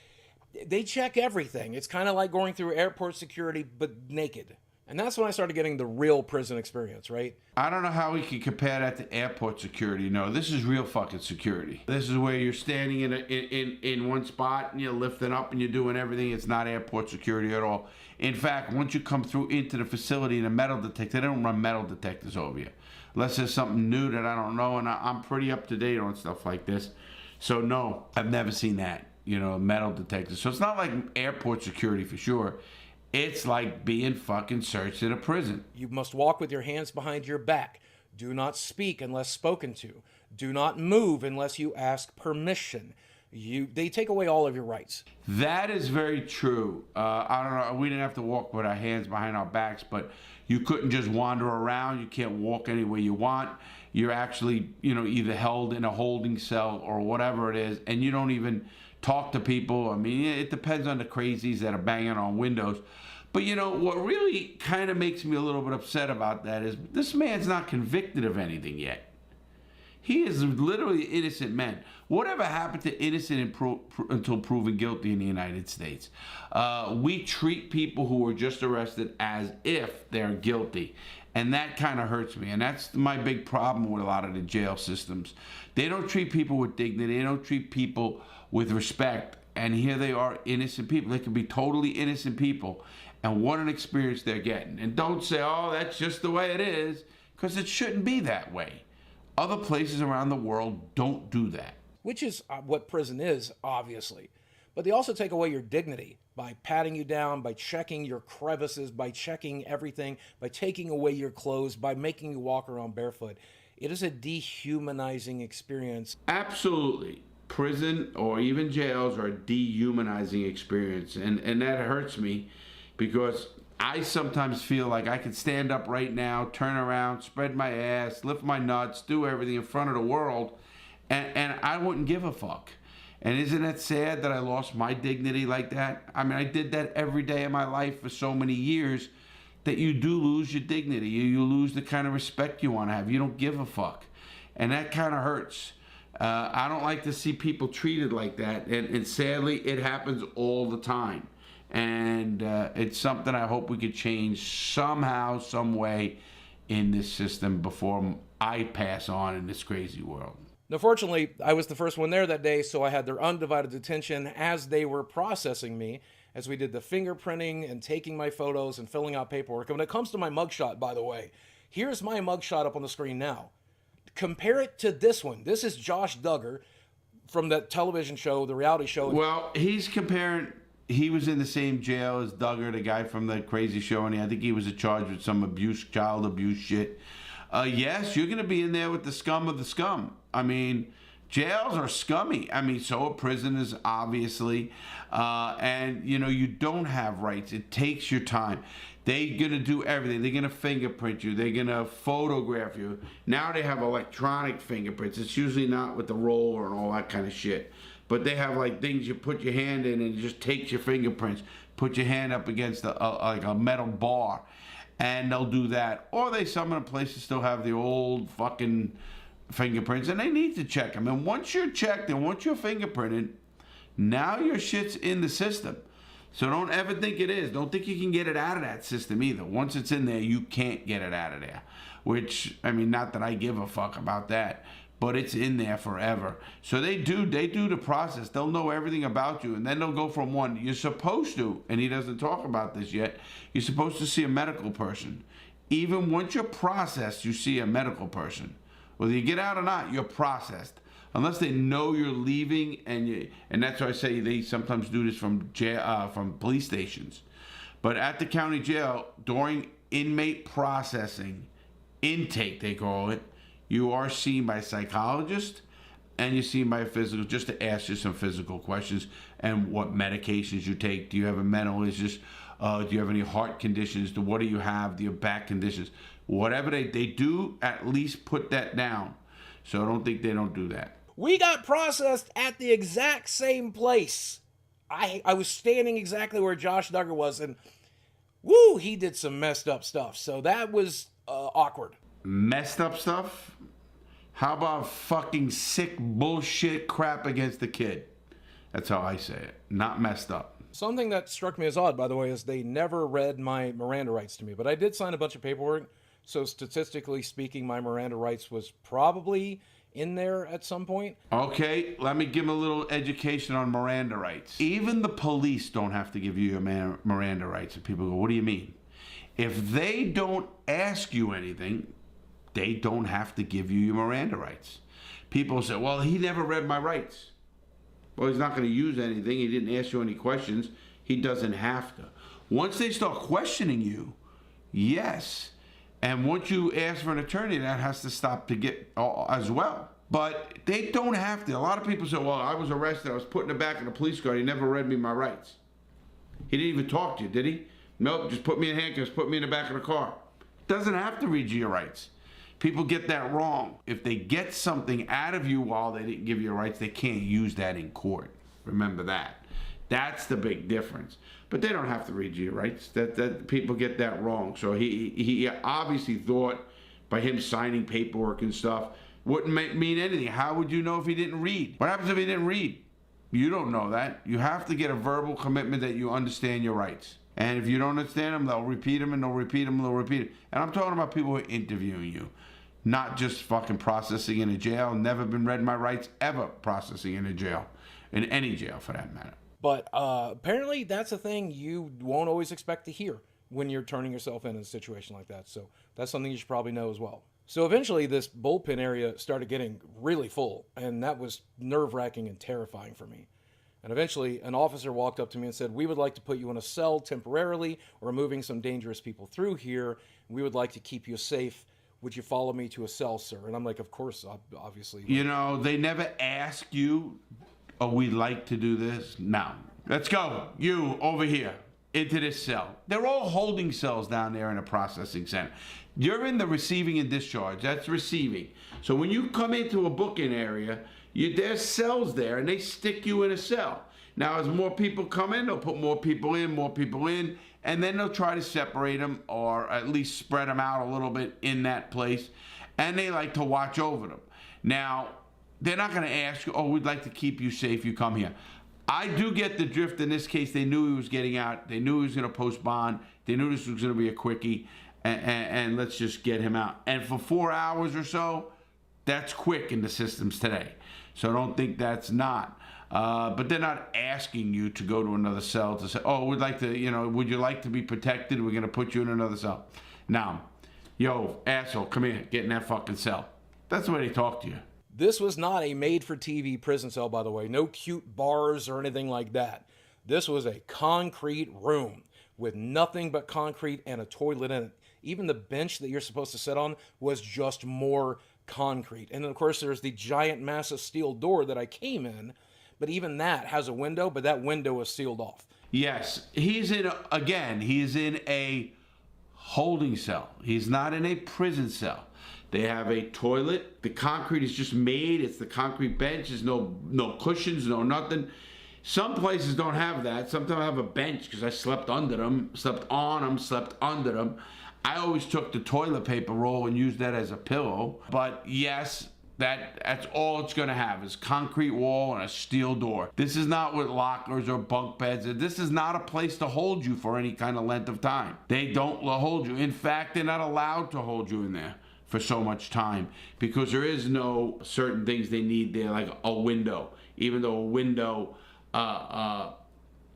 [SPEAKER 10] everything. It's kind of like going through airport security, but naked. And that's when I started getting the real prison experience, right?
[SPEAKER 7] I don't know how we can compare that to airport security. No, this is real fucking security. This is where you're standing in one spot and you're lifting up and you're doing everything. It's not airport security at all. In fact, once you come through into the facility in a metal detector, they don't run metal detectors over you. Unless there's something new that I don't know, and I'm pretty up to date on stuff like this. So no, I've never seen that, you know, metal detectors. So it's not like airport security for sure. It's like being fucking searched in a prison.
[SPEAKER 10] You must walk with your hands behind your back. Do not speak unless spoken to. Do not move unless you ask permission. They take away all of your rights.
[SPEAKER 7] That is very true. I don't know. We didn't have to walk with our hands behind our backs, but you couldn't just wander around. You can't walk any way you want. You're actually, you know, either held in a holding cell or whatever it is, and you don't even talk to people. I mean, it depends on the crazies that are banging on windows. But, you know, what really kind of makes me a little bit upset about that is this man's not convicted of anything yet. He is literally an innocent man. Whatever happened to innocent until proven guilty in the United States? We treat people who were just arrested as if they're guilty. And that kind of hurts me. And that's my big problem with a lot of the jail systems. They don't treat people with dignity. They don't treat people with respect. And here they are, innocent people. They can be totally innocent people. And what an experience they're getting. And don't say, oh, that's just the way it is, because it shouldn't be that way. Other places around the world don't do that.
[SPEAKER 10] Which is what prison is, obviously. But they also take away your dignity by patting you down, by checking your crevices, by checking everything, by taking away your clothes, by making you walk around barefoot. It is a dehumanizing experience.
[SPEAKER 7] Absolutely. Prison or even jails are a dehumanizing experience. And that hurts me because I sometimes feel like I could stand up right now, turn around, spread my ass, lift my nuts, do everything in front of the world, and I wouldn't give a fuck. And isn't it sad that I lost my dignity like that? I mean, I did that every day of my life for so many years that you do lose your dignity. You lose the kind of respect you want to have. You don't give a fuck. And that kind of hurts. I don't like to see people treated like that. And sadly, it happens all the time. And it's something I hope we could change somehow, some way in this system before I pass on in this crazy world.
[SPEAKER 10] Now, fortunately, I was the first one there that day, so I had their undivided attention as they were processing me, as we did the fingerprinting and taking my photos and filling out paperwork. And when it comes to my mugshot, by the way, here's my mugshot up on the screen now. Compare it to this one. This is Josh Duggar from that television show, the reality show.
[SPEAKER 7] Well, he's comparing... He was in the same jail as Duggar, the guy from the crazy show, and I think he was charged with some abuse, child abuse shit. Yes, you're going to be in there with the scum of the scum. I mean, jails are scummy. I mean, so are prisoners, obviously. And, you know, you don't have rights. It takes your time. They're going to do everything. They're going to fingerprint you. They're going to photograph you. Now they have electronic fingerprints. It's usually not with the roller and all that kind of shit. But they have like things you put your hand in and it just takes your fingerprints. Put your hand up against like a metal bar, and they'll do that. Or some of the places still have the old fucking fingerprints, and they need to check them. And once you're checked and once you're fingerprinted, now your shit's in the system. So don't ever think it is. Don't think you can get it out of that system either. Once it's in there, you can't get it out of there. Which, I mean, not that I give a fuck about that, but it's in there forever. So they do the process. They'll know everything about you, and then they'll go from one. You're supposed to, and he doesn't talk about this yet, you're supposed to see a medical person. Even once you're processed, you see a medical person. Whether you get out or not, you're processed. Unless they know you're leaving, and that's why I say they sometimes do this from jail, from police stations. But at the county jail, during inmate processing, intake they call it, you are seen by a psychologist and you're seen by a physical, just to ask you some physical questions and what medications you take. Do you have a mental issue? Do you have any heart conditions? What do you have? Do you have back conditions? Whatever they do, at least put that down. So I don't think they don't do that.
[SPEAKER 10] We got processed at the exact same place. I was standing exactly where Josh Duggar was, and woo, he did some messed up stuff. So that was awkward.
[SPEAKER 7] Messed up stuff? How about fucking sick bullshit crap against the kid? That's how I say it. Not messed up.
[SPEAKER 10] Something that struck me as odd, by the way, is they never read my Miranda rights to me. But I did sign a bunch of paperwork. So statistically speaking, my Miranda rights was probably in there at some point.
[SPEAKER 7] Okay, let me give him a little education on Miranda rights. Even the police don't have to give you your Miranda rights. And people go, what do you mean? If they don't ask you anything, they don't have to give you your Miranda rights. People say, well, he never read my rights. Well, he's not going to use anything. He didn't ask you any questions. He doesn't have to. Once they start questioning you, yes. And once you ask for an attorney, that has to stop to get as well. But they don't have to. A lot of people say, well, I was arrested. I was put in the back of the police car. He never read me my rights. He didn't even talk to you, did he? Nope, just put me in handcuffs, put me in the back of the car. Doesn't have to read you your rights. People get that wrong. If they get something out of you while they didn't give you your rights, they can't use that in court. Remember that. That's the big difference. But they don't have to read you your rights. That people get that wrong. So he obviously thought by him signing paperwork and stuff wouldn't mean anything. How would you know if he didn't read? What happens if he didn't read? You don't know that. You have to get a verbal commitment that you understand your rights. And if you don't understand them, they'll repeat them and they'll repeat them and they'll repeat it. And I'm talking about people who are interviewing you. Not just fucking processing in a jail. Never been read my rights ever processing in a jail. In any jail for that matter.
[SPEAKER 10] But apparently that's a thing you won't always expect to hear when you're turning yourself in a situation like that. So that's something you should probably know as well. So eventually this bullpen area started getting really full, and that was nerve-wracking and terrifying for me. And eventually an officer walked up to me and said, we would like to put you in a cell temporarily. We're moving some dangerous people through here. We would like to keep you safe. Would you follow me to a cell, sir? And I'm like, of course, obviously.
[SPEAKER 7] You know, they never ask you, oh, we'd like to do this. No. Let's go. You, over here, into this cell. They're all holding cells down there in a processing center. You're in the receiving and discharge. That's receiving. So when you come into a booking area, there's cells there, and they stick you in a cell. Now, as more people come in, they'll put more people in, and then they'll try to separate them or at least spread them out a little bit in that place, and they like to watch over them. Now, they're not going to ask you, oh, we'd like to keep you safe, you come here. I do get the drift in this case. They knew he was getting out. They knew he was going to post bond. They knew this was going to be a quickie, and let's just get him out. And for 4 hours or so, that's quick in the systems today. So don't think that's not. But they're not asking you to go to another cell to say, oh, we'd like to, would you like to be protected? We're going to put you in another cell. Now, yo, asshole, come here, get in that fucking cell. That's the way they talk to you.
[SPEAKER 10] This was not a made-for-TV prison cell, by the way. No cute bars or anything like that. This was a concrete room with nothing but concrete and a toilet in it. Even the bench that you're supposed to sit on was just more concrete. And then, of course, there's the giant, massive steel door that I came in. But even that has a window, but that window is sealed off.
[SPEAKER 7] Yes, he's in a holding cell. He's not in a prison cell. They have a toilet. The concrete is just made. It's the concrete bench. There's no cushions, no nothing. Some places don't have that. Sometimes I have a bench because I slept under them, slept on them, slept under them. I always took the toilet paper roll and used that as a pillow. But yes, that's all it's going to have is concrete wall and a steel door. This is not with lockers or bunk beds. This is not a place to hold you for any kind of length of time. They don't hold you. In fact, they're not allowed to hold you in there for so much time because there is no certain things they need there, like a window. Even though a window,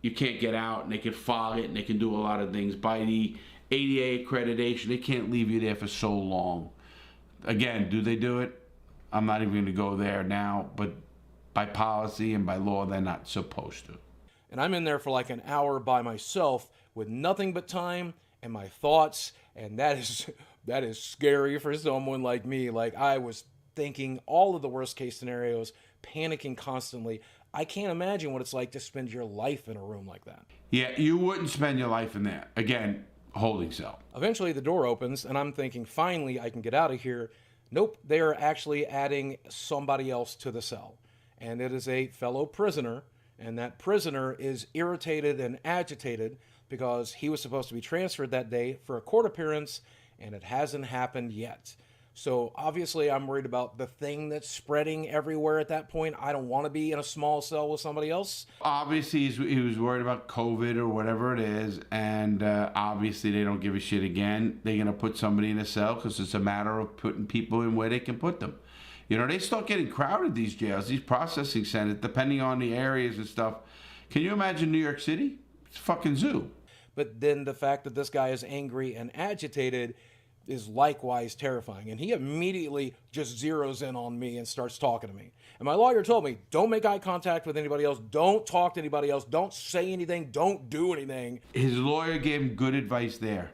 [SPEAKER 7] you can't get out, and they can fog it, and they can do a lot of things. By the ADA accreditation, they can't leave you there for so long. Again, do they do it? I'm not even going to go there now, but by policy and by law, they're not supposed to.
[SPEAKER 10] And I'm in there for like an hour by myself with nothing but time and my thoughts, and that is scary for someone like me. Like, I was thinking all of the worst case scenarios, panicking constantly. I can't imagine what it's like to spend your life in a room like that.
[SPEAKER 7] Yeah, you wouldn't spend your life in there. Again, holding cell.
[SPEAKER 10] Eventually the door opens and I'm thinking, finally I can get out of here. Nope, they are actually adding somebody else to the cell. And it is a fellow prisoner, and that prisoner is irritated and agitated because he was supposed to be transferred that day for a court appearance, and it hasn't happened yet. So obviously I'm worried about the thing that's spreading everywhere at that point. I don't want to be in a small cell with somebody else.
[SPEAKER 7] Obviously, he was worried about COVID or whatever it is, and obviously they don't give a shit again. They're going to put somebody in a cell because it's a matter of putting people in where they can put them. You know, they start getting crowded, these jails, these processing centers, depending on the areas and stuff. Can you imagine New York City? It's a fucking zoo.
[SPEAKER 10] But then the fact that this guy is angry and agitated is likewise terrifying. And he immediately just zeroes in on me and starts talking to me. And my lawyer told me, don't make eye contact with anybody else. Don't talk to anybody else. Don't say anything. Don't do anything.
[SPEAKER 7] His lawyer gave him good advice there.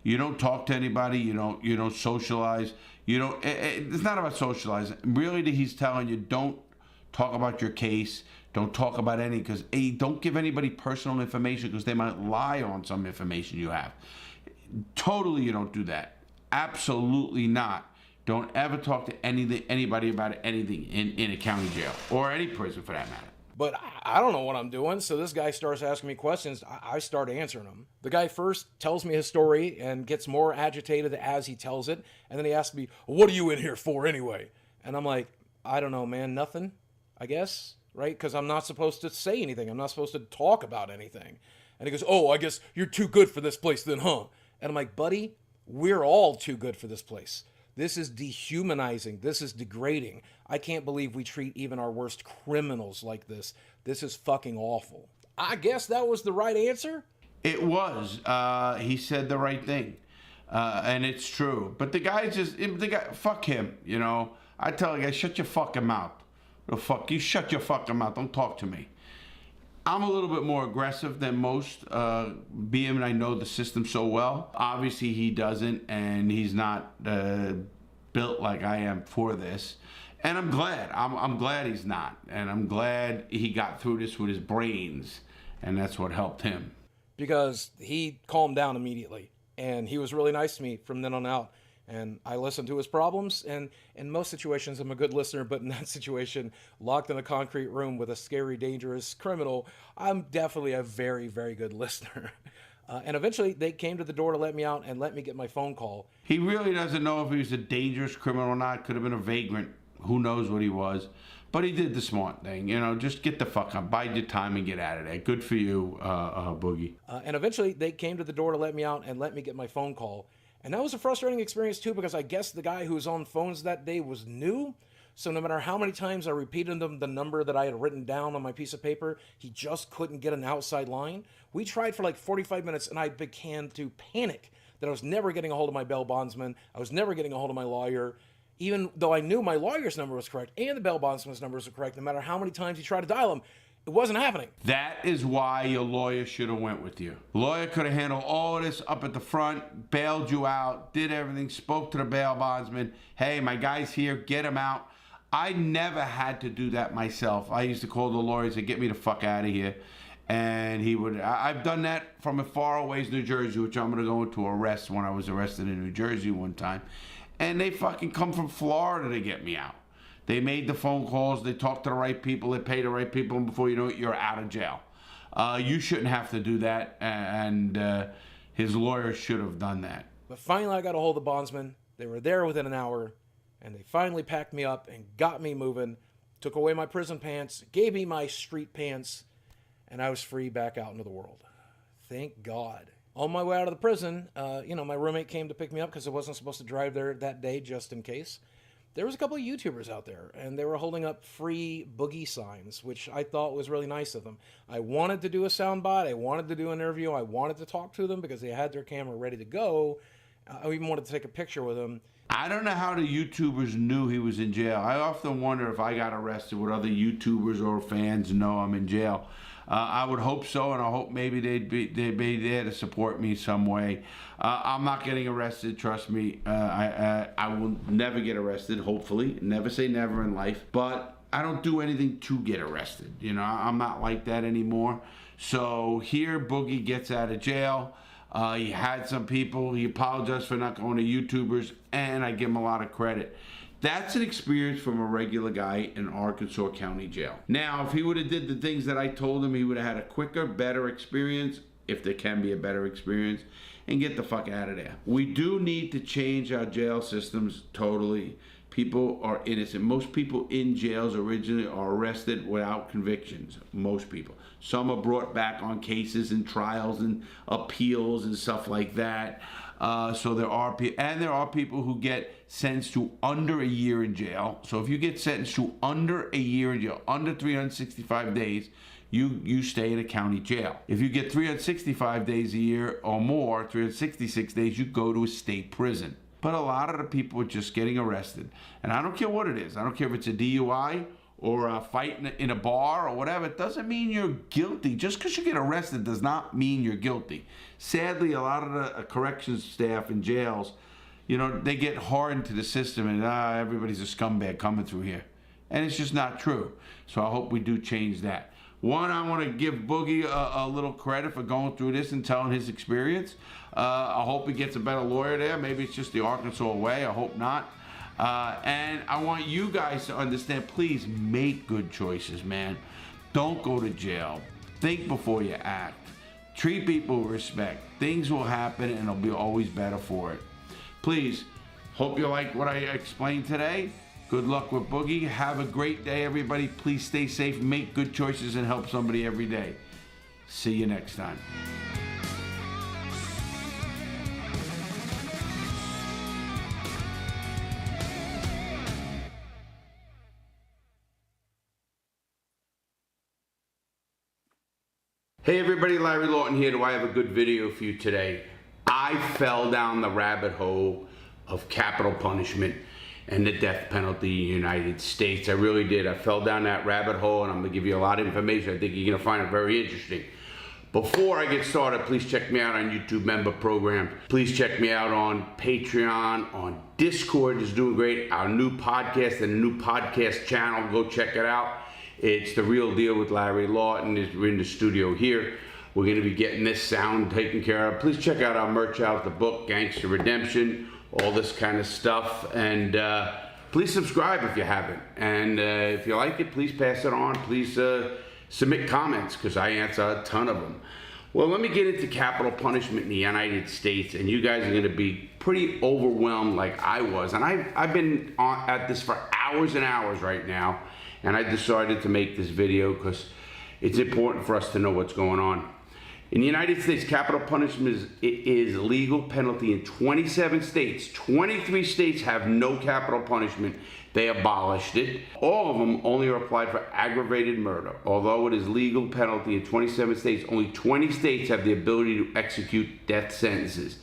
[SPEAKER 7] You don't talk to anybody. You don't socialize. You don't. It's not about socializing. Really, he's telling you, don't talk about your case. Don't talk about any, because don't give anybody personal information because they might lie on some information you have. Totally, you don't do that. Absolutely not. Don't ever talk to anybody about anything in a county jail or any prison for that matter.
[SPEAKER 10] But I don't know what I'm doing, so this guy starts asking me questions. I start answering them. The guy first tells me his story and gets more agitated as he tells it, and then he asks me, what are you in here for anyway? And I'm like, I don't know, man, nothing, I guess, right? Because I'm not supposed to say anything. I'm not supposed to talk about anything. And he goes, oh, I guess you're too good for this place then, huh? And I'm like, buddy, we're all too good for this place. This is dehumanizing. This is degrading. I can't believe we treat even our worst criminals like this. This is fucking awful. I guess that was the right answer.
[SPEAKER 7] It was. He said the right thing. And it's true. But the guy fuck him, you know. I tell the guy, shut your fucking mouth. The fuck, you shut your fucking mouth. Don't talk to me. I'm a little bit more aggressive than most, being I know the system so well. Obviously he doesn't, and he's not built like I am for this. And I'm glad. I'm glad he's not. And I'm glad he got through this with his brains, and that's what helped him.
[SPEAKER 10] Because he calmed down immediately, and he was really nice to me from then on out. And I listened to his problems, and in most situations, I'm a good listener, but in that situation, locked in a concrete room with a scary, dangerous criminal, I'm definitely a very, very good listener. And eventually, they came to the door to let me out and let me get my phone call.
[SPEAKER 7] He really doesn't know if he was a dangerous criminal or not. Could have been a vagrant. Who knows what he was. But he did the smart thing. You know, just get the fuck up. Bide your time and get out of there. Good for you, Boogie.
[SPEAKER 10] And eventually, they came to the door to let me out and let me get my phone call. And that was a frustrating experience too, because I guess the guy who was on phones that day was new. So no matter how many times I repeated them the number that I had written down on my piece of paper, he just couldn't get an outside line. We tried for like 45 minutes and I began to panic that I was never getting a hold of my bail bondsman. I was never getting a hold of my lawyer, even though I knew my lawyer's number was correct and the bail bondsman's numbers were correct. No matter how many times he tried to dial them, it wasn't happening.
[SPEAKER 7] That is why your lawyer should have went with you. The lawyer could have handled all of this up at the front, bailed you out, did everything, spoke to the bail bondsman. Hey, my guy's here, get him out. I never had to do that myself. I used to call the lawyer and say, get me the fuck out of here. And he would, I've done that from as far away as New Jersey, which I'm going to go into arrest when I was arrested in New Jersey one time. And they fucking come from Florida to get me out. They made the phone calls, they talked to the right people, they paid the right people, and before you know it, you're out of jail. You shouldn't have to do that, and his lawyer should have done that.
[SPEAKER 10] But finally I got a hold of the bondsman. They were there within an hour, and they finally packed me up and got me moving, took away my prison pants, gave me my street pants, and I was free back out into the world. Thank God. On my way out of the prison, my roommate came to pick me up because I wasn't supposed to drive there that day just in case. There was a couple of YouTubers out there, and they were holding up free boogie signs, which I thought was really nice of them. I wanted to do a soundbite. I wanted to do an interview. I wanted to talk to them because they had their camera ready to go. I even wanted to take a picture with them.
[SPEAKER 7] I don't know how the YouTubers knew he was in jail. I often wonder if I got arrested, would other YouTubers or fans know I'm in jail? I would hope so, and I hope maybe they'd be there to support me some way. I'm not getting arrested, trust me. I will never get arrested, hopefully. Never say never in life, but I don't do anything to get arrested. You know, I'm not like that anymore. So here, Boogie gets out of jail. He had some people, he apologized for not going to YouTubers, and I give him a lot of credit. That's an experience from a regular guy in Arkansas County Jail. Now, if he would have did the things that I told him, he would have had a quicker, better experience, if there can be a better experience, and get the fuck out of there. We do need to change our jail systems totally. People are innocent. Most people in jails originally are arrested without convictions. Most people. Some are brought back on cases and trials and appeals and stuff like that. So there are people who get sentenced to under a year in jail. So if you get sentenced to under a year in jail, under 365 days, you stay in a county jail. If you get 365 days a year or more, 366 days, you go to a state prison. But a lot of the people are just getting arrested. And I don't care what it is. I don't care if it's a DUI or a fight in a bar or whatever. It doesn't mean you're guilty. Just because you get arrested does not mean you're guilty. Sadly, a lot of the corrections staff in jails, you know, they get hardened to the system and everybody's a scumbag coming through here. And it's just not true. So I hope we do change that. One, I want to give Boogie a little credit for going through this and telling his experience. I hope he gets a better lawyer there. Maybe it's just the Arkansas way. I hope not. And I want you guys to understand, please make good choices, man. Don't go to jail. Think before you act. Treat people with respect. Things will happen and it'll be always better for it. Please, hope you like what I explained today. Good luck with Boogie. Have a great day, everybody. Please stay safe, make good choices, and help somebody every day. See you next time. Hey everybody, Larry Lawton here. Do I have a good video for you today? I fell down the rabbit hole of capital punishment and the death penalty in the United States. I really did. I fell down that rabbit hole, and I'm gonna give you a lot of information. I think you're gonna find it very interesting. Before I get started, please check me out on YouTube member program. Please check me out on Patreon, on Discord is doing great. Our new podcast and a new podcast channel, go check it out. It's The Real Deal with Larry Lawton. We're in the studio here. We're gonna be getting this sound taken care of. Please check out our merch out, the book, Gangster Redemption, all this kind of stuff. And please subscribe if you haven't. And if you like it, please pass it on. Please submit comments, because I answer a ton of them. Well, let me get into capital punishment in the United States, and you guys are gonna be pretty overwhelmed like I was. And I've been at this for hours and hours right now, and I decided to make this video because it's important for us to know what's going on. In the United States, capital punishment is a legal penalty in 27 states. 23 states have no capital punishment. They abolished it. All of them only are applied for aggravated murder. Although it is legal penalty in 27 states, only 20 states have the ability to execute death sentences,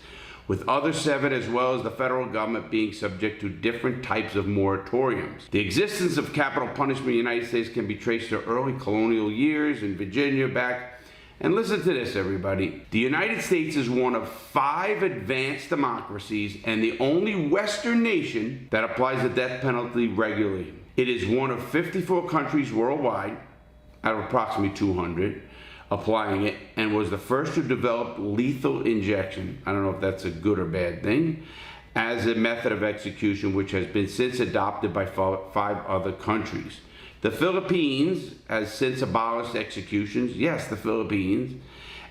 [SPEAKER 7] with other 7 as well as the federal government being subject to different types of moratoriums. The existence of capital punishment in the United States can be traced to early colonial years in Virginia back. And listen to this, everybody. The United States is one of 5 advanced democracies and the only Western nation that applies the death penalty regularly. It is one of 54 countries worldwide, out of approximately 200, applying it, and was the first to develop lethal injection, I don't know if that's a good or bad thing, as a method of execution, which has been since adopted by 5 other countries. The Philippines has since abolished executions, yes, the Philippines,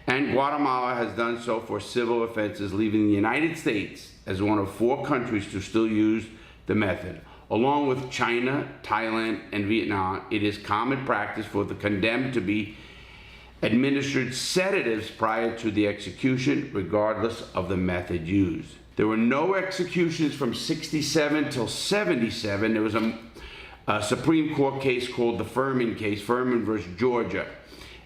[SPEAKER 7] and Guatemala has done so for civil offenses, leaving the United States as one of 4 countries to still use the method. Along with China, Thailand, and Vietnam, it is common practice for the condemned to be administered sedatives prior to the execution, regardless of the method used. There were no executions from 67 till 77. There was a Supreme Court case called the Furman case, Furman versus Georgia,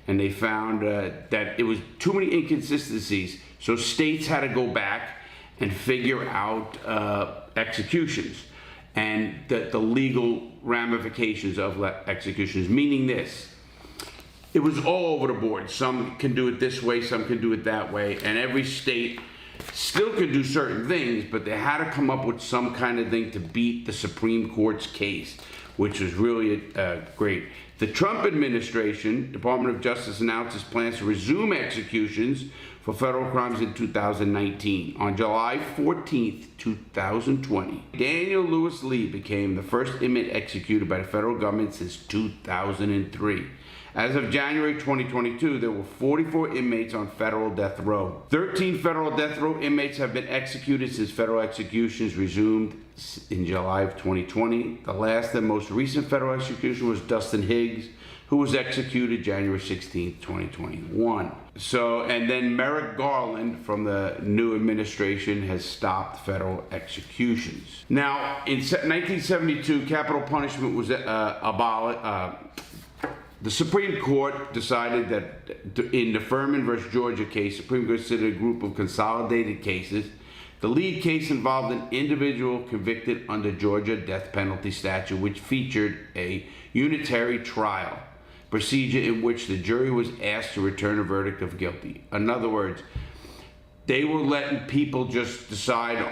[SPEAKER 7] and they found that it was too many inconsistencies, so states had to go back and figure out executions and the legal ramifications of executions, meaning this. it was all over the board. Some can do it this way, some can do it that way, and every state still could do certain things, but they had to come up with some kind of thing to beat the Supreme Court's case, which was really great. The Trump administration, Department of Justice, announced its plans to resume executions for federal crimes in 2019. On July 14th, 2020, Daniel Lewis Lee became the first inmate executed by the federal government since 2003. As of January 2022, there were 44 inmates on federal death row. 13 federal death row inmates have been executed since federal executions resumed in July of 2020. The last and most recent federal execution was Dustin Higgs, who was executed January 16, 2021. And then Merrick Garland from the new administration has stopped federal executions. Now, in 1972, capital punishment was abolished. The Supreme Court decided that in the Furman versus Georgia case, Supreme Court considered a group of consolidated cases. The lead case involved an individual convicted under Georgia death penalty statute, which featured a unitary trial procedure in which the jury was asked to return a verdict of guilty. In other words, they were letting people just decide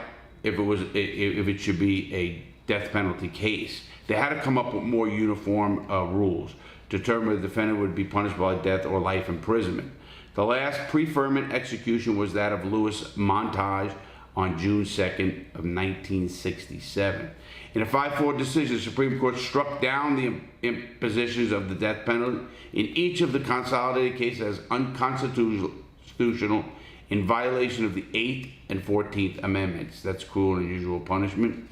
[SPEAKER 7] if it should be a death penalty case. They had to come up with more uniform rules to determine the defendant would be punished by death or life imprisonment. The last pre-Furman execution was that of Louis Montage on June 2nd of 1967. In a 5-4 decision, the Supreme Court struck down the impositions of the death penalty in each of the consolidated cases as unconstitutional in violation of the 8th and 14th Amendments. That's cruel and unusual punishment.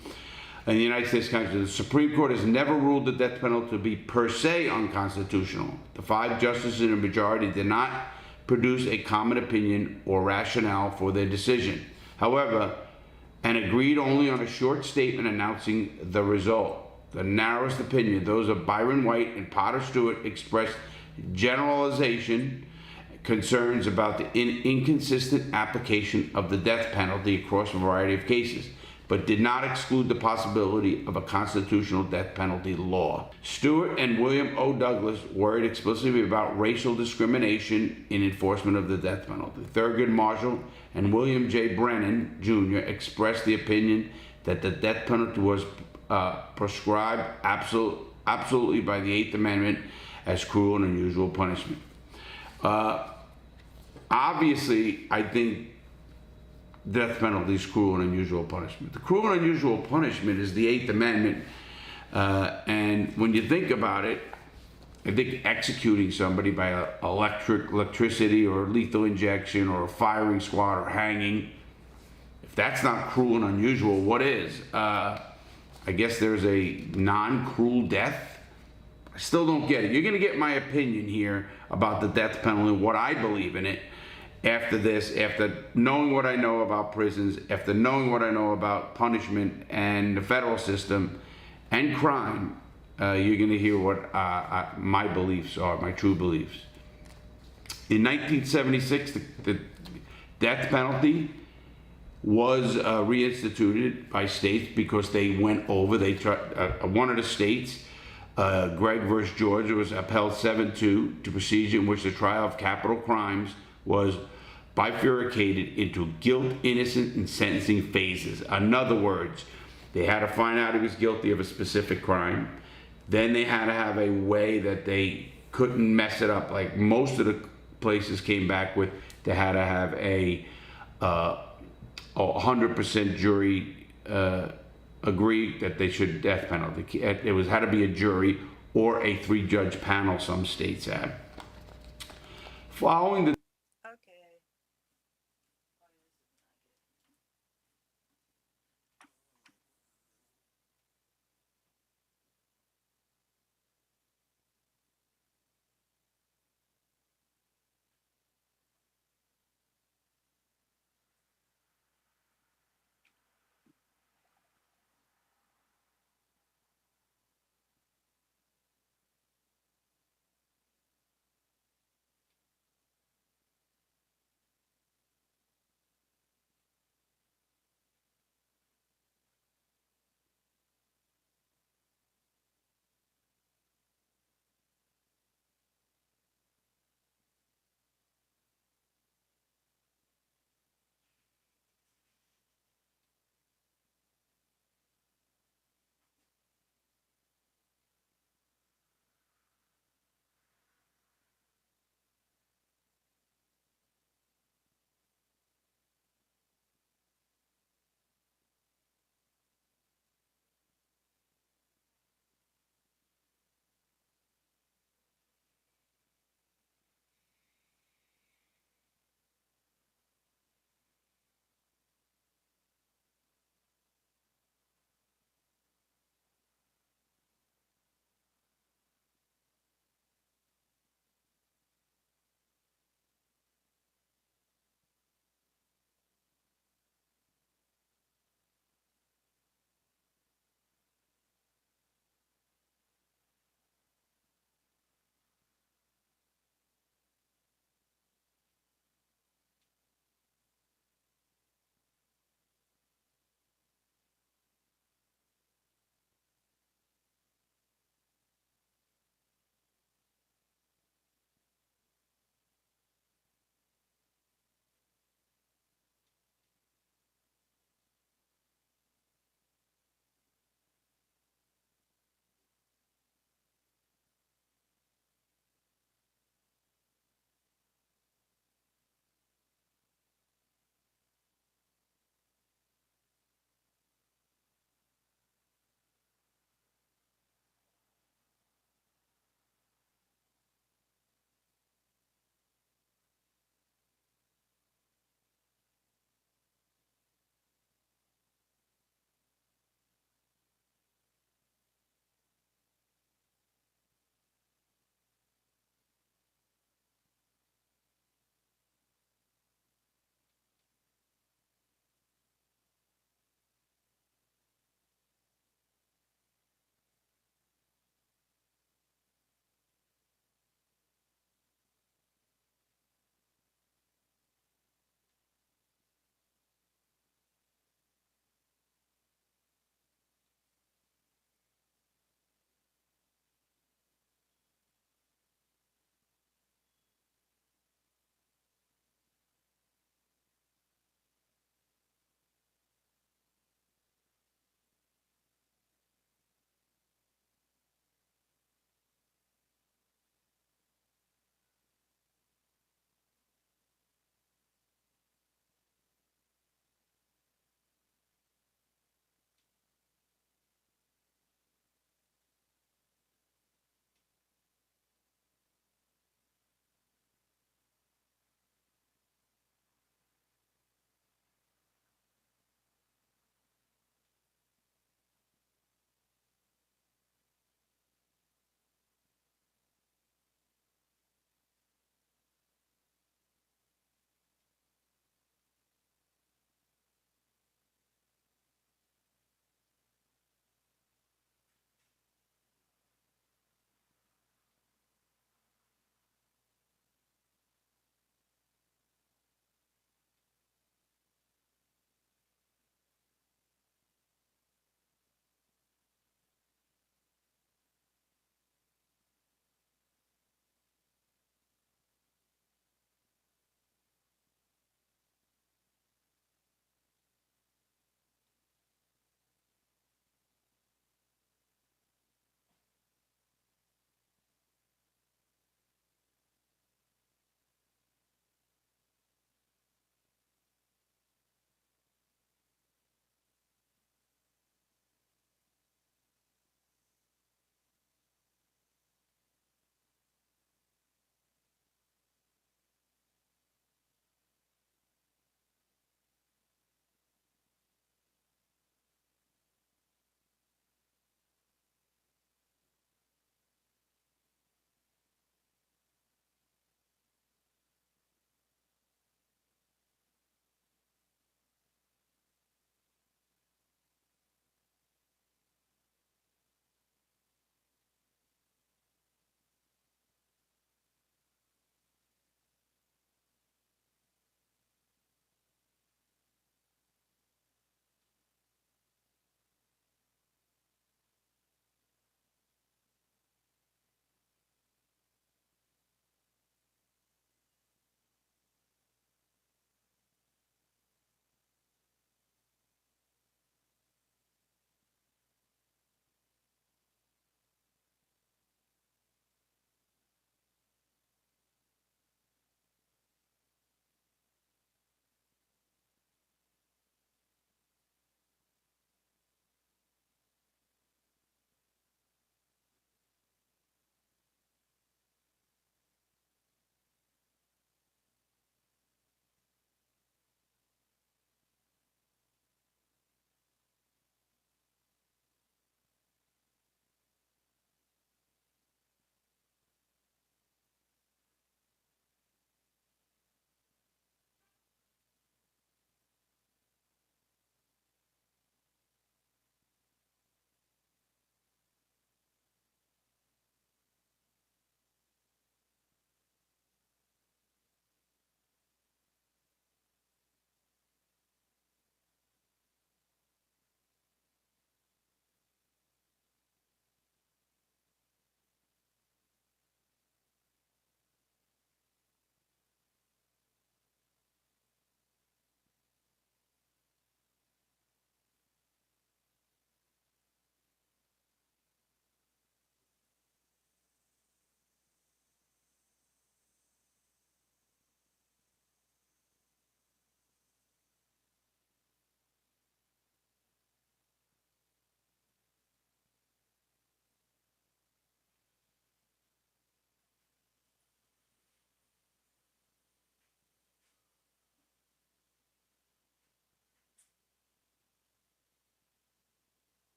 [SPEAKER 7] In the United States Constitution, the Supreme Court has never ruled the death penalty to be per se unconstitutional. The 5 justices in a majority did not produce a common opinion or rationale for their decision. However, and agreed only on a short statement announcing the result. The narrowest opinion, those of Byron White and Potter Stewart, expressed generalization concerns about the inconsistent application of the death penalty across a variety of cases, but did not exclude the possibility of a constitutional death penalty law. Stewart and William O. Douglas worried explicitly about racial discrimination in enforcement of the death penalty. Thurgood Marshall and William J. Brennan, Jr. expressed the opinion that the death penalty was prescribed absolutely by the 8th Amendment as cruel and unusual punishment. Obviously, I think death penalty is cruel and unusual punishment. The cruel and unusual punishment is the 8th Amendment, and when you think about it, I think executing somebody by electricity or lethal injection or a firing squad or hanging, if that's not cruel and unusual, what is? I guess there's a non-cruel death. I still don't get it. You're going to get my opinion here about the death penalty, what I believe in it. After this, after knowing what I know about prisons, after knowing what I know about punishment and the federal system and crime, you're going to hear what my beliefs are, my true beliefs. In 1976, the death penalty was reinstituted by states because they went over. They tried, one of the states, Gregg versus Georgia, was upheld 7-2 to procedure in which the trial of capital crimes was bifurcated into guilt, innocent, and sentencing phases. In other words, they had to find out he was guilty of a specific crime. Then they had to have a way that they couldn't mess it up. Like most of the places came back with, they had to have a 100% jury agree that they should death penalty. It had to be a jury or a 3-judge panel, some states had. Following the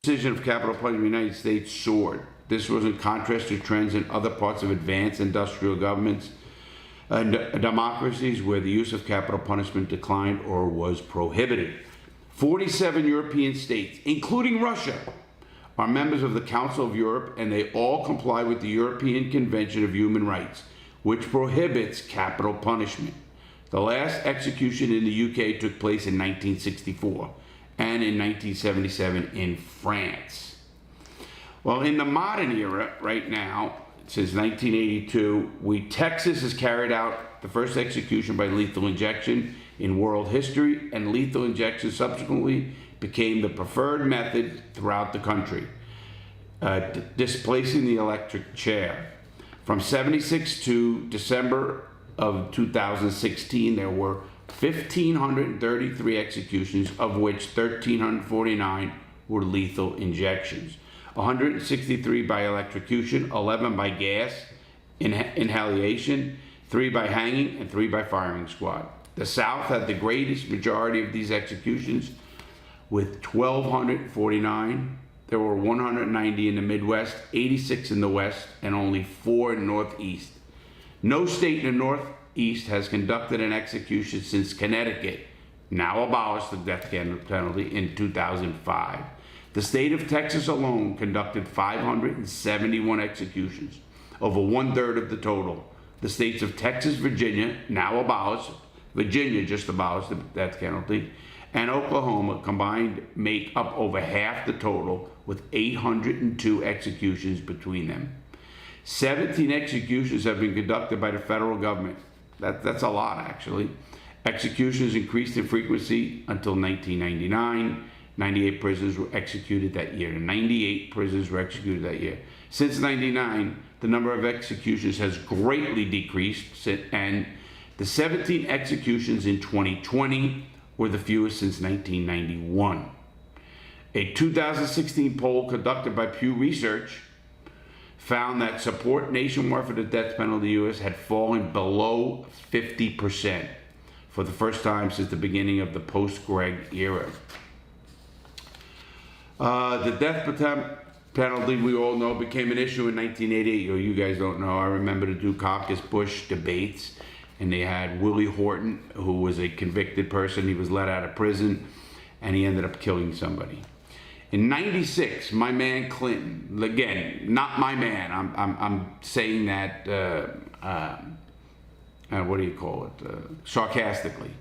[SPEAKER 7] decision of capital punishment in the United States soared. This was in contrast to trends in other parts of advanced industrial governments and democracies where the use of capital punishment declined or was prohibited. 47 European states, including Russia, are members of the Council of Europe, and they all comply with the European Convention of Human Rights, which prohibits capital punishment. The last execution in the UK took place in 1964 and in 1977 in France. Well, in the modern era, right now, since 1982, Texas has carried out the first execution by lethal injection in world history, and lethal injection subsequently became the preferred method throughout the country, displacing the electric chair. From 76 to December of 2016, there were 1,533 executions, of which 1,349 were lethal injections. 163 by electrocution, 11 by gas inhalation, 3 by hanging, and 3 by firing squad. The South had the greatest majority of these executions with 1,249. There were 190 in the Midwest, 86 in the West, and only 4 in the Northeast. No state in the Northeast has conducted an execution since Connecticut now abolished the death penalty in 2005. The state of Texas alone conducted 571 executions, over 1/3 of the total. The states of Texas, Virginia, now abolished, Virginia just abolished the death penalty, and Oklahoma combined make up over half the total with 802 executions between them. 17 executions have been conducted by the federal government. That's a lot, actually. Executions increased in frequency until 1999. 98 prisoners were executed that year. 98 prisoners were executed that year. Since 99, the number of executions has greatly decreased, and the 17 executions in 2020 were the fewest since 1991. A 2016 poll conducted by Pew Research found that support nationwide for the death penalty in the U.S. had fallen below 50% for the first time since the beginning of the post-Gregg era. The death penalty, we all know, became an issue in 1988. Or you guys don't know. I remember the Dukakis-Bush debates, and they had Willie Horton, who was a convicted person. He was let out of prison, and he ended up killing somebody. In '96, my man Clinton, again, not my man. I'm saying that what do you call it? Sarcastically.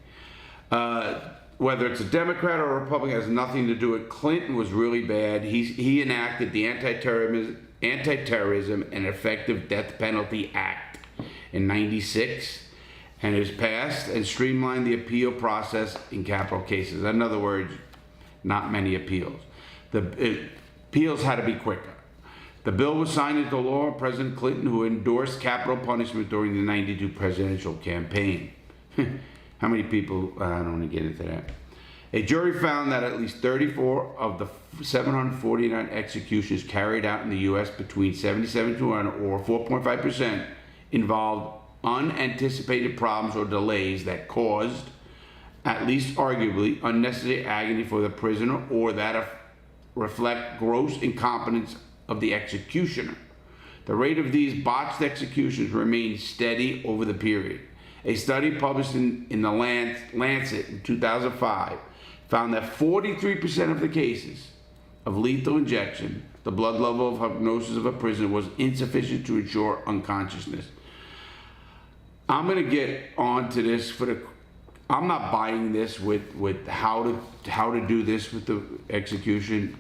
[SPEAKER 7] Whether it's a Democrat or a Republican has nothing to do with Clinton. Was really bad. He enacted the Anti-Terrorism and Effective Death Penalty Act in '96, and has passed and streamlined the appeal process in capital cases. In other words, not many appeals. The appeals had to be quicker. The bill was signed into law by President Clinton, who endorsed capital punishment during the '92 presidential campaign. How many people, I don't want to get into that. A jury found that at least 34 of the 749 executions carried out in the U.S. between 77 to 1, or 4.5%, involved unanticipated problems or delays that caused, at least arguably, unnecessary agony for the prisoner, or that reflect gross incompetence of the executioner. The rate of these botched executions remained steady over the period. A study published in the Lancet in 2005 found that 43% of the cases of lethal injection, the blood level of hypnosis of a prisoner, was insufficient to ensure unconsciousness. I'm going to get onto this I'm not buying this with how to do this with the execution.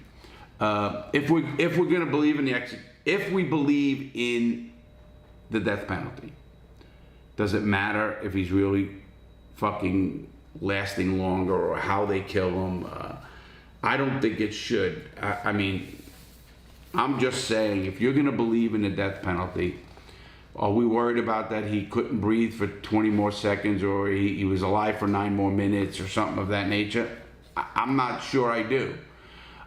[SPEAKER 7] If we're going to believe in if we believe in the death penalty, does it matter if he's really fucking lasting longer or how they kill him? I don't think it should. I mean, I'm just saying, if you're going to believe in the death penalty, are we worried about that he couldn't breathe for 20 more seconds, or he was alive for 9 more minutes or something of that nature? I'm not sure I do.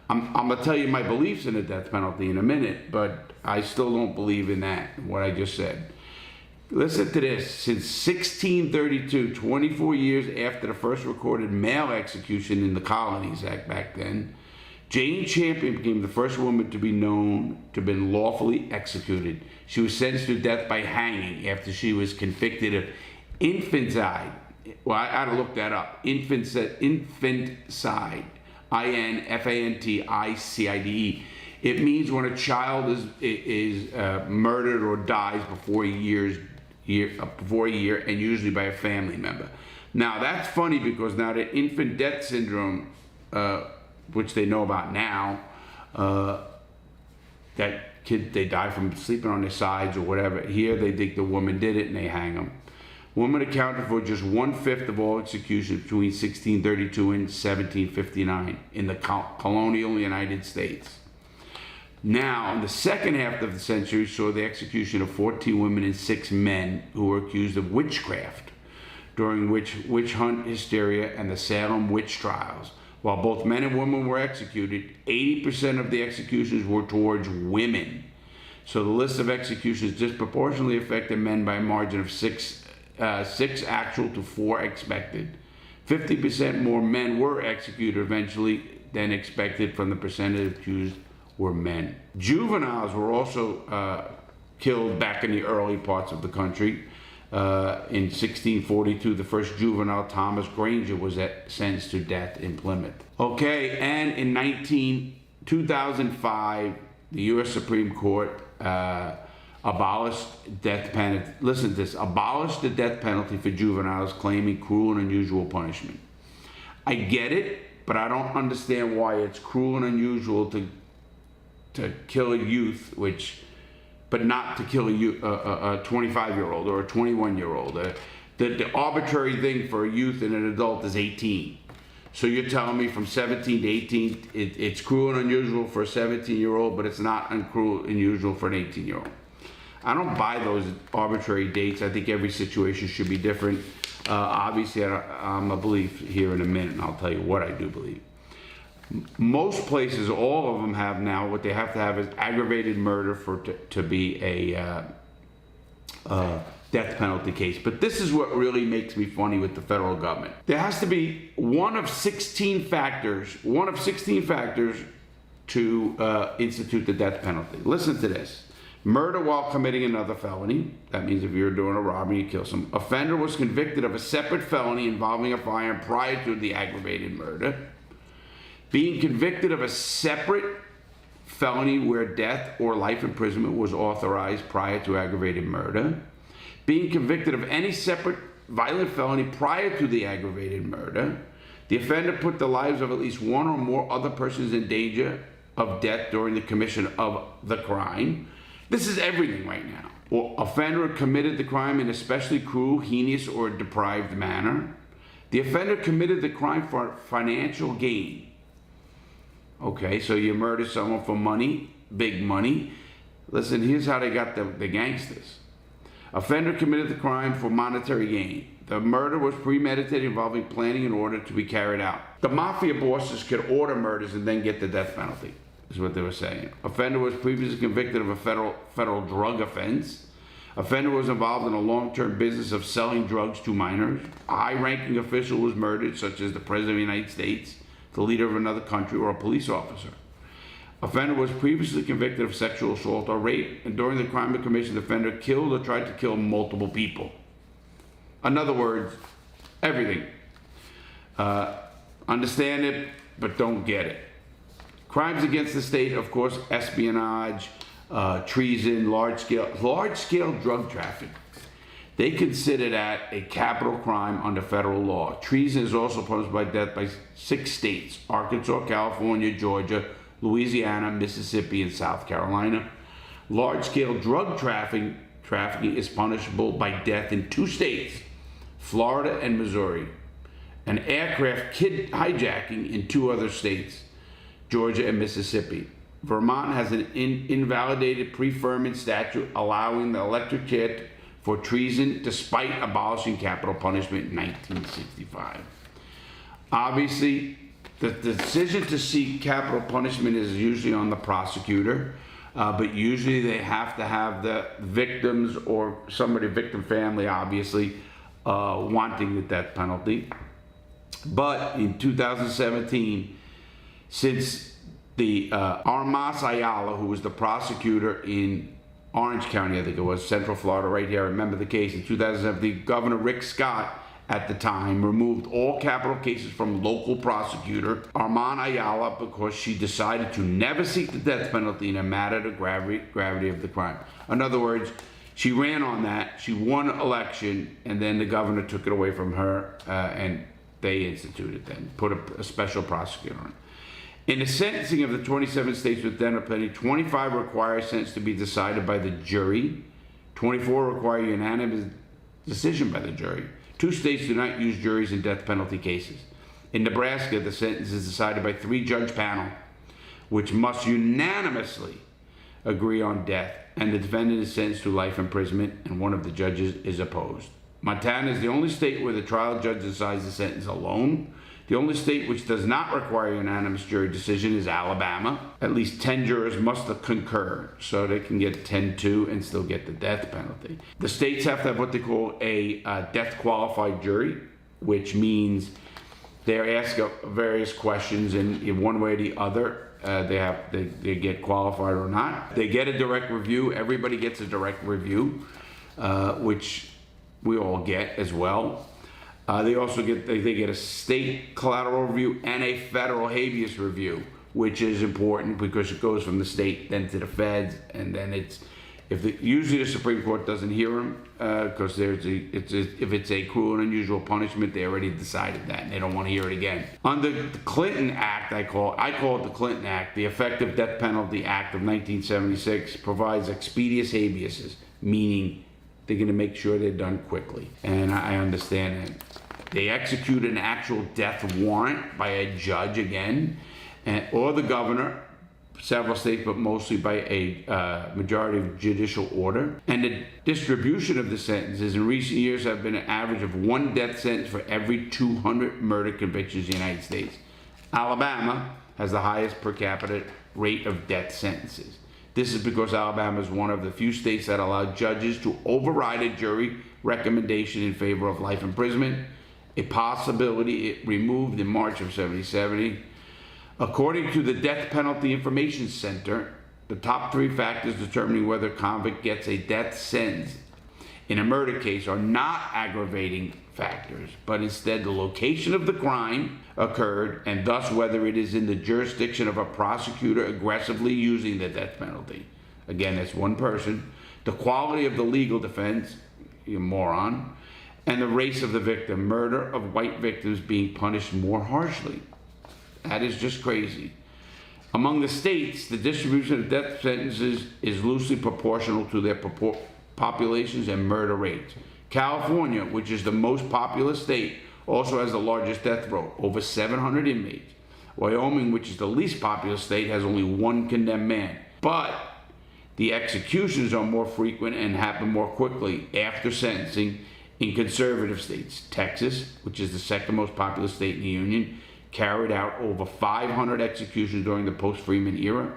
[SPEAKER 7] I'm going to tell you my beliefs in the death penalty in a minute, but I still don't believe in that, what I just said. Listen to this. Since 1632, 24 years after the first recorded male execution in the colonies back then, Jane Champion became the first woman to be known to have been lawfully executed. She was sentenced to death by hanging after she was convicted of infanticide. Well, I had to look that up. Infanticide. Infanticide. It means when a child is murdered or dies before a year, and usually by a family member. Now that's funny because now the infant death syndrome, which they know about now, that kid, they die from sleeping on their sides or whatever. Here they think the woman did it and they hang them. Women accounted for just 1/5 of all executions between 1632 and 1759 in the colonial United States. Now, in the second half of the century, saw the execution of 14 women and 6 men who were accused of witchcraft, during which witch hunt hysteria and the Salem witch trials. While both men and women were executed, 80% of the executions were towards women. So the list of executions disproportionately affected men by a margin of 6 actual to 4 expected. 50% more men were executed eventually than expected from the percentage accused were men. Juveniles were also killed back in the early parts of the country. In 1642, the first juvenile, Thomas Granger, was sentenced to death in Plymouth. Okay, and in 2005, the U.S. Supreme Court abolished death penalty. Listen to this: abolished the death penalty for juveniles claiming cruel and unusual punishment. I get it, but I don't understand why it's cruel and unusual to kill a youth, but not to kill a 25-year-old or a 21-year-old. The arbitrary thing for a youth and an adult is 18. So you're telling me from 17 to 18, it's cruel and unusual for a 17-year-old, but it's not uncruel and unusual for an 18-year-old. I don't buy those arbitrary dates. I think every situation should be different. Obviously, I'm a belief here in a minute, and I'll tell you what I do believe. Most places, all of them have now, what they have to have is aggravated murder to be a death penalty case. But this is what really makes me funny with the federal government. There has to be one of 16 factors to institute the death penalty. Listen to this. Murder while committing another felony. That means if you're doing a robbery, you kill some. Offender was convicted of a separate felony involving a firearm prior to the aggravated murder. Being convicted of a separate felony where death or life imprisonment was authorized prior to aggravated murder. Being convicted of any separate violent felony prior to the aggravated murder. The offender put the lives of at least one or more other persons in danger of death during the commission of the crime. This is everything right now. Or offender committed the crime in especially cruel, heinous, or deprived manner. The offender committed the crime for financial gain. Okay, so you murder someone for money, big money. Listen, here's how they got the gangsters. Offender committed the crime for monetary gain. The murder was premeditated, involving planning in order to be carried out. The mafia bosses could order murders and then get the death penalty, is what they were saying. Offender was previously convicted of a federal drug offense. Offender was involved in a long-term business of selling drugs to minors. A high-ranking official was murdered, such as the President of the United States, the leader of another country, or a police officer. Offender was previously convicted of sexual assault or rape, and during the crime of commission, the offender killed or tried to kill multiple people. In other words, everything. Understand it, but don't get it. Crimes against the state, of course, espionage, treason, large-scale drug traffic. They consider that a capital crime under federal law. Treason is also punished by death by 6 states: Arkansas, California, Georgia, Louisiana, Mississippi, and South Carolina. Large-scale drug trafficking is punishable by death in 2 states, Florida and Missouri. An aircraft hijacking in 2 other states, Georgia and Mississippi. Vermont has an invalidated preferment statute allowing the electric chair for treason despite abolishing capital punishment in 1965. Obviously, the decision to seek capital punishment is usually on the prosecutor, but usually they have to have the victims or somebody, victim family, obviously, wanting the death penalty. But in 2017, since The Armas Ayala, who was the prosecutor in Orange County, I think it was, Central Florida, right here. I remember the case in 2007. The Governor Rick Scott at the time removed all capital cases from local prosecutor Arman Ayala because she decided to never seek the death penalty in a matter of gravity of the crime. In other words, she ran on that, she won an election, and then the governor took it away from her, and they instituted then, put a special prosecutor on. In the sentencing of the 27 states with death penalty, 25 require a sentence to be decided by the jury, 24 require unanimous decision by the jury. 2 states do not use juries in death penalty cases. In Nebraska, the sentence is decided by 3-judge panel, which must unanimously agree on death, and the defendant is sentenced to life imprisonment, and one of the judges is opposed. Montana is the only state where the trial judge decides the sentence alone. The only state which does not require unanimous jury decision is Alabama. At least 10 jurors must concur, so they can get 10-2 and still get the death penalty. The states have to have what they call a death qualified jury, which means they're asked various questions, and in one way or the other, they get qualified or not. They get a direct review. Everybody gets a direct review, which we all get as well. They also get a state collateral review and a federal habeas review, which is important because it goes from the state then to the feds, and then usually the Supreme Court doesn't hear them because if it's a cruel and unusual punishment, they already decided that and they don't want to hear it again. Under the Clinton Act, I call it the Clinton Act, the Effective Death Penalty Act of 1976 provides expedious habeas, meaning they're going to make sure they're done quickly. And I understand that. They execute an actual death warrant by a judge again, or the governor, several states, but mostly by a majority of judicial order. And the distribution of the sentences in recent years have been an average of 1 death sentence for every 200 murder convictions in the United States. Alabama has the highest per capita rate of death sentences. This is because Alabama is one of the few states that allow judges to override a jury recommendation in favor of life imprisonment, a possibility it removed in March of 1970. According to the Death Penalty Information Center, the top 3 factors determining whether a convict gets a death sentence in a murder case are not aggravating factors, but instead the location of the crime occurred, and thus whether it is in the jurisdiction of a prosecutor aggressively using the death penalty. Again, that's one person. The quality of the legal defense, you moron, and the race of the victim. Murder of white victims being punished more harshly. That is just crazy. Among the states, the distribution of death sentences is loosely proportional to their populations and murder rates. California, which is the most populous state, also has the largest death row, over 700 inmates. Wyoming, which is the least populous state, has only 1 condemned man. But the executions are more frequent and happen more quickly after sentencing in conservative states. Texas, which is the 2nd most populous state in the Union, carried out over 500 executions during the post-Freeman era,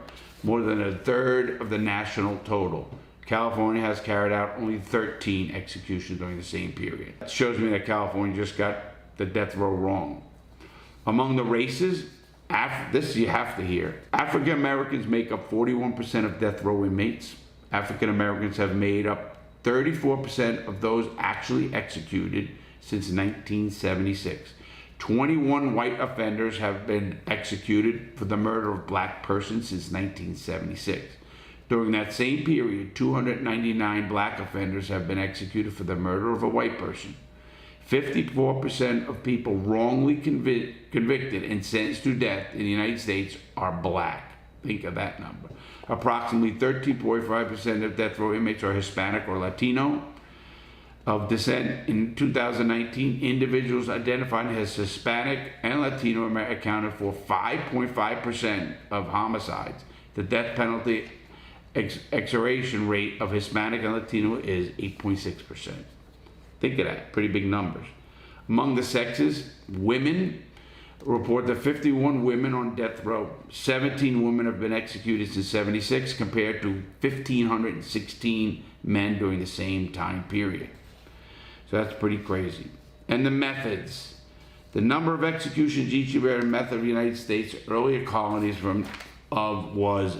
[SPEAKER 7] more than 1/3 of the national total. California has carried out only 13 executions during the same period. It shows me that California just got the death row wrong. Among the races, this you have to hear. African Americans make up 41% of death row inmates. African Americans have made up 34% of those actually executed since 1976. 21 white offenders have been executed for the murder of black persons since 1976. During that same period, 299 black offenders have been executed for the murder of a white person. 54% of people wrongly convicted and sentenced to death in the United States are black. Think of that number. Approximately 13.5% of death row inmates are Hispanic or Latino of descent. In 2019, individuals identified as Hispanic and Latino accounted for 5.5% of homicides. The death penalty execution rate of Hispanic and Latino is 8.6%. Think of that, pretty big numbers. Among the sexes, women report that 51 women on death row. 17 women have been executed since 1976 compared to 1,516 men during the same time period. So that's pretty crazy. And the methods. The number of executions each year in method of the United States, earlier colonies from of was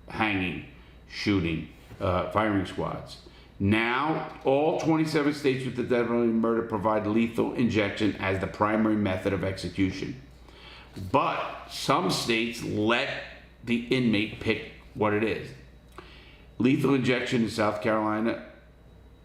[SPEAKER 7] hanging, shooting, firing squads. Now, all 27 states with the death penalty murder provide lethal injection as the primary method of execution. But some states let the inmate pick what it is. Lethal injection in South Carolina,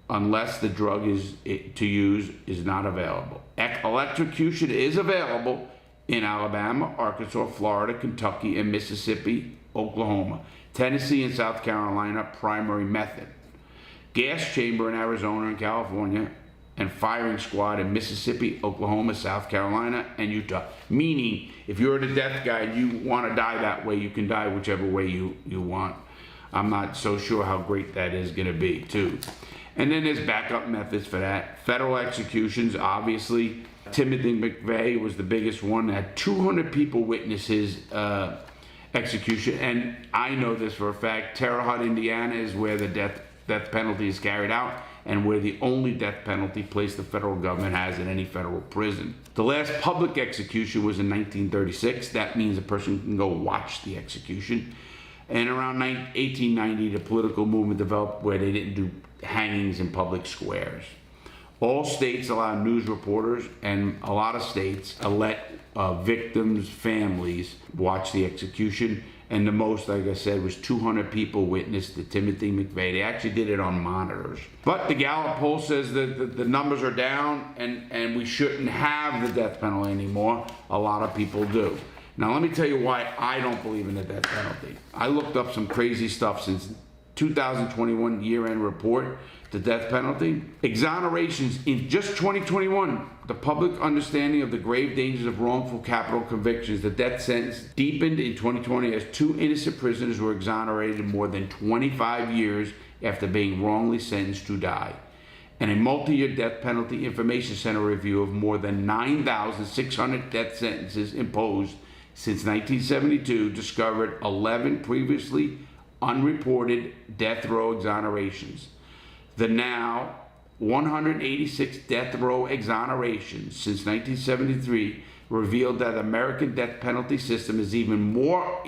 [SPEAKER 7] unless the drug to use is not available. Electrocution is available in Alabama, Arkansas, Florida, Kentucky, and Mississippi, Oklahoma. Tennessee and South Carolina, primary method. Gas chamber in Arizona and California, and firing squad in Mississippi, Oklahoma, South Carolina, and Utah. Meaning, if you're the death guy and you want to die that way, you can die whichever way you want. I'm not so sure how great that is going to be, too. And then there's backup methods for that. Federal executions, obviously. Timothy McVeigh was the biggest one. Had 200 people witness his execution. And I know this for a fact. Terre Haute, Indiana is where the death penalty is carried out, and where the only death penalty place the federal government has in any federal prison. The last public execution was in 1936. That means a person can go watch the execution. And around 1890, the political movement developed where they didn't do hangings in public squares. All states allow news reporters, and a lot of states let victims' families watch the execution. And the most, like I said, was 200 people witnessed the Timothy McVeigh. They actually did it on monitors. But the Gallup poll says that the numbers are down, and we shouldn't have the death penalty anymore. A lot of people do. Now, let me tell you why I don't believe in the death penalty. I looked up some crazy stuff since 2021 year-end report, the death penalty. Exonerations in just 2021, the public understanding of the grave dangers of wrongful capital convictions. The death sentence deepened in 2020 as 2 innocent prisoners were exonerated more than 25 years after being wrongly sentenced to die. And a multi-year death penalty information center review of more than 9,600 death sentences imposed since 1972 discovered 11 previously unreported death row exonerations. The now 186 death row exonerations since 1973 revealed that the American death penalty system is even more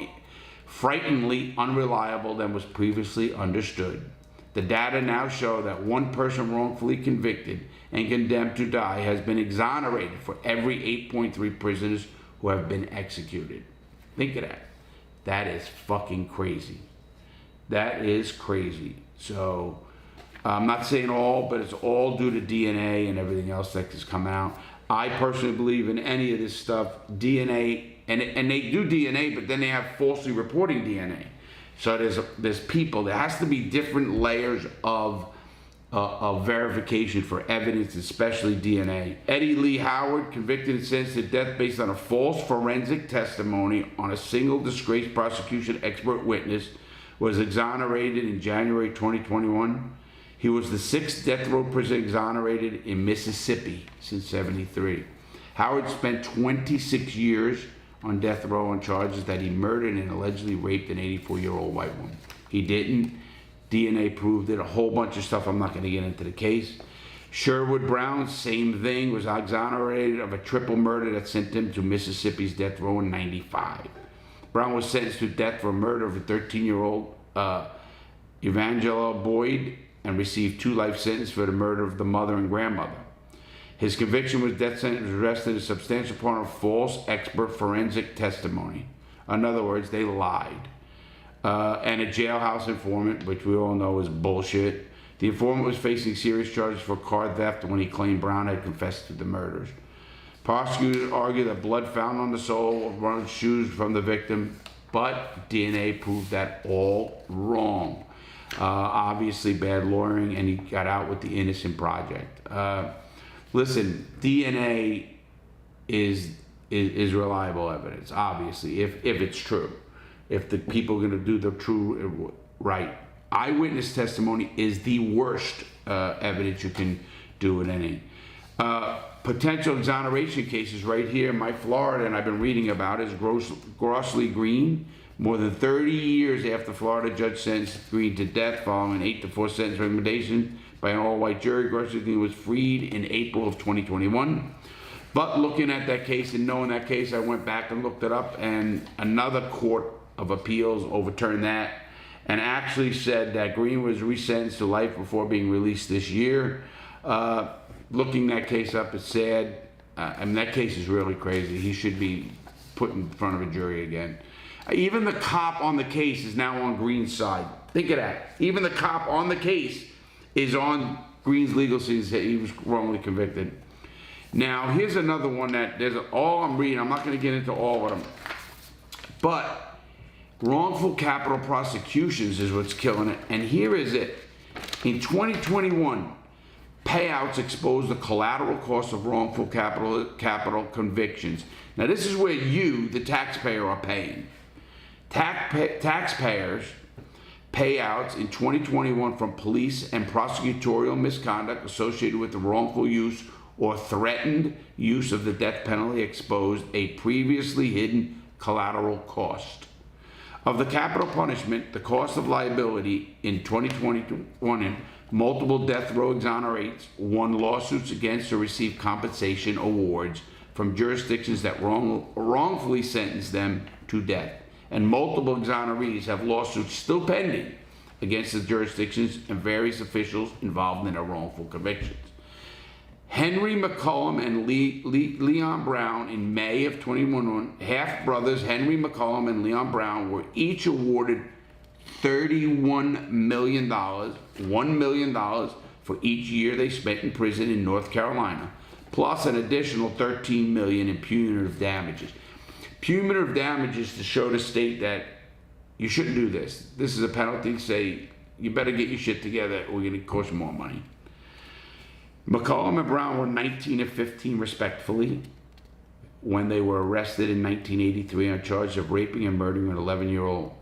[SPEAKER 7] frighteningly unreliable than was previously understood. The data now show that one person wrongfully convicted and condemned to die has been exonerated for every 8.3 prisoners who have been executed. Think of that. That is fucking crazy. That is crazy. So, I'm not saying all, but it's all due to DNA and everything else that has come out. I personally believe in any of this stuff, DNA, and they do DNA, but then they have falsely reporting DNA. So there's people, there has to be different layers of verification for evidence, especially DNA. Eddie Lee Howard, convicted and sentenced to death based on a false forensic testimony on a single disgraced prosecution expert witness, was exonerated in January 2021. He was the 6th death row prisoner exonerated in Mississippi since '73. Howard spent 26 years on death row on charges that he murdered and allegedly raped an 84-year-old white woman. He didn't. DNA proved it. A whole bunch of stuff. I'm not going to get into the case. Sherwood Brown, same thing, was exonerated of a triple murder that sent him to Mississippi's death row in '95. Brown was sentenced to death for murder of a 13-year-old Evangela Boyd and received 2 life sentences for the murder of the mother and grandmother. His conviction was death sentence rested a substantial part of false expert forensic testimony. In other words, they lied. And a jailhouse informant, which we all know is bullshit. The informant was facing serious charges for car theft when he claimed Brown had confessed to the murders. Prosecutors argued that blood found on the sole of Brown's shoes from the victim, but DNA proved that all wrong. Obviously bad lawyering, and he got out with the innocent project. Listen, DNA is reliable evidence, obviously, if it's true. If the people are going to do the true right. Eyewitness testimony is the worst evidence you can do in any. Potential exoneration cases right here in my Florida, and I've been reading about it, is Grossly Green. More than 30 years after Florida judge sentenced Green to death following an 8-4 sentence recommendation by an all-white jury, Grossly Green was freed in April of 2021. But looking at that case and knowing that case, I went back and looked it up, and another court of Appeals overturned that and actually said that Green was resentenced to life before being released this year. Looking that case up, it's sad. I mean, that case is really crazy. He should be put in front of a jury again. Even the cop on the case is now on Green's side. Think of that. Even the cop on the case is on Green's legal side. He was wrongly convicted. Now, here's another one that there's all I'm reading. I'm not going to get into all of them. But wrongful capital prosecutions is what's killing it. And here is it. In 2021, payouts expose the collateral costs of wrongful capital convictions. Now, this is where you, the taxpayer, are paying. Taxpayers payouts in 2021 from police and prosecutorial misconduct associated with the wrongful use or threatened use of the death penalty exposed a previously hidden collateral cost. Of the capital punishment, the cost of liability in 2021 multiple death row exonerates, won lawsuits against or received compensation awards from jurisdictions that wrongfully sentenced them to death. And multiple exonerees have lawsuits still pending against the jurisdictions and various officials involved in their wrongful convictions. Henry McCollum and Leon Brown in May of 2021, half-brothers Henry McCollum and Leon Brown were each awarded $31 million, $1 million for each year they spent in prison in North Carolina, plus an additional $13 million in punitive damages. Punitive damages to show the state that you shouldn't do this. This is a penalty. Say, you better get your shit together or we're going to cost you more money. McCollum and Brown were 19 and 15 respectively when they were arrested in 1983 on charges of raping and murdering an 11-year-old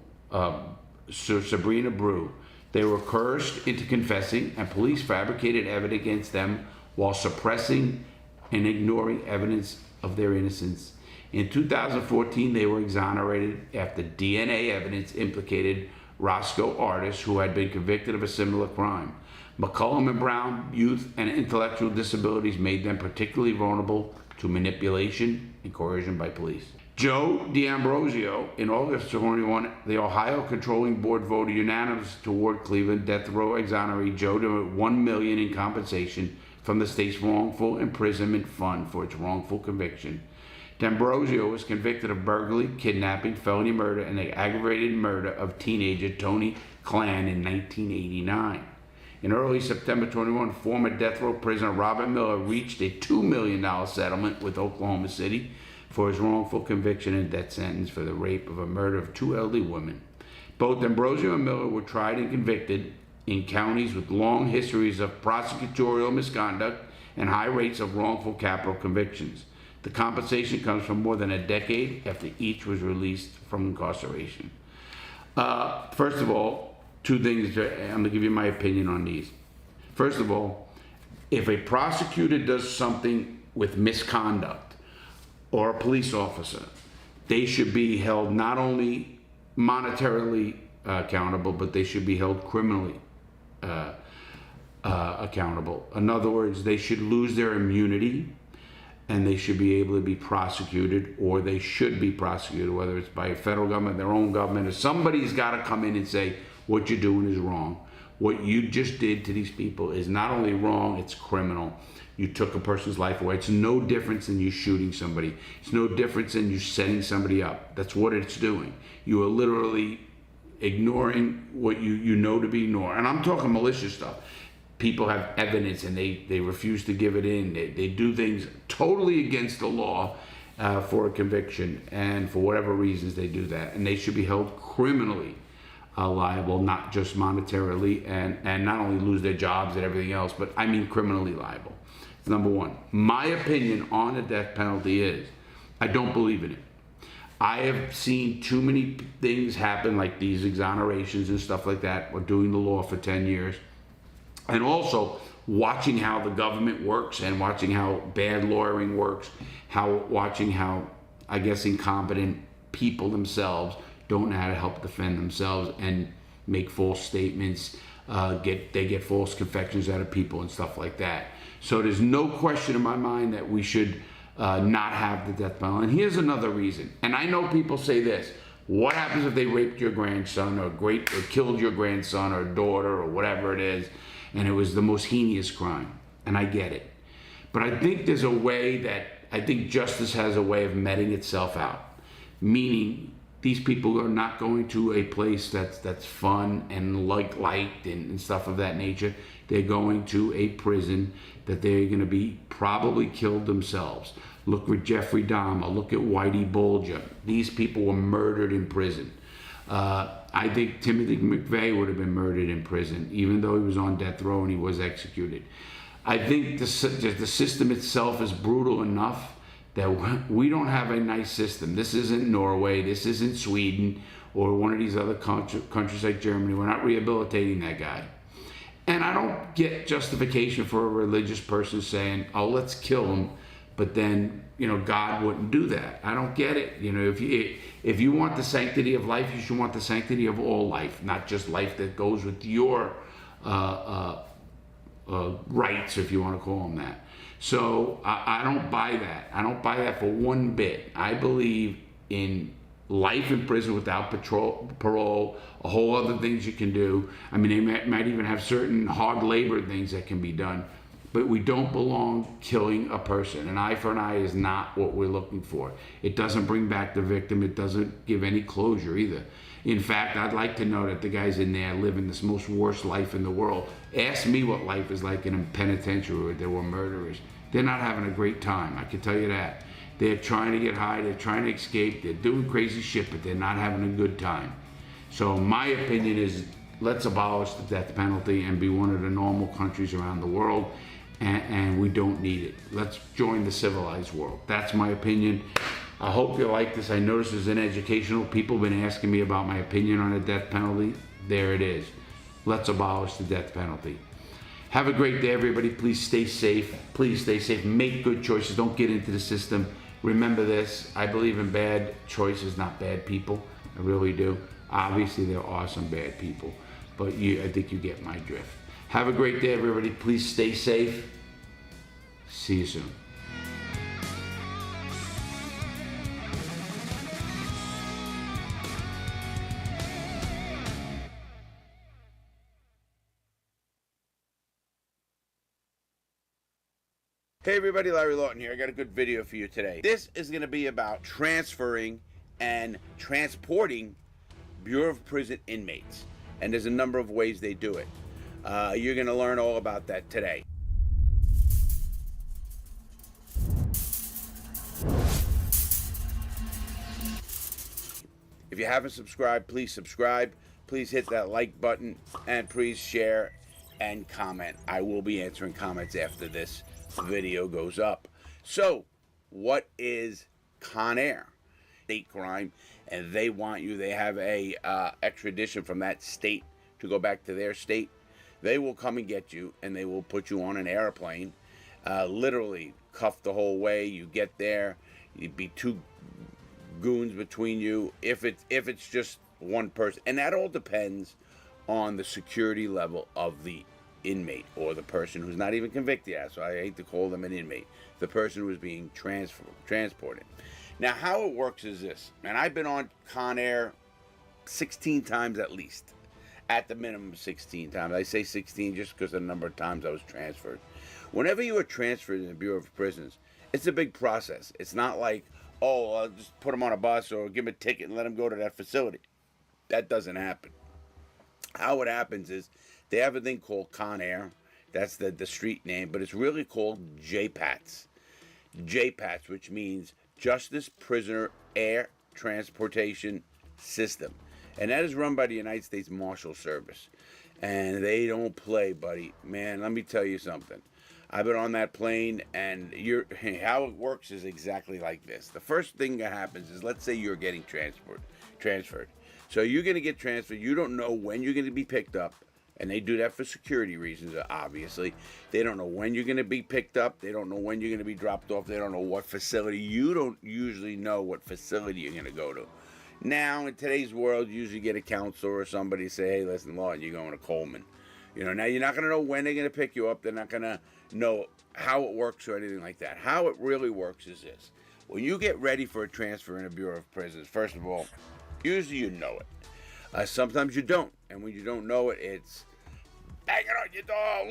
[SPEAKER 7] Sabrina Brew. They were coerced into confessing, and police fabricated evidence against them while suppressing and ignoring evidence of their innocence. In 2014, they were exonerated after DNA evidence implicated Roscoe Artis, who had been convicted of a similar crime. McCollum and Brown youth and intellectual disabilities made them particularly vulnerable to manipulation and coercion by police. Joe D'Ambrosio, in August 21, the Ohio Controlling Board voted unanimously to award Cleveland death row exoneree Joe $1 million in compensation from the state's wrongful imprisonment fund for its wrongful conviction. D'Ambrosio was convicted of burglary, kidnapping, felony murder, and the aggravated murder of teenager Tony Klan in 1989. In early September 21, former death row prisoner Robert Miller reached a $2 million settlement with Oklahoma City for his wrongful conviction and death sentence for the rape of a murder of two elderly women. Both D'Ambrosio and Miller were tried and convicted in counties with long histories of prosecutorial misconduct and high rates of wrongful capital convictions. The compensation comes from more than a decade after each was released from incarceration. First of all, two things, I'm going to give you my opinion on these. First of all, if a prosecutor does something with misconduct or a police officer, they should be held not only monetarily accountable, but they should be held criminally accountable. In other words, they should lose their immunity and they should be able to be prosecuted, or they should be prosecuted, whether it's by a federal government, their own government, or somebody's got to come in and say, what you're doing is wrong. What you just did to these people is not only wrong, it's criminal. You took a person's life away. It's no difference than you shooting somebody. It's no difference than you setting somebody up. That's what it's doing. You are literally ignoring what you know to be ignored. And I'm talking malicious stuff. People have evidence and they refuse to give it in. They do things totally against the law for a conviction, and for whatever reasons they do that. And they should be held criminally liable, not just monetarily, and not only lose their jobs and everything else, but I mean criminally liable. It's number one. My opinion on the death penalty is, I don't believe in it. I have seen too many things happen, like these exonerations and stuff like that. We're doing the law for 10 years. And also watching how the government works and watching how bad lawyering works, watching how, I guess, incompetent people themselves don't know how to help defend themselves and make false statements, they get false confessions out of people and stuff like that. So there's no question in my mind that we should not have the death penalty. And here's another reason. And I know people say this, What happens if they raped your grandson or killed your grandson or daughter or whatever it is, and it was the most heinous crime? And I get it. But I think there's a way that, I think justice has a way of meting itself out. Meaning, these people are not going to a place that's fun and liked and stuff of that nature. They're going to a prison that they're going to be probably killed themselves. Look at Jeffrey Dahmer. Look at Whitey Bulger. These people were murdered in prison. I think Timothy McVeigh would have been murdered in prison, even though he was on death row and he was executed. I think the system itself is brutal enough that we don't have a nice system. This isn't Norway, this isn't Sweden, or one of these other countries like Germany. We're not rehabilitating that guy. And I don't get justification for a religious person saying, oh, let's kill him, but then, God wouldn't do that. I don't get it. If you want the sanctity of life, you should want the sanctity of all life, not just life that goes with your rights, if you want to call them that. So I don't buy that. I don't buy that for one bit. I believe in life in prison without parole, a whole other things you can do. I mean, they might even have certain hard labor things that can be done, but we don't belong killing a person. An eye for an eye is not what we're looking for. It doesn't bring back the victim. It doesn't give any closure either. In fact, I'd like to know that the guys in there living this most worst life in the world. Ask me what life is like in a penitentiary where there were murderers. They're not having a great time, I can tell you that. They're trying to get high, they're trying to escape, they're doing crazy shit, but they're not having a good time. So my opinion is, let's abolish the death penalty and be one of the normal countries around the world, and we don't need it. Let's join the civilized world. That's my opinion. I hope you like this. I know this is an educational. People have been asking me about my opinion on the death penalty. There it is. Let's abolish the death penalty. Have a great day, everybody. Please stay safe. Please stay safe. Make good choices. Don't get into the system. Remember this. I believe in bad choices, not bad people. I really do. Obviously, there are some bad people, but I think you get my drift. Have a great day, everybody. Please stay safe. See you soon.
[SPEAKER 9] Hey everybody, Larry Lawton here. I got a good video for you today. This is going to be about transferring and transporting Bureau of Prison inmates. And there's a number of ways they do it. You're going to learn all about that today. If you haven't subscribed, please subscribe. Please hit that like button and please share and comment. I will be answering comments after this video goes up. So, what is Con Air? State crime, and they want you. They have a extradition from that state to go back to their state. They will come and get you, and they will put you on an airplane, literally cuffed the whole way. You get there, you'd be two goons between you. If it's just one person, and that all depends on the security level of the inmate or the person who's not even convicted yet, so I hate to call them an inmate, the person who's being transported. Now, how it works is this, and I've been on Con Air 16 times at least, at the minimum 16 times. I say 16 just because of the number of times I was transferred. Whenever you are transferred in the Bureau of Prisons, it's a big process. It's not like, oh, I'll just put them on a bus or give them a ticket and let them go to that facility. That doesn't happen. How it happens is they have a thing called Con Air. That's the street name, but it's really called JPATS. JPATS, which means Justice Prisoner Air Transportation System. And that is run by the United States Marshal Service. And they don't play, buddy. Man, let me tell you something. I've been on that plane, and how it works is exactly like this. The first thing that happens is, let's say you're getting transferred. So you're going to get transferred. You don't know when you're going to be picked up. And they do that for security reasons, obviously. They don't know when you're going to be picked up. They don't know when you're going to be dropped off. They don't know what facility. You don't usually know what facility you're going to go to. Now, in today's world, you usually get a counselor or somebody say, hey, listen, Lawton, you're going to Coleman. Now you're not going to know when they're going to pick you up. They're not going to know how it works or anything like that. How it really works is this. When you get ready for a transfer in a Bureau of Prisons, first of all,
[SPEAKER 7] Usually you know it. Sometimes you don't. And when you don't know it, it's bang it on your door,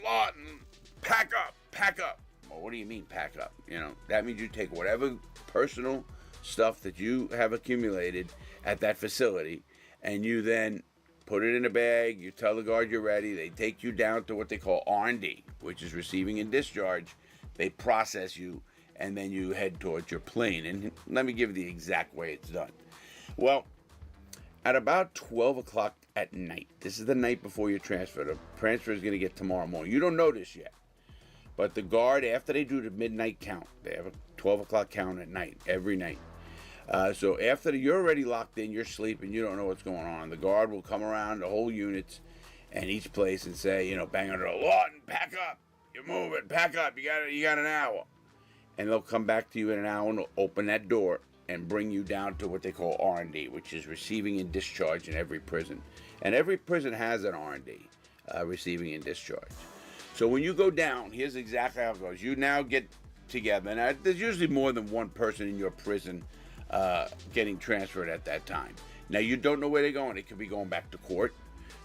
[SPEAKER 7] Lawton, pack up. Well, what do you mean pack up? You know, that means you take whatever personal stuff that you have accumulated at that facility, and you then put it in a bag. You tell the guard you're ready. They take you down to what they call R&D, which is receiving and discharge. They process you, and then you head towards your plane. And let me give you the exact way it's done. Well, at about 12 o'clock at night, this is the night before your transfer. The transfer is going to get tomorrow morning. You don't know this yet. But the guard, after they do the midnight count, they have a 12 o'clock count at night, every night. So after you're already locked in, you're sleeping, you don't know what's going on. The guard will come around the whole units and each place and say, you know, bang on the door, Lawton, pack up. You're moving, pack up. You got an hour. And they'll come back to you in an hour and open that door and bring you down to what they call R&D, which is receiving and discharge in every prison. And every prison has an R&D, receiving and discharge. So when you go down, here's exactly how it goes. You now get together. Now, there's usually more than one person in your prison getting transferred at that time. Now, you don't know where they're going. They could be going back to court.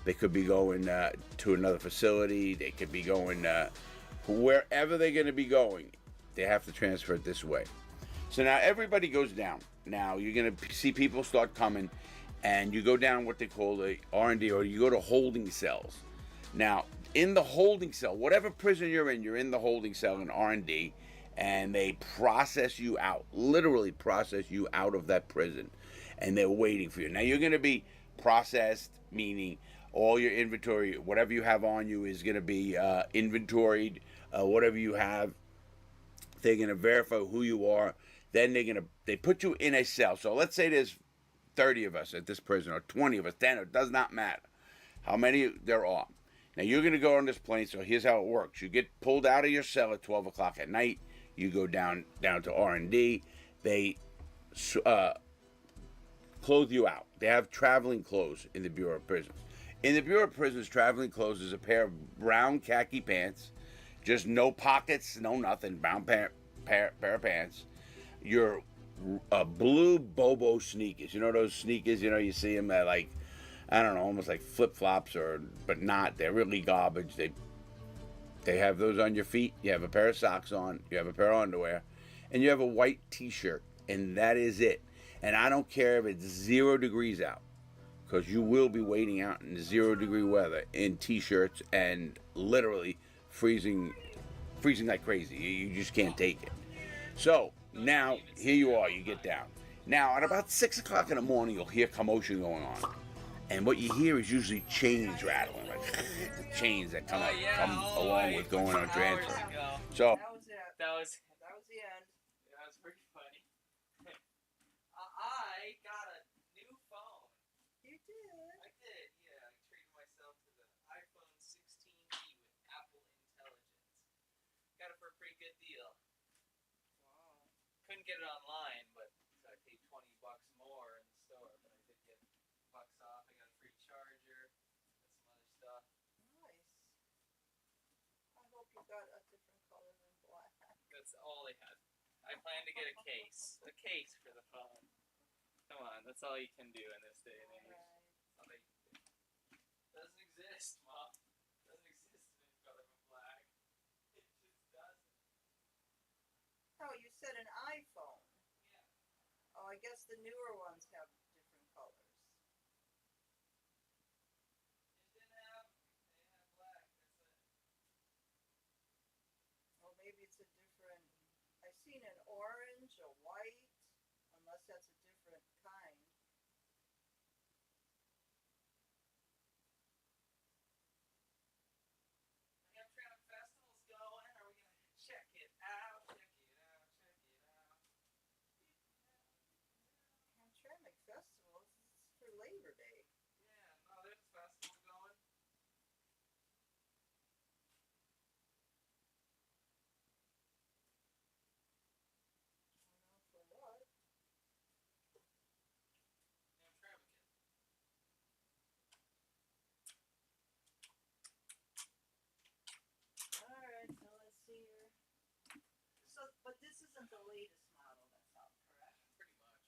[SPEAKER 7] They could be going to another facility. They could be going wherever they're going to be going. They have to transfer it this way. So now everybody goes down. Now you're going to see people start coming, and you go down what they call the R&D, or you go to holding cells. Now, in the holding cell, whatever prison you're in the holding cell in R&D, and they process you out, literally process you out of that prison, and they're waiting for you. Now, you're going to be processed, meaning all your inventory, whatever you have on you is going to be inventoried, whatever you have. They're going to verify who you are. Then they put you in a cell. So let's say there's 30 of us at this prison, or 20 of us, 10, it does not matter how many there are. Now, you're going to go on this plane, so here's how it works. You get pulled out of your cell at 12 o'clock at night. You go down to R&D. They clothe you out. They have traveling clothes in the Bureau of Prisons. In the Bureau of Prisons, traveling clothes is a pair of brown khaki pants, just no pockets, no nothing, brown pair of pants. Your blue Bobo sneakers. You know those sneakers, you see them at like, I don't know, almost like flip-flops, but not. They're really garbage. They have those on your feet. You have a pair of socks on. You have a pair of underwear. And you have a white T-shirt. And that is it. And I don't care if it's 0 degrees out, because you will be waiting out in 0-degree weather in T-shirts and literally freezing like crazy. You just can't take it. So now, here you are. You get down. Now, at about 6 o'clock in the morning, you'll hear commotion going on. And what you hear is usually chains rattling, like the chains that come along with going on transfer. So
[SPEAKER 1] That was the end. That was pretty funny. I got a new phone.
[SPEAKER 5] You did.
[SPEAKER 1] I did, yeah. I treated myself to the iPhone 16e with Apple Intelligence. Got it for a pretty good deal.
[SPEAKER 5] Wow.
[SPEAKER 1] Couldn't get it online, but so I paid $20 more in the store. But I did get bucks off. I got a free charger. Got some other stuff.
[SPEAKER 5] Nice. I hope you got a different color than black.
[SPEAKER 1] That's all they had. I plan to get a case for the phone. Come on, that's all you can do in this day and age. That's all they can do. Doesn't exist, Mom. Doesn't exist in color of black. It just doesn't.
[SPEAKER 5] Oh, you said an iPhone.
[SPEAKER 1] Yeah.
[SPEAKER 5] Oh, I guess the newer ones have different colors.
[SPEAKER 1] They have black. That's it.
[SPEAKER 5] Well, maybe it's a different. I've seen an orange, a white, unless that's a different kind.
[SPEAKER 1] Hamtramck Festival's going. Are we gonna check it out? Check it out. Check it out.
[SPEAKER 5] Hamtramck Festival is for Labor Day.
[SPEAKER 1] Yeah, no, there's a festival going.
[SPEAKER 5] I don't know for what.
[SPEAKER 1] Hamtramck.
[SPEAKER 5] All right, so let's see here. So, but this isn't the latest model that's out, correct?
[SPEAKER 1] Pretty much.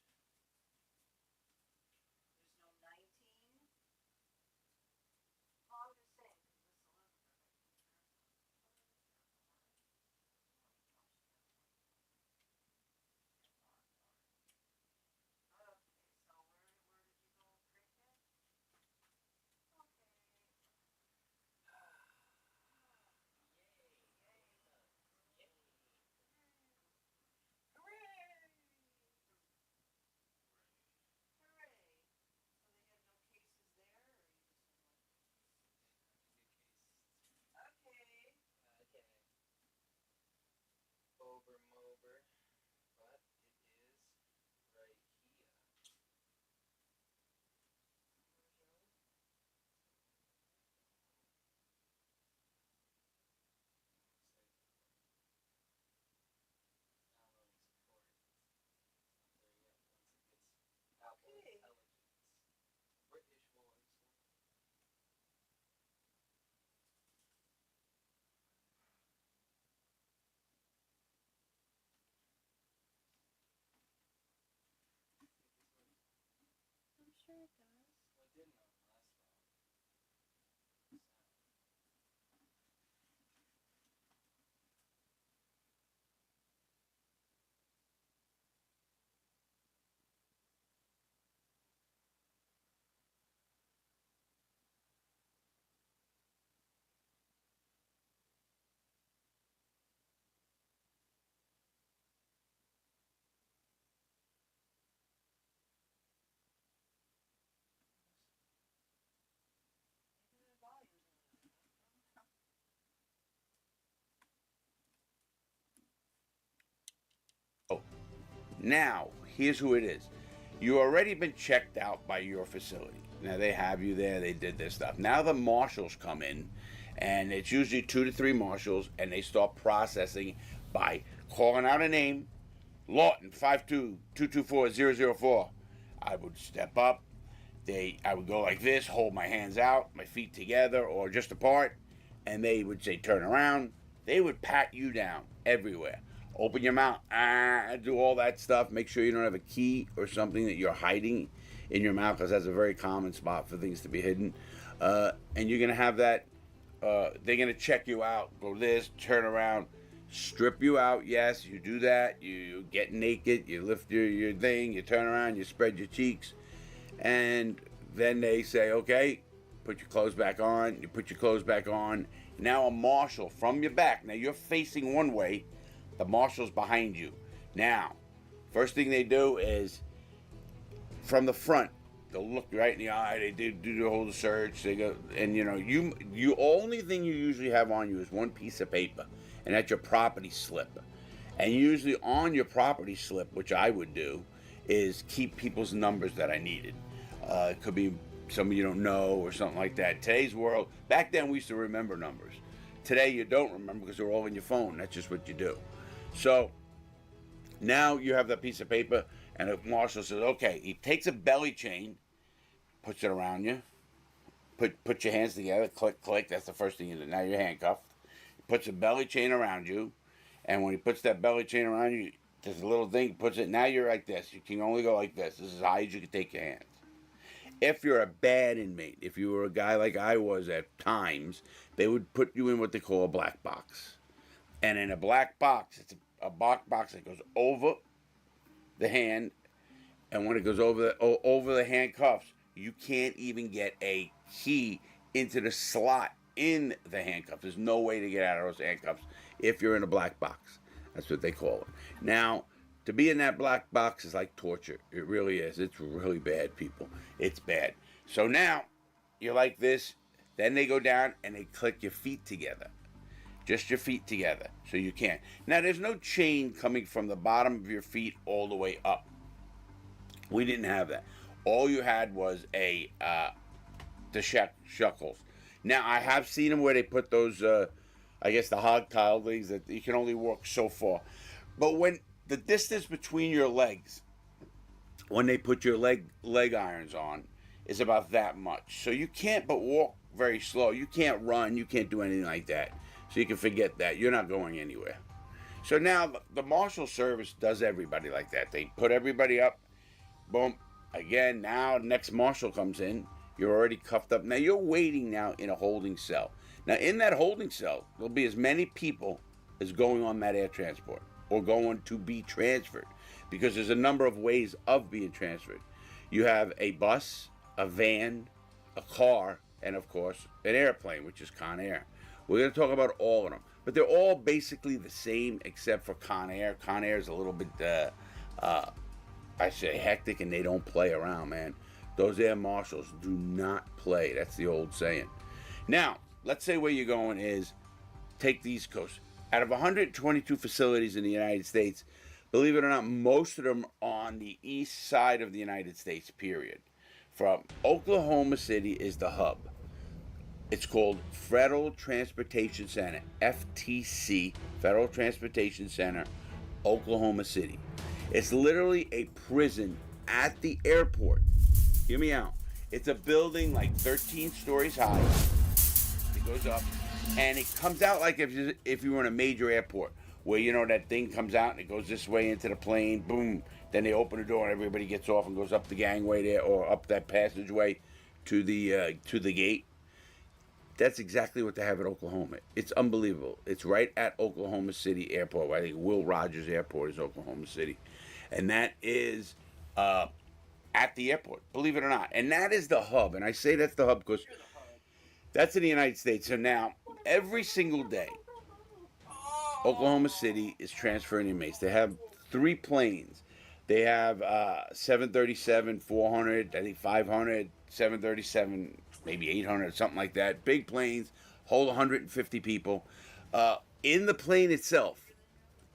[SPEAKER 7] Now, here's who it is. You already been checked out by your facility. Now they have you there, they did this stuff. Now the marshals come in, and it's usually 2 to 3 marshals, and they start processing by calling out a name, Lawton 52224-004. I would step up. I would go like this, hold my hands out, my feet together or just apart, and they would say turn around. They would pat you down everywhere. Open your mouth, do all that stuff. Make sure you don't have a key or something that you're hiding in your mouth, because that's a very common spot for things to be hidden. And you're going to have that, they're going to check you out, go this, turn around, strip you out. Yes, you do that. You get naked, you lift your thing, you turn around, you spread your cheeks. And then they say, okay, put your clothes back on. You put your clothes back on. Now a marshal from your back. Now you're facing one way. The marshal's behind you. Now, first thing they do is, from the front, they'll look right in the eye. They do the whole search. They go, and you only thing you usually have on you is one piece of paper, and that's your property slip. And usually on your property slip, which I would do, is keep people's numbers that I needed. It could be somebody you don't know or something like that. Today's world, back then we used to remember numbers. Today you don't remember because they're all in your phone. That's just what you do. So now you have that piece of paper, and the marshal says, okay, he takes a belly chain, puts it around you, put your hands together, click, click. That's the first thing you do. Now you're handcuffed. He puts a belly chain around you, and when he puts that belly chain around you, there's a little thing, puts it, now you're like this. You can only go like this. This is as high as you can take your hands. If you're a bad inmate, if you were a guy like I was at times, they would put you in what they call a black box. And in a black box, it's a black box that goes over the hand, and when it goes over the handcuffs, you can't even get a key into the slot in the handcuff. There's no way to get out of those handcuffs if you're in a black box. That's what they call it. Now, to be in that black box is like torture. It really is. It's really bad, people. It's bad. So now, you're like this. Then they go down and they click your feet together. Just your feet together, so you can't. Now, there's no chain coming from the bottom of your feet all the way up. We didn't have that. All you had was the shackles. Now, I have seen them where they put those, I guess, the hog tile things that you can only walk so far. But when the distance between your legs, when they put your leg irons on, is about that much. So you can't but walk very slow. You can't run. You can't do anything like that. So you can forget that. You're not going anywhere. So now the Marshal Service does everybody like that. They put everybody up. Boom. Again, now the next marshal comes in. You're already cuffed up. Now you're waiting now in a holding cell. Now in that holding cell, there'll be as many people as going on that air transport or going to be transferred, because there's a number of ways of being transferred. You have a bus, a van, a car, and of course an airplane, which is Con Air. We're going to talk about all of them, but they're all basically the same except for Con Air. Con Air is a little bit, I say, hectic, and they don't play around, man. Those air marshals do not play. That's the old saying. Now, let's say where you're going is, take the East Coast. Out of 122 facilities in the United States, believe it or not, most of them are on the east side of the United States, period. From Oklahoma City is the hub. It's called Federal Transportation Center, FTC, Federal Transportation Center, Oklahoma City. It's literally a prison at the airport. Hear me out. It's a building like 13 stories high. It goes up, and it comes out like if you were in a major airport, where, you know, that thing comes out and it goes this way into the plane, boom. Then they open the door and everybody gets off and goes up the gangway there, or up that passageway to the gate. That's exactly what they have at Oklahoma. It's unbelievable. It's right at Oklahoma City Airport. I think Will Rogers Airport is Oklahoma City. And that is at the airport, believe it or not. And that is the hub. And I say that's the hub because that's in the United States. So now, every single day, Oklahoma City is transferring inmates. They have 3 planes. They have 737, 400, I think 500, 737, maybe 800, something like that. Big planes, hold 150 people. In the plane itself,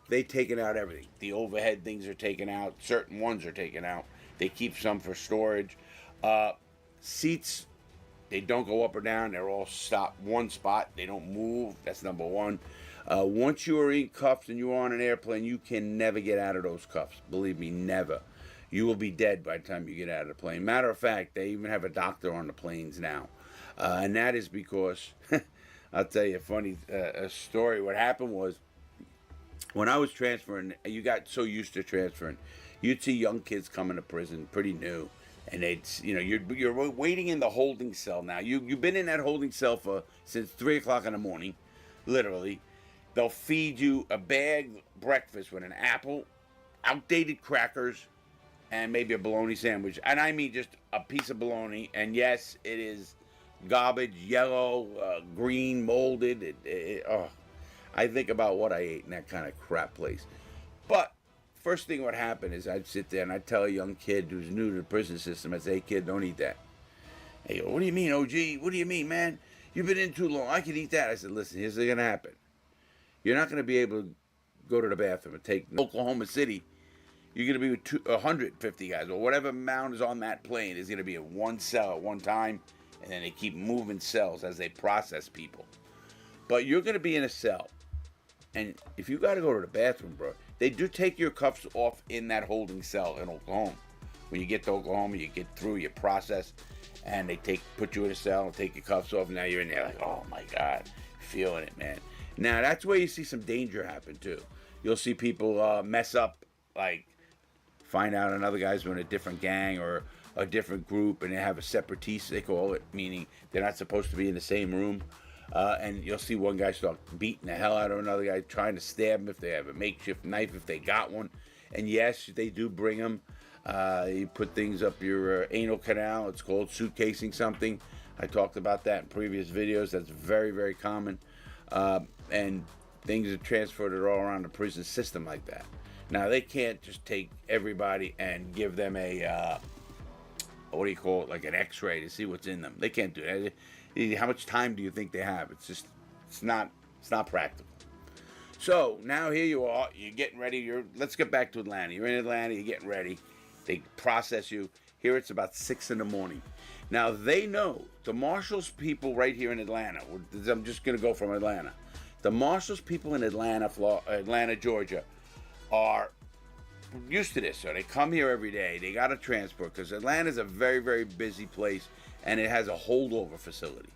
[SPEAKER 7] They've taken out everything. The overhead things are taken out. Certain ones are taken out. They keep some for storage. Seats, they don't go up or down. They're all stopped one spot. They don't move. That's number one. Once you are in cuffs and you are on an airplane, you can never get out of those cuffs. Believe me, never. You will be dead by the time you get out of the plane. Matter of fact, they even have a doctor on the planes now. And that is because, I'll tell you a funny story. What happened was, when I was transferring, you got so used to transferring, you'd see young kids coming to prison, pretty new, and they'd, you're waiting in the holding cell now. You've been in that holding cell since 3 o'clock in the morning, literally. They'll feed you a bag breakfast with an apple, outdated crackers, and maybe a bologna sandwich. And I mean just a piece of bologna. And yes, it is garbage, yellow, green, molded. I think about what I ate in that kind of crap place. But first thing what happened is I'd sit there and I'd tell a young kid who's new to the prison system, I'd say, hey kid, don't eat that. They go, what do you mean, OG? What do you mean, man? You've been in too long. I can eat that. I said, listen, here's what's going to happen. You're not going to be able to go to the bathroom and take Oklahoma City. You're going to be with 150 guys, or whatever amount is on that plane is going to be in one cell at one time, and then they keep moving cells as they process people. But you're going to be in a cell, and if you got to go to the bathroom, bro, they do take your cuffs off in that holding cell in Oklahoma. When you get to Oklahoma, you get through, you process, and they put you in a cell and take your cuffs off. And now you're in there like, oh my God, feeling it, man. Now that's where you see some danger happen too. You'll see people mess up, like find out another guy's in a different gang or a different group, and they have a separatiste, they call it, meaning they're not supposed to be in the same room. And you'll see one guy start beating the hell out of another guy, trying to stab him if they have a makeshift knife, if they got one. And yes, they do bring them. You put things up your anal canal. It's called suitcasing something. I talked about that in previous videos. That's very, very common. And things are transferred all around the prison system like that. Now, they can't just take everybody and give them a, what do you call it, like an x-ray to see what's in them. They can't do that. How much time do you think they have? It's not practical. So, now here you are, you're getting ready, let's get back to Atlanta. You're in Atlanta, you're getting ready. They process you. Here it's about 6 in the morning. Now, they know, the Marshals people right here in Atlanta, I'm just going to go from Atlanta. The Marshals people in Atlanta, Georgia, are used to this. So they come here every day. They got to transport, because Atlanta's a very, very busy place, and it has a holdover facility.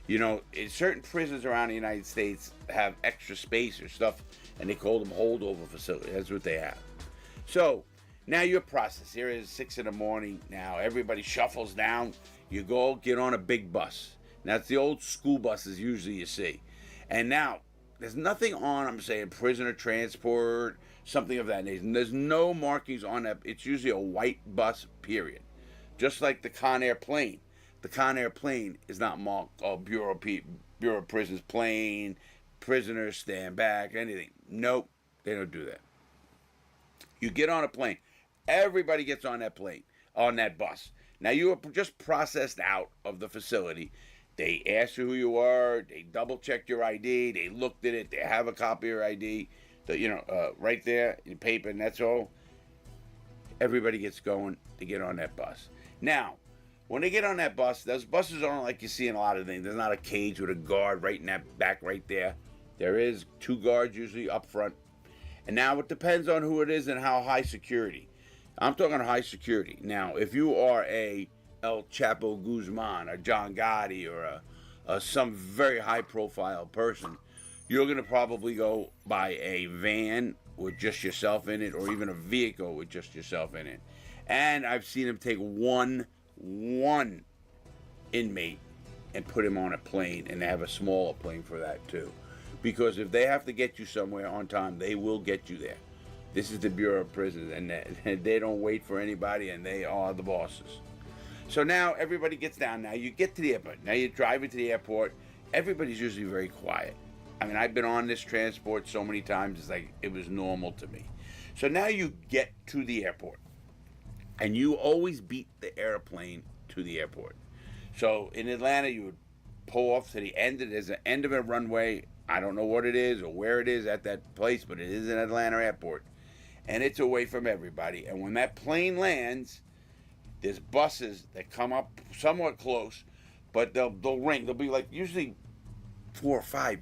[SPEAKER 7] You know, certain prisons around the United States have extra space or stuff, and they call them holdover facilities. That's what they have. So now you're processed. Here it is 6 in the morning. Now everybody shuffles down. You go get on a big bus. Now it's the old school buses usually you see. And now there's nothing on, I'm saying, prisoner transport, something of that nature. There's no markings on that. It's usually a white bus, period. Just like the Conair plane. The Conair plane is not marked Bureau of Prisons plane, prisoners stand back, anything. Nope, they don't do that. You get on a plane. Everybody gets on that plane, on that bus. Now you are just processed out of the facility. They ask you who you are. They double checked your ID. They looked at it. They have a copy of your ID. Right there in paper, and that's all. Everybody gets going to get on that bus. Now, when they get on that bus, those buses aren't like you see in a lot of things. There's not a cage with a guard right in that back right there. There is 2 guards usually up front. And now it depends on who it is and how high security. I'm talking high security. Now, if you are a El Chapo Guzman, or John Gotti, or some very high-profile person, you're going to probably go by a van with just yourself in it, or even a vehicle with just yourself in it. And I've seen them take one inmate and put him on a plane, and they have a smaller plane for that too. Because if they have to get you somewhere on time, they will get you there. This is the Bureau of Prisons, and they don't wait for anybody, and they are the bosses. So now everybody gets down. Now you get to the airport. Now you're driving to the airport. Everybody's usually very quiet. I mean, I've been on this transport so many times, it's like it was normal to me. So now you get to the airport, and you always beat the airplane to the airport. So in Atlanta, you would pull off to the end. There's an end of a runway I don't know what it is or where it is at that place, but it is an Atlanta airport. And it's away from everybody. And when that plane lands, there's buses that come up somewhat close, but they'll ring. There'll be like usually 4 or 5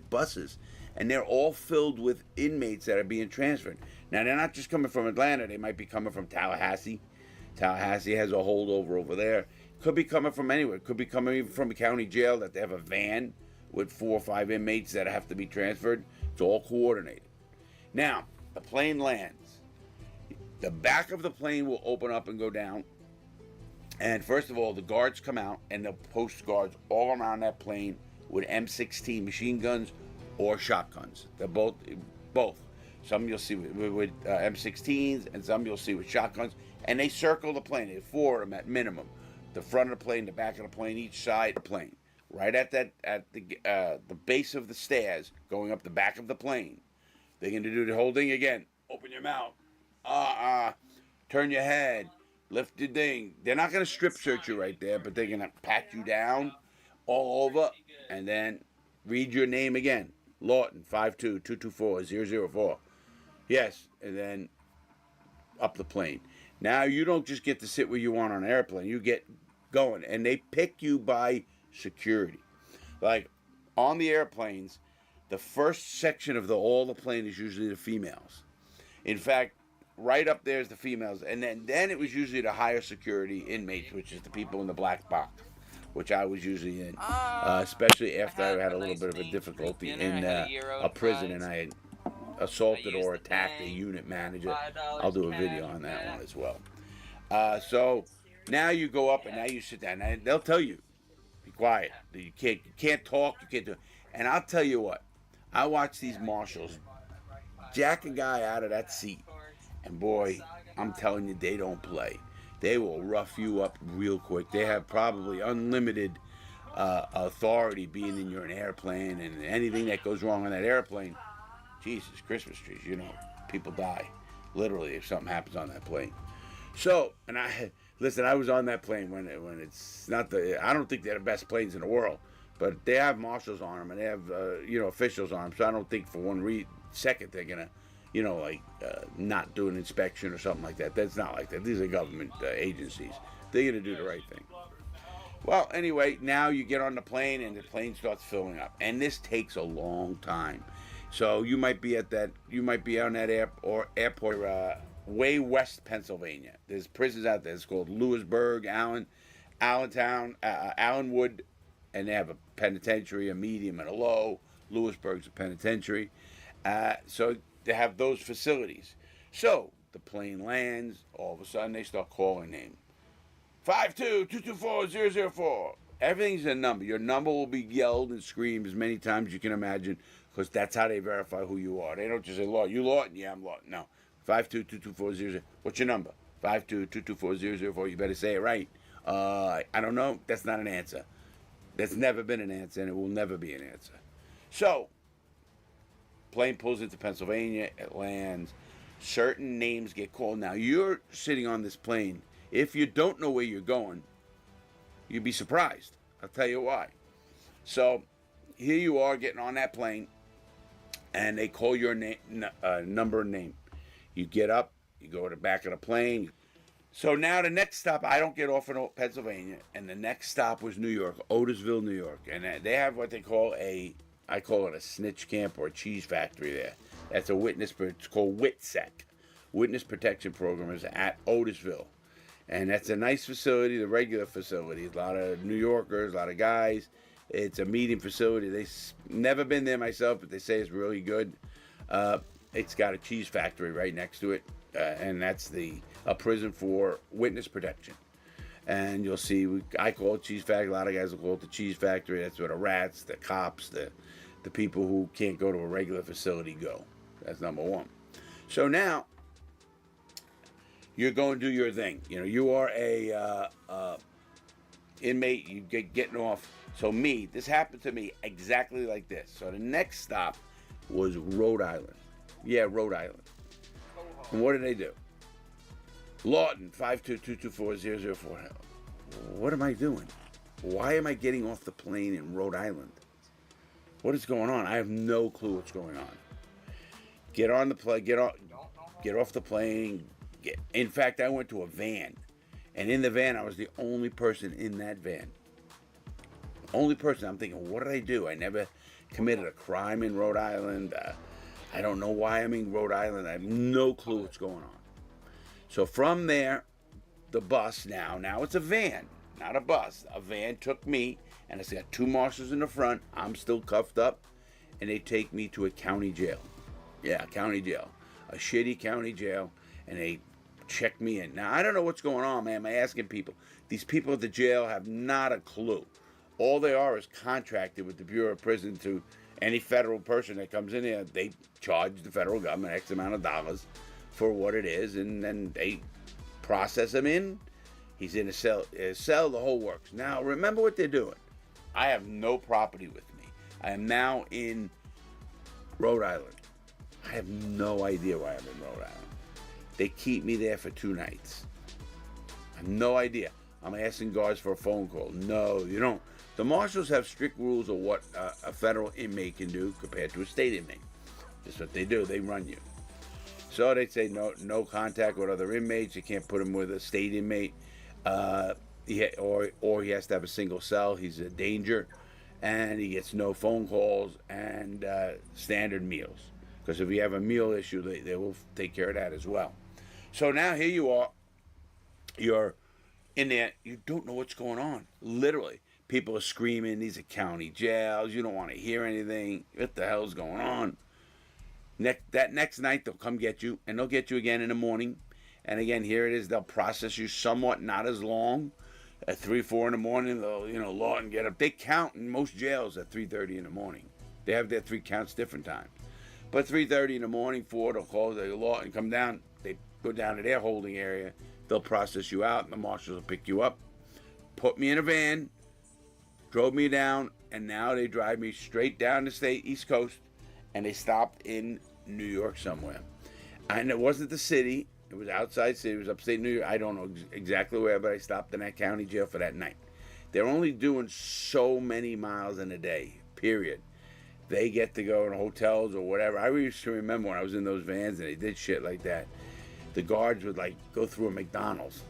[SPEAKER 7] buses, and they're all filled with inmates that are being transferred. Now, they're not just coming from Atlanta. They might be coming from Tallahassee. Tallahassee has a holdover over there. Could be coming from anywhere. Could be coming even from a county jail that they have a van with 4 or 5 inmates that have to be transferred. It's all coordinated. Now, the plane lands. The back of the plane will open up and go down. And first of all, the guards come out, and they'll post guards all around that plane with M16 machine guns or shotguns. They're both. Some you'll see with M16s, and some you'll see with shotguns. And they circle the plane. There's 4 of them at minimum. The front of the plane, the back of the plane, each side of the plane. Right at the base of the stairs, going up the back of the plane. They're going to do the whole thing again. Open your mouth. Turn your head. Lift your thing. They're not going to strip search you right there, but they're going to pat you down all over and then read your name again. Lawton, 52224-004. Yes, and then up the plane. Now, you don't just get to sit where you want on an airplane. You get going, and they pick you by security. Like, on the airplanes, the first section of all the plane is usually the females. In fact, right up there is the females, and then it was usually the higher security inmates, which is the people in the black box, which I was usually in, especially after I had a little bit of a difficulty in a prison, and I had assaulted or attacked a unit manager. I'll do a video on that one as well. So now you go up and now you sit down, and they'll tell you, be quiet. You can't talk. You can't do. And I'll tell you what, I watch these marshals jack a guy out of that seat, and boy, I'm telling you, they don't play. They will rough you up real quick. They have probably unlimited authority being in your airplane, and anything that goes wrong on that airplane, Jesus, Christmas trees, people die, literally, if something happens on that plane. So, and I was on that plane when it's not I don't think they're the best planes in the world, but they have marshals on them, and they have, officials on them, so I don't think for one second they're going to, not do an inspection or something like that. That's not like that. These are government agencies. They're going to do the right thing. Well, anyway, now you get on the plane, and the plane starts filling up, and this takes a long time. So you might be on that airport, way west Pennsylvania. There's prisons out there. It's called Lewisburg, Allentown, Allenwood, and they have a penitentiary, a medium, and a low. Lewisburg's a penitentiary. So they have those facilities. So the plane lands. All of a sudden, they start calling names. 52224-004. Everything's a number. Your number will be yelled and screamed as many times as you can imagine, because that's how they verify who you are. They don't just say, Lawton, you Lawton? Yeah, I'm Lawton. No. 52224-004. What's your number? 52224-004. You better say it right. I don't know. That's not an answer. That's never been an answer, and it will never be an answer. So, plane pulls into Pennsylvania. It lands. Certain names get called. Now, you're sitting on this plane. If you don't know where you're going, you'd be surprised. I'll tell you why. So, here you are getting on that plane, and they call your name, number and name. You get up, you go to the back of the plane. So now the next stop, I don't get off in Pennsylvania, and the next stop was New York, Otisville, New York. And they have what they call I call it a snitch camp or a cheese factory there. That's it's called WITSEC. Witness Protection Program is at Otisville. And that's a nice facility, the regular facility. A lot of New Yorkers, a lot of guys. It's a meeting facility. They've never been there myself, but they say it's really good. It's got a cheese factory right next to it, and that's a prison for witness protection. And you'll see, I call it cheese factory. A lot of guys will call it the cheese factory. That's where the rats, the cops, the people who can't go to a regular facility go. That's number one. So now, you're going to do your thing. You are a inmate. You getting off. So this happened to me exactly like this. So the next stop was Rhode Island. Yeah, Rhode Island. And what did they do? Lawton, 52224-004. What am I doing? Why am I getting off the plane in Rhode Island? What is going on? I have no clue what's going on. Get on the plane. Get off the plane. In fact, I went to a van, and in the van, I was the only person in that van. Only person. I'm thinking, what did I do? I never committed a crime in Rhode Island. I don't know why I'm in Rhode Island. I have no clue what's going on. So from there, the bus now it's a van, not a bus. A van took me, and it's got two marshals in the front. I'm still cuffed up, and they take me to a county jail. Yeah, county jail. A shitty county jail, and they check me in. Now, I don't know what's going on, man. I'm asking people. These people at the jail have not a clue. All they are is contracted with the Bureau of Prison to any federal person that comes in there. They charge the federal government X amount of dollars for what it is, and then they process him in. He's in a cell, the whole works. Now, remember what they're doing. I have no property with me. I am now in Rhode Island. I have no idea why I'm in Rhode Island. They keep me there for 2 nights. I have no idea. I'm asking guards for a phone call. No, you don't. The marshals have strict rules of what a federal inmate can do compared to a state inmate. That's what they do. They run you. So they say no contact with other inmates. You can't put him with a state inmate, or he has to have a single cell. He's a danger, and he gets no phone calls and standard meals. Because if you have a meal issue, they will take care of that as well. So now here you are. You're in there. You don't know what's going on. Literally, people are screaming. These are county jails. You don't want to hear anything. What the hell's going on? That next night, they'll come get you, and they'll get you again in the morning. And again, here it is. They'll process you somewhat, not as long. At 3, 4 in the morning, they'll, law and get up. They count in most jails at 3:30 in the morning. They have their 3 counts different times. But 3:30 in the morning, 4, they'll call the law and come down. They go down to their holding area. They'll process you out, and the marshals will pick you up, put me in a van, drove me down, and now they drive me straight down the state, East Coast, and they stopped in New York somewhere. And it wasn't the city. It was outside city. It was upstate New York. I don't know exactly where, but I stopped in that county jail for that night. They're only doing so many miles in a day, period. They get to go in hotels or whatever. I used to remember when I was in those vans and they did shit like that. The guards would go through a McDonald's.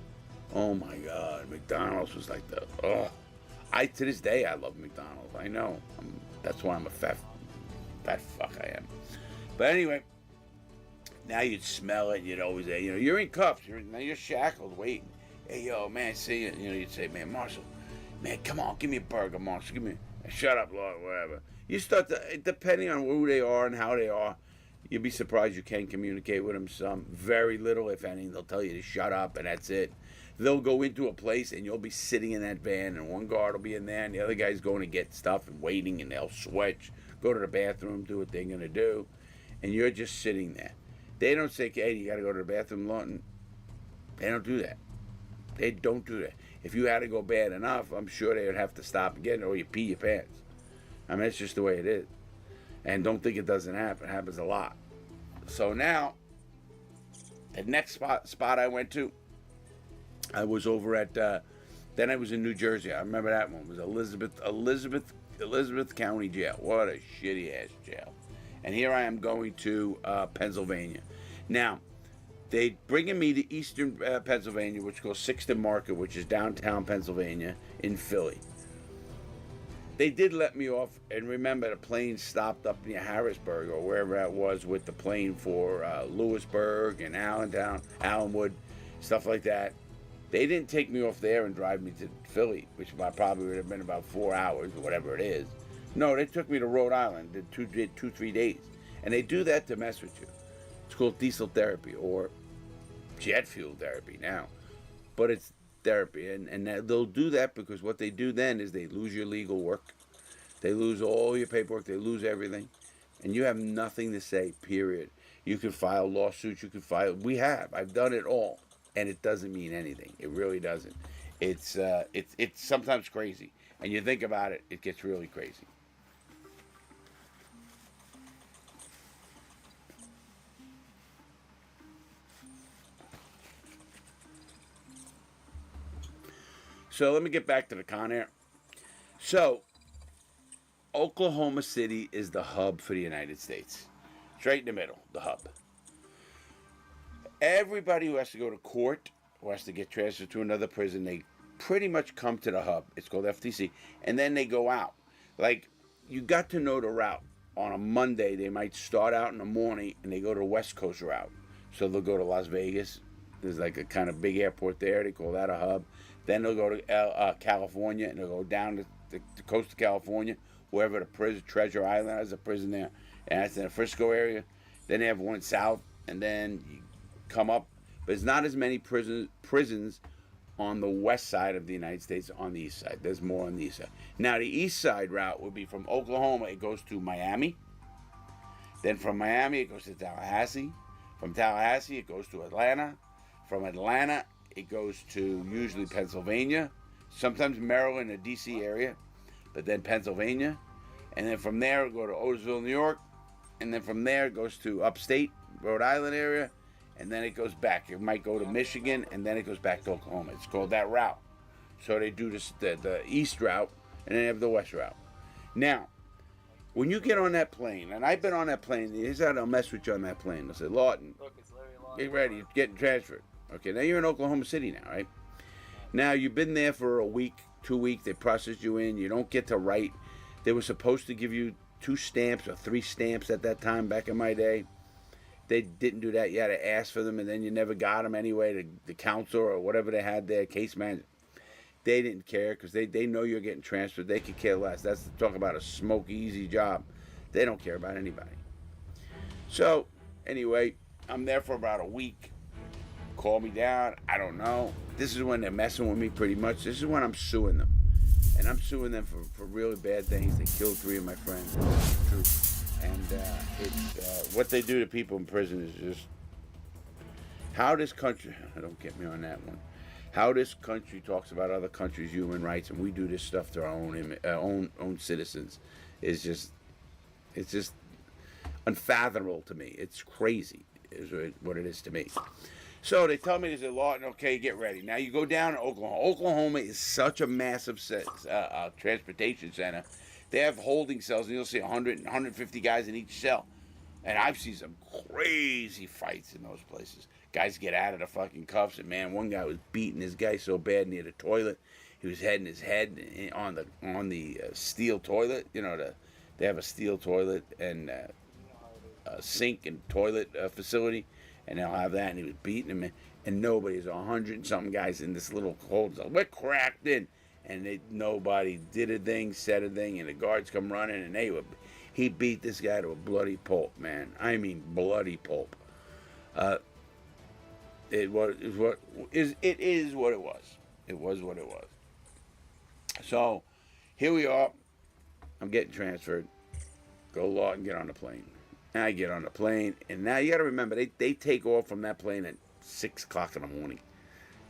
[SPEAKER 7] Oh my God, McDonald's was like to this day I love McDonald's. I know. That's why I'm a fat fuck I am. But anyway, now you'd smell it. And you'd always say, you're in cuffs. You're shackled, waiting. Hey, yo, man, see it. You'd say, man, Marshall, man, come on, give me a burger, Marshall. Give me. Shut up, Lord, whatever. You start to, depending on who they are and how they are, you'd be surprised you can communicate with them some. Very little, if any. They'll tell you to shut up, and that's it. They'll go into a place, and you'll be sitting in that van, and one guard will be in there, and the other guy's going to get stuff and waiting, and they'll switch, go to the bathroom, do what they're going to do, and you're just sitting there. They don't say, hey, you got to go to the bathroom, Lawton. They don't do that. They don't do that. If you had to go bad enough, I'm sure they would have to stop again, or you pee your pants. I mean, it's just the way it is. And don't think it doesn't happen. It happens a lot. So now, the next spot I went to, I was over at, then I was in New Jersey. I remember that one. It was Elizabeth County Jail. What a shitty ass jail. And here I am going to Pennsylvania. Now, they bringing me to eastern Pennsylvania, which goes Sixton Market, which is downtown Pennsylvania in Philly. They did let me off, and remember the plane stopped up near Harrisburg or wherever that was with the plane for Lewisburg and Allentown, Allenwood, stuff like that. They didn't take me off there and drive me to Philly, which probably would have been about 4 hours or whatever it is. No, they took me to Rhode Island, did 3 days. And they do that to mess with you. It's called diesel therapy or jet fuel therapy now. But it's therapy, and they'll do that because what they do then is they lose your legal work. They lose all your paperwork. They lose everything. And you have nothing to say, period. You can file lawsuits. You can file. I've done it all. And it doesn't mean anything. It really doesn't. It's sometimes crazy. And you think about it, it gets really crazy. So let me get back to the Con Air. So Oklahoma City is the hub for the United States. Straight in the middle, the hub. Everybody who has to go to court, who has to get transferred to another prison, they pretty much come to the hub. It's called FTC. And then they go out. Like, you got to know the route. On a Monday, they might start out in the morning and they go to the West Coast route. So they'll go to Las Vegas. There's like a kind of big airport there. They call that a hub. Then they'll go to California and they'll go down to the coast of California, wherever the prison, Treasure Island has a prison there. And that's in the Frisco area. Then they have one south. And then you come up. But there's not as many prisons on the west side of the United States on the east side. There's more on the east side. Now, the east side route would be from Oklahoma. It goes to Miami. Then from Miami, it goes to Tallahassee. From Tallahassee, it goes to Atlanta. From Atlanta, it goes to usually Pennsylvania. Sometimes Maryland or D.C. area. But then Pennsylvania. And then from there, it'll go to Otisville, New York. And then from there, it goes to upstate, Rhode Island area. And then it goes back. It might go to Michigan, and then it goes back to Oklahoma. It's called that route. So they do this, the east route, and then they have the west route. Now, when you get on that plane, and I've been on that plane, here's how they'll mess with you on that plane. They'll say, Lawton, get ready, you're getting transferred. Okay, now you're in Oklahoma City now, right? Now, you've been there for a week, 2 weeks. They processed you in. You don't get to write. They were supposed to give you 2 stamps or 3 stamps at that time back in my day. They didn't do that. You had to ask for them, and then you never got them anyway. The counselor or whatever they had there, case manager, they didn't care because they know you're getting transferred. They could care less. That's talk about a smoke easy job. They don't care about anybody. So, anyway, I'm there for about a week. Call me down. I don't know. This is when they're messing with me pretty much. This is when I'm suing them. And I'm suing them for really bad things. They killed 3 of my friends. It's true. And what they do to people in prison is just how this country, don't get me on that one, how this country talks about other countries' human rights, and we do this stuff to our own citizens is just, it's just unfathomable to me. It's crazy is what it is to me. So they tell me there's a law, and okay, get ready. Now you go down to Oklahoma. Oklahoma is such a massive transportation center. They have holding cells, and you'll see 100, 150 guys in each cell. And I've seen some crazy fights in those places. Guys get out of the fucking cuffs, and man, one guy was beating this guy so bad near the toilet. He was heading his head on the steel toilet. You know, they have a steel toilet and a sink and toilet facility, and they'll have that. And he was beating him, and nobody's 100 and something guys in this little hold cell. We're cracked in. And nobody did a thing, said a thing, and the guards come running, and he beat this guy to a bloody pulp, man. I mean, bloody pulp. It is what it was. It was what it was. So, here we are. I'm getting transferred. Go Lawton, get on the plane. And I get on the plane, and now you got to remember, they take off from that plane at 6 o'clock in the morning.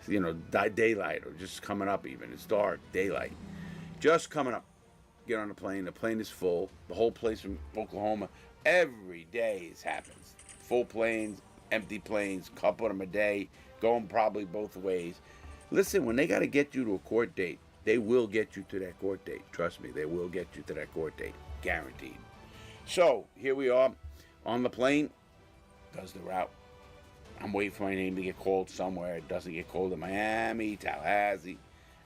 [SPEAKER 7] You know, daylight, or just coming up even. It's dark, daylight. Just coming up. Get on the plane. The plane is full. The whole place from Oklahoma. Every day it happens. Full planes, empty planes, couple of them a day, going probably both ways. Listen, when they got to get you to a court date, they will get you to that court date. Trust me, they will get you to that court date. Guaranteed. So, here we are on the plane. Does the route. I'm waiting for my name to get called somewhere. It doesn't get called in Miami, Tallahassee,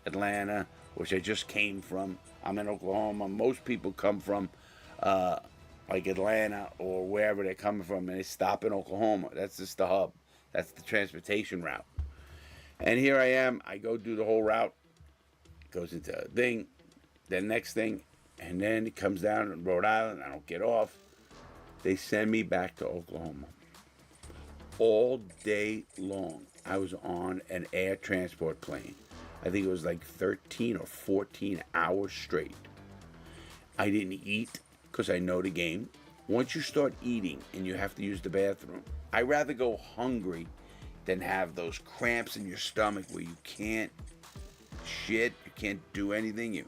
[SPEAKER 7] Atlanta, which I just came from. I'm in Oklahoma. Most people come from like Atlanta or wherever they're coming from, and they stop in Oklahoma. That's just the hub. That's the transportation route. And here I am. I go do the whole route. Goes into a thing, then next thing, and then it comes down in Rhode Island. I don't get off. They send me back to Oklahoma. All day long, I was on an air transport plane. I think it was like 13 or 14 hours straight. I didn't eat because I know the game. Once you start eating and you have to use the bathroom, I'd rather go hungry than have those cramps in your stomach where you can't shit, you can't do anything.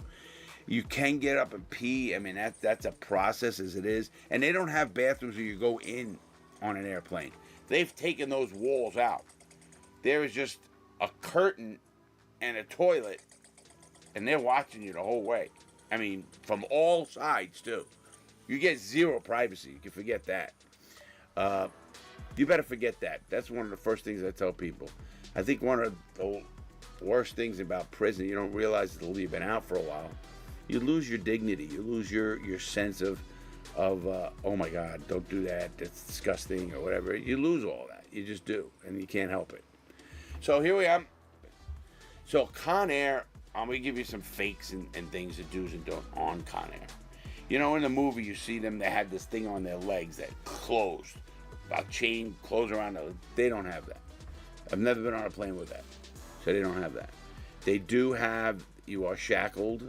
[SPEAKER 7] You can get up and pee. I mean, that's a process as it is. And they don't have bathrooms where you go in on an airplane. They've taken those walls out. There is just a curtain and a toilet, and they're watching you the whole way. I mean, from all sides, too. You get zero privacy. You can forget that. You better forget that. That's one of the first things I tell people. I think one of the worst things about prison, you don't realize until you've been out for a while, you lose your dignity. You lose your sense of oh my God, don't do that. That's disgusting or whatever. You lose all that. You just do, and you can't help it. So here we are. So Con Air, I'm going to give you some fakes and things that do's and don't on Con Air. You know, in the movie, you see them, they have this thing on their legs that closed. A chain closed around them. They don't have that. I've never been on a plane with that. So they don't have that. They do have, you are shackled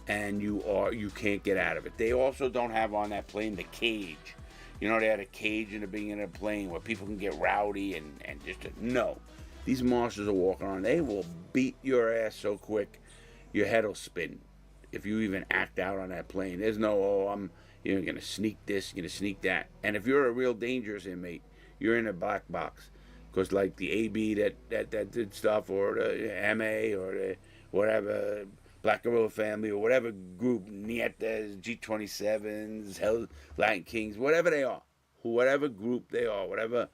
[SPEAKER 7] and you can't get out of it. They also don't have on that plane the cage. You know, they had a cage in the beginning of the plane where people can get rowdy and just, no. These marshals are walking on. They will beat your ass so quick, your head will spin. If you even act out on that plane, there's no, you're going to sneak this, you're going to sneak that. And if you're a real dangerous inmate, you're in a black box. Because like the AB that did stuff, or the MA, or the whatever, Black Gorilla Family, or whatever group, Nietas, G27s, Hell, Latin Kings, whatever they are, whatever group they are, whatever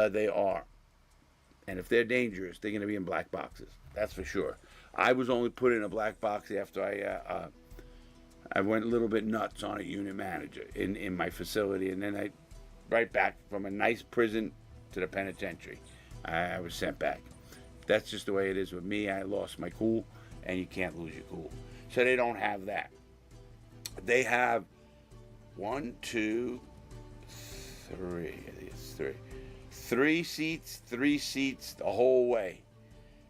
[SPEAKER 7] they are. And if they're dangerous, they're going to be in black boxes. That's for sure. I was only put in a black box after I went a little bit nuts on a unit manager in my facility, and then right back from a nice prison to the penitentiary. I was sent back. That's just the way it is with me. I lost my cool, and you can't lose your cool. So they don't have that. They have 1, 2, 3. I think it's 3. 3 seats the whole way.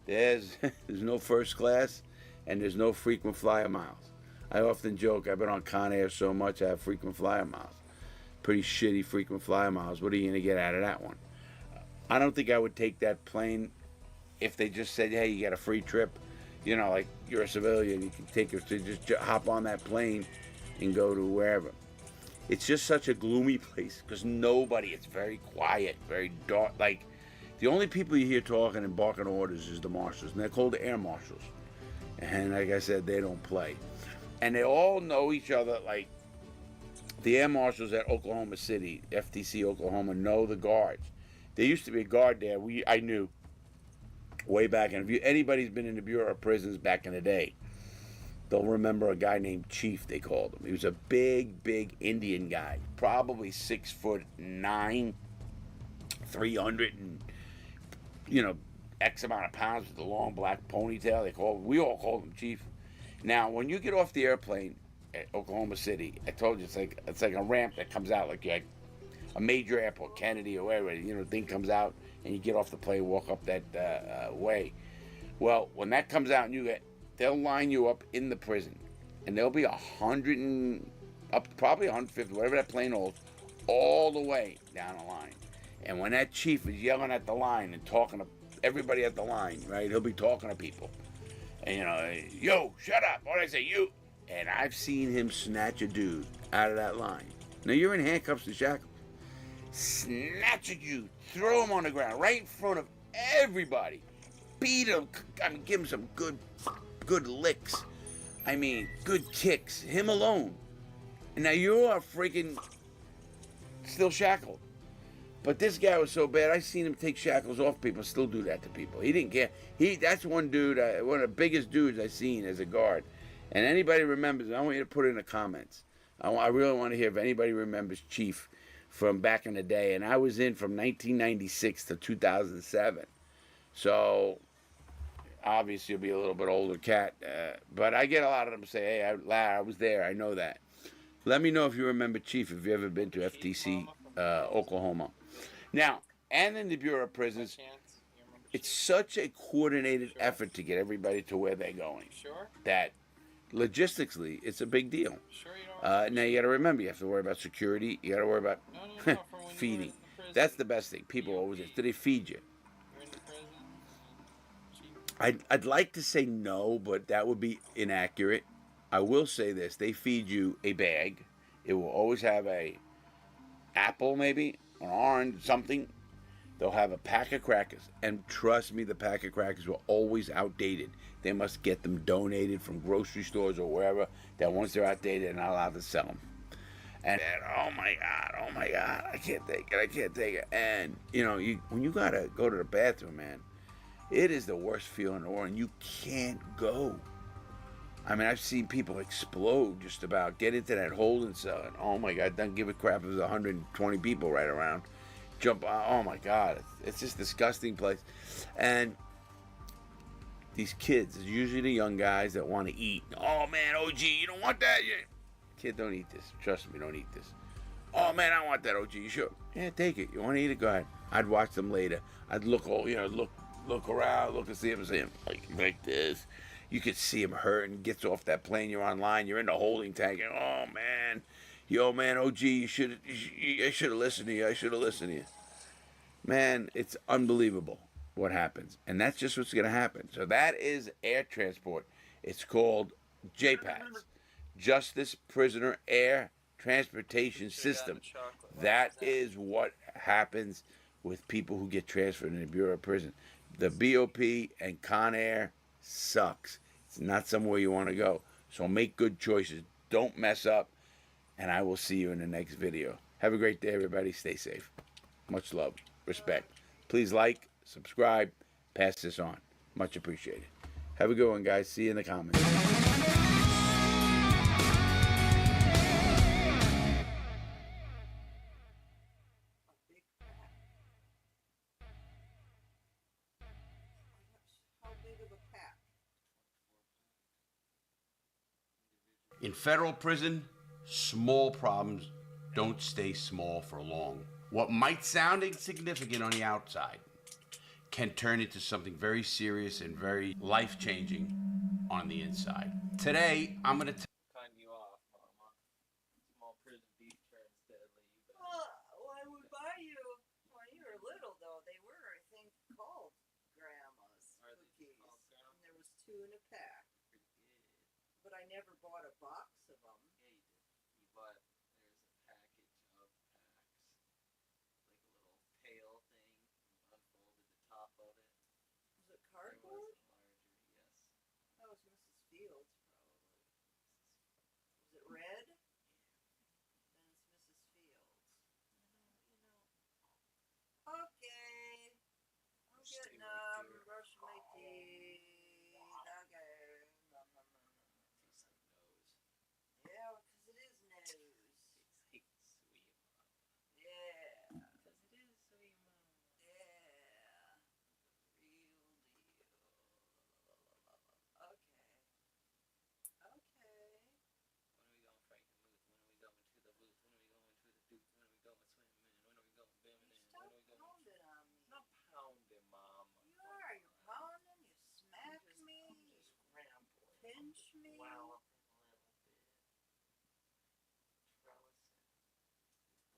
[SPEAKER 7] There's no first class, and there's no frequent flyer miles. I often joke, I've been on Con Air so much I have frequent flyer miles. Pretty shitty frequent flyer miles. What are you going to get out of that one? I don't think I would take that plane if they just said, hey, you got a free trip. You know, like you're a civilian, you can take it, just hop on that plane and go to wherever. It's just such a gloomy place because it's very quiet, very dark. Like, the only people you hear talking and barking orders is the marshals, and they're called the air marshals. And like I said, they don't play. And they all know each other. Like, the air marshals at Oklahoma City, FTC Oklahoma, know the guards. There used to be a guard there. I knew way back. And if anybody's been in the Bureau of Prisons back in the day, they'll remember a guy named Chief, they called him. He was a big Indian guy, probably 6'9", 300 and, X amount of pounds with a long black ponytail. We all called him Chief. Now, when you get off the airplane at Oklahoma City, I told you it's like a ramp that comes out like a major airport, Kennedy or wherever. The thing comes out and you get off the plane, walk up that way. Well, when that comes out and they'll line you up in the prison, and there'll be 100 and up, probably 150, whatever that plane holds, all the way down the line. And when that chief is yelling at the line and talking to everybody at the line, right, he'll be talking to people. And, yo, shut up. What did I say? You. And I've seen him snatch a dude out of that line. Now, you're in handcuffs and shackles. Snatch a dude, throw him on the ground right in front of everybody. Beat him. Give him some good licks. Good kicks. Him alone. And now you are freaking still shackled. But this guy was so bad, I seen him take shackles off people, still do that to people. He didn't care. That's one dude, one of the biggest dudes I've seen as a guard. And anybody remembers, I want you to put it in the comments. I really want to hear if anybody remembers Chief from back in the day. And I was in from 1996 to 2007. So, obviously, you'll be a little bit older cat. But I get a lot of them say, hey, I was there, I know that. Let me know if you remember Chief, if you've ever been to FTC Oklahoma. Now, and in the Bureau of Prisons, it's such a coordinated effort to get everybody to where they're going.
[SPEAKER 1] Sure.
[SPEAKER 7] That logistically, it's a big deal.
[SPEAKER 1] Sure, you don't.
[SPEAKER 7] Now, you got to remember, you have to worry about security. You got to worry about feeding. That's the best thing. People always ask, do they feed you?
[SPEAKER 1] You're in the prison.
[SPEAKER 7] I'd like to say no, but that would be inaccurate. I will say this. They feed you a bag. It will always have a apple, maybe, an orange, something. They'll have a pack of crackers, and trust me, the pack of crackers were always outdated. They must get them donated from grocery stores or wherever, that once they're outdated, they're not allowed to sell them. And oh my God, I can't take it. And when you gotta go to the bathroom, man, it is the worst feeling in the world, and you can't go. I mean, I've seen people explode just about, get into that holding cell, and oh my God, don't give a crap if there's 120 people right around. Jump, oh my God, it's just a disgusting place. And these kids, it's usually the young guys that want to eat. Oh man, OG, you don't want that? Kid, don't eat this. Trust me, don't eat this. Oh man, I want that, OG. You sure? Yeah, take it. You want to eat it? Go ahead. I'd watch them later. I'd look around, look and see him like this. You could see him hurting. Gets off that plane. You're online. You're in the holding tank. And, oh man, OG, I should have listened to you. I should have listened to you. Man, it's unbelievable what happens, and that's just what's gonna happen. So that is air transport. It's called JPAS, Justice Prisoner Air Transportation System. That is what happens with people who get transferred in the Bureau of Prison. The BOP and Con Air sucks. It's not somewhere you want to go. So make good choices. Don't mess up. And I will see you in the next video. Have a great day, everybody. Stay safe. Much love. Respect. Please like, subscribe, pass this on. Much appreciated. Have a good one, guys. See you in the comments. In federal prison, small problems don't stay small for long. What might sound insignificant on the outside can turn into something very serious and very life-changing on the inside. Today, I'm going to
[SPEAKER 1] Cutting you off, Mama. Small prison beef turns deadly.
[SPEAKER 5] Well, I would buy you when you were little, though. They were, I think, called Grandma's cookies. And there was 2 in a pack. But I never bought a box of them.
[SPEAKER 1] Yeah, you did. You bought, there's a package of packs. Like a little tail thing. You unfolded the top of it.
[SPEAKER 5] Was it cardboard?
[SPEAKER 1] Larger, yes.
[SPEAKER 5] That was Mrs. Fields, probably. Was it red? Then it's Mrs. Fields. Okay. I'm getting up. Brushing my teeth. Okay. Yeah, because it is news.
[SPEAKER 1] It's like sweet, Mama.
[SPEAKER 5] Yeah.
[SPEAKER 1] Because it is sweet, Mama.
[SPEAKER 5] Yeah. Real deal. Okay. Okay.
[SPEAKER 1] When are we going Frankenmuth? When are we going to the booth? When are we going to the Duke? When are we going swimming? When are we going bimming in?
[SPEAKER 5] Stop
[SPEAKER 1] When are we going?
[SPEAKER 5] pounding on me.
[SPEAKER 1] Not pounding, Mama.
[SPEAKER 5] You are. You're pounding. You smack me.
[SPEAKER 1] I'm just rambling.
[SPEAKER 5] Pinch me.
[SPEAKER 1] Walloping a little bit. Trellising.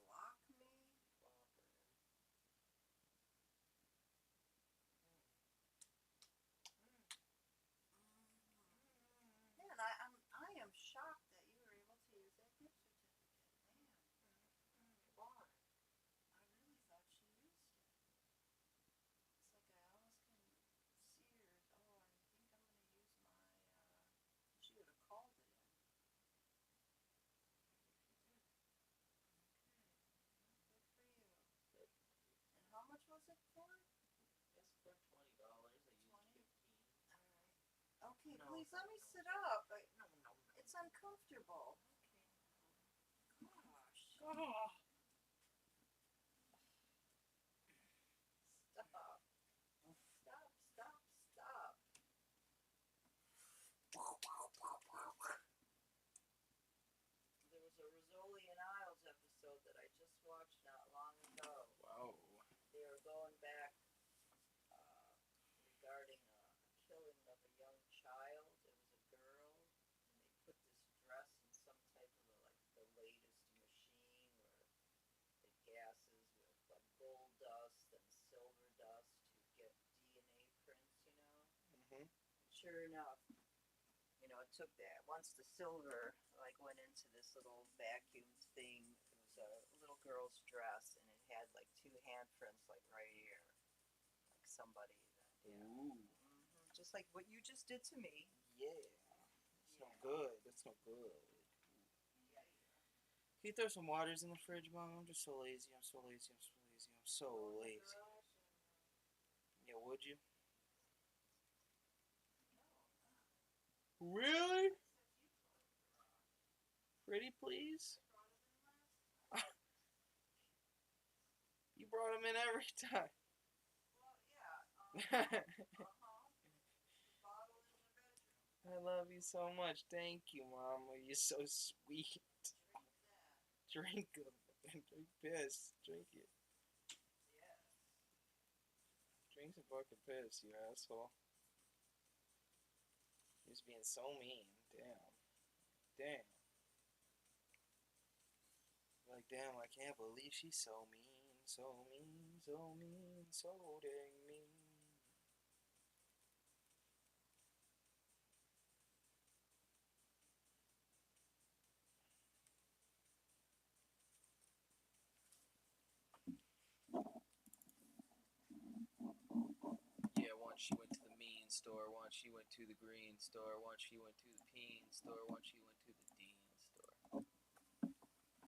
[SPEAKER 5] Block me.
[SPEAKER 1] Flopping.
[SPEAKER 5] Man, I am shocked that you were able to use that gift certificate. Man.
[SPEAKER 1] Why?
[SPEAKER 5] I really thought she used it. It's like I almost can see her. Oh, I think I'm going to use my, she would have called it in. Okay. Good for you. And how much was it for?
[SPEAKER 1] It's for $20. I used 15.
[SPEAKER 5] Alright. Okay,
[SPEAKER 1] No,
[SPEAKER 5] please
[SPEAKER 1] no,
[SPEAKER 5] let me
[SPEAKER 1] no,
[SPEAKER 5] sit
[SPEAKER 1] no.
[SPEAKER 5] up.
[SPEAKER 1] No.
[SPEAKER 5] It's uncomfortable. Gosh.
[SPEAKER 1] Oh.
[SPEAKER 5] Stop. Stop. There was a Rizzoli and Isles episode that I just watched not long ago.
[SPEAKER 1] Wow.
[SPEAKER 5] They were going back regarding a killing of a young child. It was a girl, and they put this dress in some type of the latest machine where it gases with like gold dust and silver dust to get DNA prints,
[SPEAKER 10] Mm-hmm.
[SPEAKER 5] Sure enough, it took that. Once the silver went into this little vacuum thing, it was a little girl's dress, and it had like two handprints like right here, like somebody.
[SPEAKER 1] Ooh.
[SPEAKER 5] Just like what you just did to me.
[SPEAKER 1] Yeah. It's no good. That's no good. Can you throw some waters in the fridge, Mom? I'm just so lazy. I'm so lazy. I'm so lazy. I'm so lazy. Yeah, would you? Really? Pretty please? You brought them in every time. I love you so much. Thank you, Mama. You're so sweet. Drink them. Drink piss. Drink it. Drink some fucking piss, you asshole. You're just being so mean. Damn. Damn. Like, damn, I can't believe she's so mean. So mean. So mean. So dang mean. Yeah, once she went to the mean store, once she went to the green store, once she went to the peen store, once